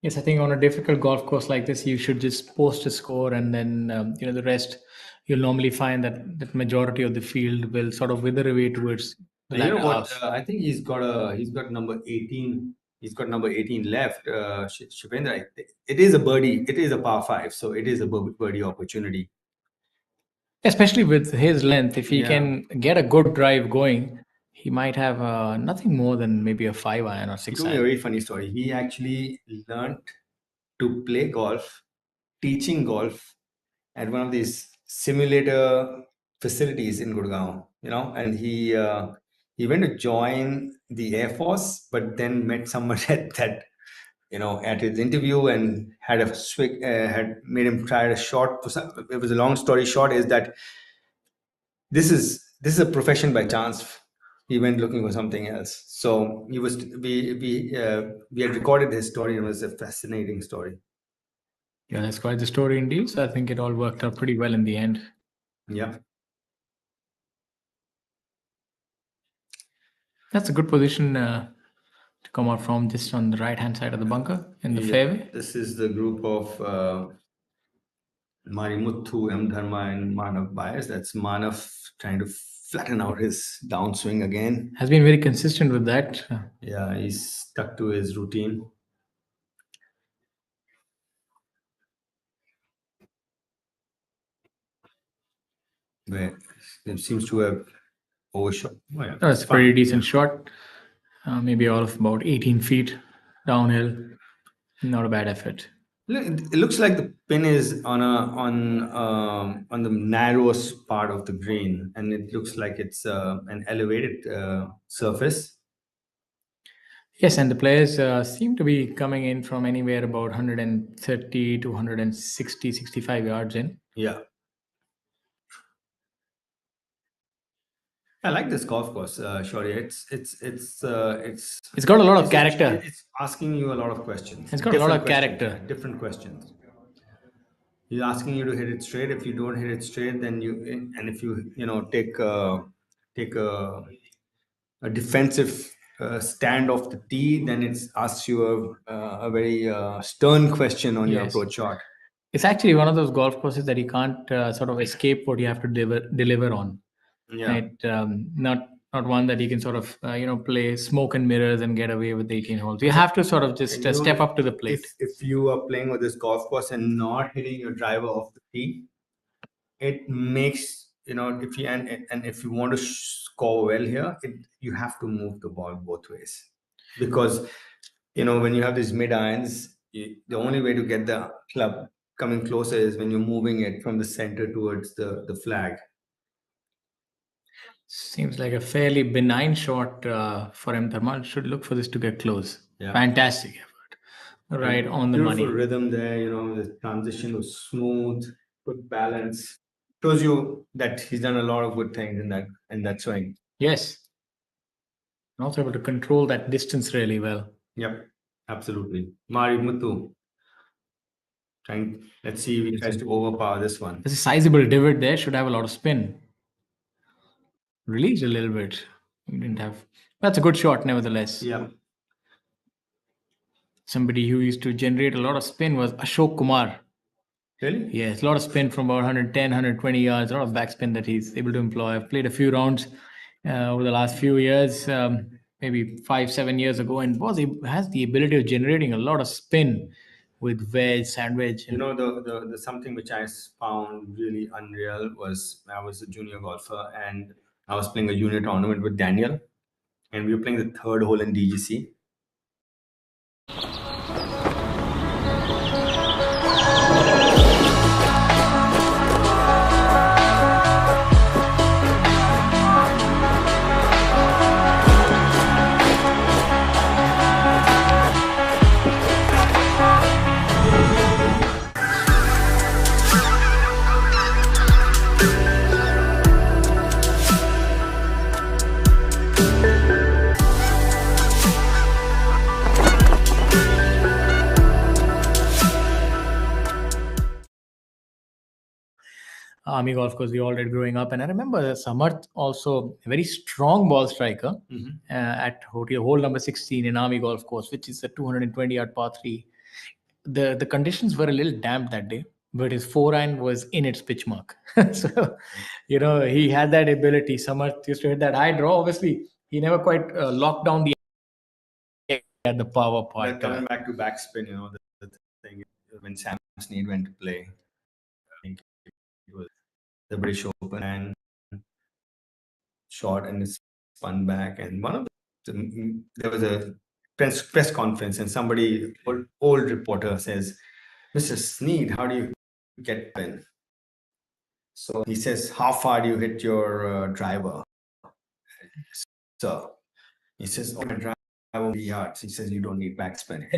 Yes, I think on a difficult golf course like this, you should just post a score, and then the rest. You'll normally find that majority of the field will sort of wither away towards the You know latter what? half. I think he's got number 18. He's got number 18 left. Shivendra, it is a birdie. It is a par 5, so it is a birdie opportunity. Especially with his length, if he Yeah. can get a good drive going, he might have nothing more than maybe a 5 iron or He 6 told me a iron. very funny story. He actually learned to play golf, teaching golf at one of these simulator facilities in Gurgaon, and he went to join the Air Force, but then met someone that at his interview and had had made him try a shot. It was a long story short is that this is a profession by chance. He went looking for something else. So we had recorded his story, and it was a fascinating story. Yeah, that's quite the story indeed. So I think it all worked out pretty well in the end. Yeah. That's a good position to come out from, just on the right-hand side of the bunker in the fairway. This is the group of Marimuthu, M. Dharma, and Manav Bias. That's Manav trying to flatten out his downswing again. Has been very consistent with that. Yeah, he's stuck to his routine. Where it seems to have overshot. Oh, yeah. That's a pretty decent shot. Maybe all of about 18 feet downhill. Not a bad effort. It looks like the pin is on the narrowest part of the green, and it looks like it's an elevated surface. Yes, and the players seem to be coming in from anywhere about 130 to 160, 65 yards in. Yeah. I like this golf course, Shorty. It's got a lot of character. It's asking you a lot of questions. It's got a lot of Different questions, character. Different questions. He's asking you to hit it straight. If you don't hit it straight, then if you take a defensive stand off the tee, then it asks you a very stern question on your Yes. approach shot. It's actually one of those golf courses that you can't sort of escape what you have to deliver on. Yeah. Right? Not one that you can sort of play smoke and mirrors and get away with 18 holes. You have to sort of just step up to the plate. If you are playing with this golf course and not hitting your driver off the tee, it makes if you and if you want to score well here, you have to move the ball both ways, because when you have these mid irons, the only way to get the club coming closer is when you're moving it from the center towards the flag. Seems like a fairly benign shot for M. Thermal. Should look for this to get close. Yeah. Fantastic effort. Right on the Beautiful money. rhythm there. The transition was smooth, good balance. Shows you that he's done a lot of good things in that swing. Yes. And also able to control that distance really well. Yep, absolutely. Mari Muthu. Let's see if he tries to overpower this one. There's a sizable divot there. Should have a lot of spin. Release a little bit. You didn't have. That's a good shot, nevertheless. Yeah. somebody who used to generate a lot of spin was Ashok Kumar. Really? Yes, a lot of spin from about 110, 120 yards, a lot of backspin that he's able to employ. I've played a few rounds over the last few years, maybe 5, 7 years ago, and has the ability of generating a lot of spin with wedge, sandwich. You know, the something which I found really unreal was I was a junior golfer and I was playing a junior tournament with Daniel, and we were playing the third hole in DGC. Army golf course we all did growing up, and I remember Samarth also a very strong ball striker at hole number 16 in Army golf course, which is a 220 yard par 3. The conditions were a little damp that day, but his forehand was in its pitch mark. So he had that ability. Samarth used to hit that high draw. Obviously he never quite locked down at the power part. But coming back to backspin, the thing when Sam Snead went to play, I think it was the British Open, and shot and it spun back. And there was a press conference, and somebody, old reporter, says, "Mr. Snead, how do you get in?" So he says, "How far do you hit your driver?" So he says, "Oh, my driver 3 yards." He says, "You don't need backspin."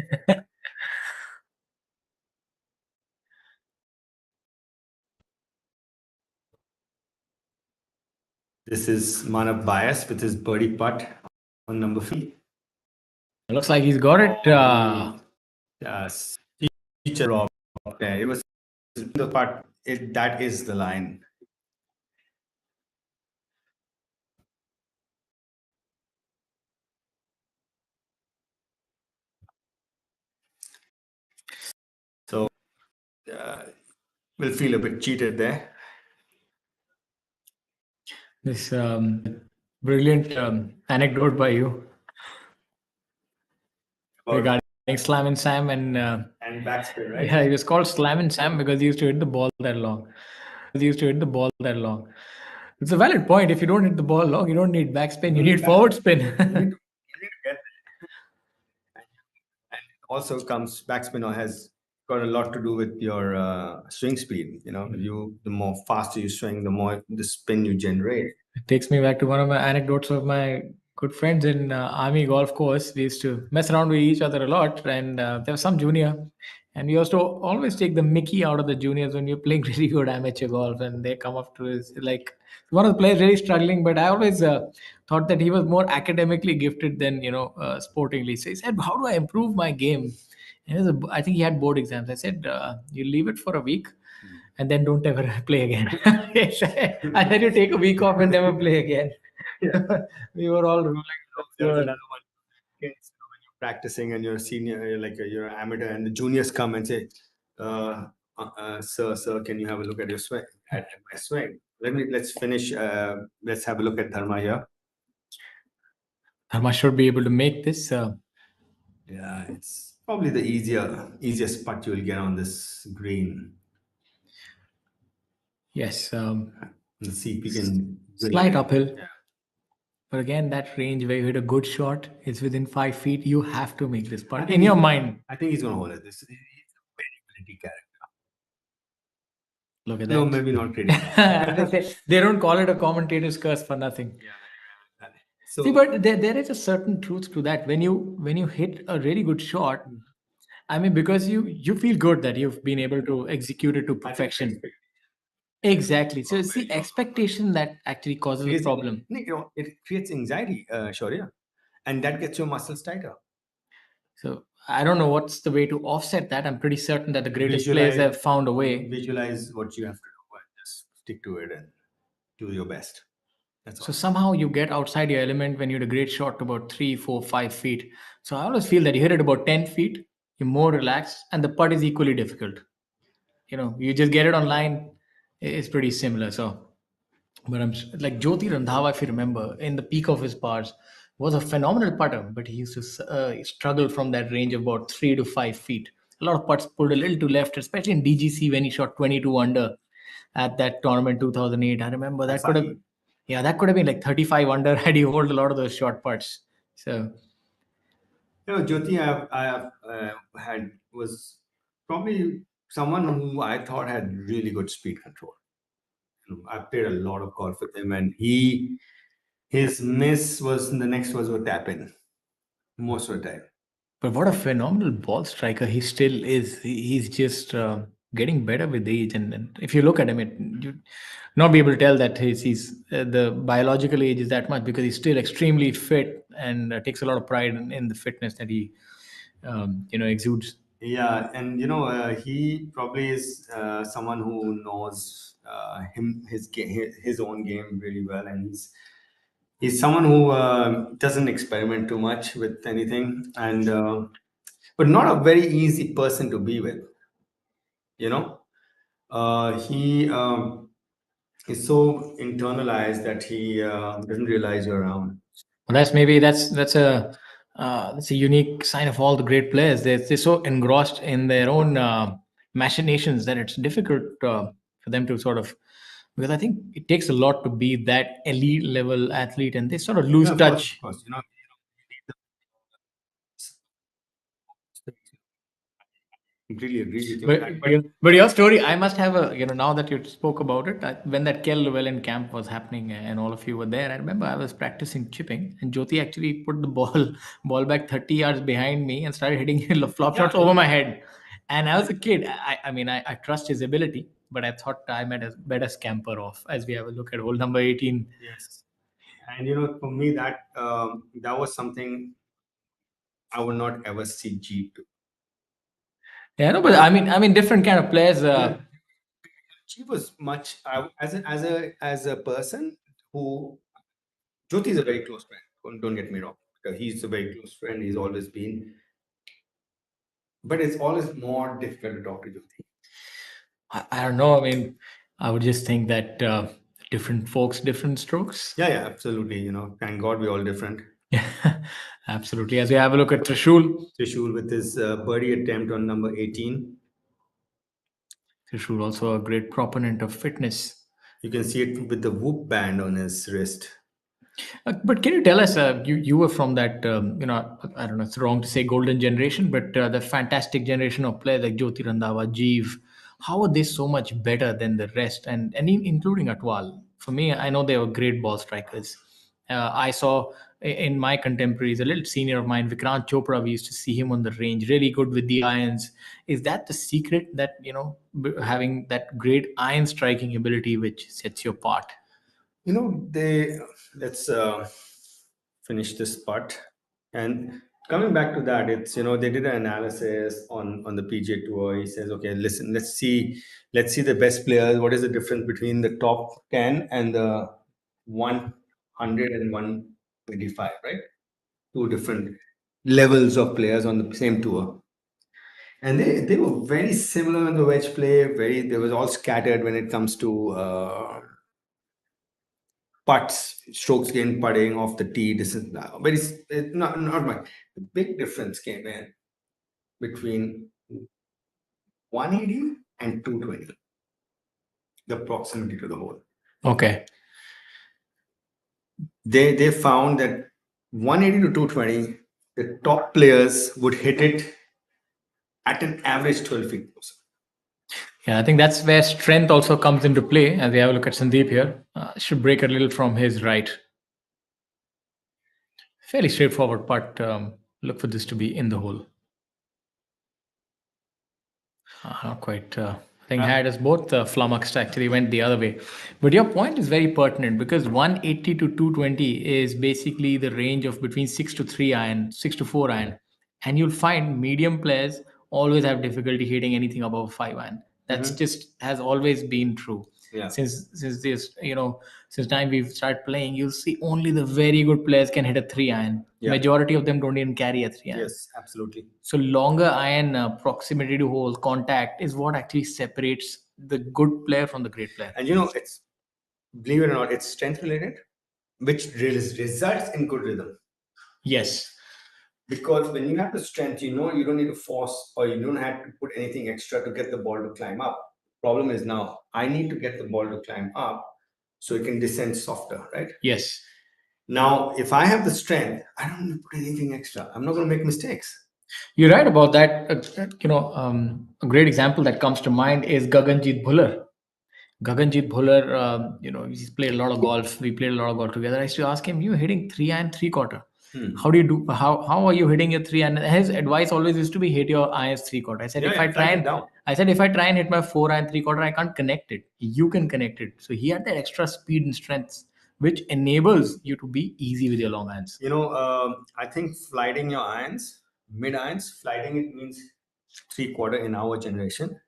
This is Manav Bias with his birdie putt on number 3. It looks like he's got it. Yes, teacher Rob. Okay, it was the putt. That is the line. So we'll feel a bit cheated there. This brilliant anecdote by you regarding Slam and Sam and backspin, right? yeah, he was called Slam and Sam because he used to hit the ball that long. It's a valid point. If you don't hit the ball long, you don't need backspin. You need forward spin. And also comes backspin has got a lot to do with your swing speed. The more faster you swing, the more the spin you generate. It takes me back to one of my anecdotes of my good friends in Army golf course. We used to mess around with each other a lot, and there was some junior, and we used to always take the mickey out of the juniors when you're playing really good amateur golf, and they come up to us like one of the players really struggling. But I always thought that he was more academically gifted than sportingly. So he said, "How do I improve my game?" And I think he had board exams. I said, "You leave it for a week." And then don't ever play again. And then you take a week off and never play again. We were all like, There's another one. When you're practicing and you're a senior, you're an amateur, and the juniors come and say, "Sir, can you have a look at your swing? At my swing." Let's finish. Let's have a look at Dharma here. Dharma should be able to make this. Yeah, it's probably the easiest putt you'll get on this green. Yes. Let's see if we can. Slight uphill. Yeah. But again, that range where you hit a good shot, it's within 5 feet. You have to make this putt in your mind. I think he's going to hold it. He's a very pretty character. Look at that. No, maybe not pretty. They don't call it a commentator's curse for nothing. Yeah. So, see, but there is a certain truth to that. When you hit a really good shot, I mean, because you feel good that you've been able to execute it to perfection. Exactly. So it's the expectation that actually causes a problem. It creates anxiety, Shaurya, and that gets your muscles tighter. So I don't know what's the way to offset that. I'm pretty certain that the greatest players have found a way. Visualize what you have to do and just stick to it and do your best. That's all. So somehow you get outside your element when you hit a great shot to about 3, 4, 5 feet. So I always feel that you hit it about 10 feet. you're more relaxed, and the putt is equally difficult. You just get it online. It's pretty similar. So, but like Jyoti Randhawa, if you remember, in the peak of his powers, was a phenomenal putter, but he used to struggle from that range of about 3 to 5 feet. A lot of putts pulled a little to left, especially in DGC when he shot 22 under at that tournament 2008. I remember that could have, Asahi. yeah, that could have been like 35 under had he hold a lot of those short putts. So Jyoti, I have had was probably someone who I thought had really good speed control. I played a lot of golf with him, and his miss was the next was a tap in most of the time. but what a phenomenal ball striker he still is. He's just getting better with age. And if you look at him, you not be able to tell that he's the biological age is that much because he's still extremely fit and takes a lot of pride in the fitness that he, exudes. Yeah, and he probably is someone who knows his own game really well, and he's someone who doesn't experiment too much with anything, and but not a very easy person to be with. You know, he is so internalized that he doesn't realize you're around. Well, that's a unique sign of all the great players. They're so engrossed in their own machinations that it's difficult for them to sort of, because I think it takes a lot to be that elite level athlete, and they sort of lose Yeah, of touch. course, completely agree with you on that. But your story, I must have now that you spoke about it, when that Kel Llewellyn camp was happening and all of you were there, I remember I was practicing chipping and Jyoti actually put the ball back 30 yards behind me and started hitting flop shots over my head. And I was a kid. I trust his ability, but I thought I might have better scamper off as we have a look at hole number 18. Yes, and for me that was something I would not ever see G do. Yeah, no, but I mean, different kind of players. She was much as a person who Jyoti is a very close friend. Don't get me wrong, because he's a very close friend. He's always been, but it's always more difficult to talk to Jyoti. I don't know. I mean, I would just think that different folks, different strokes. Yeah, absolutely. Thank God we're all different. Yeah, absolutely. As we have a look at Trishul with his birdie attempt on number 18. Trishul also a great proponent of fitness. You can see it with the whoop band on his wrist. But can you tell us, you were from that, I don't know, it's wrong to say golden generation, but the fantastic generation of players like Jyoti Randhawa, Jeev, how are they so much better than the rest? And including Atwal. For me, I know they were great ball strikers. I saw in my contemporaries, a little senior of mine, Vikrant Chopra, we used to see him on the range, really good with the irons. Is that the secret that, having that great iron striking ability which sets you apart? Let's finish this part. And coming back to that, it's they did an analysis on the PGA Tour. He says, okay, listen, let's see the best players. What is the difference between the top 10 and the 100 and 125, right? Two different levels of players on the same tour. And they were very similar in the wedge play. They was all scattered when it comes to putts, strokes gained putting off the tee. This is not much. The big difference came in between 180 and 220. The proximity to the hole. Okay. They found that 180 to 220, the top players would hit it at an average 12 feet closer. Yeah, I think that's where strength also comes into play. As we have a look at Sandeep here, should break a little from his right. Fairly straightforward, but look for this to be in the hole. Not quite. I think had us both flummoxed, actually went the other way. But your point is very pertinent because 180 to 220 is basically the range of between 6 to 3 iron, 6 to 4 iron. And you'll find medium players always have difficulty hitting anything above 5 iron. That's just has always been true. Yeah. Since this, since time we've started playing, you'll see only the very good players can hit a 3-iron. Yeah. Majority of them don't even carry a 3-iron. Yes, absolutely. So longer iron, proximity to hole, contact is what actually separates the good player from the great player. And it's, believe it or not, it's strength related, which results in good rhythm. Yes. Because when you have the strength, you don't need to force, or you don't have to put anything extra to get the ball to climb up. Problem is now I need to get the ball to climb up so it can descend softer, right? Yes. Now, if I have the strength, I don't need to put anything extra. I'm not going to make mistakes. You're right about that. A great example that comes to mind is Gaganjit Bhullar. Gaganjit Bhullar, he's played a lot of golf. We played a lot of golf together. I used to ask him, "You're hitting 3-iron 3/4. How do you do? How are you hitting your 3-iron?" His advice always used to be hit your irons 3/4. I said, Yeah, if I try flatten and it down. I said if I try and hit my 4-iron 3/4, I can't connect it. You can connect it. So he had that extra speed and strength, which enables you to be easy with your long irons. I think flighting your irons, mid irons, flighting it means 3/4 in our generation.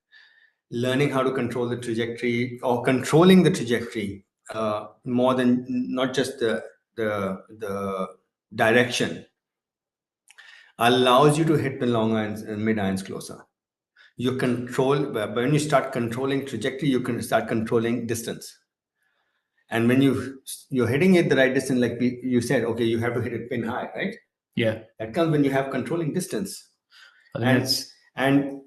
Learning how to control the trajectory, or controlling the trajectory, more than not just the direction, allows you to hit the long irons and mid irons closer. When you start controlling trajectory, you can start controlling distance. And when you're hitting it the right distance, like you said, okay, you have to hit it pin high, right? Yeah. That comes when you have controlling distance. I think And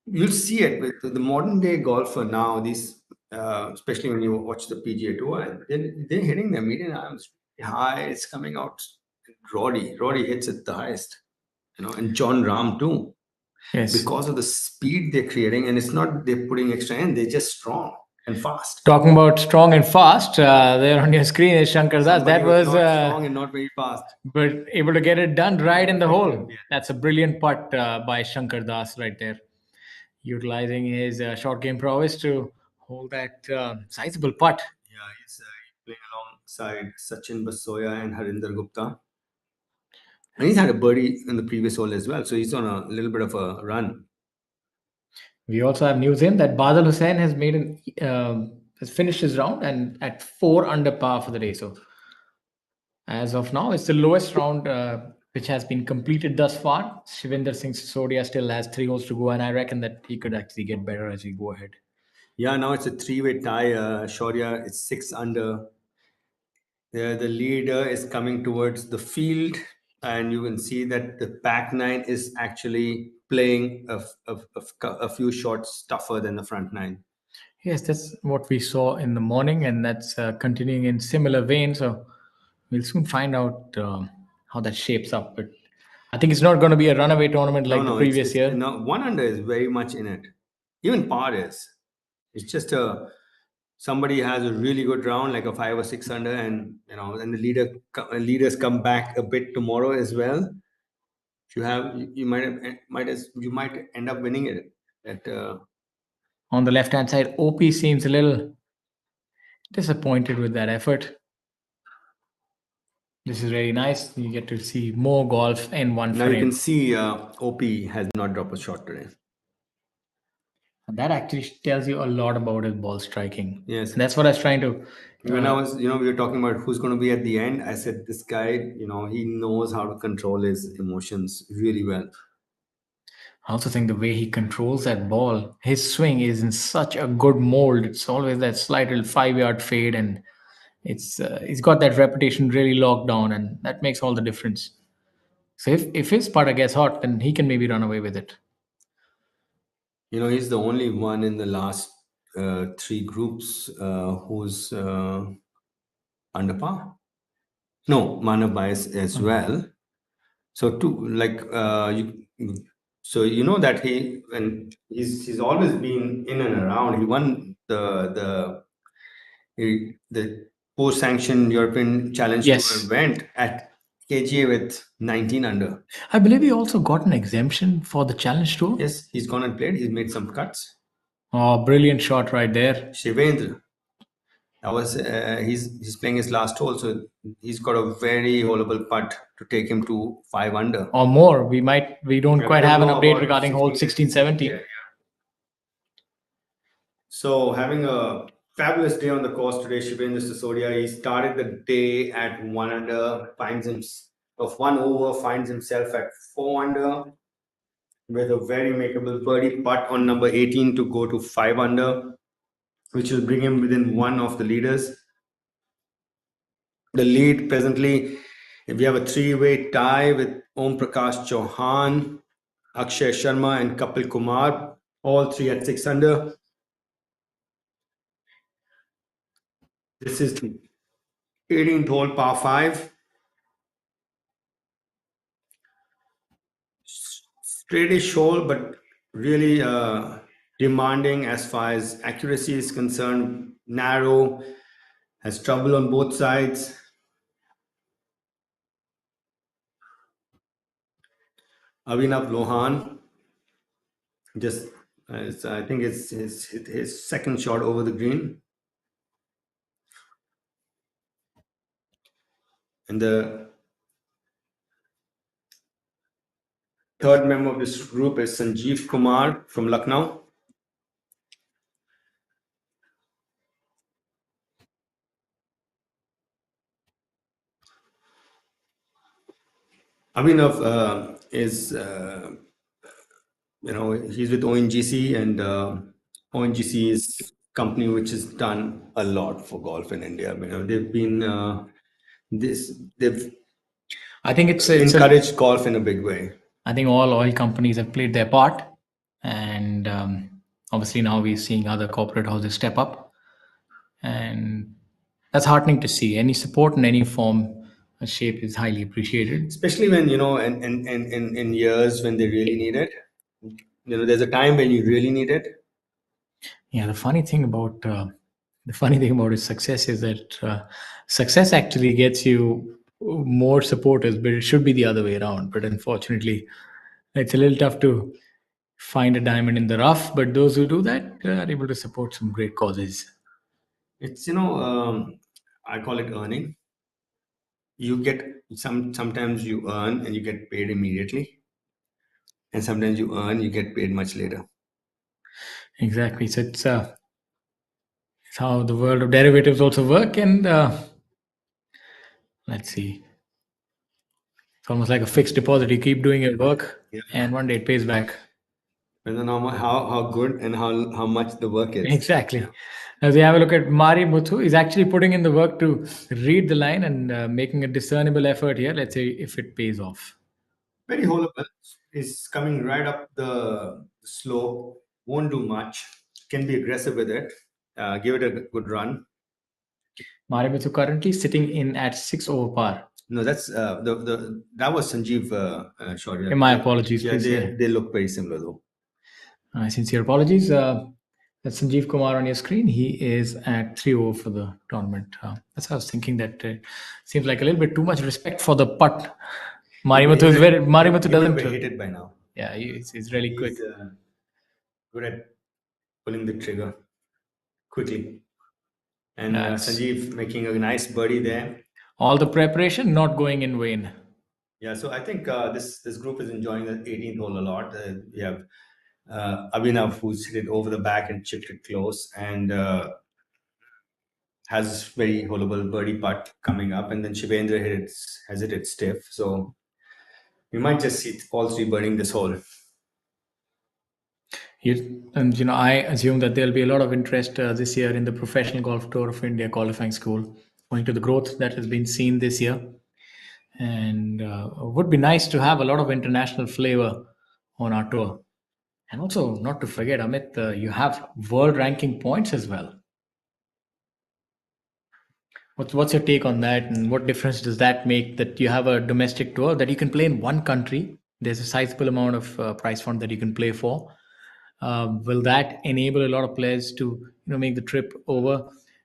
you'll see it with the modern day golfer now. These, especially when you watch the PGA Tour, they're hitting their median arms high. It's coming out. Rory hits it the highest, and John Rahm too. Yes. Because of the speed they're creating, and it's not they're putting extra in; they're just strong and fast. Talking about strong and fast, there on your screen is Shankar Das. Somebody That was not strong and not very fast, but able to get it done right in the hole. Yeah. That's a brilliant putt by Shankar Das right there, utilizing his short game prowess to hold that sizable putt. Yeah, he's playing alongside Sachin Basoya and Harinder Gupta. And he's had a birdie in the previous hole as well. So he's on a little bit of a run. We also have news in that Badal Hussain has has finished his round and at 4 under par for the day. So as of now, it's the lowest round which has been completed thus far. Shivinder Singh Sisodia still has 3 holes to go, and I reckon that he could actually get better as we go ahead. Yeah, now it's a 3-way tie. Shaurya is 6 under. The leader is coming towards the field, and you can see that the back nine is actually playing a few shots tougher than the front nine. Yes, that's what we saw in the morning, and that's continuing in similar vein. So we'll soon find out how that shapes up. But I think it's not going to be a runaway tournament like the previous year. No, 1 under is very much in it. Even par is. It's just somebody has a really good round, like a 5 or 6 under, and and the leaders come back a bit tomorrow as well. You might end up winning it. On the left-hand side, OP seems a little disappointed with that effort. This is very nice. You get to see more golf in one Now frame. you can see OP has not dropped a shot today. And that actually tells you a lot about his ball striking. Yes. And that's what I was trying to. When I was, we were talking about who's going to be at the end. I said, this guy, he knows how to control his emotions really well. I also think the way he controls that ball, his swing is in such a good mold. It's always that slight little 5-yard fade, and he's got that reputation really locked down, and that makes all the difference. So if his putter gets hot, then he can maybe run away with it. He's the only one in the last 3 groups who's under par. No, Manav Bias as well. So that he's always been in and around. He won the post-sanctioned European Challenge Tour event at KGA with 19 under. I believe he also got an exemption for the Challenge Tour. Yes, he's gone and played. He's made some cuts. Oh, brilliant shot right there. Shivendra. That was he's playing his last hole, so he's got a very holeable putt to take him to 5 under or more. We don't quite have an update regarding hole 16, 17. Yeah. So having a fabulous day on the course today, Shivendra Sisodia. He started the day at 1 under, finds him of 1 over, finds himself at 4 under with a very makeable birdie putt on number 18 to go to 5 under, which will bring him within one of the leaders. The lead presently, we have a three-way tie with Om Prakash Chauhan, Akshay Sharma, and Kapil Kumar, all three at 6 under. This is the 18th hole, par 5. Straightish hole, but really demanding as far as accuracy is concerned. Narrow, has trouble on both sides. Avinav Lohan, just I think it's his second shot over the green. And the third member of this group is Sanjeev Kumar from Lucknow. Abhinav is, he's with ONGC, and ONGC is company which has done a lot for golf in India. They've been they've I think it's encouraged golf in a big way. I think all oil companies have played their part, and obviously now we're seeing other corporate houses step up, and that's heartening to see. Any support in any form or shape is highly appreciated. Especially when in years when they really need it. There's a time when you really need it. Yeah, the funny thing about his success is that success actually gets you more supporters, but it should be the other way around. But unfortunately, it's a little tough to find a diamond in the rough. But those who do that are able to support some great causes. It's I call it earning. You get sometimes you earn and you get paid immediately, and sometimes you earn, you get paid much later. Exactly. So it's how the world of derivatives also work, and let's see. It's almost like a fixed deposit. You keep doing your work, and one day it pays back. Depends on how good and how much the work is. Exactly. As we have a look at Mari Muthu, he's actually putting in the work to read the line and making a discernible effort here. Let's say if it pays off. Very holeable. Is coming right up the slope. Won't do much. Can be aggressive with it. Give it a good run. Mari Muthu currently sitting in at 6 over par. No, that's that was Sanjeev shot. My apologies. Yeah, they look very similar though. Sincere apologies. That's Sanjeev Kumar on your screen. He is at 3 over for the tournament. That's what I was thinking. That seems like a little bit too much respect for the putt. Mari Muthu doesn't hit it by now. Yeah, he's really quick. He's good at pulling the trigger quickly. And Sanjeev making a nice birdie there. All the preparation not going in vain. Yeah, so I think this group is enjoying the 18th hole a lot. We have Abhinav, who's hit it over the back and chipped it close, and has very holeable birdie putt coming up, and then Shivendra has hit it stiff. So we might just see all three birding this hole. I assume that there'll be a lot of interest this year in the Professional Golf Tour of India qualifying school, owing to the growth that has been seen this year. And it would be nice to have a lot of international flavor on our tour. And also, not to forget, Amit, you have world ranking points as well. What's your take on that, and what difference does that make that you have a domestic tour that you can play in one country? There's a sizable amount of prize fund that you can play for. Will that enable a lot of players to make the trip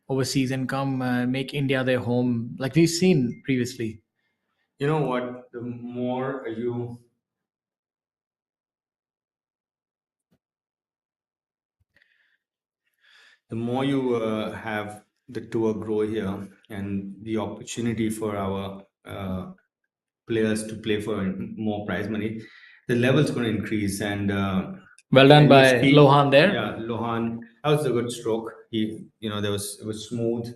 overseas and come make India their home, like we've seen previously? You know what? The more you have the tour grow here, and the opportunity for our players to play for more prize money, the level's going to increase. And Well done And by his speed, Lohan there. yeah, Lohan, that was a good stroke. He, it was smooth.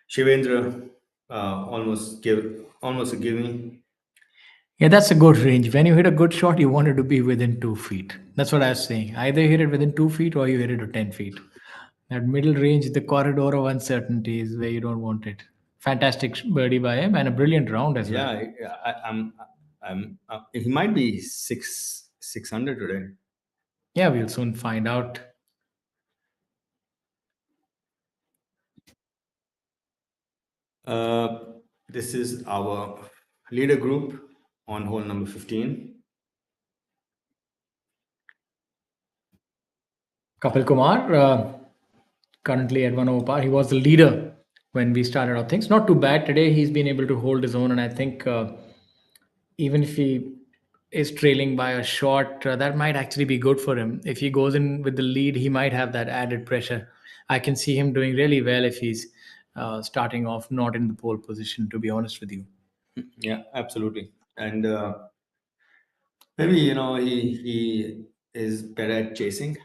Shivendra, almost a gimme. Yeah, that's a good range. When you hit a good shot, you want it to be within 2 feet. That's what I was saying. Either hit it within 2 feet or you hit it to 10 feet. That middle range, the corridor of uncertainty is where you don't want it. Fantastic birdie by him and a brilliant round as well. Yeah, he might be 600 today. Yeah, we'll soon find out. This is our leader group on hole number 15. Kapil Kumar, currently at 1 over par. He was the leader when we started our things. Not too bad today. He's been able to hold his own, and I think even if he is trailing by a shot, that might actually be good for him. If he goes in with the lead, he might have that added pressure. I can see him doing really well if he's starting off not in the pole position, to be honest with you. Yeah, absolutely. And maybe he is better at chasing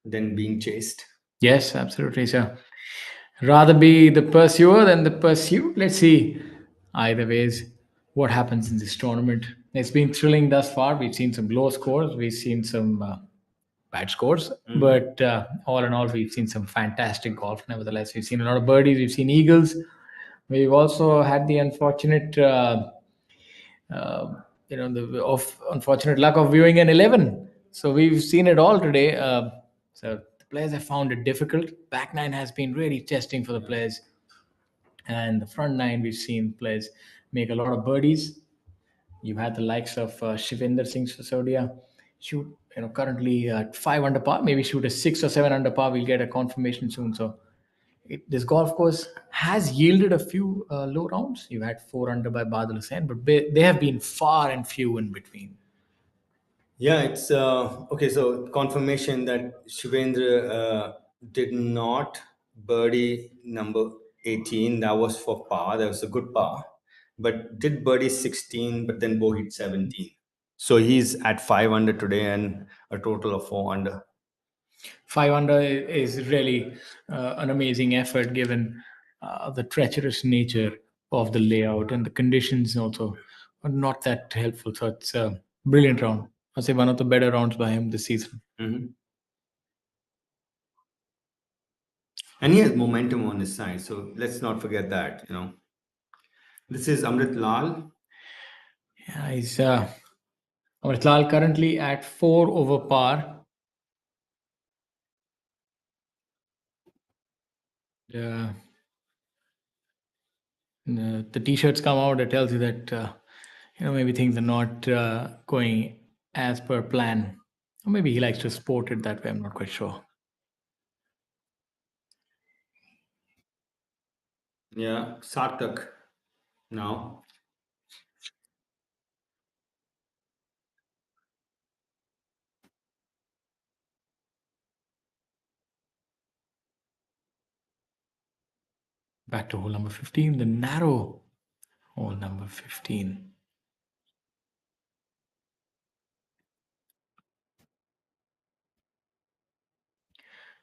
than being chased. Yes, absolutely, sir. Rather be the pursuer than the pursued. Let's see. Either ways, what happens in this tournament. It's been thrilling thus far. We've seen some low scores. We've seen some bad scores. But all in all, we've seen some fantastic golf. Nevertheless, we've seen a lot of birdies. We've seen eagles. We've also had the unfortunate, uh, the unfortunate luck of viewing an 11. So we've seen it all today. So the players have found it difficult. Back nine has been really testing for the players, and the front nine we've seen players make a lot of birdies. You had the likes of Shivinder Singh Sisodia shoot, currently at 5 under par. Maybe shoot a 6 or 7 under par. We'll get a confirmation soon. So this golf course has yielded a few low rounds. You had 4 under by Badal Hussain, but they have been far and few in between. Yeah, it's okay. So confirmation that Shivendra did not birdie number 18. That was for par. That was a good par, but did birdie 16, but then bogeyed 17. So he's at 5 under today and a total of 4 under. 5 under is really an amazing effort given the treacherous nature of the layout and the conditions also are not that helpful. So it's a brilliant round. I'd say one of the better rounds by him this season. And he has momentum on his side. So let's not forget that. This is Amrit Lal. Yeah, he's Amrit Lal currently at 4 over par. Uh, the t-shirts come out, it tells you that maybe things are not going as per plan, or maybe he likes to sport it that way. I'm not quite sure. Yeah, Sarthak now. Back to hole number 15, the narrow hole number 15.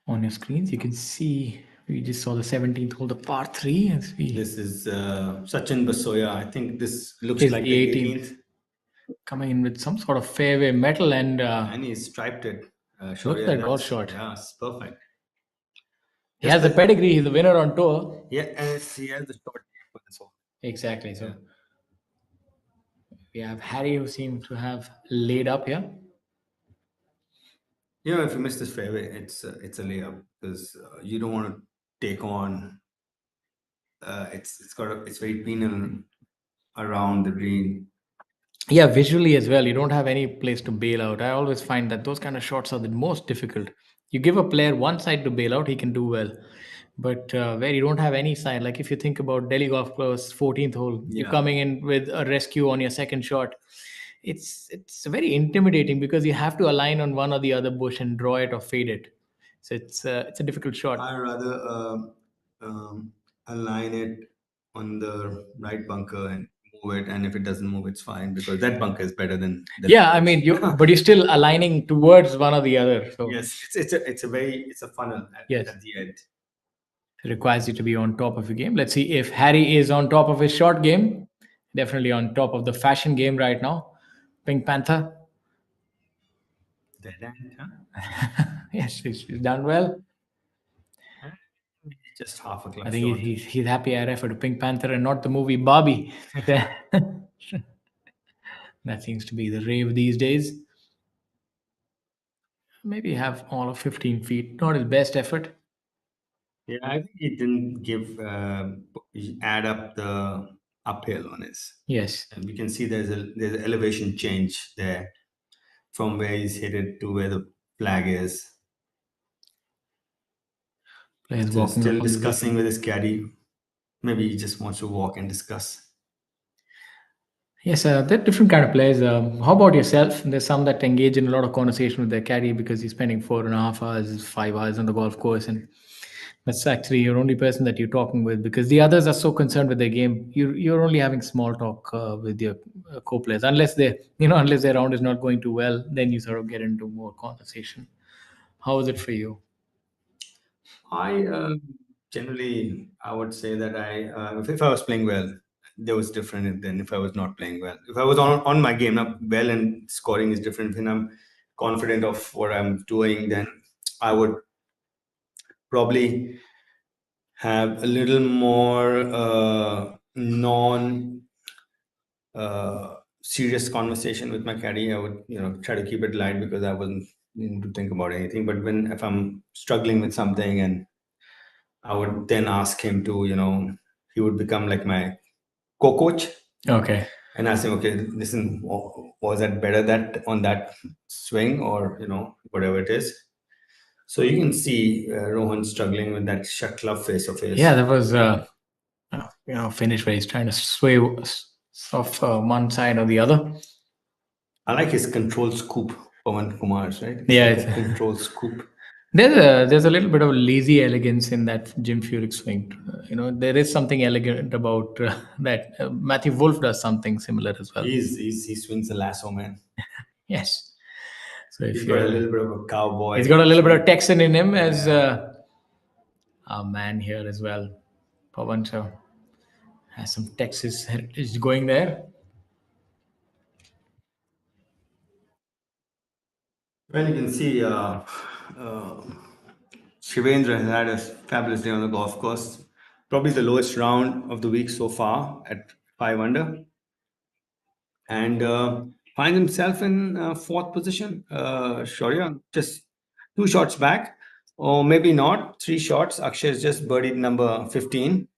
On your screens, you can see we just saw the 17th hole, the par 3. This is Sachin Basoya. I think this looks Is like the the 18th. 18th. Coming in with some sort of fairway metal and he striped it. look at that golf shot. Yeah, it's perfect. He has the pedigree. He's the winner on tour. Yeah, and he has the short for this one. Exactly. So we have Harry, who seems to have laid up here. If you miss this fairway, it's a layup because you don't want to take on. It's very penal around the green. Yeah, visually as well. You don't have any place to bail out. I always find that those kind of shots are the most difficult. You give a player one side to bail out, he can do well. But where you don't have any side, like if you think about Delhi Golf Course 14th hole, you're coming in with a rescue on your second shot. It's very intimidating because you have to align on one or the other bush and draw it or fade it. So it's a difficult shot. I rather align it on the right bunker and move it, and if it doesn't move, it's fine because that bunker is better than Yeah, I mean, but you're still aligning towards one or the other. So yes, it's a funnel Yes. at the end. it requires you to be on top of your game. Let's see if Harry is on top of his short game. Definitely on top of the fashion game right now. Pink Panther. Dead end, huh? Yes, he's done well. Just half a glass. I think he's happy I referred to Pink Panther and not the movie Barbie. That seems to be the rave these days. Maybe have all of 15 feet. Not his best effort. Yeah, I think he didn't add up the uphill on his. Yes. And we can see there's an elevation change there from where he's headed to where the flag is. Players So walking still along the discussing with his caddy. Maybe he just wants to walk and discuss. Yes, they're different kind of players. How about yourself? There's some that engage in a lot of conversation with their caddy because he's spending 4.5 hours, 5 hours on the golf course, and that's actually your only person that you're talking with because the others are so concerned with their game. You're only having small talk with your co-players unless unless their round is not going too well. Then you sort of get into more conversation. How is it for you? I generally, I would say that if I was playing well, there was different than if I was not playing well. If I was on my game, not well, and scoring is different. When I'm confident of what I'm doing, then I would probably have a little more non serious conversation with my caddy. I would try to keep it light because I wasn't needing to think about anything. But if I'm struggling with something, and I would then ask him to he would become like my co-coach. Okay. And ask him, okay, listen, was that better on that swing, or whatever it is. So you can see Rohan struggling with that shut club face of his. Yeah, that was finish where he's trying to sway off one side or the other. I like his control scoop, Pawan Kumar's, right? Yeah, like a control scoop. There's a little bit of lazy elegance in that Jim Furyk swing. There is something elegant about that. Matthew Wolff does something similar as well. He swings the lasso, man. Yes. So if He's got a little bit of a cowboy. He's got a little bit of Texan in him as our man here as well. Pawan so has some Texas heritage going there. Well, you can see Shivendra has had a fabulous day on the golf course. Probably the lowest round of the week so far at 5 under. And finds himself in fourth position. Shaurya, just 2 shots back. Or maybe not, 3 shots. Akshay has just birdied number 15.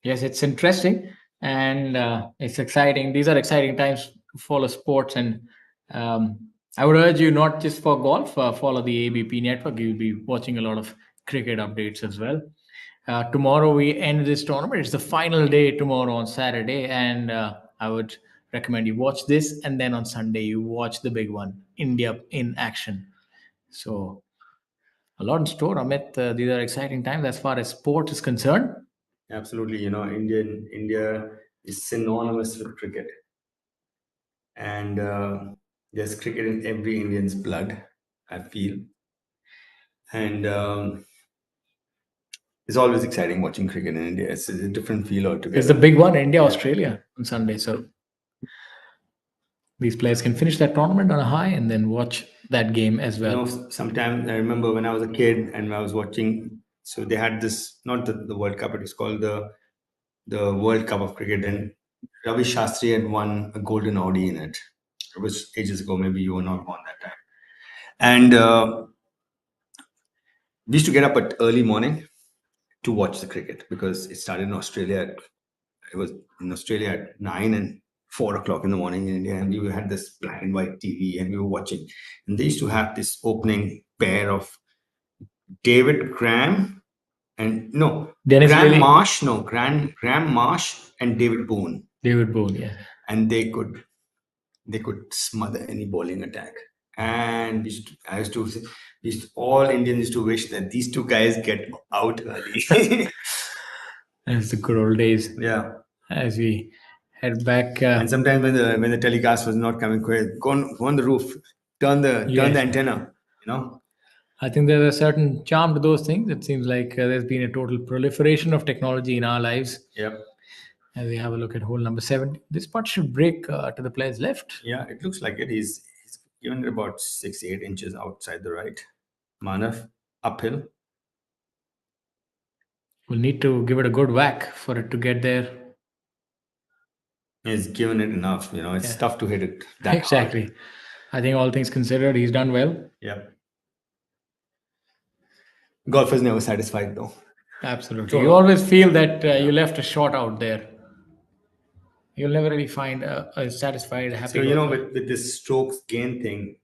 Yes, it's interesting and it's exciting. These are exciting times to follow sports, and I would urge you not just for golf, follow the ABP network. You'll be watching a lot of cricket updates as well. Tomorrow we end this tournament. It's the final day tomorrow on Saturday, and I would recommend you watch this, and then on Sunday you watch the big one, India in action. So a lot in store, Amit. These are exciting times as far as sport is concerned. Absolutely, India is synonymous with cricket, and there's cricket in every Indian's blood, I feel, and it's always exciting watching cricket in India. It's a different feel altogether. It's the big one, India Australia on Sunday, so these players can finish that tournament on a high and then watch that game as well. Sometimes I remember when I was a kid and I was watching. So they had this, not the World Cup, it was called the World Cup of Cricket, and Ravi Shastri had won a golden Audi in it. It was ages ago, maybe you were not born that time. And we used to get up at early morning to watch the cricket because it started in Australia. It was in Australia at 9 and 4 o'clock in the morning in India, and we had this black and white TV and we were watching. And they used to have this opening pair of David Graham and Graham Marsh and David Boone. David Boone, yeah. And they could smother any bowling attack. And all Indians used to wish that these two guys get out early. That's the good old days. Yeah. As we head back. And sometimes when the telecast was not coming quick, go on the roof, turn the Yes. antenna. I think there's a certain charm to those things. It seems like there's been a total proliferation of technology in our lives. Yep. As we have a look at hole number 7, this putt should break to the player's left. Yeah, it looks like it. He's given it about 6-8 inches outside the right. Manav uphill. We'll need to give it a good whack for it to get there. He's given it enough. It's tough to hit it that Exactly. hard. I think all things considered, he's done well. Yeah. Golf is never satisfied though. Absolutely. You always feel that you left a shot out there. You'll never really find a satisfied, happy. So golfer. with this strokes gain thing,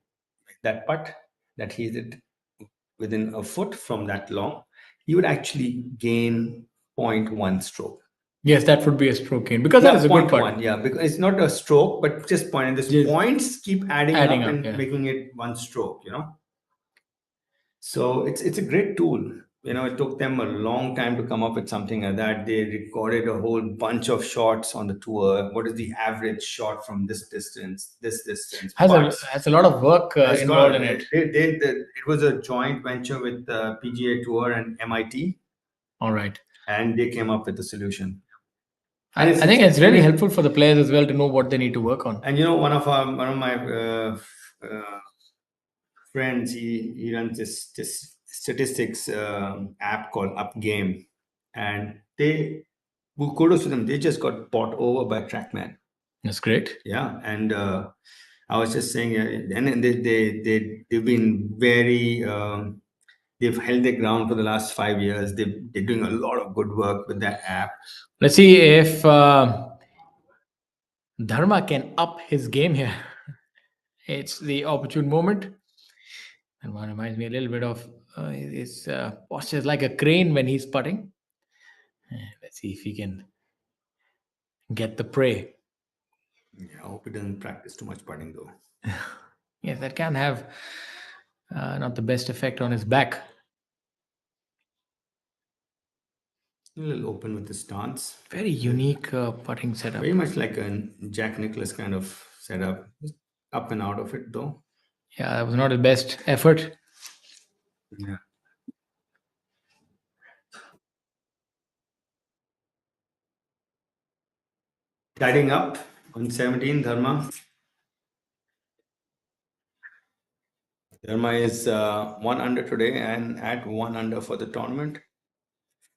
that putt that he did within a foot from that long, he would actually gain 0.1 stroke. Yes, that would be a stroke gain because that is a good putt. 0.1, yeah, because it's not a stroke, but just point. And these points keep adding up and making it one stroke. So it's a great tool. It took them a long time to come up with something like that. They recorded a whole bunch of shots on the tour. What is the average shot from this distance? Has a lot of work involved in it. It was a joint venture with the PGA Tour and MIT. All right. And they came up with the solution. I think it's really helpful for the players as well to know what they need to work on. And one of my friends, he runs this statistics app called Upgame, and kudos to them. They just got bought over by TrackMan. That's great. Yeah, and I was just saying, and they've been very. They've held their ground for the last 5 years. They're doing a lot of good work with that app. Let's see if Dharma can up his game here. It's the opportune moment. And one reminds me a little bit of his posture is like a crane when he's putting. Let's see if he can get the prey. Yeah, I hope he doesn't practice too much putting though. Yes, that can have not the best effect on his back. A little open with the stance. Very unique putting setup. Very much like a Jack Nicklaus kind of setup. Up and out of it though. Yeah, that was not his best effort. Yeah. Tidying up on 17, Dharma. Dharma is 1 under today and at 1 under for the tournament.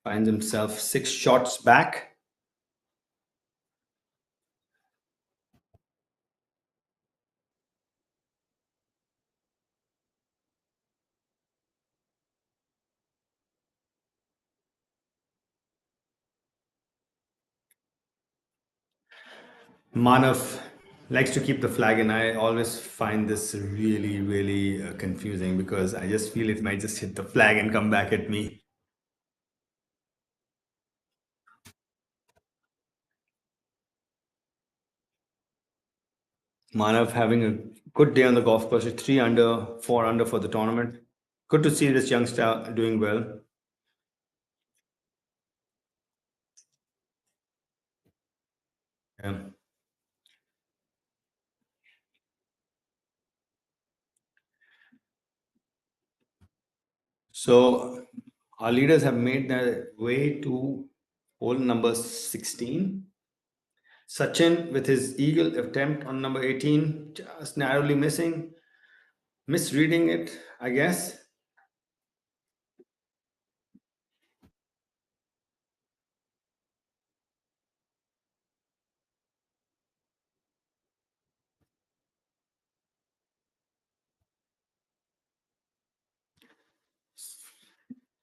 Finds himself 6 shots back. Manav likes to keep the flag, and I always find this really, really confusing because I just feel it might just hit the flag and come back at me. Manav having a good day on the golf course, 3 under, 4 under for the tournament. Good to see this youngster doing well. Yeah. So our leaders have made their way to hole number 16. Sachin with his eagle attempt on number 18, just narrowly missing, misreading it, I guess.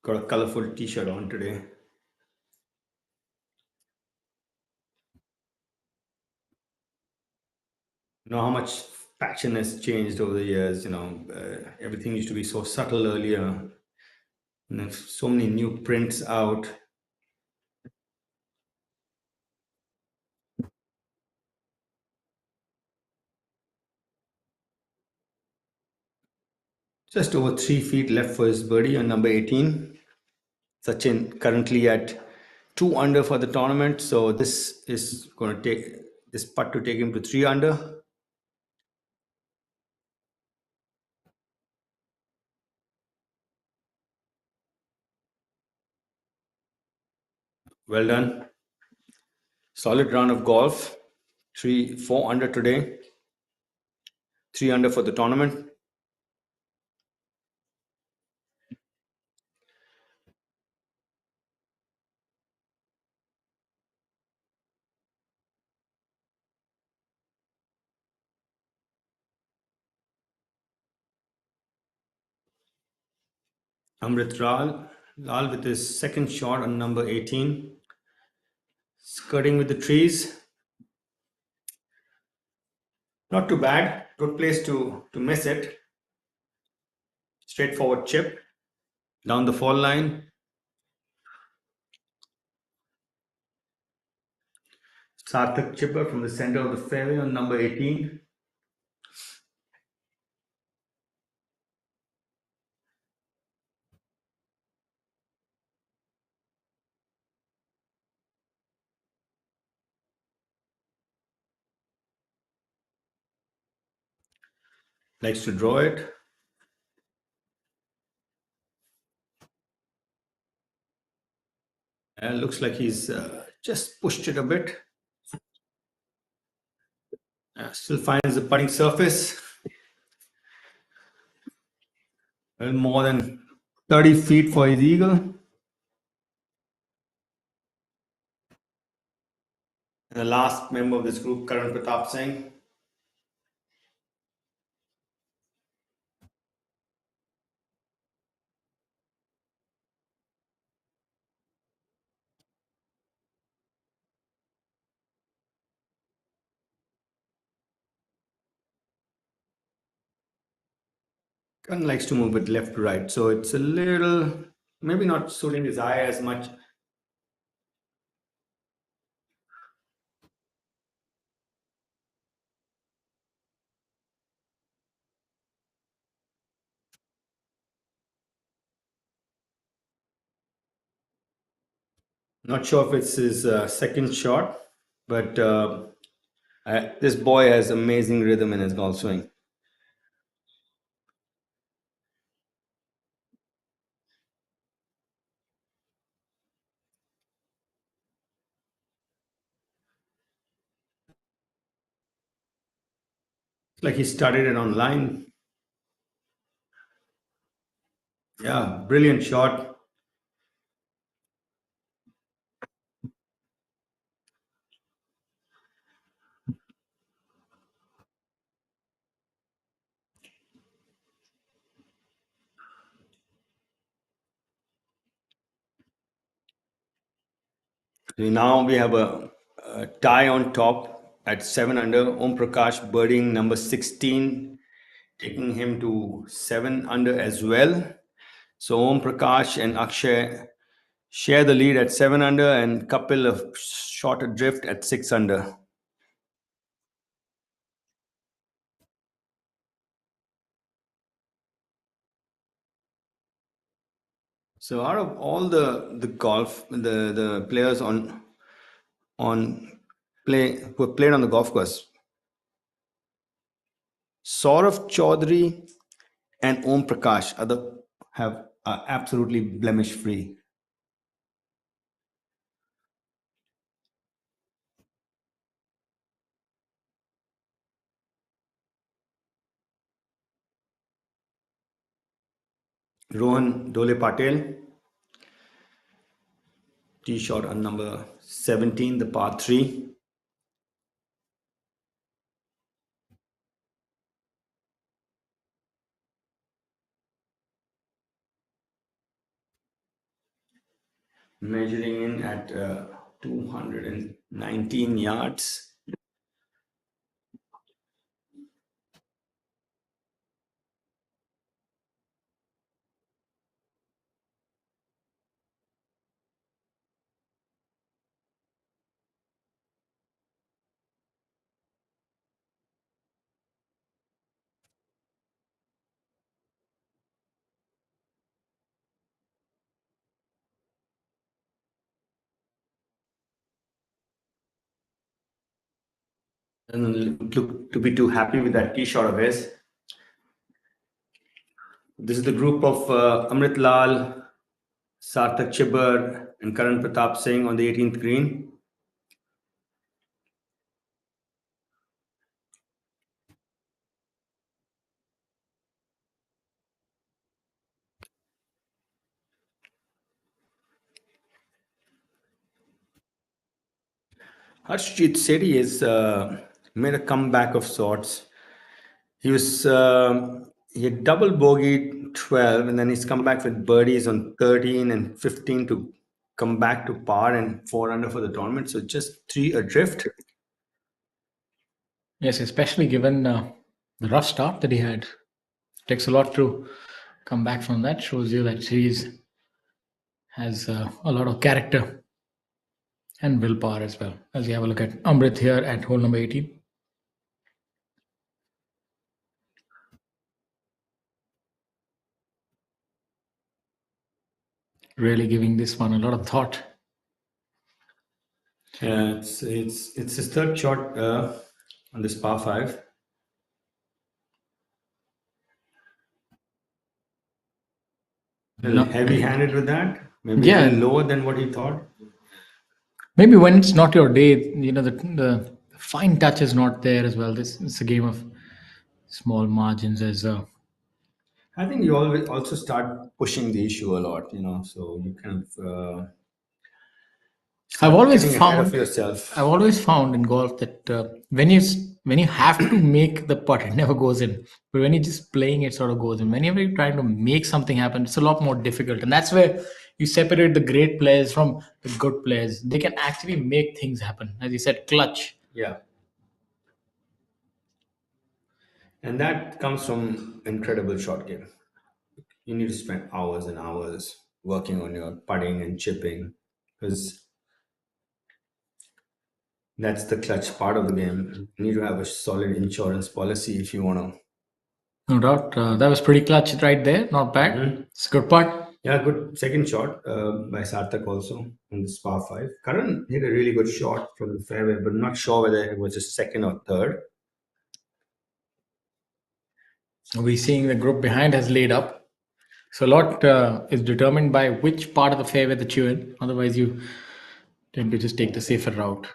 Got a colorful t-shirt on today. How much fashion has changed over the years. Everything used to be so subtle earlier. And there's so many new prints out. Just over 3 feet left for his birdie on number 18. Sachin currently at 2 under for the tournament. So this this putt to take him to 3 under. Well done. Solid round of golf. 4 under today. 3 under for the tournament. Amrit Lal with his second shot on number 18. Skirting with the trees. Not too bad. Good place to miss it. Straightforward chip. Down the fall line. Sarthak chipper from the center of the fairway on number 18. Likes to draw it. Looks like he's just pushed it a bit. Still finds the putting surface. Well, more than 30 feet for his eagle. The last member of this group, Karan Pratap Singh. Karan likes to move it left to right, so it's a little, maybe not suiting his eye as much. Not sure if it's his second shot, but this boy has amazing rhythm in his golf swing. It's like he started it online. Yeah, brilliant shot. Now we have a tie on top at 7 under. Om Prakash birding number 16, taking him to 7 under as well. So Om Prakash and Akshay share the lead at 7 under, and Kapil a short adrift at 6 under. So out of all the golf, the players who have played on the golf course, Saurav Chaudhary and Om Prakash are absolutely blemish free. Rohan Dole Patel, tee shot on number 17, the par 3. Measuring in at 219 yards. Doesn't look to be too happy with that tee shot of his. This is the group of Amrit Lal, Sarthak Chibber, and Karan Pratap Singh on the 18th green. Harshjeet Sethi has made a comeback of sorts. He was he had double bogey 12, and then he's come back with birdies on 13 and 15 to come back to par and 4 under for the tournament. So just 3 adrift. Yes, especially given the rough start that he had. Takes a lot to come back from that. Shows you that series has a lot of character and willpower as well. As you have a look at Amrit here at hole number 18. Really giving this one a lot of thought. It's his third shot on this par 5. Heavy-handed with that. Maybe Yeah. a little lower than what he thought. Maybe when it's not your day, you know, the fine touch is not there as well. It's a game of small margins as I think you always also start pushing the issue a lot, you know, so you kind of I've always getting ahead of found yourself. I've always found in golf that when you have to make the putt, it never goes in. But when you're just playing, it sort of goes in. Whenever you're trying to make something happen, it's a lot more difficult, and that's where you separate the great players from the good players. They can actually make things happen, as you said, clutch. Yeah. And that comes from incredible shot game. You need to spend hours and hours working on your putting and chipping because that's the clutch part of the game. You need to have a solid insurance policy if you want to. No doubt, that was pretty clutch right there. Not bad. It's a good putt. Yeah, good second shot by Sarthak also on this par 5. Karan hit a really good shot from the fairway, but I'm not sure whether it was his second or third. We're seeing the group behind has laid up. So a lot is determined by which part of the fairway that you're in. Otherwise, you tend to just take the safer route.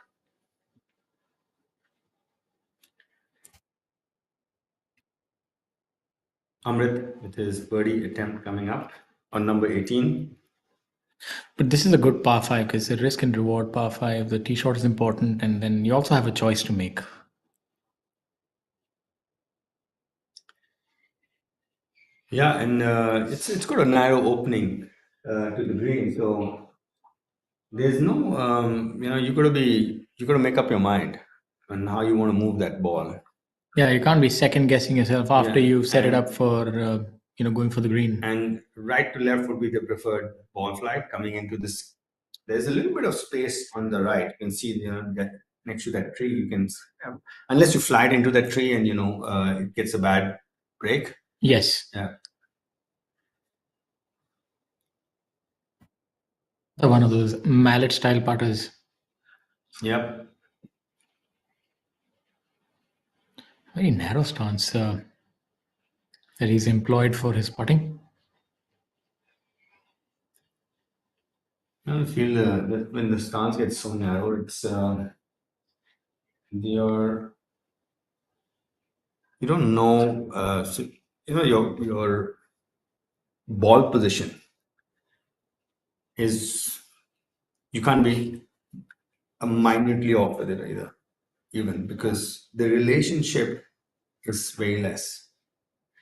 Amrit with his birdie attempt coming up on number 18. But this is a good par 5 because the risk and reward par 5. The tee shot is important, and then you also have a choice to make. Yeah, and it's got a narrow opening to the green, so there's no you got to make up your mind on how you want to move that ball. Yeah, you can't be second guessing yourself after Yeah, you've set it and- up for going for the green. And right to left would be the preferred ball flight coming into this. There's a little bit of space on the right. You can see that next to that tree. You can, unless you fly it into that tree and it gets a bad break. Yes. Yeah. One of those mallet style putters. Yep. Very narrow stance that he's employed for his putting. I feel that when the stance gets so narrow, it's you don't know your ball position is, you can't be minutely off with it either, even because the relationship is very less.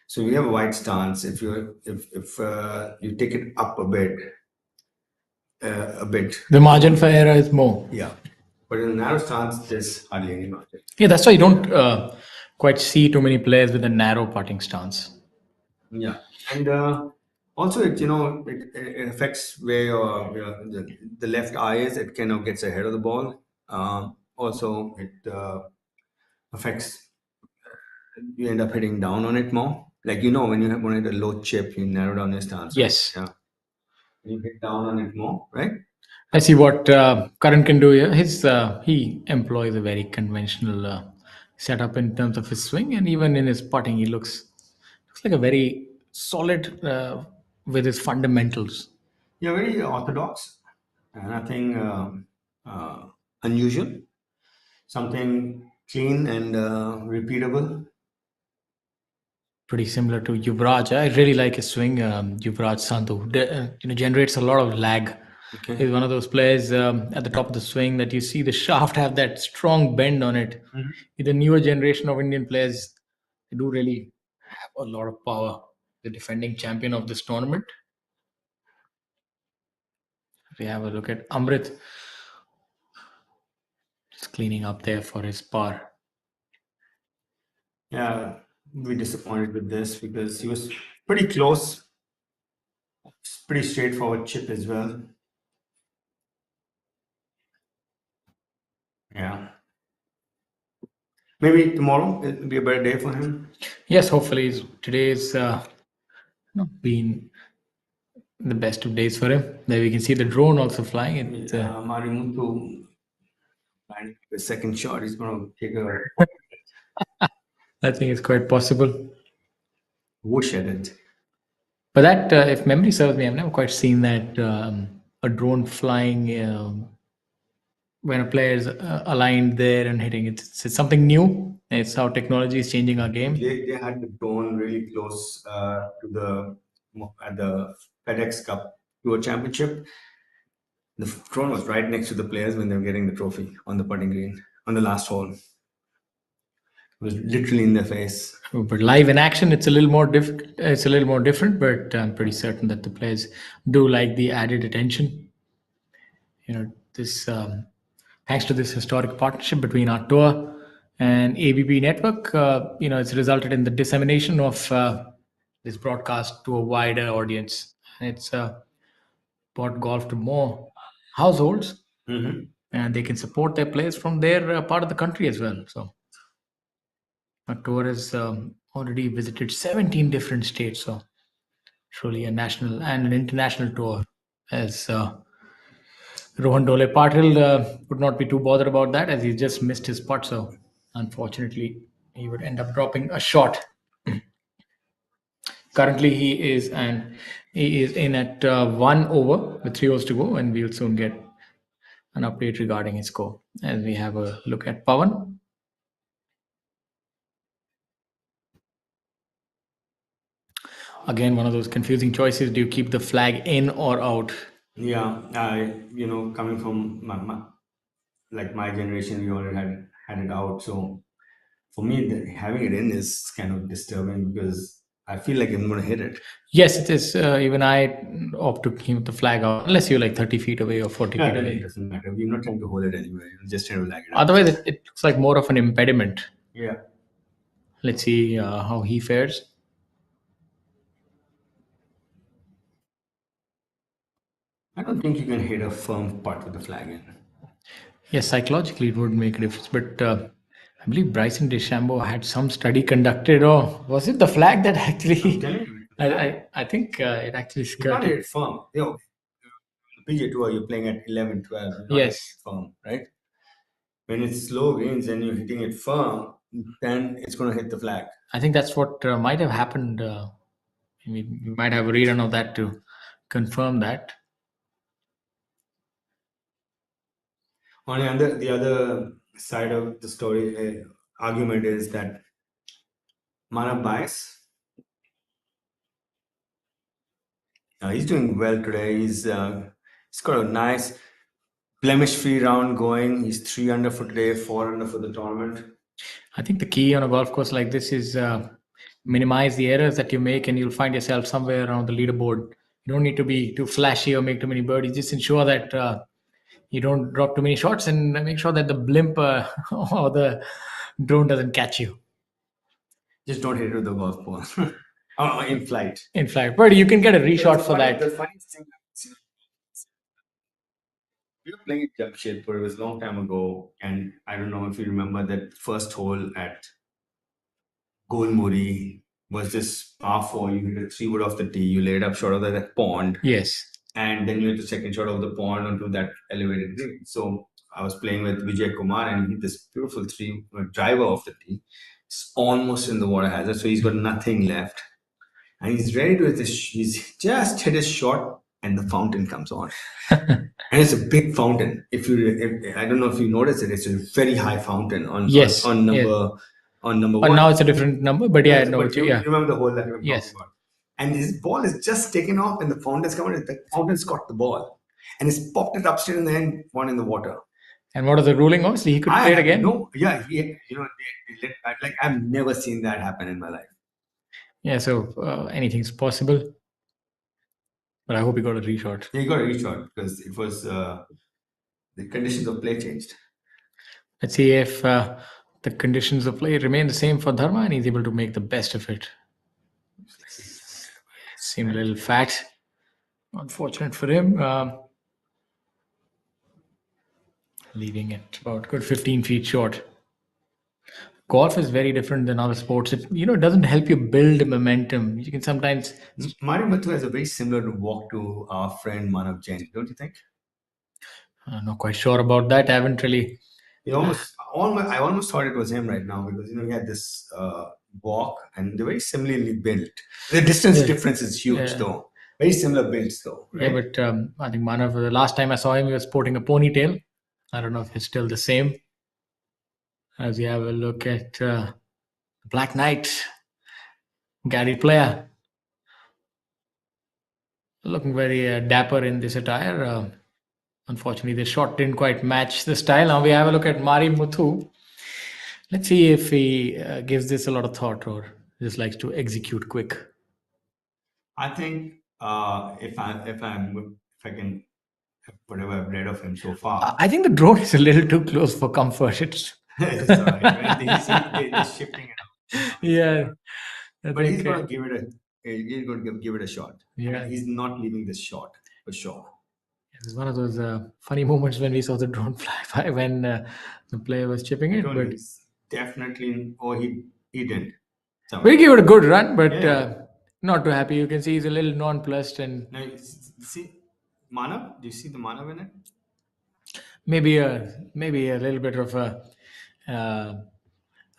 So we have a wide stance. If you take it up a bit, The margin for error is more. yeah. But in a narrow stance, there's hardly any margin. Yeah, that's why you don't quite see too many players with a narrow putting stance. Yeah, and also it affects where the left eye is. It kind of gets ahead of the ball. Also, it affects. You end up hitting down on it more. Like when you have one at a low chip, you narrow down your stance. Yes. Yeah. You hit down on it more, right? Let's see what Karan can do here. He employs a very conventional setup in terms of his swing, and even in his putting, he looks like a very solid with his fundamentals. Yeah, very orthodox. Nothing unusual. Something clean and repeatable. Pretty similar to Yuvraj. I really like his swing. Yuvraj Sandhu, generates a lot of lag. Okay. He's one of those players at the top of the swing that you see the shaft have that strong bend on it. The newer generation of Indian players, they do really have a lot of power. The defending champion of this tournament. If we have a look at Amrit, just cleaning up there for his par. Yeah, we disappointed with this because he was pretty close. It's pretty straightforward chip as well. Yeah. Maybe tomorrow it'll be a better day for him. Yes, hopefully today's not been the best of days for him. There we can see the drone also flying. Marimutu planning the second shot. He's going to take a I think it's quite possible. whoosh at it. But that, if memory serves me, I've never quite seen that a drone flying when a player is aligned there and hitting it. It's something new. It's how technology is changing our game. They had the drone really close to at the FedEx Cup Tour Championship. The drone was right next to the players when they were getting the trophy on the putting green on the last hole. It was literally in their face. But live in action, it's a little more difficult. It's a little more different, but I'm pretty certain that the players do like the added attention. This thanks to this historic partnership between our tour and ABP network, it's resulted in the dissemination of this broadcast to a wider audience. It's brought golf to more households, and they can support their players from their part of the country as well. So our tour has already visited 17 different states. So truly a national and an international tour. As Rohan Dole Patil would not be too bothered about that, as he just missed his putt. So unfortunately, he would end up dropping a shot. Currently, he is in at 1 over with 3 holes to go, and we'll soon get an update regarding his score. As we have a look at Pawan. Again, one of those confusing choices. Do you keep the flag in or out? Yeah, coming from my generation, we already had it out. So for me, having it in is kind of disturbing because I feel like I'm going to hit it. Yes, it is. Even I opt to keep the flag out unless you're like 30 feet away or 40 feet away. It doesn't matter. We're not trying to hold it anyway. We're just trying to flag it out. Otherwise, it looks like more of an impediment. Yeah. Let's see how he fares. I don't think you can hit a firm putt with the flag in. Yes, psychologically it would make a difference, but I believe Bryson DeChambeau had some study conducted, or was it the flag that actually? I'm telling you, I think it actually you can't hit skirted. it firm. The PGA Tour, you're playing at 11, 12. Yes. Firm, right? When it's slow greens and you're hitting it firm, then it's going to hit the flag. I think that's what might have happened. We might have a rerun of that to confirm that. On the other side of the story, argument is that Manav Bias, he's doing well today. He's got a nice blemish-free round going. He's 3 under for today, 4 under for the tournament. I think the key on a golf course like this is minimize the errors that you make, and you'll find yourself somewhere around the leaderboard. You don't need to be too flashy or make too many birdies. Just ensure that you don't drop too many shots, and make sure that the blimp or the drone doesn't catch you. Just don't hit it with the golf ball. In flight. In flight. But you can get a reshot for that. The funniest thing, we were playing at Jamshedpur. It was a long time ago, and I don't know if you remember that first hole at Golmuri was this par 4. You hit a 3 wood off the tee. You laid up short of that pond. Yes. And then you hit the second shot of the pond onto that elevated green. So I was playing with Vijay Kumar, and this beautiful three driver of the tee is almost in the water hazard, so he's got nothing left, and he's ready to hit this. He's just hit his shot, and the fountain comes on, and it's a big fountain. If I don't know if you notice it, it's a very high fountain Yes, on yes. number But one. now it's a different number, but yeah, I know But what you, you yeah. remember the hole that we were Yes. talking about. And his ball is just taken off, and the fountain's coming. The fountain's caught the ball, and he's popped it upstairs in the end, one in the water. And what is the ruling of? So he could play it again? No, yeah, like I've never seen that happen in my life. Yeah, so anything's possible. But I hope he got a reshot. He got a reshot because it was the conditions of play changed. Let's see if the conditions of play remain the same for Dharma and he's able to make the best of it. Seemed a little fat. Unfortunate for him. Leaving it about good 15 feet short. Golf is very different than other sports. It doesn't help you build momentum. You can sometimes. Mari Mathu has a very similar walk to our friend Manav Jain, don't you think? I'm not quite sure about that. I haven't really. I almost thought it was him right now because he had this walk and they're very similarly built. The distance difference is huge though. Very similar builds though. Right? Yeah, but I think Manav, the last time I saw him, he was sporting a ponytail. I don't know if it's still the same. As we have a look at Black Knight, Gary Player. Looking very dapper in this attire. Unfortunately, the shot didn't quite match the style. Now we have a look at Mari Muthu. Let's see if he gives this a lot of thought or just likes to execute quick. I think if I can, whatever I've read of him so far, I think the drone is a little too close for comfort. It's all right, right? He's shifting it out. yeah, But he's going to give it he's going to give it a shot. Yeah. He's not leaving this shot for sure. It was one of those funny moments when we saw the drone fly by when the player was chipping it. But Definitely, he didn't. So, we give it a good run, but Yeah. not too happy. You can see he's a little nonplussed and now, see, Manav, do you see the Manav in it? maybe a little bit of a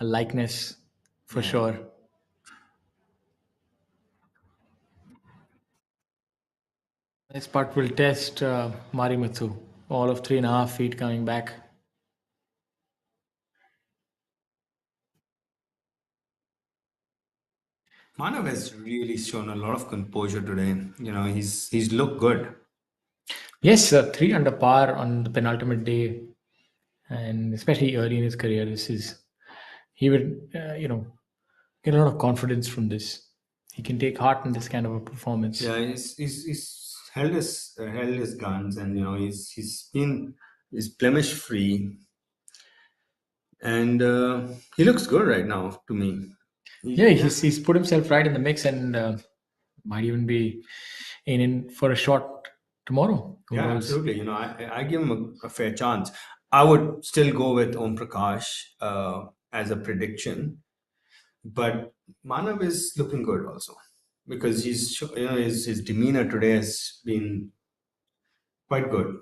likeness for sure. This part will test Marimathu. All of 3.5 feet coming back. Manav has really shown a lot of composure today. He's looked good. Yes, 3 under par on the penultimate day, and especially early in his career, he would get a lot of confidence from this. He can take heart in this kind of a performance. Yeah, he's held his guns, and he's blemish free, and he looks good right now to me. He's put himself right in the mix and might even be in for a shot tomorrow. Who Yeah, knows? absolutely. I give him a fair chance. I would still go with Om Prakash as a prediction, but Manav is looking good also because his demeanor today has been quite good.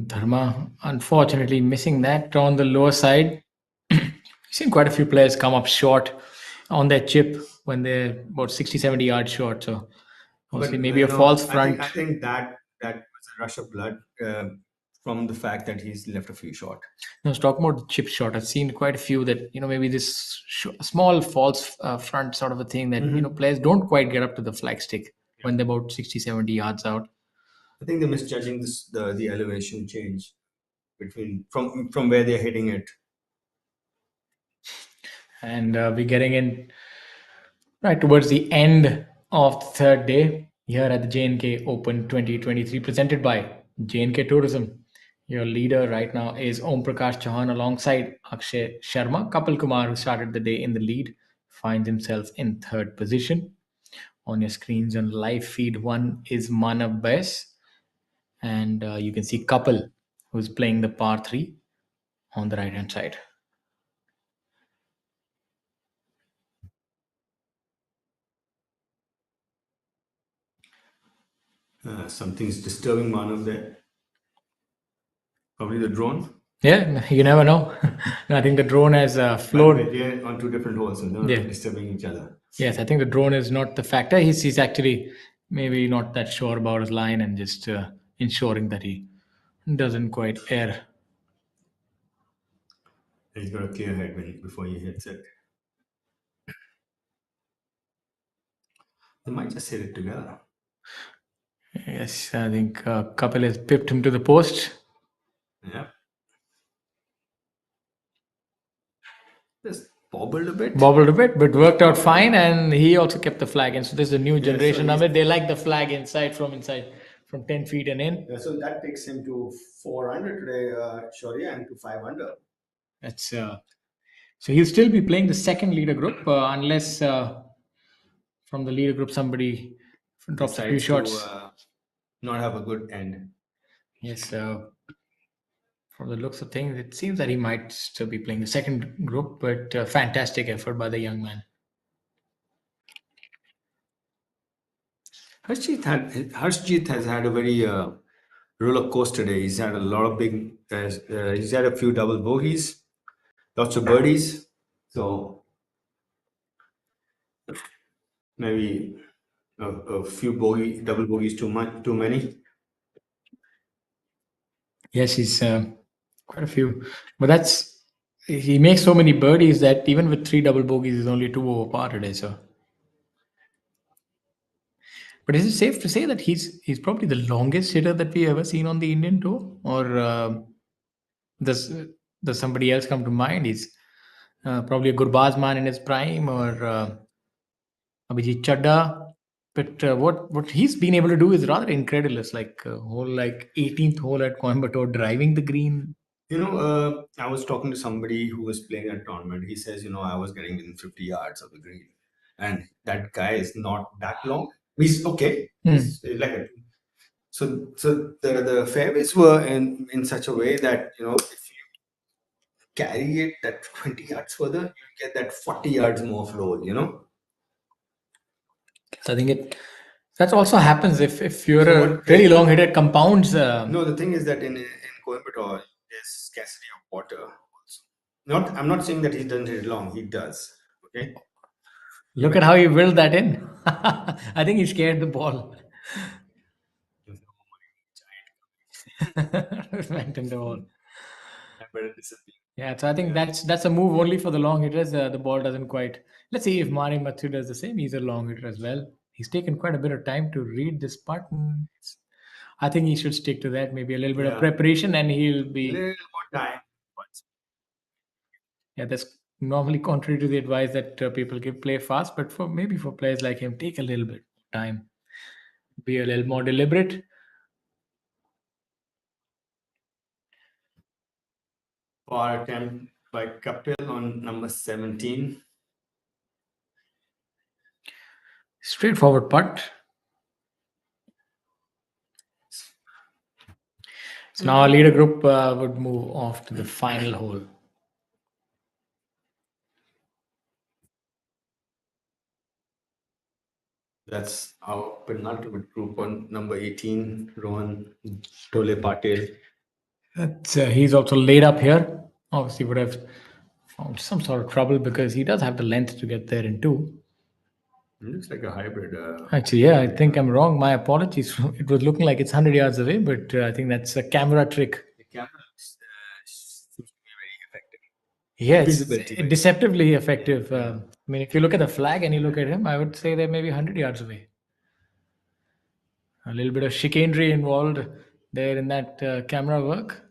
Dharma, unfortunately, missing that on the lower side. We've seen quite a few players come up short on their chip when they're about 60, 70 yards short. So, obviously, But, maybe a false I front. think that was a rush of blood from the fact that he's left a few short. I was talking about the chip shot. I've seen quite a few that, maybe this small false front sort of a thing that, players don't quite get up to the flagstick when they're about 60, 70 yards out. I think they're misjudging the elevation change from where they're hitting it. And we're getting in right towards the end of the third day here at the J&K Open 2023 presented by J&K Tourism. Your leader right now is Om Prakash Chauhan alongside Akshay Sharma. Kapil Kumar, who started the day in the lead, finds himself in third position. On your screens on live feed, one is Manav Bais, and you can see Kapil, who's playing the par 3 on the right hand side. Something's disturbing Manav there. Probably the drone. Yeah, you never know. I think the drone has By the flown. way, they're on two different holes, so they're not Yeah. disturbing each other. Yes, I think the drone is not the factor. He's actually maybe not that sure about his line and just ensuring that he doesn't quite err. He's got a clear head before he hits it. They might just hit it together. Yes, I think Kapil has pipped him to the post. Yeah. Just bobbled a bit. Bobbled a bit, but worked out fine, and he also kept the flag in. So this is a new so generation of he's- it. They like the flag inside, from 10 feet and in. Yeah, so that takes him to 4 under today, Shaurya, and to 5 under. That's so he'll still be playing the second leader group unless from the leader group somebody drops a few Decides shots. to not have a good end. Yes, from the looks of things, it seems that he might still be playing the second group, but fantastic effort by the young man. Harshjeet has had a very roller coaster day. He's had a lot of he's had a few double bogeys, lots of birdies. So maybe a few double bogeys too many. Yes, he's quite a few, but he makes so many birdies that even with 3 double bogeys, he's only 2 over par today. So, but is it safe to say that he's probably the longest hitter that we ever seen on the Indian tour, or does does somebody else come to mind? He's probably a Gurbaz man in his prime, or Abhijit Chadda. But what he's been able to do is rather incredulous. Like whole like 18th hole at Coimbatore, driving the green. I was talking to somebody who was playing a tournament. He says, I was getting within 50 yards of the green, and that guy is not that long. He's okay. He's like a so the fairways were in such a way that if you carry it that 20 yards further, you get that 40 yards more flow. So I think that also happens if you're So a really long hitter. It compounds. No, the thing is that in Coimbatore, there's scarcity of water also. I'm not saying that he doesn't hit it long. He does. Okay. Look at how he willed that in. I think he scared the ball. Went in the hole. Yeah, so I think that's a move only for the long hitters. The ball doesn't quite. Let's see if Mani Matthew does the same. He's a long hitter as well. He's taken quite a bit of time to read this putt. I think he should stick to that. Maybe a little bit of preparation, and he'll be. Little more time. Yeah, that's normally contrary to the advice that people give. Play fast, but for players like him, take a little bit of time. Be a little more deliberate. Par attempt by Kapil on number 17. Straightforward putt. So now our leader group would move off to the final hole. That's our penultimate group on number 18, Rohan Tole Patel. He's also laid up here. Obviously, would have found some sort of trouble because he does have the length to get there in two. It looks like a hybrid. Actually, yeah, I think I'm wrong. My apologies. It was looking like it's 100 yards away, but I think that's a camera trick. The camera seems to be very effective. Yeah, it's Visibility. deceptively effective. I mean, if you look at the flag and you look at him, I would say they're maybe 100 yards away. A little bit of chicanery involved there in that camera work.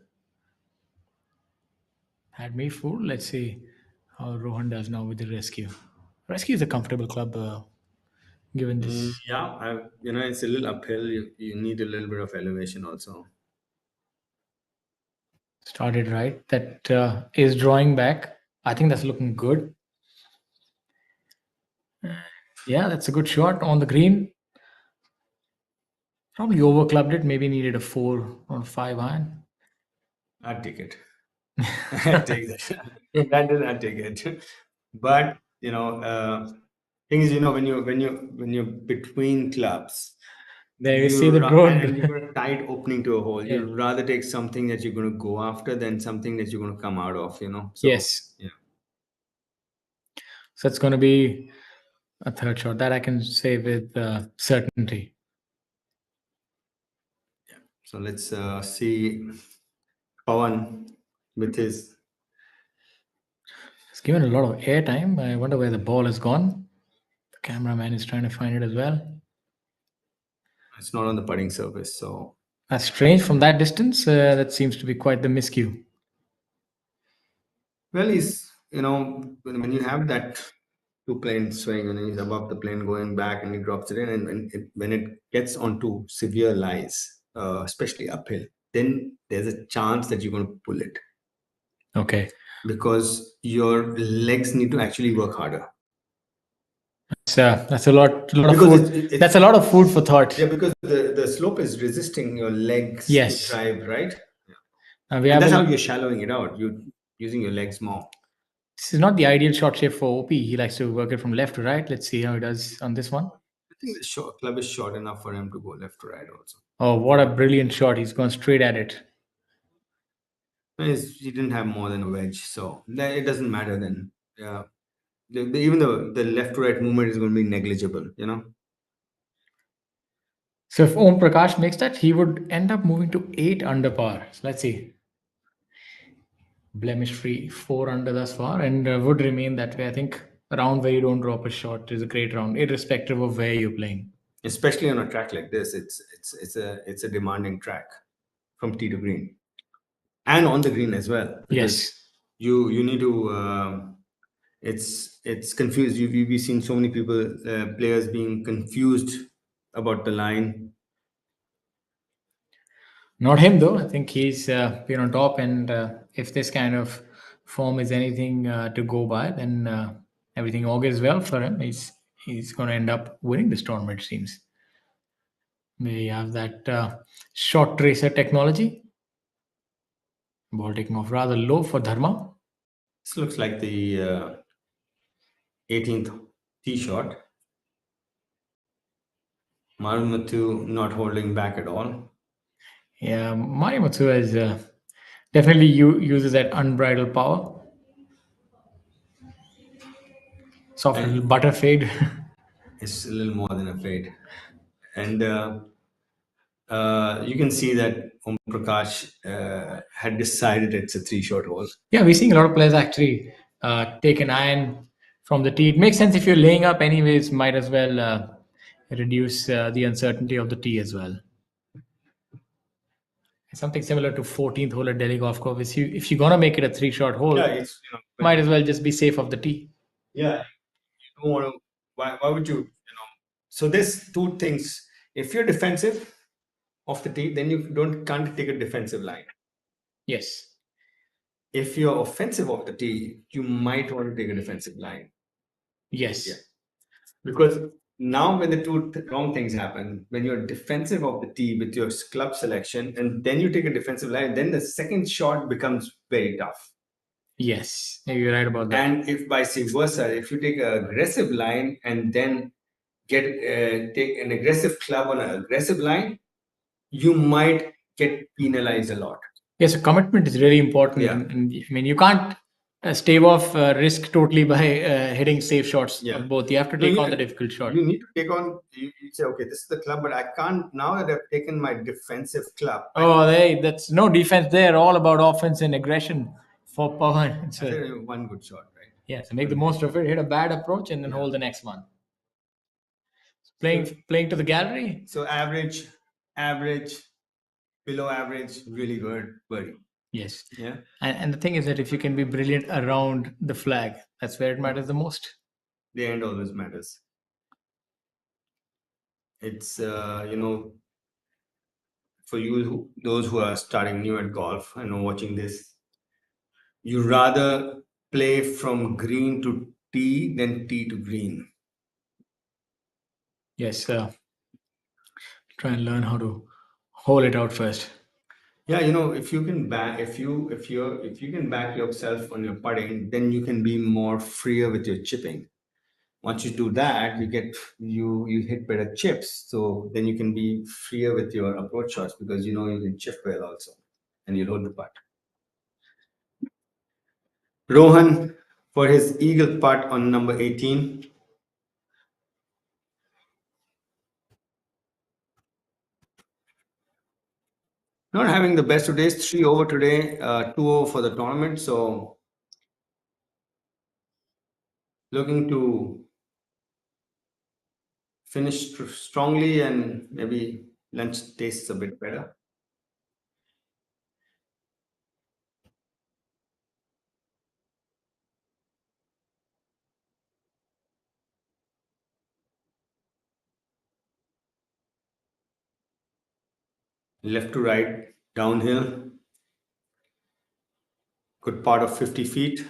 Had me fooled. Let's see how Rohan does now with the rescue. Rescue is a comfortable club, given this. Yeah, it's a little uphill. You need a little bit of elevation also. Started right. That is drawing back. I think that's looking good. Yeah, that's a good shot on the green. Probably overclubbed it. Maybe needed a 4 or 5 iron. I'd take it. I'd take that. I'd take it. But thing is, when you're between clubs, There you see the drone. And you've got a tight opening to a hole. Yeah. You'd rather take something that you're going to go after than something that you're going to come out of, you know. So, Yes. yeah. So it's going to be a third shot that I can say with certainty. So let's see Pawan with his. It's given a lot of airtime. I wonder where the ball has gone. The cameraman is trying to find it as well. It's not on the putting surface, so That's strange from that distance. That seems to be quite the miscue. well, he's, you know, when you have that two plane swing and he's above the plane going back and he drops it in, and when it gets onto severe lies, especially uphill, then there's a chance that you're going to pull it Okay. because your legs need to actually work harder. That's a lot of Because food. That's a lot of food for thought. Yeah, because the slope is resisting your legs Yes. to drive, right? We And have that's a- how you're shallowing it out. You're using your legs more. This is not the ideal shot shape for OP. He likes to work it from left to right. Let's see how he does on this one. I think the club is short enough for him to go left to right also. Oh, what a brilliant shot. He's gone straight at it. He didn't have more than a wedge, so it doesn't matter then. Yeah. Even the left to right movement is going to be negligible, you know. So if Om Prakash makes that, he would end up moving to 8 under par. So let's see. Blemish free, 4 under thus far, and would remain that way. I think a round where you don't drop a shot is a great round, irrespective of where you're playing. Especially on a track like this, it's a demanding track from tee to green, and on the green as well. Yes. You need to. It's confused. We've seen so many people, players being confused about the line. Not him though. I think he's been on top, and if this kind of form is anything to go by, then everything augurs well for him. He's going to end up winning this tournament. It seems. We have that short tracer technology. Ball taking off rather low for Dharma. This looks like the 18th tee shot. Marumatu not holding back at all. Yeah, Marimatsu is definitely uses that unbridled power. Soft little butter fade. It's a little more than a fade, and you can see that Om Prakash had decided it's a 3-shot hole. Yeah, we're seeing a lot of players actually take an iron from the tee. It makes sense if you're laying up anyways, might as well reduce the uncertainty of the tee as well. Something similar to 14th hole at Delhi Golf Course. If you're going to make it a 3-shot hole, Yeah, it's, you know, might as well just be safe off the tee. yeah, you don't want to. Why would you? So there's two things. If you're defensive off the tee, then you can't take a defensive line. Yes. If you're offensive off the tee, you might want to take a defensive line. Yes. Yeah. Because now when the two wrong things happen, when you're defensive of the tee with your club selection and then you take a defensive line, then the second shot becomes very tough. Yes, you're right about that. And if vice versa, if you take an aggressive line and then take an aggressive club on an aggressive line, you might get penalized a lot. Yes, so commitment is really important. Yeah. And I mean, you can't stave off risk totally by hitting safe shots. Yeah. Both. You have to take on the difficult shot. You need to take on. You say, okay, this is the club, but I can't now that I've taken my defensive club. Oh, that's no defense there. All about offense and aggression for Pawan. So, One good shot, right? yeah, so make the most of it. Hit a bad approach and then hold the next one. Playing to the gallery. So average, below average, really good birdie. Yes. Yeah. And the thing is that if you can be brilliant around the flag, that's where it matters the most. The end always matters. It's for you, those who are starting new at golf and watching this, you rather play from green to tee than tee to green. Yes. Try and learn how to hole it out first. Yeah, if you can back if you can back yourself on your putting, then you can be more freer with your chipping. once you do that, you hit better chips. So then you can be freer with your approach shots because you can chip well also, and you load the putt. Rohan for his eagle putt on number 18. Not having the best of days. 3 over today, 2 over for the tournament. So looking to finish strongly and maybe lunch tastes a bit better. Left to right, downhill. Good part of 50 feet.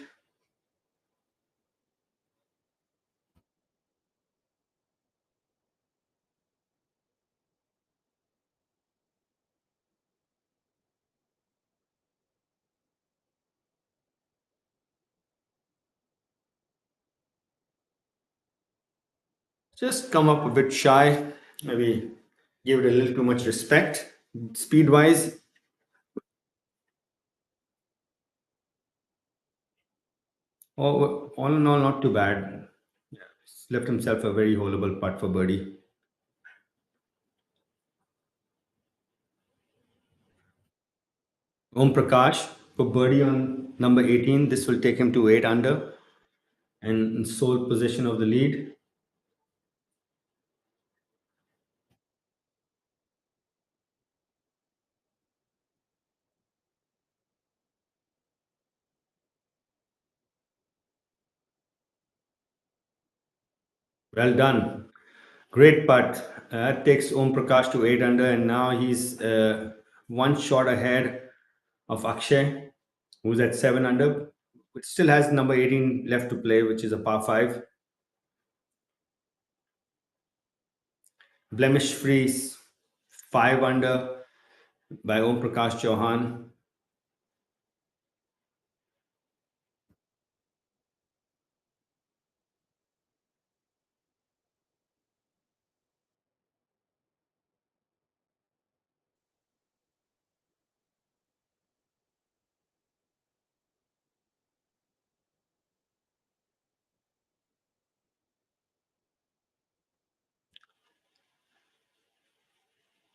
Just come up a bit shy, maybe give it a little too much respect. Speed wise, all in all, not too bad. Yeah, left himself a very holeable putt for birdie. Om Prakash for birdie on number 18. This will take him to 8 under and in sole possession of the lead. Well done. Great putt. That takes Om Prakash to 8 under, and now he's one shot ahead of Akshay, who's at 7 under, but still has number 18 left to play, which is a par 5. Blemish free 5 under by Om Prakash Chauhan.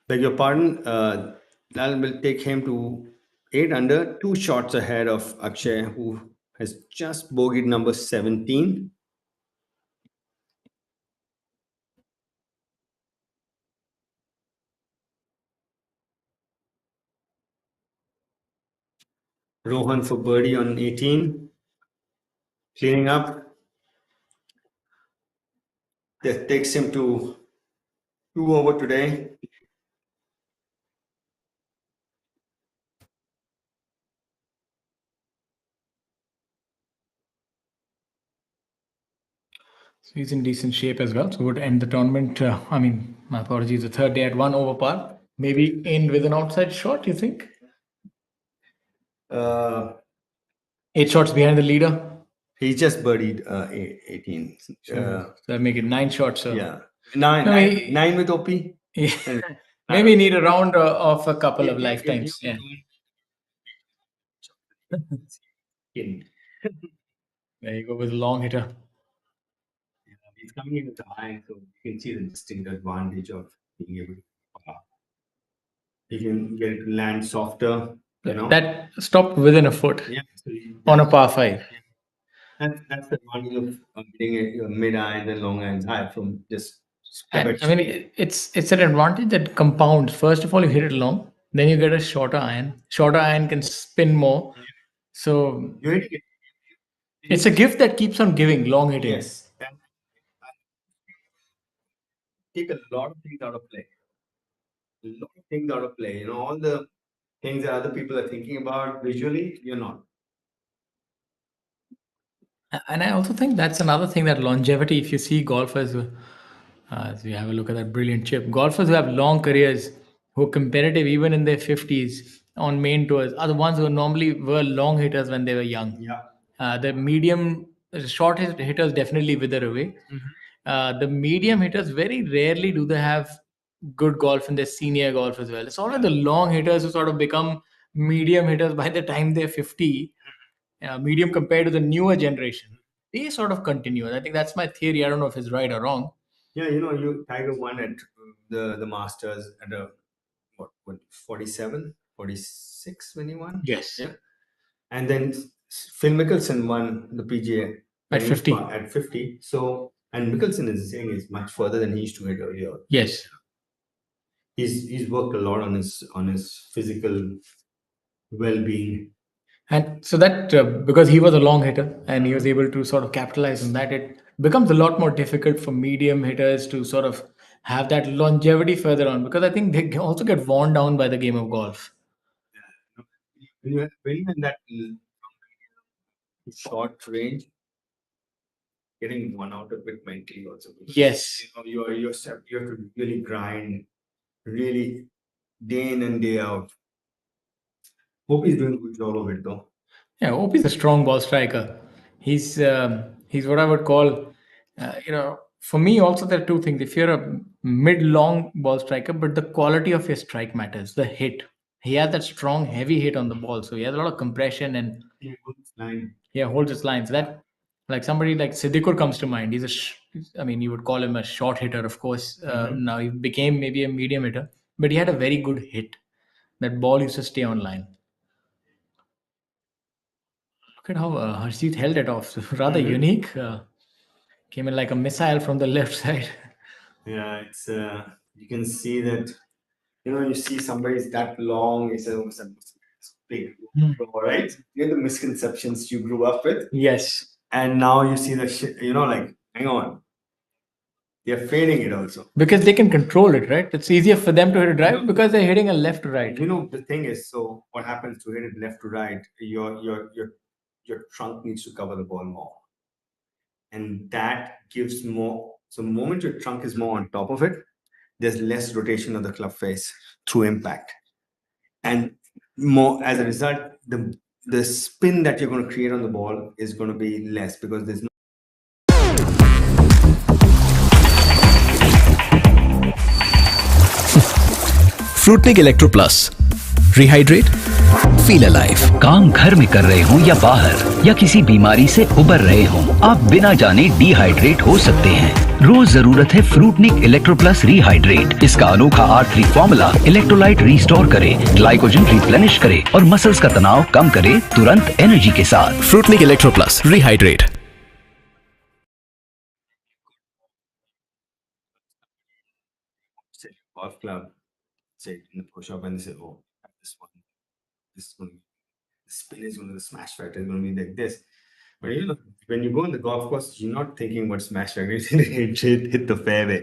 Beg your pardon. That will take him to 8 under, 2 shots ahead of Akshay, who has just bogeyed number 17. Rohan for birdie on 18. Cleaning up. That takes him to 2 over today. So he's in decent shape as well. So would end the tournament. My apologies. The third day at 1 over par. Maybe end with an outside shot. You think? 8 shots behind the leader. He just birdied 18. So that make it 9 shots. So Yeah. 9, No, nine, 9 with OP. yeah. Maybe need a round of a couple of lifetimes. Yeah. There you go with a long hitter. He's coming in with the high, so you can see the distinct advantage of being able to. He can get it to land softer, That stopped within a foot Yeah, so on a par 5. that's the advantage of getting a mid iron and long irons high from just. It's an advantage that compounds. First of all, you hit it long, then you get a shorter iron. Shorter iron can spin more. So You're hitting it. it's a gift that keeps on giving, long hitting. Yes. And take a lot of things out of play. A lot of things out of play. All the things that other people are thinking about visually, you're not. And I also think that's another thing, that longevity. If you see golfers, as you have a look at that brilliant chip, golfers who have long careers, who are competitive even in their 50s on main tours, are the ones who normally were long hitters when they were young. Yeah. The medium the short hitters definitely wither away. The medium hitters, very rarely do they have good golf in their senior golf as well. It's always the long hitters who sort of become medium hitters by the time they're 50. Medium compared to the newer generation, they sort of continue. And I think that's my theory. I don't know if it's right or wrong. Yeah, Tiger won at the Masters at a what 47, 46 when he won. Yes. Yeah, and then Phil Mickelson won the PGA At 50. At 50. So, and Mickelson is saying is much further than he used to hit earlier. Yes. He's worked a lot on his physical well-being. And so that because he was a long hitter and he was able to sort of capitalize on that, it becomes a lot more difficult for medium hitters to sort of have that longevity further on, because I think they can also get worn down by the game of golf. When you're in that short range, getting one out of it mentally also. Yes. You have to really grind, really day in and day out. Hope he's doing a good job of it though. Yeah, OP's a strong ball striker. He's what I would call, for me also there are two things. If you're a mid-long ball striker, but the quality of your strike matters, the hit. He has that strong, heavy hit on the ball, so he has a lot of compression and holds his line. So that, like somebody like Siddiqur comes to mind. He's you would call him a short hitter, of course. Now he became maybe a medium hitter, but he had a very good hit. That ball used to stay on line. Look at how Harshit held it off. Rather unique. Came in like a missile from the left side. Yeah, it's you can see that. You see somebody's that long. It's almost a big, right? You know the misconceptions you grew up with. Yes. And now you see the shit. Like, hang on. They're fading it also because they can control it, right? It's easier for them to hit a drive because they're hitting a left to right. The thing is, so what happens to hit it left to right? Your trunk needs to cover the ball more, and that gives more. So the moment your trunk is more on top of it, there's less rotation of the club face through impact, and more as a result, the spin that you're going to create on the ball is going to be less because there's no. Fruitnik electro plus rehydrate feel alive. काम घर में कर रहे हो या बाहर या किसी बीमारी से उबर रहे हो, आप बिना जाने डिहाइड्रेट हो सकते हैं। रोज जरूरत है फ्रूटनिक इलेक्ट्रो प्लस रिहाइड्रेट। इसका अनोखा R3 फॉर्मूला इलेक्ट्रोलाइट रिस्टोर करे, ग्लाइकोजन रिप्लेनिश करे और मसल्स का तनाव कम करे तुरंत एनर्जी के साथ। Fruitnik electro plus rehydrate. Golf club, say in the push up, and they say, "Oh, this one, the spin is going to, the smash factor is going to be like this." But when you go on the golf course, you're not thinking what smash factor is. hit the fairway.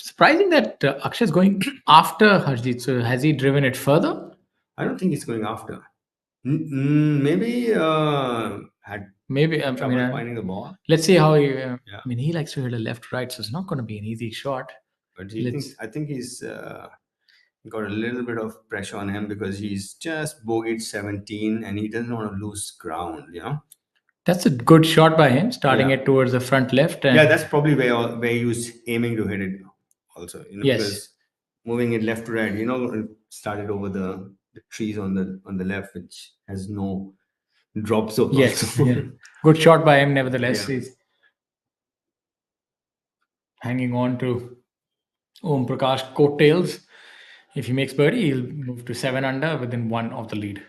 Surprising that Akshay is going after Harshdeep. So has he driven it further? I don't think he's going after. Maybe had trouble finding the ball. Let's see how he. He likes to hit a left right, so it's not going to be an easy shot. But I think he's got a little bit of pressure on him because he's just bogeyed 17 and he doesn't want to lose ground. That's a good shot by him, starting it towards the front left. And that's probably where he was aiming to hit it also. Yes. Because moving it left to right, it started over the trees on the left, which has no drop zone. Yes. Good shot by him, nevertheless. He's hanging on to Om Prakash coattails. If he makes birdie, he'll move to 7 under within 1 of the lead.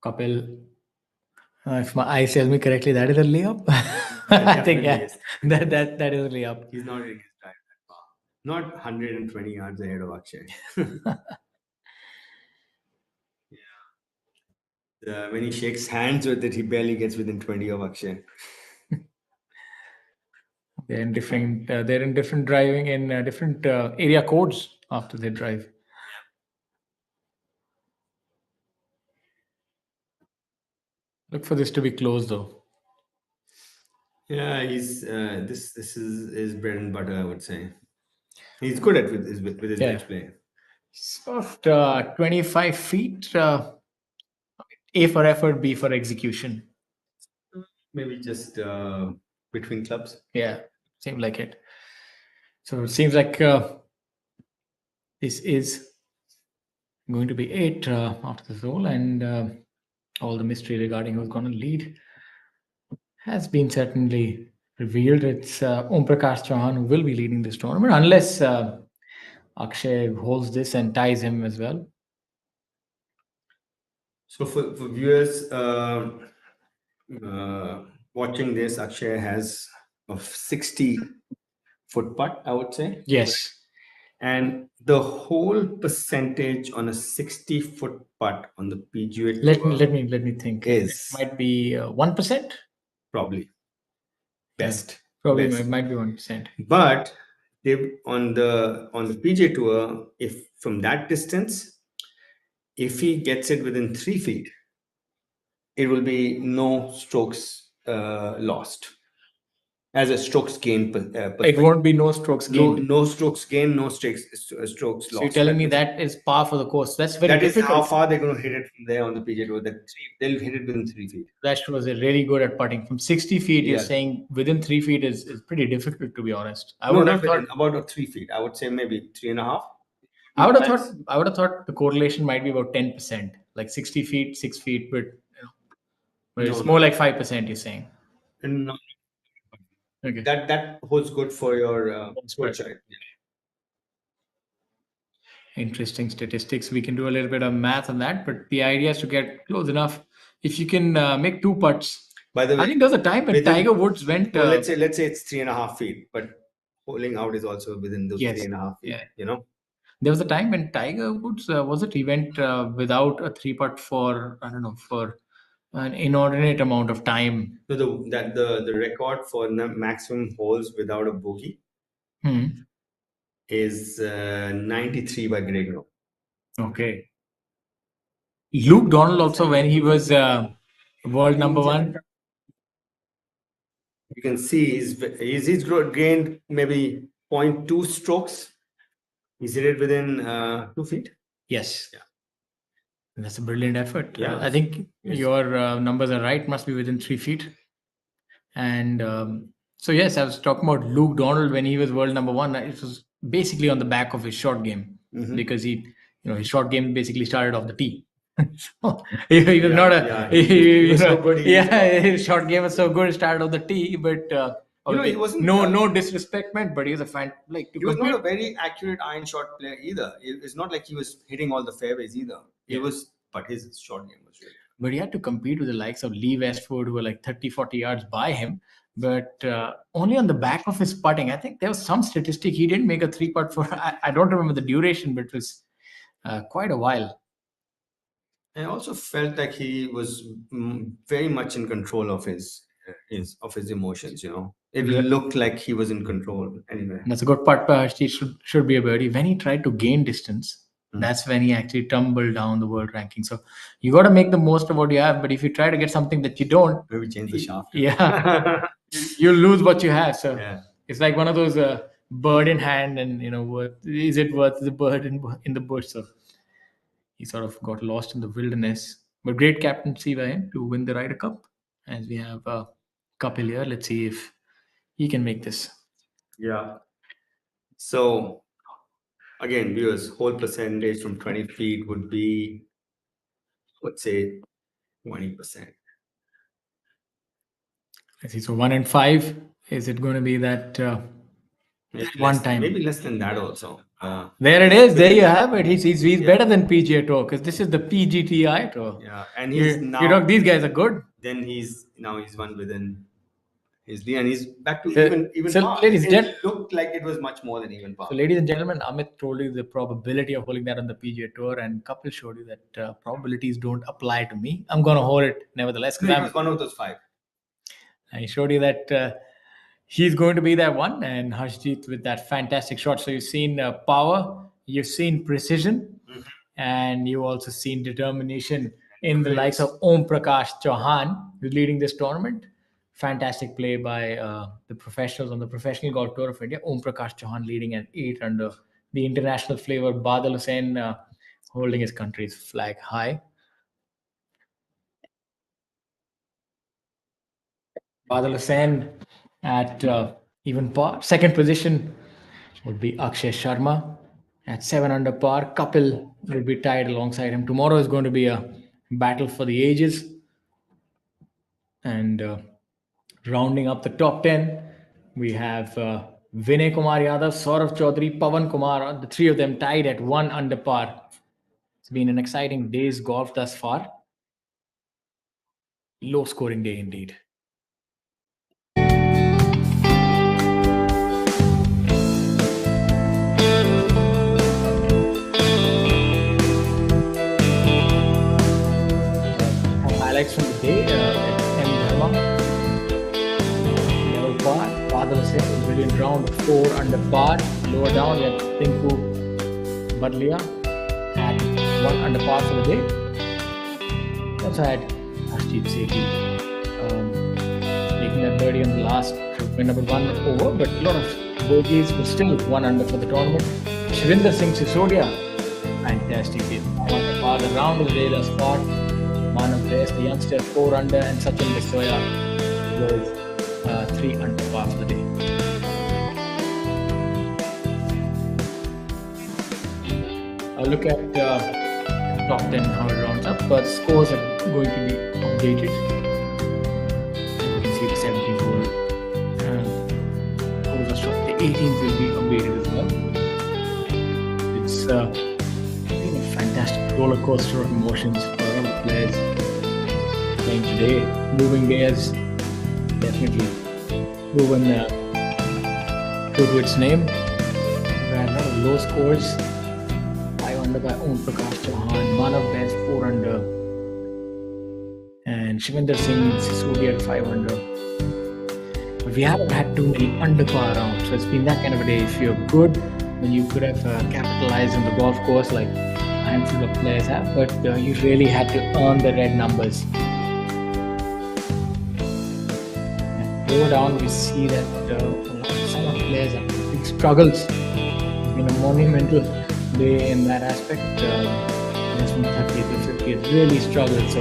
Kapil, if my eyes tells me correctly, that is a layup. I think that is a layup. He's not hitting his drive that far. Not 120 yards ahead of Akshay. When he shakes hands with it, he barely gets within 20 of Akshay. They're in different driving in different area codes after they drive. Look for this to be close though. Yeah, he's this is his bread and butter, I would say. He's good at with his match play. Soft 25 feet. A for effort, B for execution. Maybe just between clubs. Yeah, seemed like it. So it seems like this is going to be it after this role, and all the mystery regarding who's going to lead has been certainly revealed. It's Om Prakash Chauhan who will be leading this tournament, unless Akshay holds this and ties him as well. So for viewers watching this, Akshay has a 60-foot putt, I would say. Yes. And the whole percentage on a 60-foot putt on the PGA Let Tour me think. is It might be 1%. probably best. Probably Best. might be 1%. But they on the PGA Tour, if from that distance, if he gets it within 3 feet, it will be no strokes lost as a strokes gain. It won't be no strokes gained. No strokes gain, no strokes lost. So you're telling me that is par for the course. That's very that is difficult. how far they're going to hit it from there on the PGA Tour. They'll hit it within 3 feet. That was really good at putting. From 60 feet, you're Yeah. saying within 3 feet is pretty difficult, to be honest. I No, would not have thought. within, about 3 feet. I would say maybe 3.5. I would have thought the correlation might be about 10%, like 60 feet, 6 feet, but but it's No. more like 5%. You're saying. And no, Okay. that holds good for your Spread. side. Yeah. Interesting statistics. We can do a little bit of math on that, but the idea is to get close enough. If you can make 2 putts. By the way, I think there was a time when within- Tiger Woods went. well, let's say it's 3.5 feet, but holding out is also within those Yes. 3.5 feet. Yeah. You know. There was a time when Tiger Woods he went without a 3 putt for for an inordinate amount of time. So the record for the maximum holes without a bogey is 93 by Greg Rowe. Okay. Luke Donald also, when he was world number 1. You can see he's gained maybe 0.2 strokes. He's hit it within 2 feet. Yes. Yeah. That's a brilliant effort. Yeah. I think Yes. your numbers are right. Must be within 3 feet. And so yes, I was talking about Luke Donald when he was world number 1. It was basically on the back of his short game because his short game basically started off the tee. So, he was not a he was so good, his short game was so good. It started off the tee, but he wasn't no disrespect meant, but he was he was not a very accurate iron shot player either. It's not like he was hitting all the fairways either. But his short game was really good. But he had to compete with the likes of Lee Westwood, who were like 30, 40 yards by him. But only on the back of his putting. I think there was some statistic. He didn't make a 3 putt for, I don't remember the duration, but it was quite a while. I also felt like he was very much in control of his emotions. It looked like he was in control anyway. That's a good putt. He should be a birdie. When he tried to gain distance, that's when he actually tumbled down the world ranking. So you got to make the most of what you have. But if you try to get something that you don't, maybe change the shaft. Yeah, you'll lose what you have. So Yeah. it's like one of those bird in hand, and is it worth the bird in the bush? So he sort of got lost in the wilderness. But great captaincy by him to win the Ryder Cup. As we have Kapil here, let's see if he can make this. Yeah. So again, viewers, whole percentage from 20 feet would be, let's say, 20%. Let's see. So 1 and 5. Is it going to be that time? Maybe less than that also. There it is. There you have it. He's better than PGA Tour because this is the PGTI Tour. Yeah, and he's these guys are good. Then he's one within his lead, and he's back to even so par. ladies and It looked like it was much more than even par. So, ladies and gentlemen, Amit told you the probability of holding that on the PGA Tour, and Kapil showed you that probabilities don't apply to me. I'm going to hold it nevertheless. He was one of those 5. I showed you that he's going to be that one, and Harshjeet with that fantastic shot. So you've seen power, you've seen precision, and you've also seen determination in the likes of Om Prakash Chauhan, who's leading this tournament. Fantastic play by the professionals on the Professional Golf Tour of India. Om Prakash Chauhan leading at 8 under. The international flavor, Badal Hussain holding his country's flag high. Badal Hussain at even par. Second position would be Akshay Sharma at 7 under par. Kapil will be tied alongside him. Tomorrow is going to be a battle for the ages. And rounding up the top 10, we have Vinay Kumar Yadav, Saurav Chaudhary, Pawan Kumar, the three of them tied at 1 under par. It's been an exciting day's golf thus far. Low scoring day indeed. Highlights from the day: M. Dharma, level par. Badal Hussain, brilliant round, 4 under par. Lower down, we have Tinku Badlia at 1 under par for the day. Also had Ashdeep Sethi making that birdie on the last number 1 over, but a lot of bogeys, but still 1 under for the tournament. Shrivinder Singh Sisodia, fantastic day. 1 under par. The round of the day thus far. Manav Best, the youngster, 4 under, and Sachin Bisoya was 3 under par for the day. I'll look at top 10 how it rounds up, but scores are going to be updated. You can see the 17th hole. Scores are struck. The 18th will be updated as well. It's been a fantastic roller coaster of emotions for all the players playing today. Moving day has definitely proven true to its name. We had a lot of low scores. 5 under by Om Prakash Chauhan, Manav Best 4 under, and Shrivinder Singh Sisodia at 5 under. But we haven't had too many under par rounds, so it's been that kind of a day. If you're good, then you could have capitalized on the golf course like a handful of players have, but you really had to earn the red numbers. And lower down, we see that some of the players have big struggles. It's been a monumental day in that aspect. From 30th to 50th really struggled, so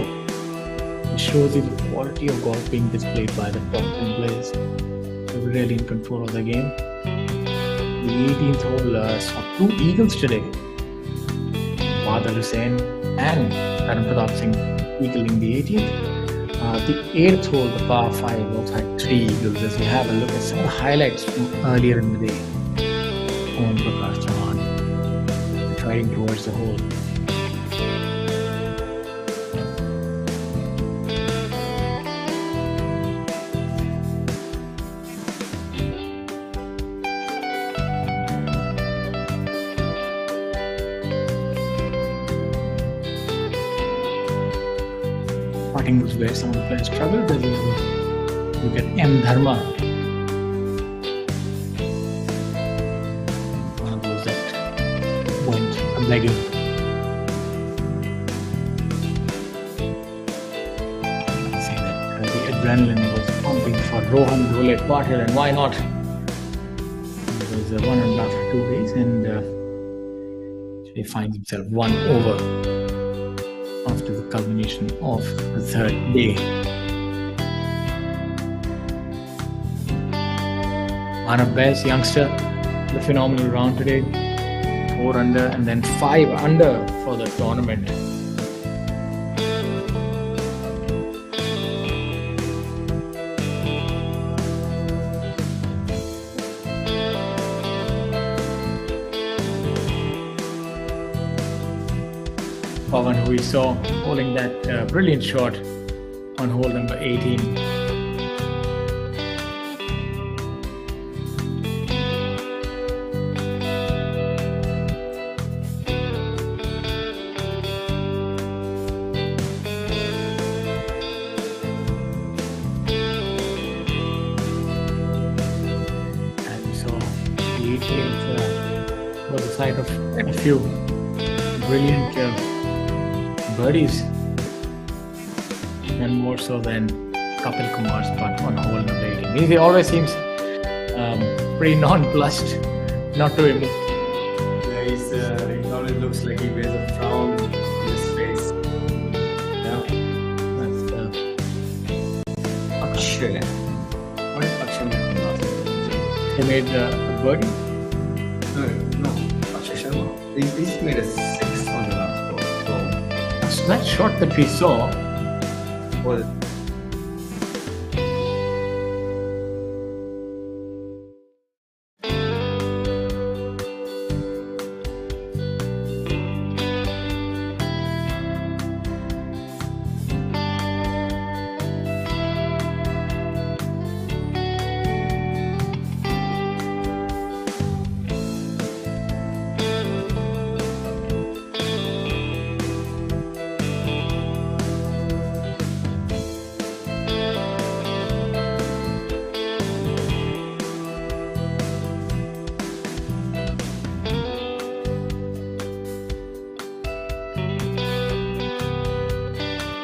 it shows you the quality of golf being displayed by the top 10 players. They were really in control of the game. The 18th hole saw 2 eagles today. Badal Hussain and Karan Pratap Singh eagling the 18th. The 8th hole, the par 5, also had 3 eagles. As we have a look at some of the highlights from earlier in the day. Om Prakash Chauhan striding towards the hole. Putting was where some of the players struggled. As you look at M. Dharma, one of those that went a-begging. Say that the adrenaline was pumping for Rohan Gole Patil, and why not? It was 1 under after 2 days, and he finds himself 1 over after the culmination of the 3rd day. Manav Best, youngster, the phenomenal round today. 4 under and then 5 under for the tournament. Pawan, who we saw holding that brilliant shot on hole number 18. And we saw the 18th was the site of quite a few brilliant birdies, and more so than Kapil Kumar's putt on hole number 18. He always seems pretty nonplussed, not to him. Yeah, it always looks like he wears a frown on his face. Yeah. That's Akshay. He made a birdie. No, Akshay Sharma. He's made a 6 on the last ball. So, So that shot that we saw was